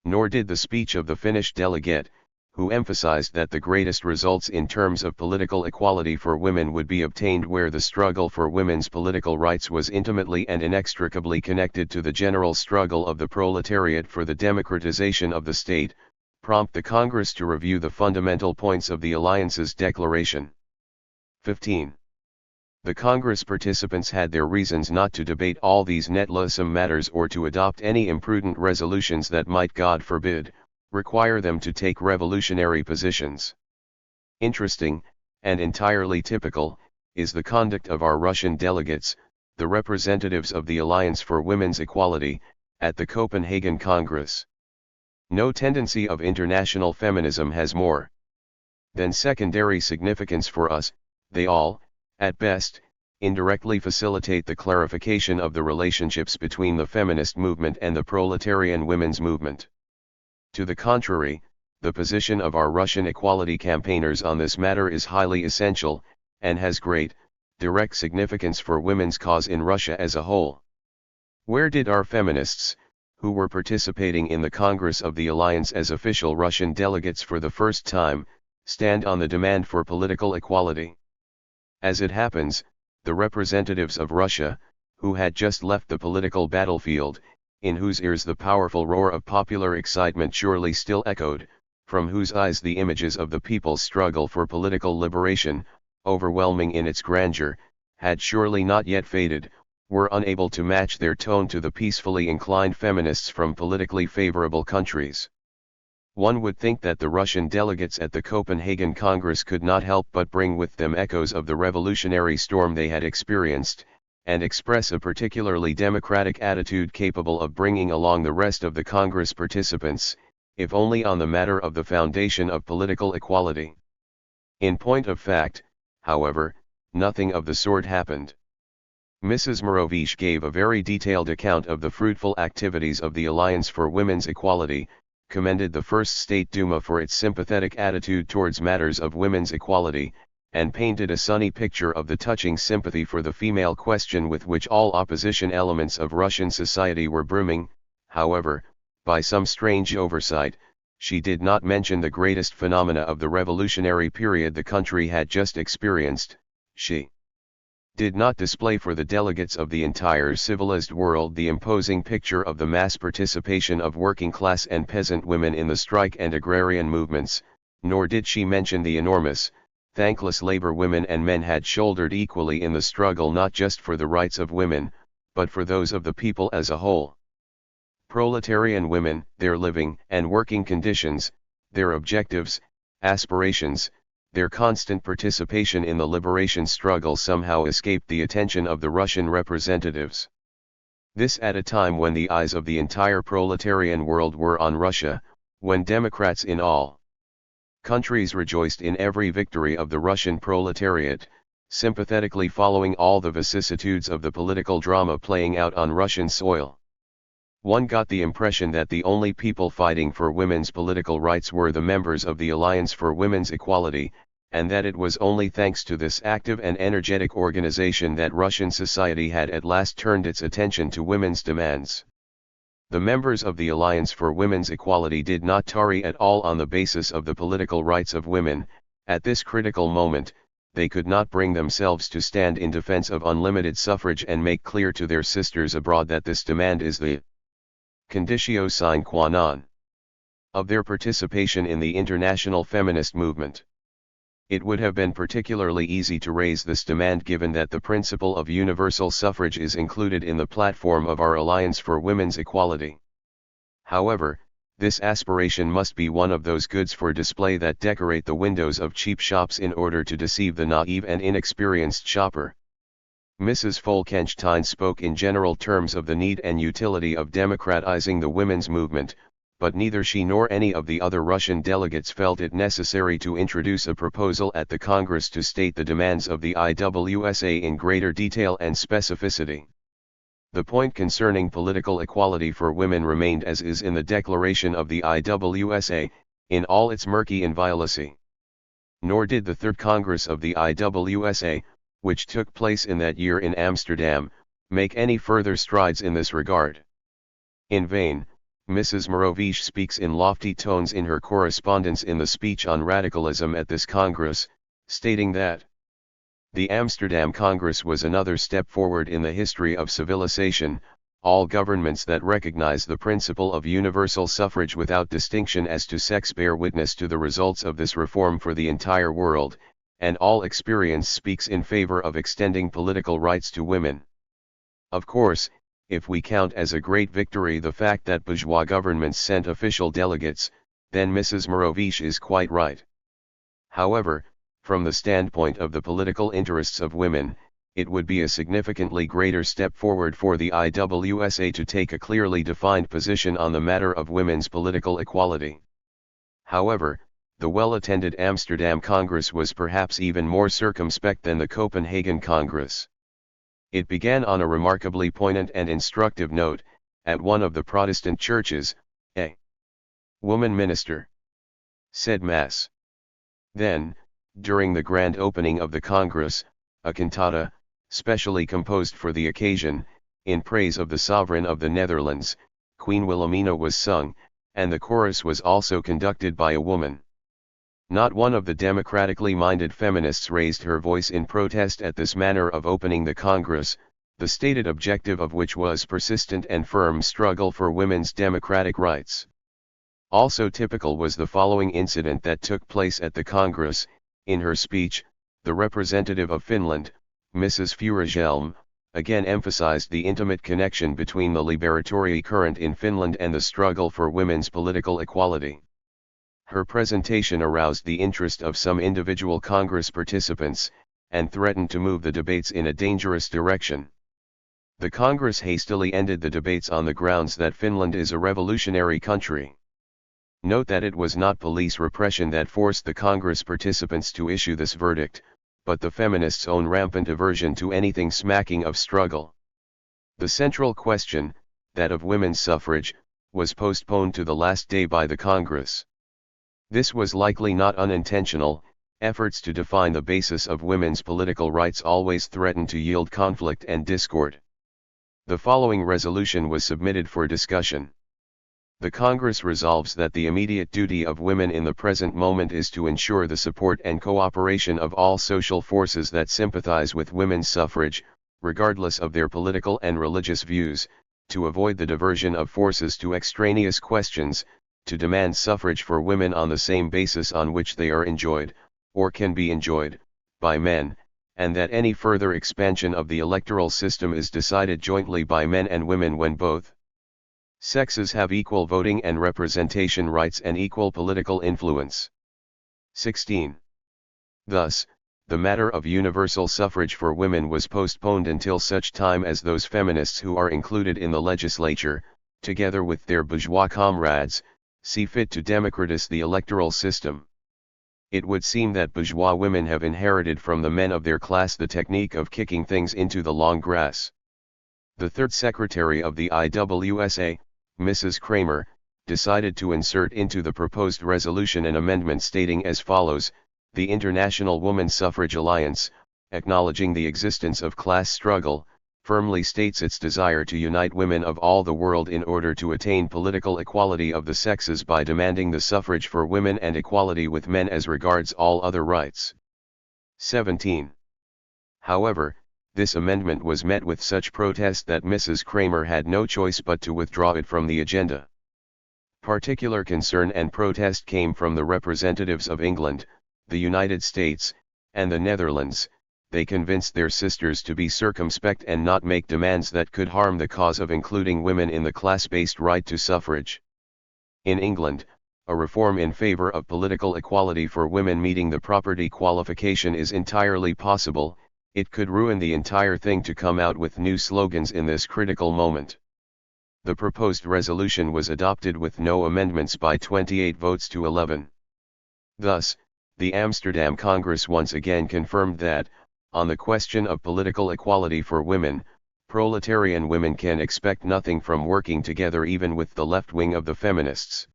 Nor did the speech of the Finnish delegate, who emphasized that the greatest results in terms of political equality for women would be obtained where the struggle for women's political rights was intimately and inextricably connected to the general struggle of the proletariat for the democratization of the state, prompt the Congress to review the fundamental points of the Alliance's declaration. 15. The Congress participants had their reasons not to debate all these netlessome matters or to adopt any imprudent resolutions that might, God forbid, require them to take revolutionary positions. Interesting, and entirely typical, is the conduct of our Russian delegates, the representatives of the Alliance for Women's Equality, at the Copenhagen Congress. No tendency of international feminism has more than secondary significance for us. They all, at best, indirectly facilitate the clarification of the relationships between the feminist movement and the proletarian women's movement. To the contrary, the position of our Russian equality campaigners on this matter is highly essential, and has great, direct significance for women's cause in Russia as a whole. Where did our feminists, who were participating in the Congress of the Alliance as official Russian delegates for the first time, stand on the demand for political equality? As it happens, the representatives of Russia, who had just left the political battlefield, in whose ears the powerful roar of popular excitement surely still echoed, from whose eyes the images of the people's struggle for political liberation, overwhelming in its grandeur, had surely not yet faded, were unable to match their tone to the peacefully inclined feminists from politically favorable countries. One would think that the Russian delegates at the Copenhagen Congress could not help but bring with them echoes of the revolutionary storm they had experienced, and express a particularly democratic attitude capable of bringing along the rest of the Congress participants, if only on the matter of the foundation of political equality. In point of fact, however, nothing of the sort happened. Mrs. Morovich gave a very detailed account of the fruitful activities of the Alliance for Women's Equality, commended the First State Duma for its sympathetic attitude towards matters of women's equality, and painted a sunny picture of the touching sympathy for the female question with which all opposition elements of Russian society were brimming. However, by some strange oversight, she did not mention the greatest phenomena of the revolutionary period the country had just experienced. She did not display for the delegates of the entire civilized world the imposing picture of the mass participation of working class and peasant women in the strike and agrarian movements, nor did she mention the enormous, thankless labor women and men had shouldered equally in the struggle not just for the rights of women, but for those of the people as a whole. Proletarian women, their living and working conditions, their objectives, aspirations, their constant participation in the liberation struggle somehow escaped the attention of the Russian representatives. This at a time when the eyes of the entire proletarian world were on Russia, when Democrats in all countries rejoiced in every victory of the Russian proletariat, sympathetically following all the vicissitudes of the political drama playing out on Russian soil. One got the impression that the only people fighting for women's political rights were the members of the Alliance for Women's Equality, and that it was only thanks to this active and energetic organization that Russian society had at last turned its attention to women's demands. The members of the Alliance for Women's Equality did not tarry at all on the basis of the political rights of women. At this critical moment, they could not bring themselves to stand in defense of unlimited suffrage and make clear to their sisters abroad that this demand is the conditio sine qua non of their participation in the international feminist movement. It would have been particularly easy to raise this demand given that the principle of universal suffrage is included in the platform of our Alliance for Women's Equality. However, this aspiration must be one of those goods for display that decorate the windows of cheap shops in order to deceive the naive and inexperienced shopper. Mrs. Folkenstein spoke in general terms of the need and utility of democratizing the women's movement, but neither she nor any of the other Russian delegates felt it necessary to introduce a proposal at the Congress to state the demands of the IWSA in greater detail and specificity. The point concerning political equality for women remained as is in the declaration of the IWSA, in all its murky inviolacy. Nor did the Third Congress of the IWSA, which took place in that year in Amsterdam, make any further strides in this regard. In vain, Mrs. Morovich speaks in lofty tones in her correspondence in the speech on radicalism at this Congress, stating that the Amsterdam Congress was another step forward in the history of civilization. All governments that recognize the principle of universal suffrage without distinction as to sex bear witness to the results of this reform for the entire world, and all experience speaks in favor of extending political rights to women. Of course, if we count as a great victory the fact that bourgeois governments sent official delegates, then Mrs. Morovich is quite right. However, from the standpoint of the political interests of women, it would be a significantly greater step forward for the IWSA to take a clearly defined position on the matter of women's political equality. However, the well-attended Amsterdam Congress was perhaps even more circumspect than the Copenhagen Congress. It began on a remarkably poignant and instructive note. At one of the Protestant churches, a woman minister said Mass. Then, during the grand opening of the Congress, a cantata, specially composed for the occasion, in praise of the sovereign of the Netherlands, Queen Wilhelmina, was sung, and the chorus was also conducted by a woman. Not one of the democratically minded feminists raised her voice in protest at this manner of opening the Congress, the stated objective of which was persistent and firm struggle for women's democratic rights. Also typical was the following incident that took place at the Congress. In her speech, the representative of Finland, Mrs. Furuhelm, again emphasized the intimate connection between the liberatory current in Finland and the struggle for women's political equality. Her presentation aroused the interest of some individual Congress participants, and threatened to move the debates in a dangerous direction. The Congress hastily ended the debates on the grounds that Finland is a revolutionary country. Note that it was not police repression that forced the Congress participants to issue this verdict, but the feminists' own rampant aversion to anything smacking of struggle. The central question, that of women's suffrage, was postponed to the last day by the Congress. This was likely not unintentional. Efforts to define the basis of women's political rights always threaten to yield conflict and discord. The following resolution was submitted for discussion. The Congress resolves that the immediate duty of women in the present moment is to ensure the support and cooperation of all social forces that sympathize with women's suffrage, regardless of their political and religious views, to avoid the diversion of forces to extraneous questions, to demand suffrage for women on the same basis on which they are enjoyed, or can be enjoyed, by men, and that any further expansion of the electoral system is decided jointly by men and women when both sexes have equal voting and representation rights and equal political influence. 16. Thus, the matter of universal suffrage for women was postponed until such time as those feminists who are included in the legislature, together with their bourgeois comrades, see fit to democratize the electoral system. It would seem that bourgeois women have inherited from the men of their class the technique of kicking things into the long grass. The third secretary of the IWSA, Mrs. Kramer, decided to insert into the proposed resolution an amendment stating as follows: the International Woman Suffrage Alliance, acknowledging the existence of class struggle, firmly states its desire to unite women of all the world in order to attain political equality of the sexes by demanding the suffrage for women and equality with men as regards all other rights. 17. However, this amendment was met with such protest that Mrs. Kramer had no choice but to withdraw it from the agenda. Particular concern and protest came from the representatives of England, the United States, and the Netherlands. They convinced their sisters to be circumspect and not make demands that could harm the cause of including women in the class-based right to suffrage. In England, a reform in favor of political equality for women meeting the property qualification is entirely possible. It could ruin the entire thing to come out with new slogans in this critical moment. The proposed resolution was adopted with no amendments by 28 votes to 11. Thus, the Amsterdam Congress once again confirmed that, on the question of political equality for women, proletarian women can expect nothing from working together even with the left wing of the feminists.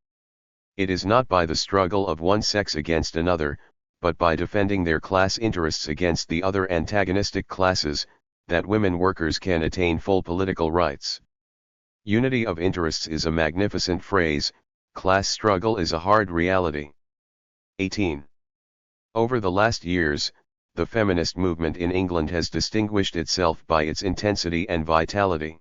It is not by the struggle of one sex against another, but by defending their class interests against the other antagonistic classes, that women workers can attain full political rights. Unity of interests is a magnificent phrase, class struggle is a hard reality. 18. Over the last years, the feminist movement in England has distinguished itself by its intensity and vitality.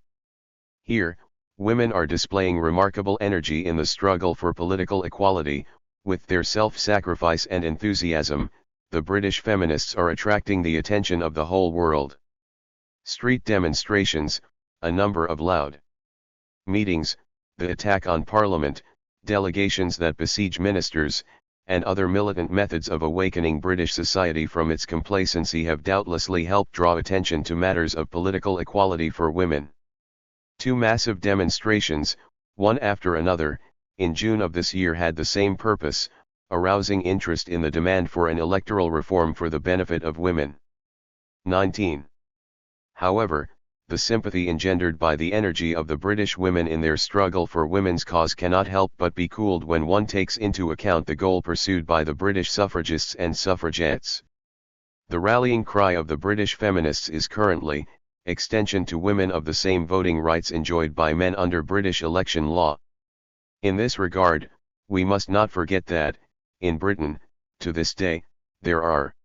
Here, women are displaying remarkable energy in the struggle for political equality. With their self-sacrifice and enthusiasm, the British feminists are attracting the attention of the whole world. Street demonstrations, a number of loud meetings, the attack on Parliament, delegations that besiege ministers, and other militant methods of awakening British society from its complacency have doubtlessly helped draw attention to matters of political equality for women. Two massive demonstrations, one after another, in June of this year had the same purpose, arousing interest in the demand for an electoral reform for the benefit of women. 19. However, the sympathy engendered by the energy of the British women in their struggle for women's cause cannot help but be cooled when one takes into account the goal pursued by the British suffragists and suffragettes. The rallying cry of the British feminists is currently, extension to women of the same voting rights enjoyed by men under British election law. In this regard, we must not forget that, in Britain, to this day, there are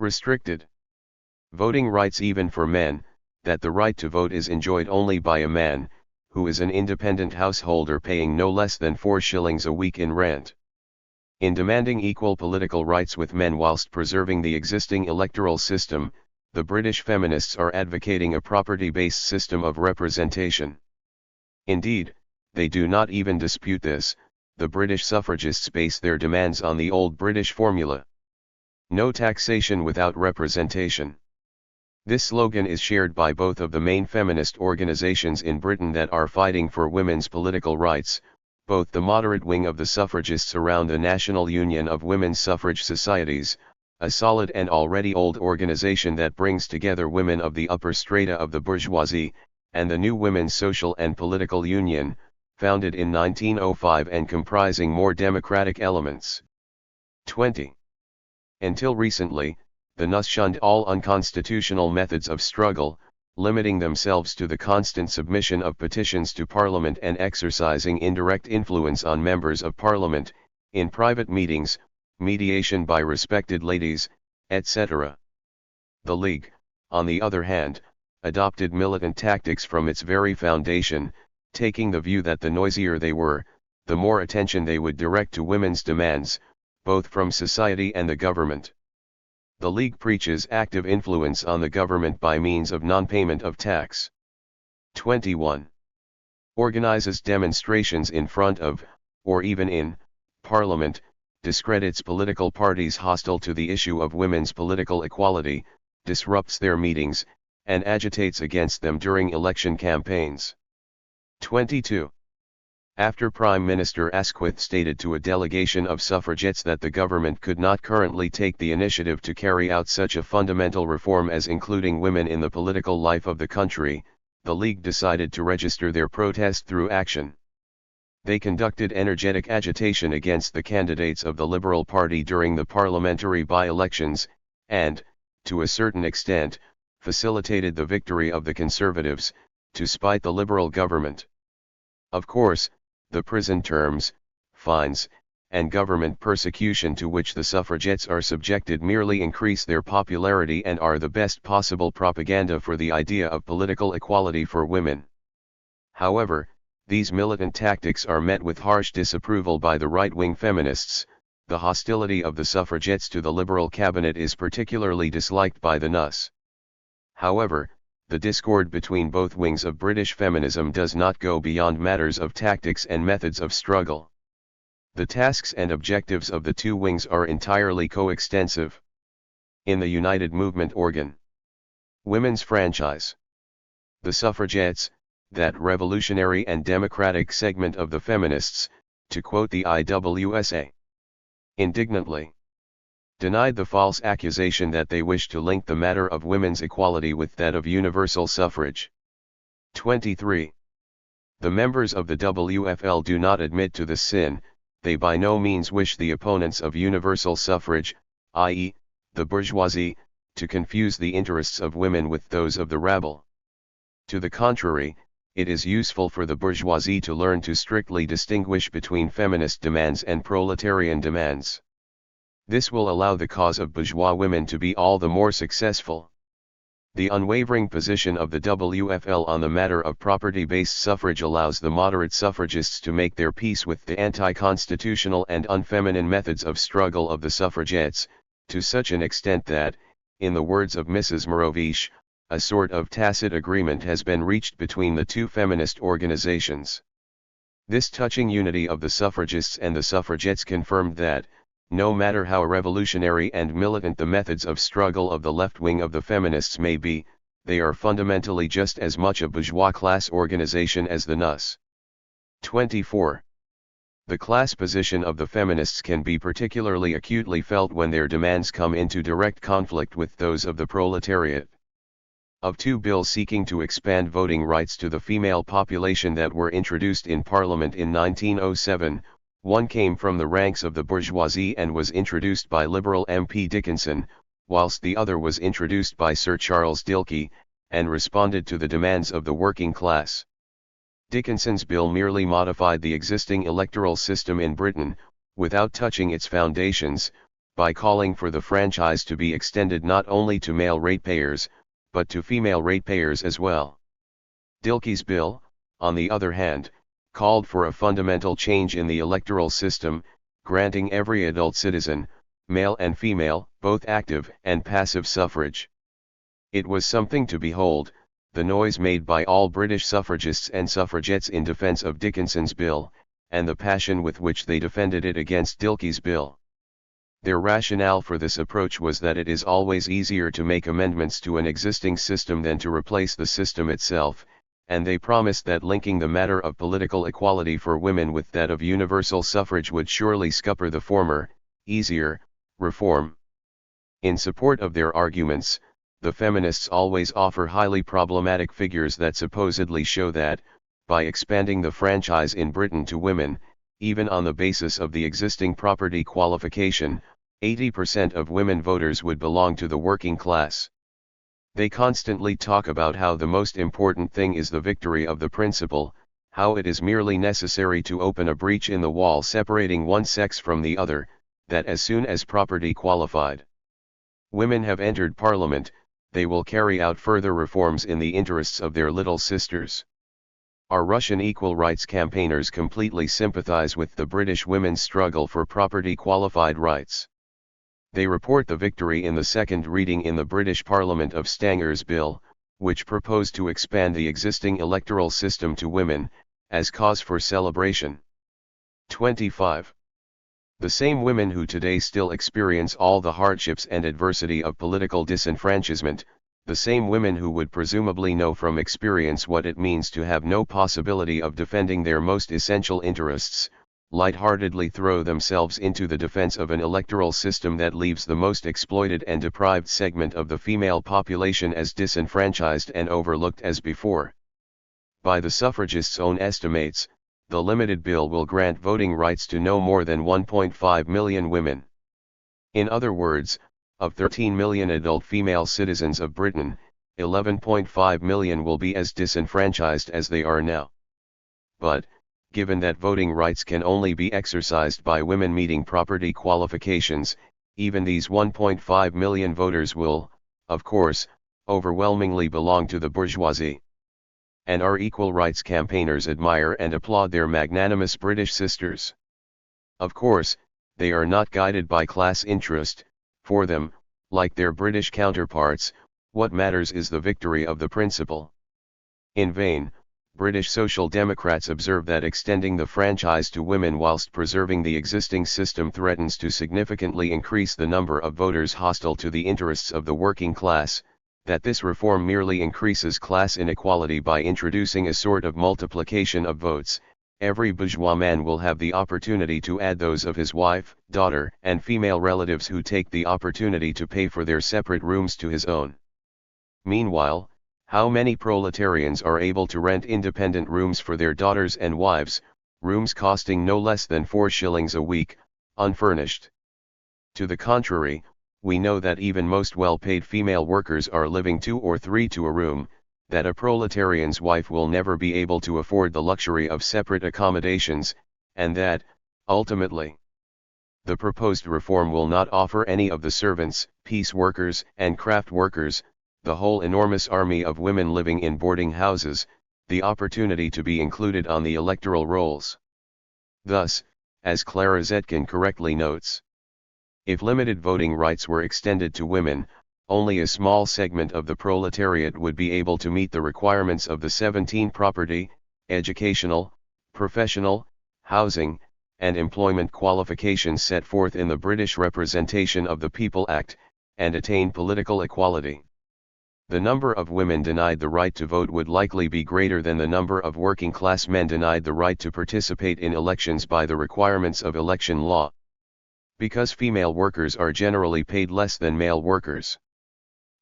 restricted voting rights even for men, that the right to vote is enjoyed only by a man, who is an independent householder paying no less than 4 shillings a week in rent. In demanding equal political rights with men whilst preserving the existing electoral system, the British feminists are advocating a property-based system of representation. Indeed, they do not even dispute this. The British suffragists base their demands on the old British formula: no taxation without representation. This slogan is shared by both of the main feminist organizations in Britain that are fighting for women's political rights, both the moderate wing of the suffragists around the National Union of Women's Suffrage Societies, a solid and already old organization that brings together women of the upper strata of the bourgeoisie, and the new Women's Social and Political Union, founded in 1905 and comprising more democratic elements. 20. Until recently, the NUS shunned all unconstitutional methods of struggle, limiting themselves to the constant submission of petitions to Parliament and exercising indirect influence on members of Parliament, in private meetings, mediation by respected ladies, etc. The League, on the other hand, adopted militant tactics from its very foundation, taking the view that the noisier they were, the more attention they would direct to women's demands, both from society and the government. The League preaches active influence on the government by means of non-payment of tax. 21. Organizes demonstrations in front of, or even in, Parliament, discredits political parties hostile to the issue of women's political equality, disrupts their meetings, and agitates against them during election campaigns. 22. After Prime Minister Asquith stated to a delegation of suffragettes that the government could not currently take the initiative to carry out such a fundamental reform as including women in the political life of the country, the League decided to register their protest through action. They conducted energetic agitation against the candidates of the Liberal Party during the parliamentary by-elections, and, to a certain extent, facilitated the victory of the Conservatives, to spite the Liberal government. Of course, the prison terms, fines, and government persecution to which the suffragettes are subjected merely increase their popularity and are the best possible propaganda for the idea of political equality for women. However, these militant tactics are met with harsh disapproval by the right-wing feminists. The hostility of the suffragettes to the Liberal cabinet is particularly disliked by the NUS. However, the discord between both wings of British feminism does not go beyond matters of tactics and methods of struggle. The tasks and objectives of the two wings are entirely coextensive. In the United Movement organ, Women's Franchise, the suffragettes, that revolutionary and democratic segment of the feminists, to quote the IWSA, indignantly denied the false accusation that they wish to link the matter of women's equality with that of universal suffrage. 23. The members of the WFL do not admit to this sin. They by no means wish the opponents of universal suffrage, i.e., the bourgeoisie, to confuse the interests of women with those of the rabble. To the contrary, it is useful for the bourgeoisie to learn to strictly distinguish between feminist demands and proletarian demands. This will allow the cause of bourgeois women to be all the more successful. The unwavering position of the WFL on the matter of property-based suffrage allows the moderate suffragists to make their peace with the anti-constitutional and unfeminine methods of struggle of the suffragettes, to such an extent that, in the words of Mrs. Morovich, a sort of tacit agreement has been reached between the two feminist organizations. This touching unity of the suffragists and the suffragettes confirmed that, no matter how revolutionary and militant the methods of struggle of the left wing of the feminists may be, they are fundamentally just as much a bourgeois class organization as the NUS. 24. The class position of the feminists can be particularly acutely felt when their demands come into direct conflict with those of the proletariat. Of two bills seeking to expand voting rights to the female population that were introduced in Parliament in 1907, one came from the ranks of the bourgeoisie and was introduced by Liberal MP Dickinson, whilst the other was introduced by Sir Charles Dilke, and responded to the demands of the working class. Dickinson's bill merely modified the existing electoral system in Britain, without touching its foundations, by calling for the franchise to be extended not only to male ratepayers, but to female ratepayers as well. Dilke's bill, on the other hand, called for a fundamental change in the electoral system, granting every adult citizen, male and female, both active and passive suffrage. It was something to behold, the noise made by all British suffragists and suffragettes in defence of Dickinson's bill, and the passion with which they defended it against Dilke's bill. Their rationale for this approach was that it is always easier to make amendments to an existing system than to replace the system itself, and they promised that linking the matter of political equality for women with that of universal suffrage would surely scupper the former, easier, reform. In support of their arguments, the feminists always offer highly problematic figures that supposedly show that, by expanding the franchise in Britain to women, even on the basis of the existing property qualification, 80% of women voters would belong to the working class. They constantly talk about how the most important thing is the victory of the principle, how it is merely necessary to open a breach in the wall separating one sex from the other, that as soon as property qualified women have entered Parliament, they will carry out further reforms in the interests of their little sisters. Our Russian equal rights campaigners completely sympathize with the British women's struggle for property qualified rights. They report the victory in the second reading in the British Parliament of Stanger's Bill, which proposed to expand the existing electoral system to women, as cause for celebration. 25. The same women who today still experience all the hardships and adversity of political disenfranchisement, the same women who would presumably know from experience what it means to have no possibility of defending their most essential interests, lightheartedly throw themselves into the defense of an electoral system that leaves the most exploited and deprived segment of the female population as disenfranchised and overlooked as before. By the suffragists' own estimates, the limited bill will grant voting rights to no more than 1.5 million women. In other words, of 13 million adult female citizens of Britain, 11.5 million will be as disenfranchised as they are now. But, given that voting rights can only be exercised by women meeting property qualifications, even these 1.5 million voters will, of course, overwhelmingly belong to the bourgeoisie. And our equal rights campaigners admire and applaud their magnanimous British sisters. Of course, they are not guided by class interest. For them, like their British counterparts, what matters is the victory of the principle. In vain, British Social Democrats observe that extending the franchise to women whilst preserving the existing system threatens to significantly increase the number of voters hostile to the interests of the working class, that this reform merely increases class inequality by introducing a sort of multiplication of votes. Every bourgeois man will have the opportunity to add those of his wife, daughter, and female relatives who take the opportunity to pay for their separate rooms to his own. Meanwhile, how many proletarians are able to rent independent rooms for their daughters and wives, rooms costing no less than 4 shillings a week, unfurnished? To the contrary, we know that even most well-paid female workers are living 2 or 3 to a room, that a proletarian's wife will never be able to afford the luxury of separate accommodations, and that, ultimately, the proposed reform will not offer any of the servants, piece workers, and craft workers, the whole enormous army of women living in boarding houses, the opportunity to be included on the electoral rolls. Thus, as Clara Zetkin correctly notes, if limited voting rights were extended to women, only a small segment of the proletariat would be able to meet the requirements of the 17 property, educational, professional, housing, and employment qualifications set forth in the British Representation of the People Act, and attain political equality. The number of women denied the right to vote would likely be greater than the number of working-class men denied the right to participate in elections by the requirements of election law. Because female workers are generally paid less than male workers.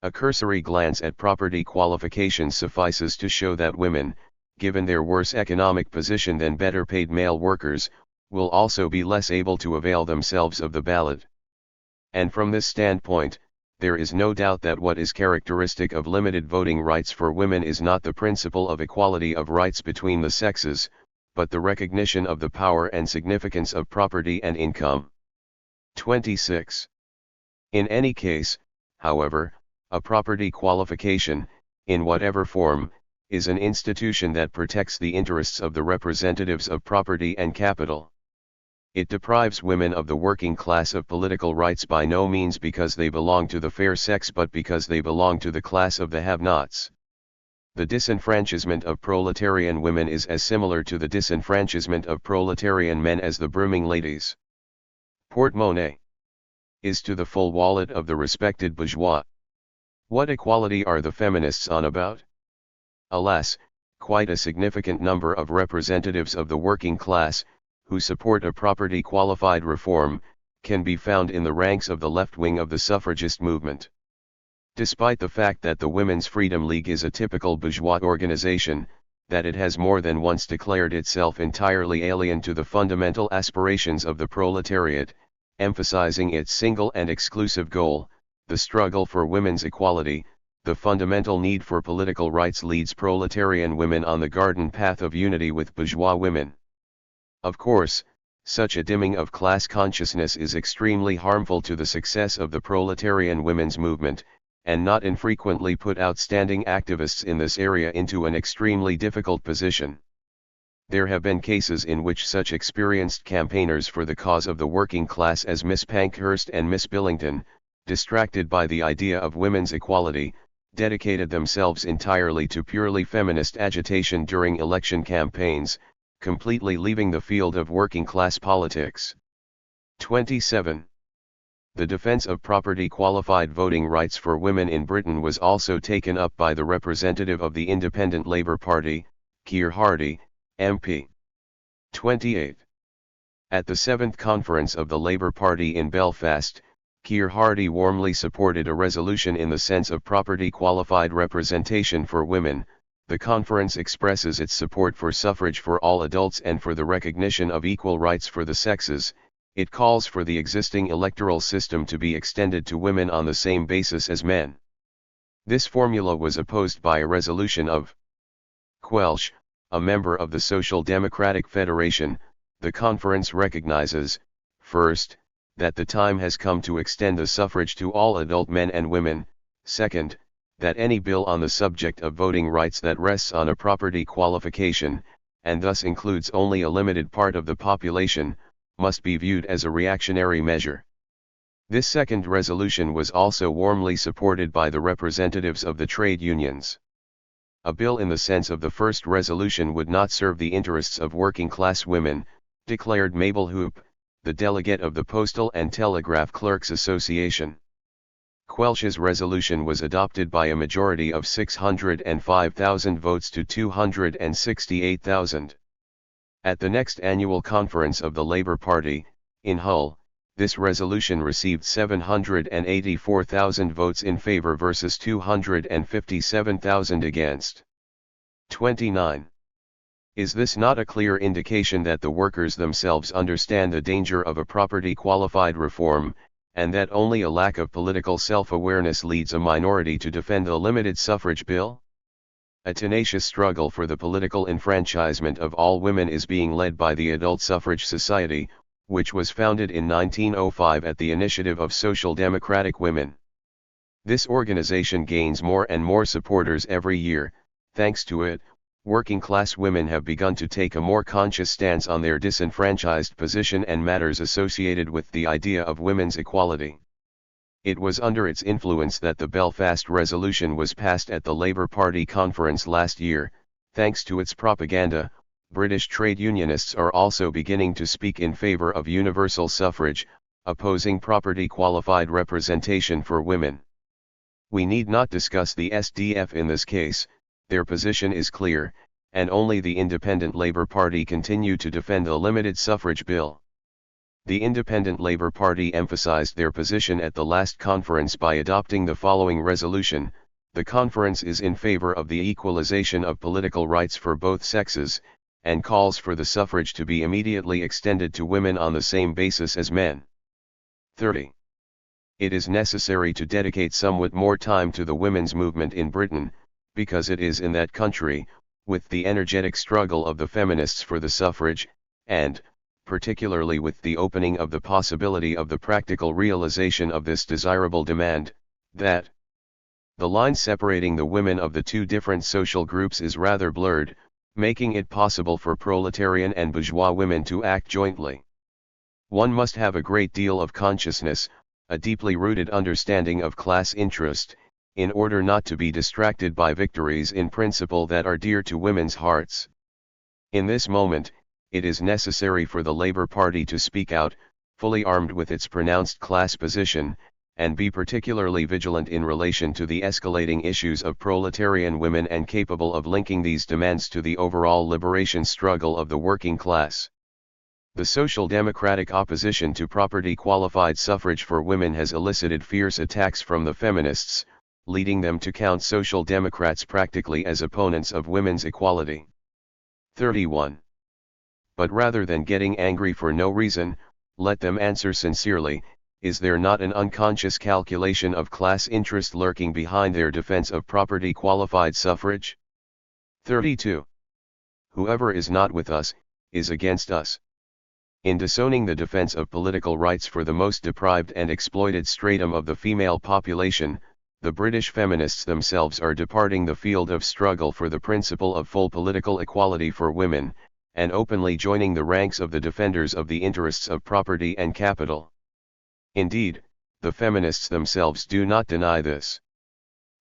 A cursory glance at property qualifications suffices to show that women, given their worse economic position than better paid male workers, will also be less able to avail themselves of the ballot. And from this standpoint, there is no doubt that what is characteristic of limited voting rights for women is not the principle of equality of rights between the sexes, but the recognition of the power and significance of property and income. 26. In any case, however, a property qualification, in whatever form, is an institution that protects the interests of the representatives of property and capital. It deprives women of the working class of political rights by no means because they belong to the fair sex but because they belong to the class of the have-nots. The disenfranchisement of proletarian women is as similar to the disenfranchisement of proletarian men as the brooming ladies' portemonnaie is to the full wallet of the respected bourgeois. What equality are the feminists on about? Alas, quite a significant number of representatives of the working class, who support a property qualified reform, can be found in the ranks of the left wing of the suffragist movement. Despite the fact that the Women's Freedom League is a typical bourgeois organization, that it has more than once declared itself entirely alien to the fundamental aspirations of the proletariat, emphasizing its single and exclusive goal, the struggle for women's equality. The fundamental need for political rights leads proletarian women on the garden path of unity with bourgeois women. Of course, such a dimming of class consciousness is extremely harmful to the success of the proletarian women's movement, and not infrequently put outstanding activists in this area into an extremely difficult position. There have been cases in which such experienced campaigners for the cause of the working class as Miss Pankhurst and Miss Billington, distracted by the idea of women's equality, dedicated themselves entirely to purely feminist agitation during election campaigns, completely leaving the field of working class politics. 27. The defense of property qualified voting rights for women in Britain was also taken up by the representative of the Independent Labour Party, Keir Hardie, MP. 28. At the 7th Conference of the Labour Party in Belfast, Keir Hardie warmly supported a resolution in the sense of property qualified representation for women. The conference expresses its support for suffrage for all adults and for the recognition of equal rights for the sexes. It calls for the existing electoral system to be extended to women on the same basis as men. This formula was opposed by a resolution of Quelch, a member of the Social Democratic Federation. The conference recognizes, first, that the time has come to extend the suffrage to all adult men and women, second, that any bill on the subject of voting rights that rests on a property qualification, and thus includes only a limited part of the population, must be viewed as a reactionary measure. This second resolution was also warmly supported by the representatives of the trade unions. A bill in the sense of the first resolution would not serve the interests of working-class women, declared Mabel Hoop, the delegate of the Postal and Telegraph Clerks Association. Quelch's resolution was adopted by a majority of 605,000 votes to 268,000. At the next annual conference of the Labour Party, in Hull, this resolution received 784,000 votes in favour versus 257,000 against. 29. Is this not a clear indication that the workers themselves understand the danger of a property qualified reform, and that only a lack of political self-awareness leads a minority to defend a limited suffrage bill? A tenacious struggle for the political enfranchisement of all women is being led by the Adult Suffrage Society, which was founded in 1905 at the initiative of Social Democratic women. This organization gains more and more supporters every year. Thanks to it, working-class women have begun to take a more conscious stance on their disenfranchised position and matters associated with the idea of women's equality. It was under its influence that the Belfast Resolution was passed at the Labour Party conference last year. Thanks to its propaganda, British trade unionists are also beginning to speak in favour of universal suffrage, opposing property qualified representation for women. We need not discuss the SDF in this case. Their position is clear, and only the Independent Labour Party continue to defend a limited suffrage bill. The Independent Labour Party emphasised their position at the last conference by adopting the following resolution: the conference is in favour of the equalisation of political rights for both sexes, and calls for the suffrage to be immediately extended to women on the same basis as men. 30. It is necessary to dedicate somewhat more time to the women's movement in Britain, because it is in that country, with the energetic struggle of the feminists for the suffrage, and, particularly with the opening of the possibility of the practical realization of this desirable demand, that the line separating the women of the two different social groups is rather blurred, making it possible for proletarian and bourgeois women to act jointly. One must have a great deal of consciousness, a deeply rooted understanding of class interest, in order not to be distracted by victories in principle that are dear to women's hearts. In this moment, it is necessary for the Labour Party to speak out, fully armed with its pronounced class position, and be particularly vigilant in relation to the escalating issues of proletarian women and capable of linking these demands to the overall liberation struggle of the working class. The social democratic opposition to property qualified suffrage for women has elicited fierce attacks from the feminists, leading them to count social democrats practically as opponents of women's equality. 31. But rather than getting angry for no reason, let them answer sincerely, is there not an unconscious calculation of class interest lurking behind their defense of property qualified suffrage? 32. Whoever is not with us, is against us. In disowning the defense of political rights for the most deprived and exploited stratum of the female population, the British feminists themselves are departing the field of struggle for the principle of full political equality for women, and openly joining the ranks of the defenders of the interests of property and capital. Indeed, the feminists themselves do not deny this.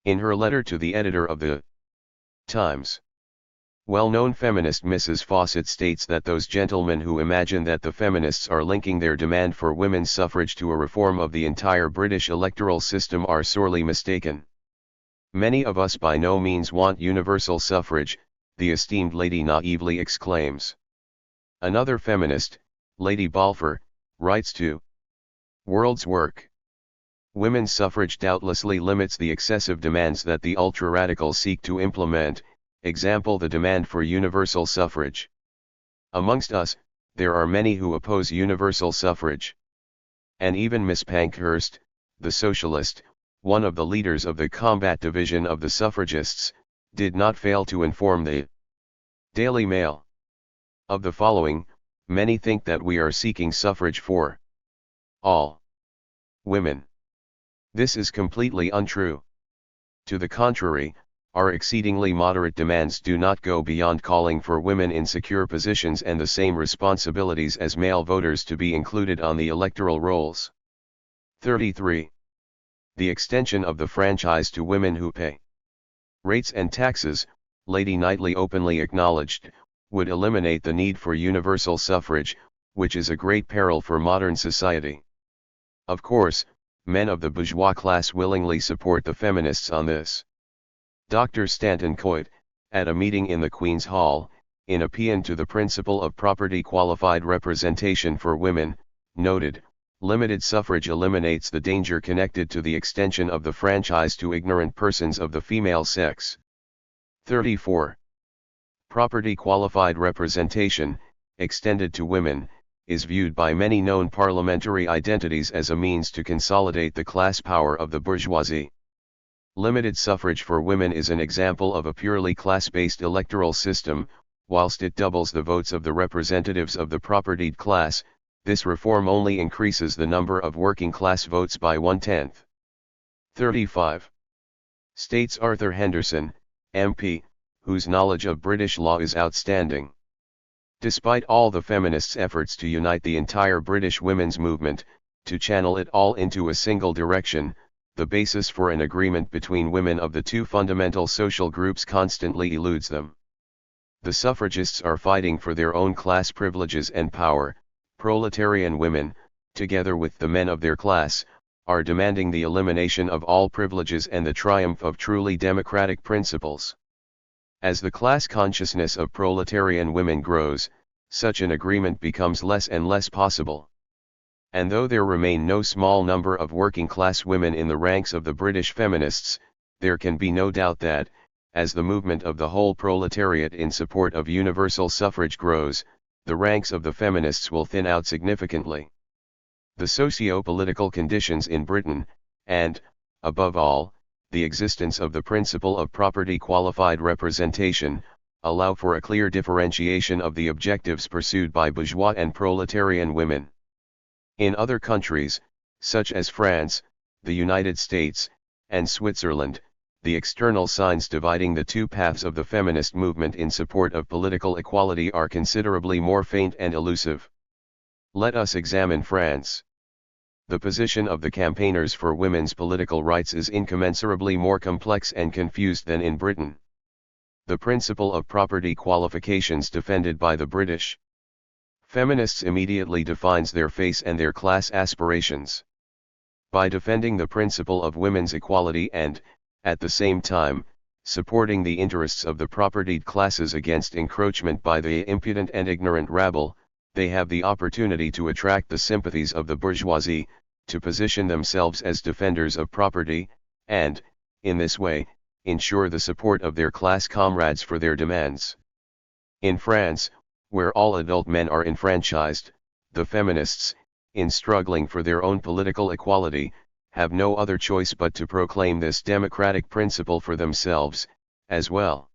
In her letter to the editor of the Times, well-known feminist Mrs. Fawcett states that those gentlemen who imagine that the feminists are linking their demand for women's suffrage to a reform of the entire British electoral system are sorely mistaken. Many of us by no means want universal suffrage, the esteemed lady naively exclaims. Another feminist, Lady Balfour, writes to World's Work. Women's suffrage doubtlessly limits the excessive demands that the ultra-radicals seek to implement, example the demand for universal suffrage. Amongst us, there are many who oppose universal suffrage. And even Miss Pankhurst, the socialist, one of the leaders of the combat division of the suffragists, did not fail to inform the Daily Mail of the following: many think that we are seeking suffrage for all women. This is completely untrue. To the contrary, our exceedingly moderate demands do not go beyond calling for women in secure positions and the same responsibilities as male voters to be included on the electoral rolls. 33. The extension of the franchise to women who pay rates and taxes, Lady Knightley openly acknowledged, would eliminate the need for universal suffrage, which is a great peril for modern society. Of course, men of the bourgeois class willingly support the feminists on this. Dr. Stanton Coit, at a meeting in the Queen's Hall, in a paean to the principle of property qualified representation for women, noted, limited suffrage eliminates the danger connected to the extension of the franchise to ignorant persons of the female sex. 34. Property qualified representation, extended to women, is viewed by many known parliamentary identities as a means to consolidate the class power of the bourgeoisie. Limited suffrage for women is an example of a purely class-based electoral system. Whilst it doubles the votes of the representatives of the propertied class, this reform only increases the number of working-class votes by 1/10. 35. States Arthur Henderson, MP, whose knowledge of British law is outstanding. Despite all the feminists' efforts to unite the entire British women's movement, to channel it all into a single direction, the basis for an agreement between women of the two fundamental social groups constantly eludes them. The suffragists are fighting for their own class privileges and power. Proletarian women, together with the men of their class, are demanding the elimination of all privileges and the triumph of truly democratic principles. As the class consciousness of proletarian women grows, such an agreement becomes less and less possible. And though there remain no small number of working-class women in the ranks of the British feminists, there can be no doubt that, as the movement of the whole proletariat in support of universal suffrage grows, the ranks of the feminists will thin out significantly. The socio-political conditions in Britain, and, above all, the existence of the principle of property qualified representation, allow for a clear differentiation of the objectives pursued by bourgeois and proletarian women. In other countries, such as France, the United States, and Switzerland, the external signs dividing the two paths of the feminist movement in support of political equality are considerably more faint and elusive. Let us examine France. The position of the campaigners for women's political rights is incommensurably more complex and confused than in Britain. The principle of property qualifications defended by the British feminists immediately defines their face and their class aspirations. By defending the principle of women's equality and, at the same time, supporting the interests of the propertied classes against encroachment by the impudent and ignorant rabble, they have the opportunity to attract the sympathies of the bourgeoisie, to position themselves as defenders of property, and, in this way, ensure the support of their class comrades for their demands. In France, where all adult men are enfranchised, the feminists, in struggling for their own political equality, have no other choice but to proclaim this democratic principle for themselves, as well.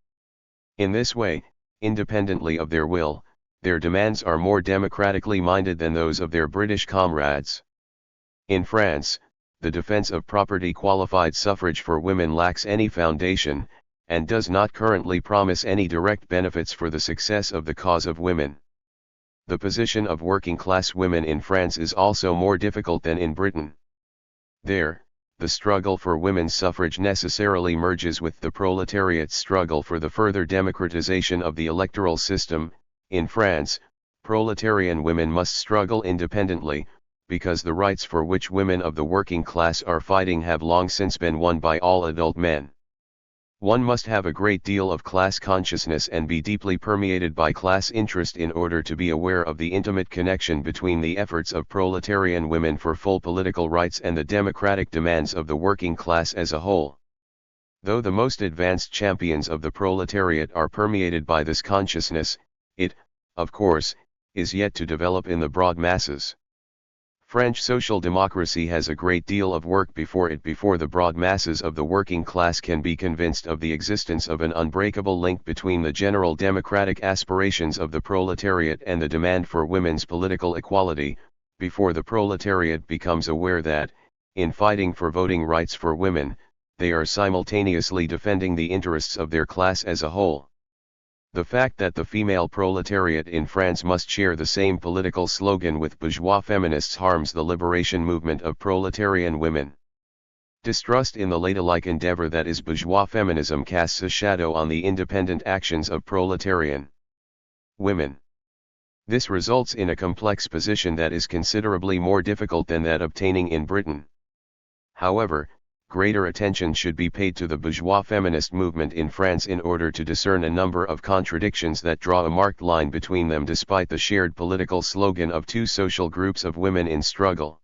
In this way, independently of their will, their demands are more democratically minded than those of their British comrades. In France, the defense of property qualified suffrage for women lacks any foundation, and does not currently promise any direct benefits for the success of the cause of women. The position of working-class women in France is also more difficult than in Britain. There, the struggle for women's suffrage necessarily merges with the proletariat's struggle for the further democratization of the electoral system. In France, proletarian women must struggle independently, because the rights for which women of the working class are fighting have long since been won by all adult men. One must have a great deal of class consciousness and be deeply permeated by class interest in order to be aware of the intimate connection between the efforts of proletarian women for full political rights and the democratic demands of the working class as a whole. Though the most advanced champions of the proletariat are permeated by this consciousness, it, of course, is yet to develop in the broad masses. French social democracy has a great deal of work before the broad masses of the working class can be convinced of the existence of an unbreakable link between the general democratic aspirations of the proletariat and the demand for women's political equality, before the proletariat becomes aware that, in fighting for voting rights for women, they are simultaneously defending the interests of their class as a whole. The fact that the female proletariat in France must share the same political slogan with bourgeois feminists harms the liberation movement of proletarian women. Distrust in the ladylike endeavor that is bourgeois feminism casts a shadow on the independent actions of proletarian women. This results in a complex position that is considerably more difficult than that obtaining in Britain. However, greater attention should be paid to the bourgeois feminist movement in France in order to discern a number of contradictions that draw a marked line between them despite the shared political slogan of two social groups of women in struggle.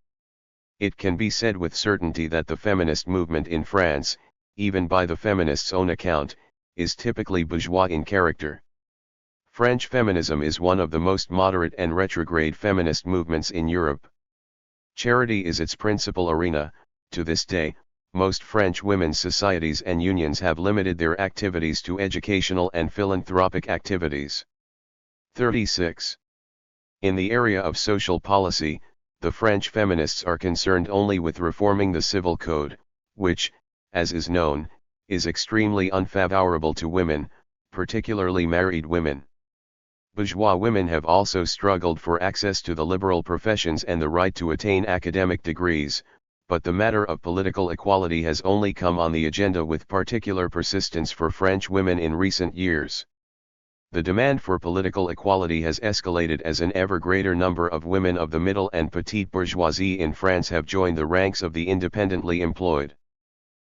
It can be said with certainty that the feminist movement in France, even by the feminists' own account, is typically bourgeois in character. French feminism is one of the most moderate and retrograde feminist movements in Europe. Charity is its principal arena. To this day, most French women's societies and unions have limited their activities to educational and philanthropic activities. 36. In the area of social policy, the French feminists are concerned only with reforming the civil code, which, as is known, is extremely unfavorable to women, particularly married women. Bourgeois women have also struggled for access to the liberal professions and the right to attain academic degrees, but the matter of political equality has only come on the agenda with particular persistence for French women in recent years. The demand for political equality has escalated as an ever greater number of women of the middle and petite bourgeoisie in France have joined the ranks of the independently employed.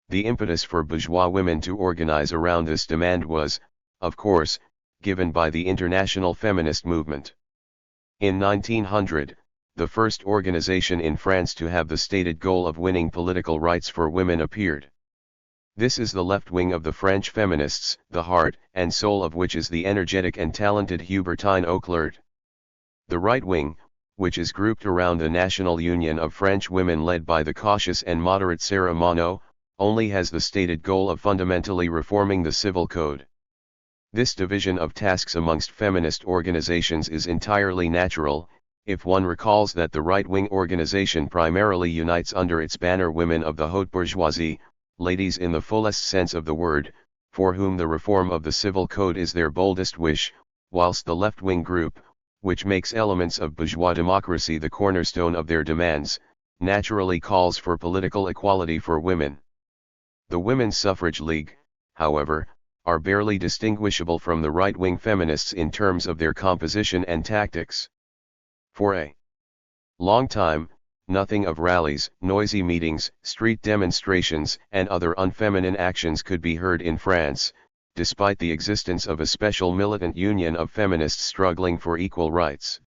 The impetus for bourgeois women to organize around this demand was, of course, given by the international feminist movement. In 1900, the first organization in France to have the stated goal of winning political rights for women appeared. This is the left wing of the French feminists, the heart and soul of which is the energetic and talented Hubertine Auclert. The right wing, which is grouped around the National Union of French Women led by the cautious and moderate Sarah Monod, only has the stated goal of fundamentally reforming the civil code. This division of tasks amongst feminist organizations is entirely natural, if one recalls that the right-wing organization primarily unites under its banner women of the haute bourgeoisie, ladies in the fullest sense of the word, for whom the reform of the civil code is their boldest wish, whilst the left-wing group, which makes elements of bourgeois democracy the cornerstone of their demands, naturally calls for political equality for women. The Women's Suffrage League, however, are barely distinguishable from the right-wing feminists in terms of their composition and tactics. For a long time, nothing of rallies, noisy meetings, street demonstrations, and other unfeminine actions could be heard in France, despite the existence of a special militant union of feminists struggling for equal rights.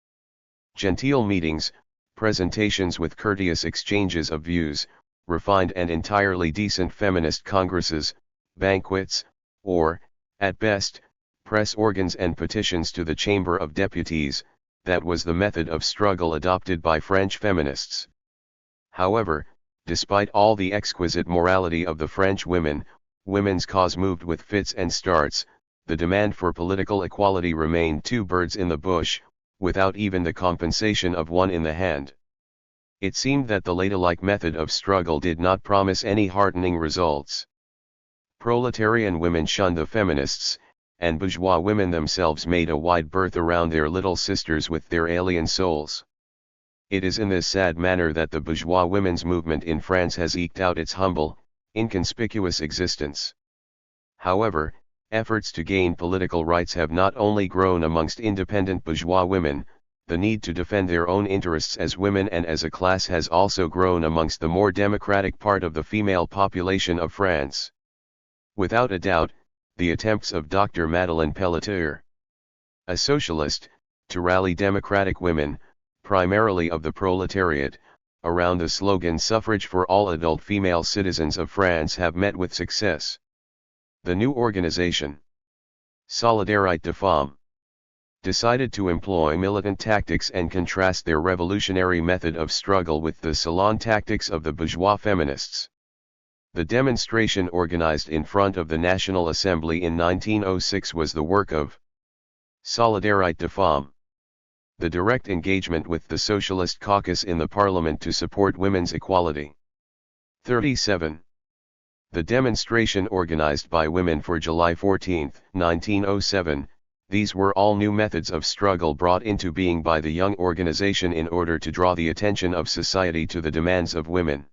Genteel meetings, presentations with courteous exchanges of views, refined and entirely decent feminist congresses, banquets, or, at best, press organs and petitions to the Chamber of Deputies. That was the method of struggle adopted by French feminists. However, despite all the exquisite morality of the French women, women's cause moved with fits and starts. The demand for political equality remained two birds in the bush, without even the compensation of one in the hand. It seemed that the ladylike method of struggle did not promise any heartening results. Proletarian women shunned the feminists, and bourgeois women themselves made a wide berth around their little sisters with their alien souls. It is in this sad manner that the bourgeois women's movement in France has eked out its humble, inconspicuous existence. However, efforts to gain political rights have not only grown amongst independent bourgeois women, the need to defend their own interests as women and as a class has also grown amongst the more democratic part of the female population of France. Without a doubt, the attempts of Dr. Madeleine Pelletier, a socialist, to rally democratic women, primarily of the proletariat, around the slogan "Suffrage for all adult female citizens of France" have met with success. The new organization, Solidarité des Femmes, decided to employ militant tactics and contrast their revolutionary method of struggle with the salon tactics of the bourgeois feminists. The demonstration organized in front of the National Assembly in 1906 was the work of Solidarité des Femmes. The direct engagement with the Socialist caucus in the Parliament to support women's equality. 37. The demonstration organized by women for July 14, 1907, these were all new methods of struggle brought into being by the young organization in order to draw the attention of society to the demands of women.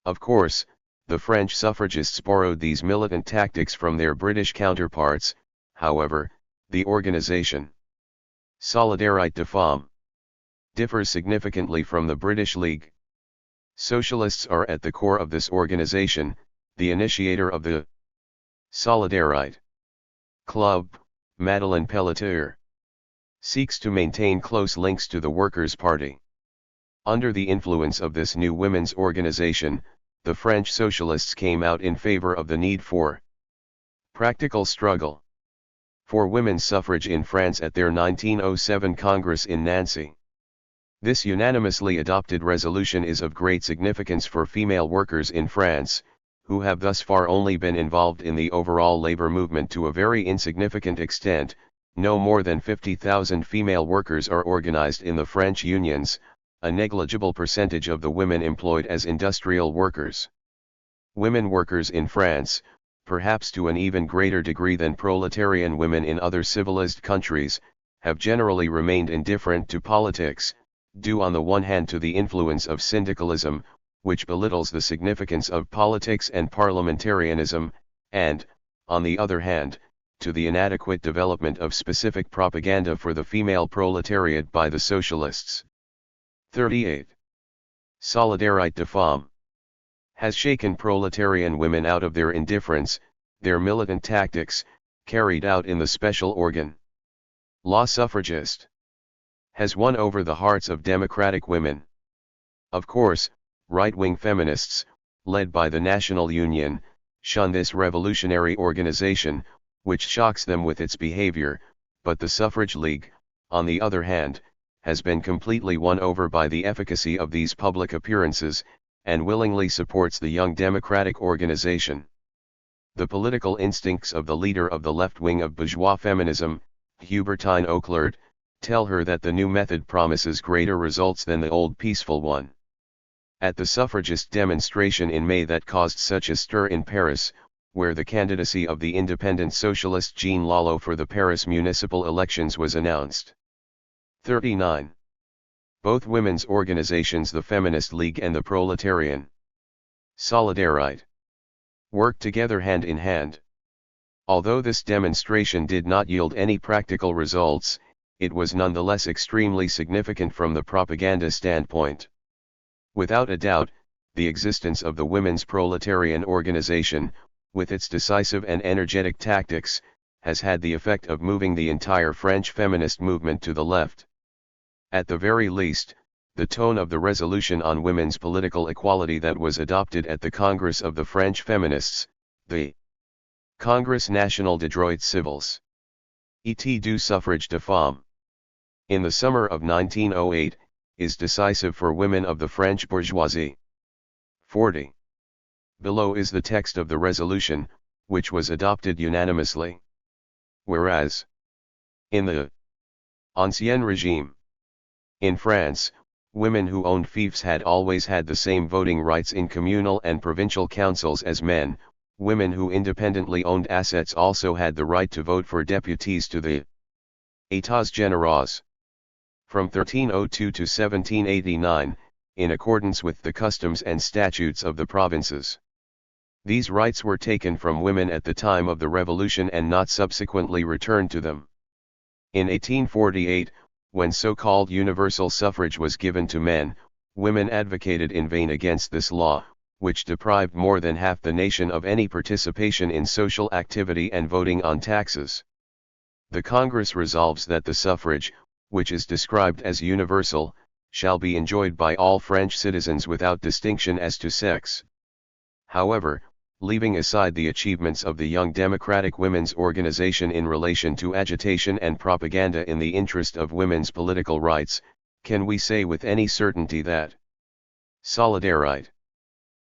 Of course, the French suffragists borrowed these militant tactics from their British counterparts. However, the organization, Solidarité des Femmes, differs significantly from the British League. Socialists are at the core of this organization. The initiator of the Solidarité Club, Madeleine Pelletier, seeks to maintain close links to the Workers' Party. Under the influence of this new women's organization, the French socialists came out in favor of the need for practical struggle for women's suffrage in France at their 1907 Congress in Nancy. This unanimously adopted resolution is of great significance for female workers in France, who have thus far only been involved in the overall labor movement to a very insignificant extent. No more than 50,000 female workers are organized in the French unions, a negligible percentage of the women employed as industrial workers. Women workers in France, perhaps to an even greater degree than proletarian women in other civilized countries, have generally remained indifferent to politics, due on the one hand to the influence of syndicalism, which belittles the significance of politics and parliamentarianism, and, on the other hand, to the inadequate development of specific propaganda for the female proletariat by the socialists. 38. Solidarité des Femmes has shaken proletarian women out of their indifference. Their militant tactics, carried out in the special organ, La Suffragiste, has won over the hearts of democratic women. Of course, right-wing feminists, led by the National Union, shun this revolutionary organization, which shocks them with its behavior, but the Suffrage League, on the other hand, has been completely won over by the efficacy of these public appearances, and willingly supports the young democratic organization. The political instincts of the leader of the left wing of bourgeois feminism, Hubertine Auclert, tell her that the new method promises greater results than the old peaceful one. At the suffragist demonstration in May that caused such a stir in Paris, where the candidacy of the independent socialist Jean Lalo for the Paris municipal elections was announced. 39. Both women's organizations, the Feminist League and the Proletarian Solidarité, worked together hand in hand. Although this demonstration did not yield any practical results, it was nonetheless extremely significant from the propaganda standpoint. Without a doubt, the existence of the Women's Proletarian Organization, with its decisive and energetic tactics, has had the effect of moving the entire French feminist movement to the left. At the very least, the tone of the resolution on women's political equality that was adopted at the Congress of the French Feminists, the Congrès National des Droits Civils, Et du suffrage de femme. In the summer of 1908, is decisive for women of the French bourgeoisie. 40. Below is the text of the resolution, which was adopted unanimously. Whereas, in the Ancien Regime, in France, women who owned fiefs had always had the same voting rights in communal and provincial councils as men. Women who independently owned assets also had the right to vote for deputies to the États Généraux. From 1302 to 1789, in accordance with the customs and statutes of the provinces. These rights were taken from women at the time of the Revolution and not subsequently returned to them. In 1848, when so-called universal suffrage was given to men, women advocated in vain against this law, which deprived more than half the nation of any participation in social activity and voting on taxes. The Congress resolves that the suffrage, which is described as universal, shall be enjoyed by all French citizens without distinction as to sex. However, leaving aside the achievements of the Young Democratic Women's Organization in relation to agitation and propaganda in the interest of women's political rights, can we say with any certainty that Solidarite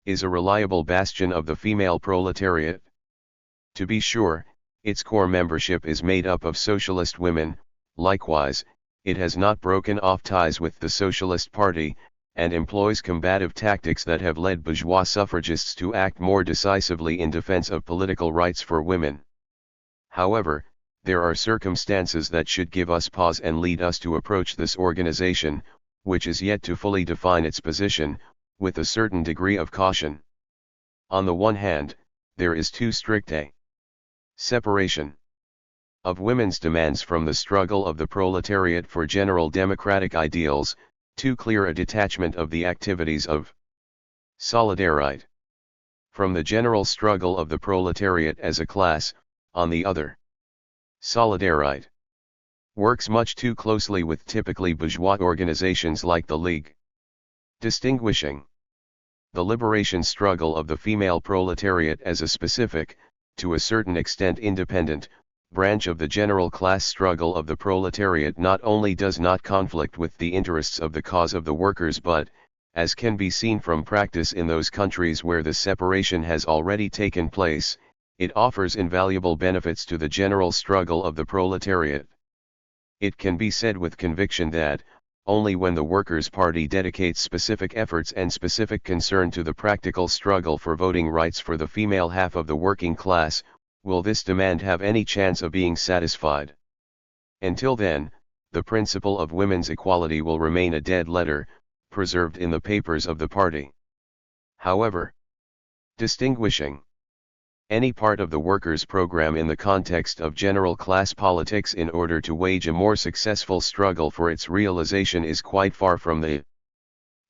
is a reliable bastion of the female proletariat? To be sure, its core membership is made up of socialist women. Likewise, it has not broken off ties with the Socialist Party, and employs combative tactics that have led bourgeois suffragists to act more decisively in defense of political rights for women. However, there are circumstances that should give us pause and lead us to approach this organization, which is yet to fully define its position, with a certain degree of caution. On the one hand, there is too strict a separation of women's demands from the struggle of the proletariat for general democratic ideals, too clear a detachment of the activities of Solidarite from the general struggle of the proletariat as a class. On the other, Solidarite works much too closely with typically bourgeois organizations like the League, distinguishing the liberation struggle of the female proletariat as a specific, to a certain extent independent, branch of the general class struggle of the proletariat. Not only does not conflict with the interests of the cause of the workers, but, as can be seen from practice in those countries where the separation has already taken place, it offers invaluable benefits to the general struggle of the proletariat. It can be said with conviction that, only when the Workers' Party dedicates specific efforts and specific concern to the practical struggle for voting rights for the female half of the working class, will this demand have any chance of being satisfied. Until then, the principle of women's equality will remain a dead letter, preserved in the papers of the party. However, distinguishing any part of the workers' program in the context of general class politics in order to wage a more successful struggle for its realization is quite far from the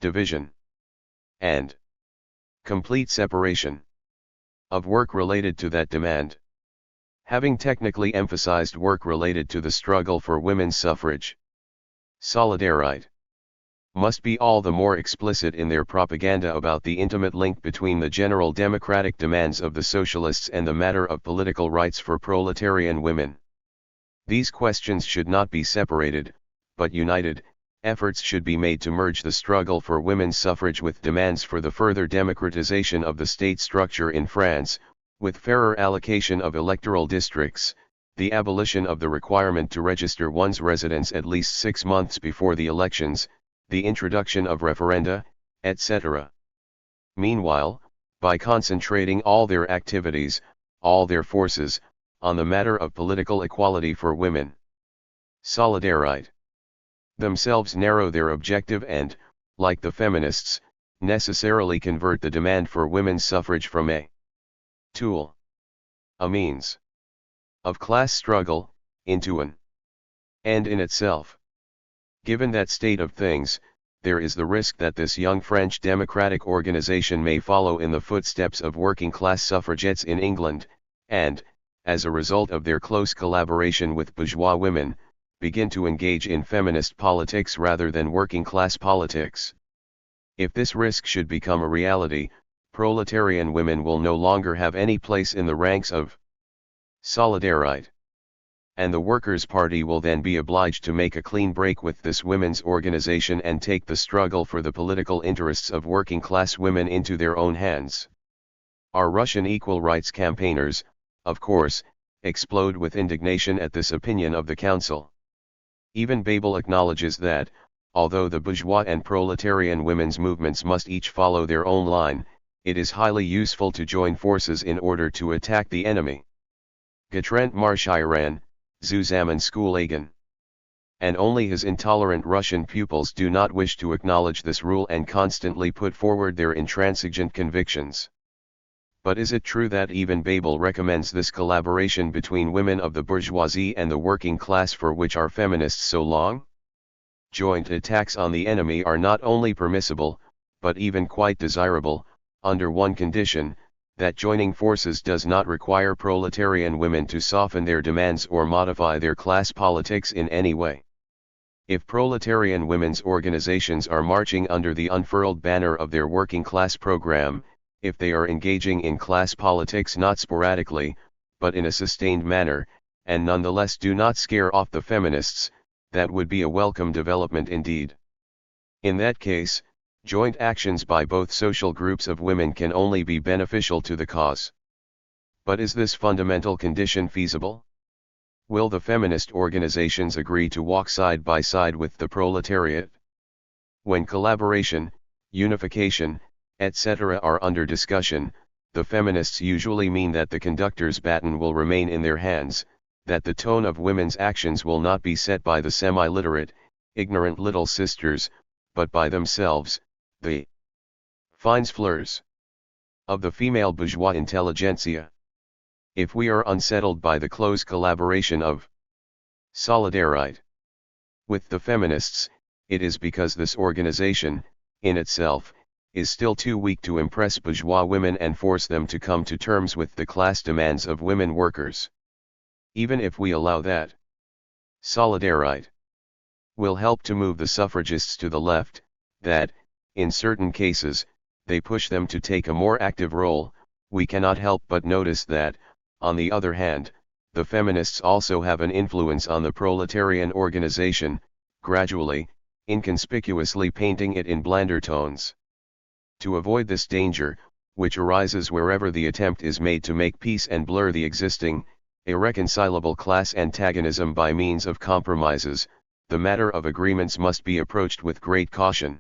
division and complete separation of work related to that demand. Having technically emphasized work related to the struggle for women's suffrage, Solidarite must be all the more explicit in their propaganda about the intimate link between the general democratic demands of the socialists and the matter of political rights for proletarian women. These questions should not be separated, but united. Efforts should be made to merge the struggle for women's suffrage with demands for the further democratization of the state structure in France, with fairer allocation of electoral districts, the abolition of the requirement to register one's residence at least 6 months before the elections, the introduction of referenda, etc. Meanwhile, by concentrating all their activities, all their forces, on the matter of political equality for women, Solidarite themselves narrow their objective and, like the feminists, necessarily convert the demand for women's suffrage from a tool, a means of class struggle, into an end in itself. Given that state of things, there is the risk that this young French democratic organization may follow in the footsteps of working-class suffragettes in England, and, as a result of their close collaboration with bourgeois women, begin to engage in feminist politics rather than working-class politics. If this risk should become a reality, proletarian women will no longer have any place in the ranks of Solidarite. and the Workers' Party will then be obliged to make a clean break with this women's organization and take the struggle for the political interests of working-class women into their own hands. Our Russian equal rights campaigners, of course, explode with indignation at this opinion of the Council. Even Babel acknowledges that, although the bourgeois and proletarian women's movements must each follow their own line, it is highly useful to join forces in order to attack the enemy. Getrennt marschieren, zusammenschulagen. And only his intolerant Russian pupils do not wish to acknowledge this rule and constantly put forward their intransigent convictions. But is it true that even Babel recommends this collaboration between women of the bourgeoisie and the working class for which our feminists so long? Joint attacks on the enemy are not only permissible, but even quite desirable, under one condition, that joining forces does not require proletarian women to soften their demands or modify their class politics in any way. If proletarian women's organizations are marching under the unfurled banner of their working class program, if they are engaging in class politics not sporadically, but in a sustained manner, and nonetheless do not scare off the feminists, that would be a welcome development indeed. In that case, joint actions by both social groups of women can only be beneficial to the cause. But is this fundamental condition feasible? Will the feminist organizations agree to walk side by side with the proletariat? When collaboration, unification, etc. are under discussion, the feminists usually mean that the conductor's baton will remain in their hands, that the tone of women's actions will not be set by the semi-literate, ignorant little sisters, but by themselves, the fines fleurs of the female bourgeois intelligentsia. If we are unsettled by the close collaboration of Solidarite with the feminists, it is because this organization, in itself, is still too weak to impress bourgeois women and force them to come to terms with the class demands of women workers. Even if we allow that Solidarite will help to move the suffragists to the left, that, in certain cases, they push them to take a more active role, we cannot help but notice that, on the other hand, the feminists also have an influence on the proletarian organization, gradually, inconspicuously painting it in blander tones. To avoid this danger, which arises wherever the attempt is made to make peace and blur the existing, irreconcilable class antagonism by means of compromises, the matter of agreements must be approached with great caution.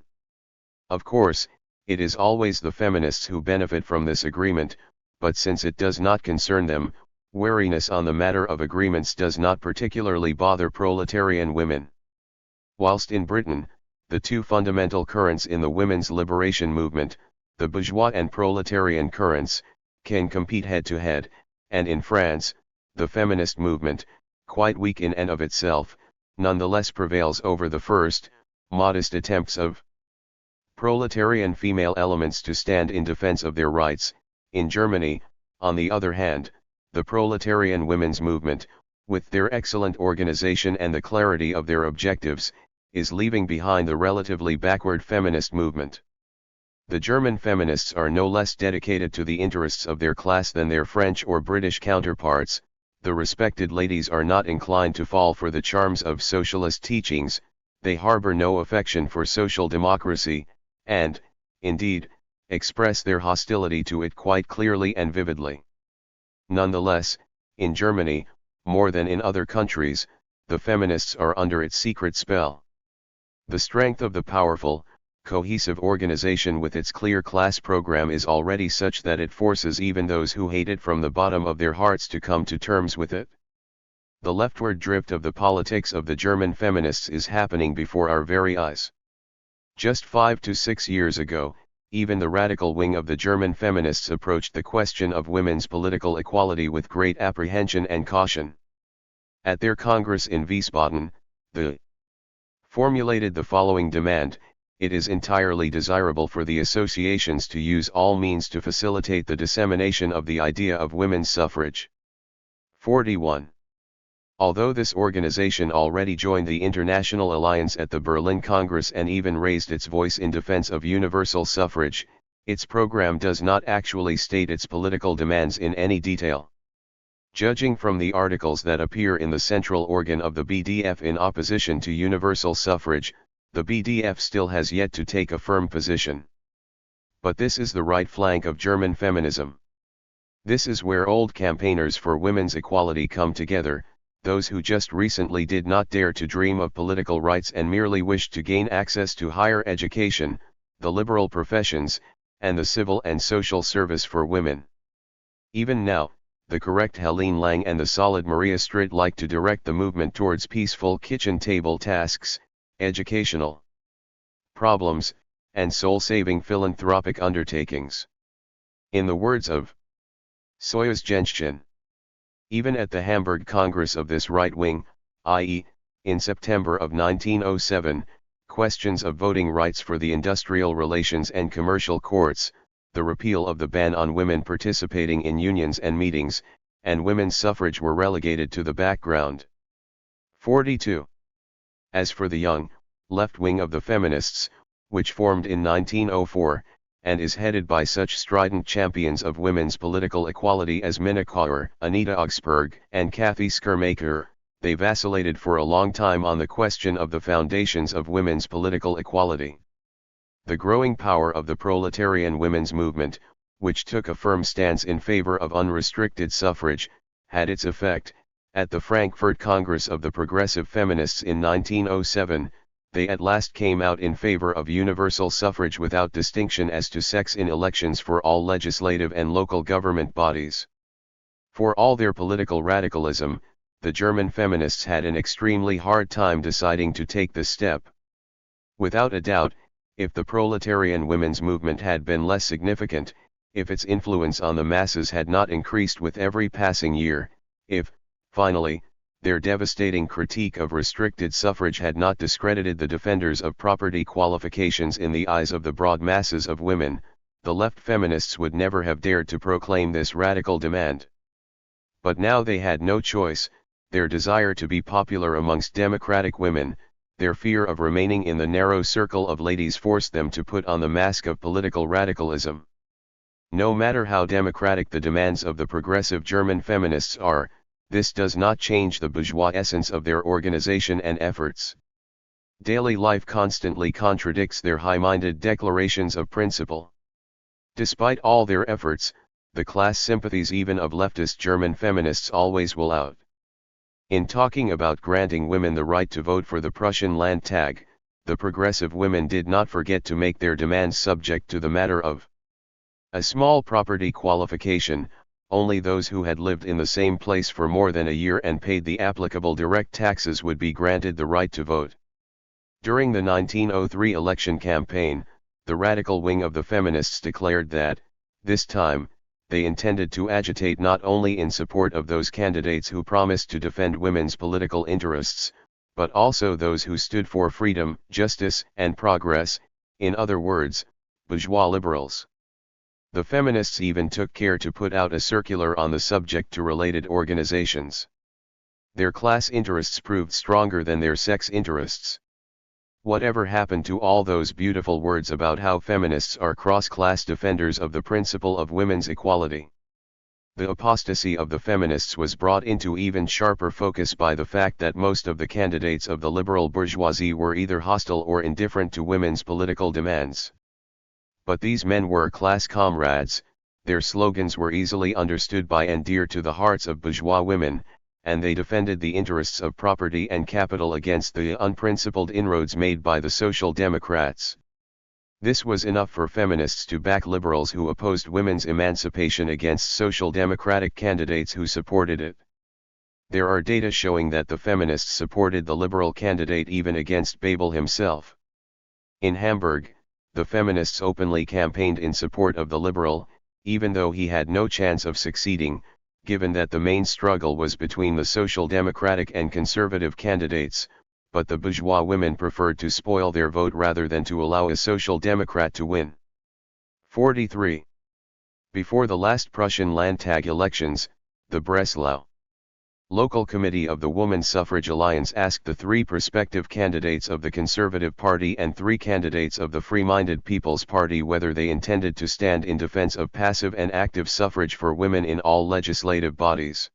Of course, it is always the feminists who benefit from this agreement, but since it does not concern them, wariness on the matter of agreements does not particularly bother proletarian women. Whilst in Britain, the two fundamental currents in the women's liberation movement, the bourgeois and proletarian currents, can compete head to head, and in France, the feminist movement, quite weak in and of itself, nonetheless prevails over the first, modest attempts of proletarian female elements to stand in defense of their rights. In Germany, on the other hand, the proletarian women's movement, with their excellent organization and the clarity of their objectives, is leaving behind the relatively backward feminist movement. The German feminists are no less dedicated to the interests of their class than their French or British counterparts. The respected ladies are not inclined to fall for the charms of socialist teachings, they harbor no affection for social democracy, and, indeed, express their hostility to it quite clearly and vividly. Nonetheless, in Germany, more than in other countries, the feminists are under its secret spell. The strength of the powerful, cohesive organization with its clear class program is already such that it forces even those who hate it from the bottom of their hearts to come to terms with it. The leftward drift of the politics of the German feminists is happening before our very eyes. Just 5 to 6 years ago, even the radical wing of the German feminists approached the question of women's political equality with great apprehension and caution. At their congress in Wiesbaden, they formulated the following demand: it is entirely desirable for the associations to use all means to facilitate the dissemination of the idea of women's suffrage. 41. Although this organization already joined the International Alliance at the Berlin Congress and even raised its voice in defense of universal suffrage, its program does not actually state its political demands in any detail. Judging from the articles that appear in the central organ of the BDF in opposition to universal suffrage, the BDF still has yet to take a firm position. But this is the right flank of German feminism. This is where old campaigners for women's equality come together, those who just recently did not dare to dream of political rights and merely wished to gain access to higher education, the liberal professions, and the civil and social service for women. Even now, the correct Helene Lang and the solid Maria Stritt like to direct the movement towards peaceful kitchen table tasks, educational problems, and soul-saving philanthropic undertakings. In the words of Soyuz-Jenschen, even at the Hamburg Congress of this right wing, i.e., in September of 1907, questions of voting rights for the industrial relations and commercial courts, the repeal of the ban on women participating in unions and meetings, and women's suffrage were relegated to the background. 42. As for the young, left wing of the feminists, which formed in 1904, and is headed by such strident champions of women's political equality as Minna Kauer, Anita Augsburg, and Kathy Skirmaker, they vacillated for a long time on the question of the foundations of women's political equality. The growing power of the proletarian women's movement, which took a firm stance in favor of unrestricted suffrage, had its effect. At the Frankfurt Congress of the Progressive Feminists in 1907, they at last came out in favor of universal suffrage without distinction as to sex in elections for all legislative and local government bodies. For all their political radicalism, the German feminists had an extremely hard time deciding to take this step. Without a doubt, if the proletarian women's movement had been less significant, if its influence on the masses had not increased with every passing year, if, finally, their devastating critique of restricted suffrage had not discredited the defenders of property qualifications in the eyes of the broad masses of women, the left feminists would never have dared to proclaim this radical demand. But now they had no choice. Their desire to be popular amongst democratic women, their fear of remaining in the narrow circle of ladies forced them to put on the mask of political radicalism. No matter how democratic the demands of the progressive German feminists are, this does not change the bourgeois essence of their organization and efforts. Daily life constantly contradicts their high-minded declarations of principle. Despite all their efforts, the class sympathies even of leftist German feminists always will out. In talking about granting women the right to vote for the Prussian Landtag, the progressive women did not forget to make their demands subject to the matter of a small property qualification. Only those who had lived in the same place for more than a year and paid the applicable direct taxes would be granted the right to vote. During the 1903 election campaign, the radical wing of the feminists declared that, this time, they intended to agitate not only in support of those candidates who promised to defend women's political interests, but also those who stood for freedom, justice, and progress, in other words, bourgeois liberals. The feminists even took care to put out a circular on the subject to related organizations. Their class interests proved stronger than their sex interests. Whatever happened to all those beautiful words about how feminists are cross-class defenders of the principle of women's equality? The apostasy of the feminists was brought into even sharper focus by the fact that most of the candidates of the liberal bourgeoisie were either hostile or indifferent to women's political demands. But these men were class comrades, their slogans were easily understood by and dear to the hearts of bourgeois women, and they defended the interests of property and capital against the unprincipled inroads made by the Social Democrats. This was enough for feminists to back liberals who opposed women's emancipation against social democratic candidates who supported it. There are data showing that the feminists supported the liberal candidate even against Bebel himself. In Hamburg, the feminists openly campaigned in support of the liberal, even though he had no chance of succeeding, given that the main struggle was between the social democratic and conservative candidates, but the bourgeois women preferred to spoil their vote rather than to allow a social democrat to win. 43. Before the last Prussian Landtag elections, the Breslau Local Committee of the Woman Suffrage Alliance asked the 3 prospective candidates of the Conservative Party and 3 candidates of the Free-Minded People's Party whether they intended to stand in defense of passive and active suffrage for women in all legislative bodies.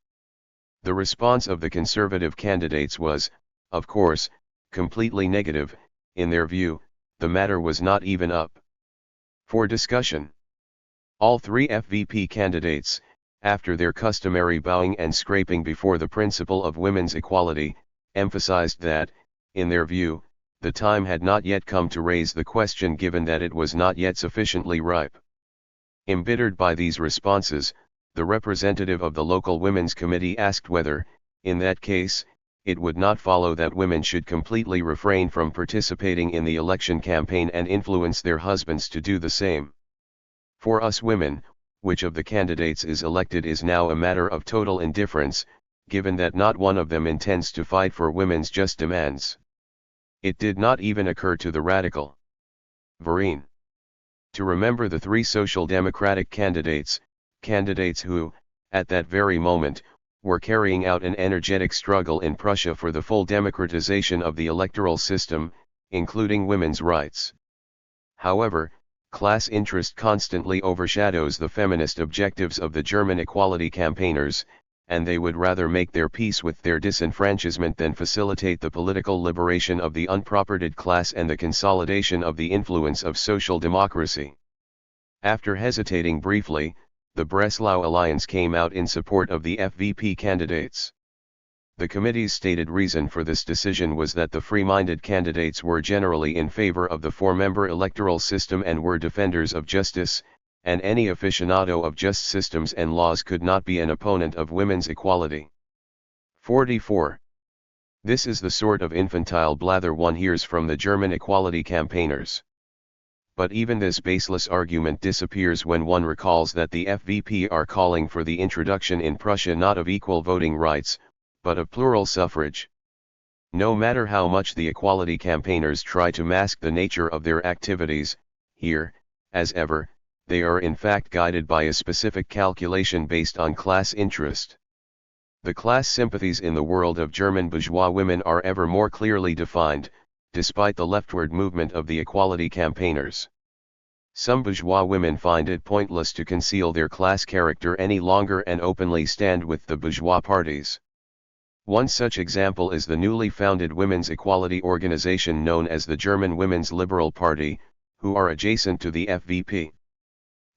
The response of the conservative candidates was, of course, completely negative. In their view, the matter was not even up for discussion. All three FVP candidates, after their customary bowing and scraping before the principle of women's equality, emphasized that, in their view, the time had not yet come to raise the question given that it was not yet sufficiently ripe. Embittered by these responses, the representative of the local women's committee asked whether, in that case, it would not follow that women should completely refrain from participating in the election campaign and influence their husbands to do the same. For us women, which of the candidates is elected is now a matter of total indifference, given that not one of them intends to fight for women's just demands. It did not even occur to the radical Vereen to remember the three social democratic candidates who, at that very moment, were carrying out an energetic struggle in Prussia for the full democratization of the electoral system, including women's rights. However, class interest constantly overshadows the feminist objectives of the German equality campaigners, and they would rather make their peace with their disenfranchisement than facilitate the political liberation of the unpropertied class and the consolidation of the influence of social democracy. After hesitating briefly, the Breslau Alliance came out in support of the FVP candidates. The committee's stated reason for this decision was that the free-minded candidates were generally in favor of the four-member electoral system and were defenders of justice, and any aficionado of just systems and laws could not be an opponent of women's equality. 44. This is the sort of infantile blather one hears from the German equality campaigners. But even this baseless argument disappears when one recalls that the FVP are calling for the introduction in Prussia not of equal voting rights, but of plural suffrage. No matter how much the equality campaigners try to mask the nature of their activities, here, as ever, they are in fact guided by a specific calculation based on class interest. The class sympathies in the world of German bourgeois women are ever more clearly defined, despite the leftward movement of the equality campaigners. Some bourgeois women find it pointless to conceal their class character any longer and openly stand with the bourgeois parties. One such example is the newly founded women's equality organization known as the German Women's Liberal Party, who are adjacent to the FVP.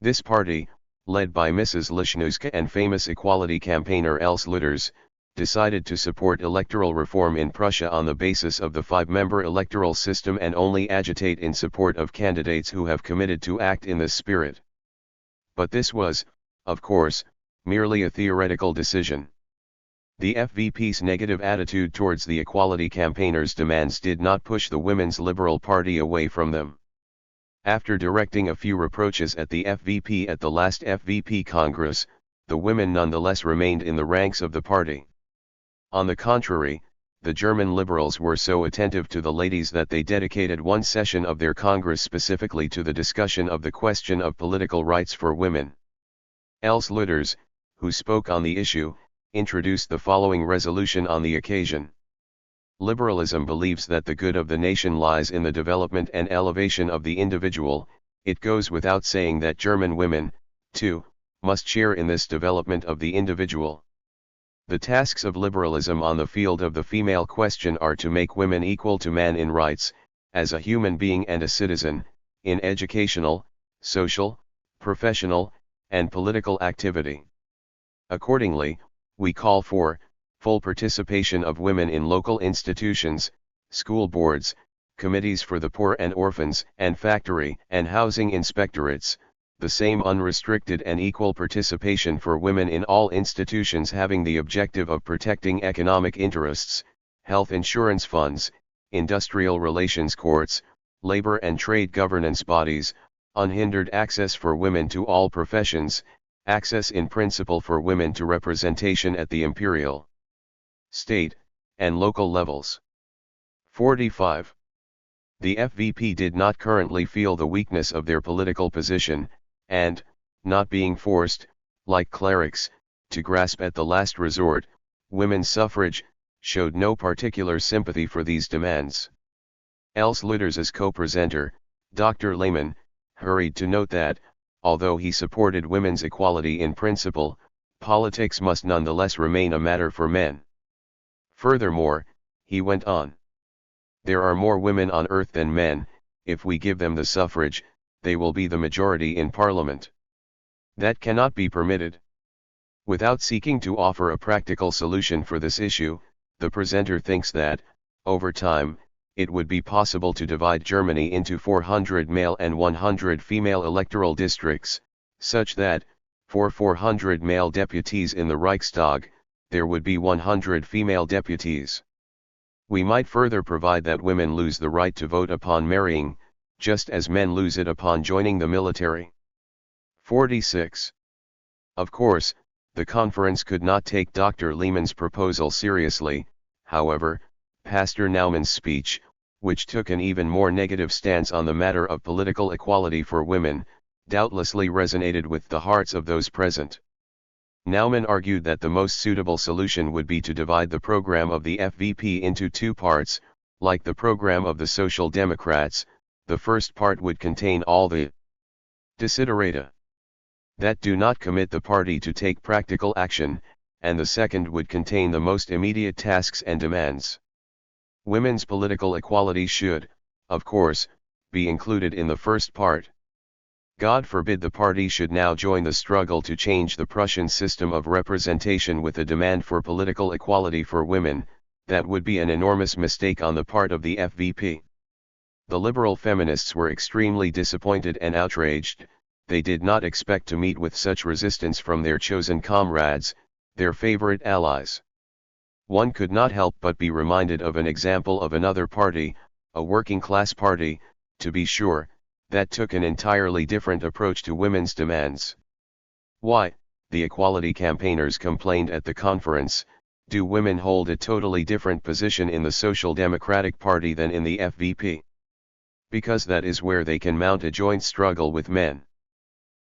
This party, led by Mrs. Lischnowska and famous equality campaigner Else Lüders, decided to support electoral reform in Prussia on the basis of the five-member electoral system and only agitate in support of candidates who have committed to act in this spirit. But this was, of course, merely a theoretical decision. The FVP's negative attitude towards the equality campaigners' demands did not push the Women's Liberal Party away from them. After directing a few reproaches at the FVP at the last FVP Congress, the women nonetheless remained in the ranks of the party. On the contrary, the German liberals were so attentive to the ladies that they dedicated one session of their Congress specifically to the discussion of the question of political rights for women. Else Lüders, who spoke on the issue, introduced the following resolution on the occasion. Liberalism believes that the good of the nation lies in the development and elevation of the individual. It goes without saying that German women, too, must share in this development of the individual. The tasks of liberalism on the field of the female question are to make women equal to man in rights, as a human being and a citizen, in educational, social, professional, and political activity. Accordingly, we call for full participation of women in local institutions, school boards, committees for the poor and orphans, and factory and housing inspectorates, the same unrestricted and equal participation for women in all institutions having the objective of protecting economic interests, health insurance funds, industrial relations courts, labor and trade governance bodies, unhindered access for women to all professions, access in principle for women to representation at the imperial, state, and local levels. 45. The FVP did not currently feel the weakness of their political position, and, not being forced, like clerics, to grasp at the last resort, women's suffrage, showed no particular sympathy for these demands. Else Lüders' co-presenter, Dr. Lehmann, hurried to note that, although he supported women's equality in principle, politics must nonetheless remain a matter for men. Furthermore, he went on, there are more women on earth than men. If we give them the suffrage, they will be the majority in parliament. That cannot be permitted. Without seeking to offer a practical solution for this issue, the presenter thinks that, over time, it would be possible to divide Germany into 400 male and 100 female electoral districts, such that, for 400 male deputies in the Reichstag, there would be 100 female deputies. We might further provide that women lose the right to vote upon marrying, just as men lose it upon joining the military. 46. Of course, the conference could not take Dr. Lehmann's proposal seriously. However, Pastor Naumann's speech, which took an even more negative stance on the matter of political equality for women, doubtlessly resonated with the hearts of those present. Naumann argued that the most suitable solution would be to divide the program of the FVP into two parts. Like the program of the Social Democrats, the first part would contain all the desiderata that do not commit the party to take practical action, and the second would contain the most immediate tasks and demands. Women's political equality should, of course, be included in the first part. God forbid the party should now join the struggle to change the Prussian system of representation with a demand for political equality for women. That would be an enormous mistake on the part of the FVP. The liberal feminists were extremely disappointed and outraged. They did not expect to meet with such resistance from their chosen comrades, their favorite allies. One could not help but be reminded of an example of another party, a working-class party, to be sure, that took an entirely different approach to women's demands. Why, the equality campaigners complained at the conference, do women hold a totally different position in the Social Democratic Party than in the FVP? Because that is where they can mount a joint struggle with men.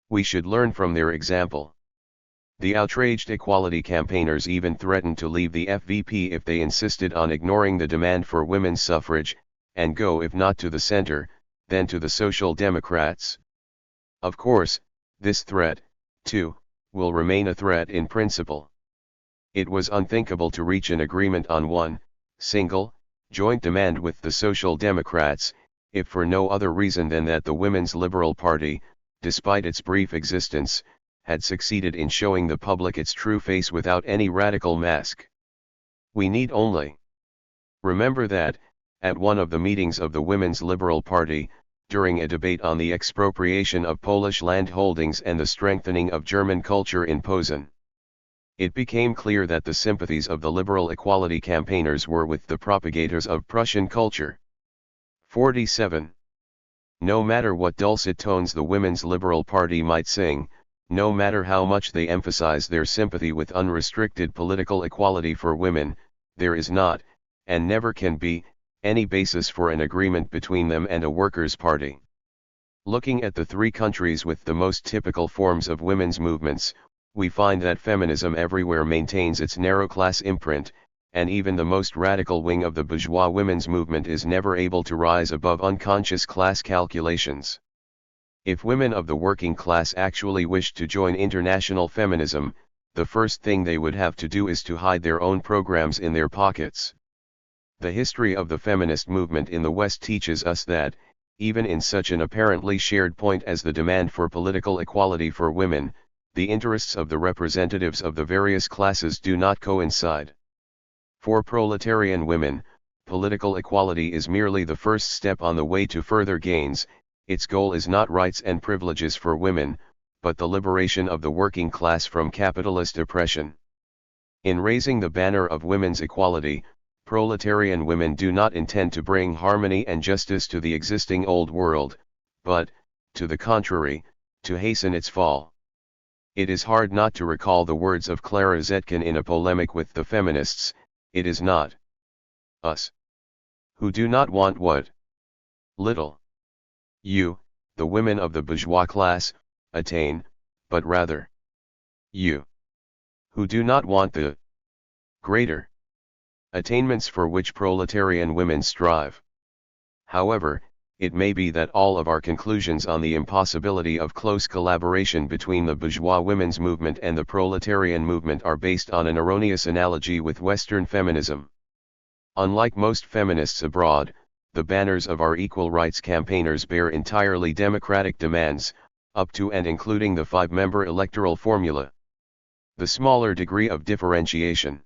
We should learn from their example. The outraged equality campaigners even threatened to leave the FVP if they insisted on ignoring the demand for women's suffrage, and go if not to the center, then to the Social Democrats. Of course, this threat, too, will remain a threat in principle. It was unthinkable to reach an agreement on one, single, joint demand with the Social Democrats, if for no other reason than that the Women's Liberal Party, despite its brief existence, had succeeded in showing the public its true face without any radical mask. We need only remember that, at one of the meetings of the Women's Liberal Party, during a debate on the expropriation of Polish land holdings and the strengthening of German culture in Posen, it became clear that the sympathies of the liberal equality campaigners were with the propagators of Prussian culture. 47. No matter what dulcet tones the Women's Liberal Party might sing, no matter how much they emphasize their sympathy with unrestricted political equality for women, there is not, and never can be, any basis for an agreement between them and a workers' party. Looking at the three countries with the most typical forms of women's movements, we find that feminism everywhere maintains its narrow class imprint, and even the most radical wing of the bourgeois women's movement is never able to rise above unconscious class calculations. If women of the working class actually wished to join international feminism, the first thing they would have to do is to hide their own programs in their pockets. The history of the feminist movement in the West teaches us that, even in such an apparently shared point as the demand for political equality for women, the interests of the representatives of the various classes do not coincide. For proletarian women, political equality is merely the first step on the way to further gains. Its goal is not rights and privileges for women, but the liberation of the working class from capitalist oppression. In raising the banner of women's equality, proletarian women do not intend to bring harmony and justice to the existing old world, but, to the contrary, to hasten its fall. It is hard not to recall the words of Clara Zetkin in a polemic with the feminists: it is not us who do not want what little you, the women of the bourgeois class, attain, but rather you, who do not want the greater attainments for which proletarian women strive. However, it may be that all of our conclusions on the impossibility of close collaboration between the bourgeois women's movement and the proletarian movement are based on an erroneous analogy with Western feminism. Unlike most feminists abroad, the banners of our equal rights campaigners bear entirely democratic demands, up to and including the 5-member electoral formula. The smaller degree of differentiation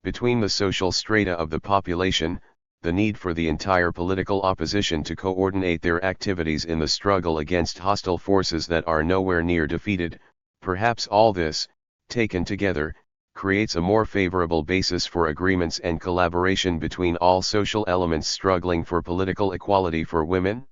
between the social strata of the population, the need for the entire political opposition to coordinate their activities in the struggle against hostile forces that are nowhere near defeated, perhaps all this, taken together, creates a more favorable basis for agreements and collaboration between all social elements struggling for political equality for women.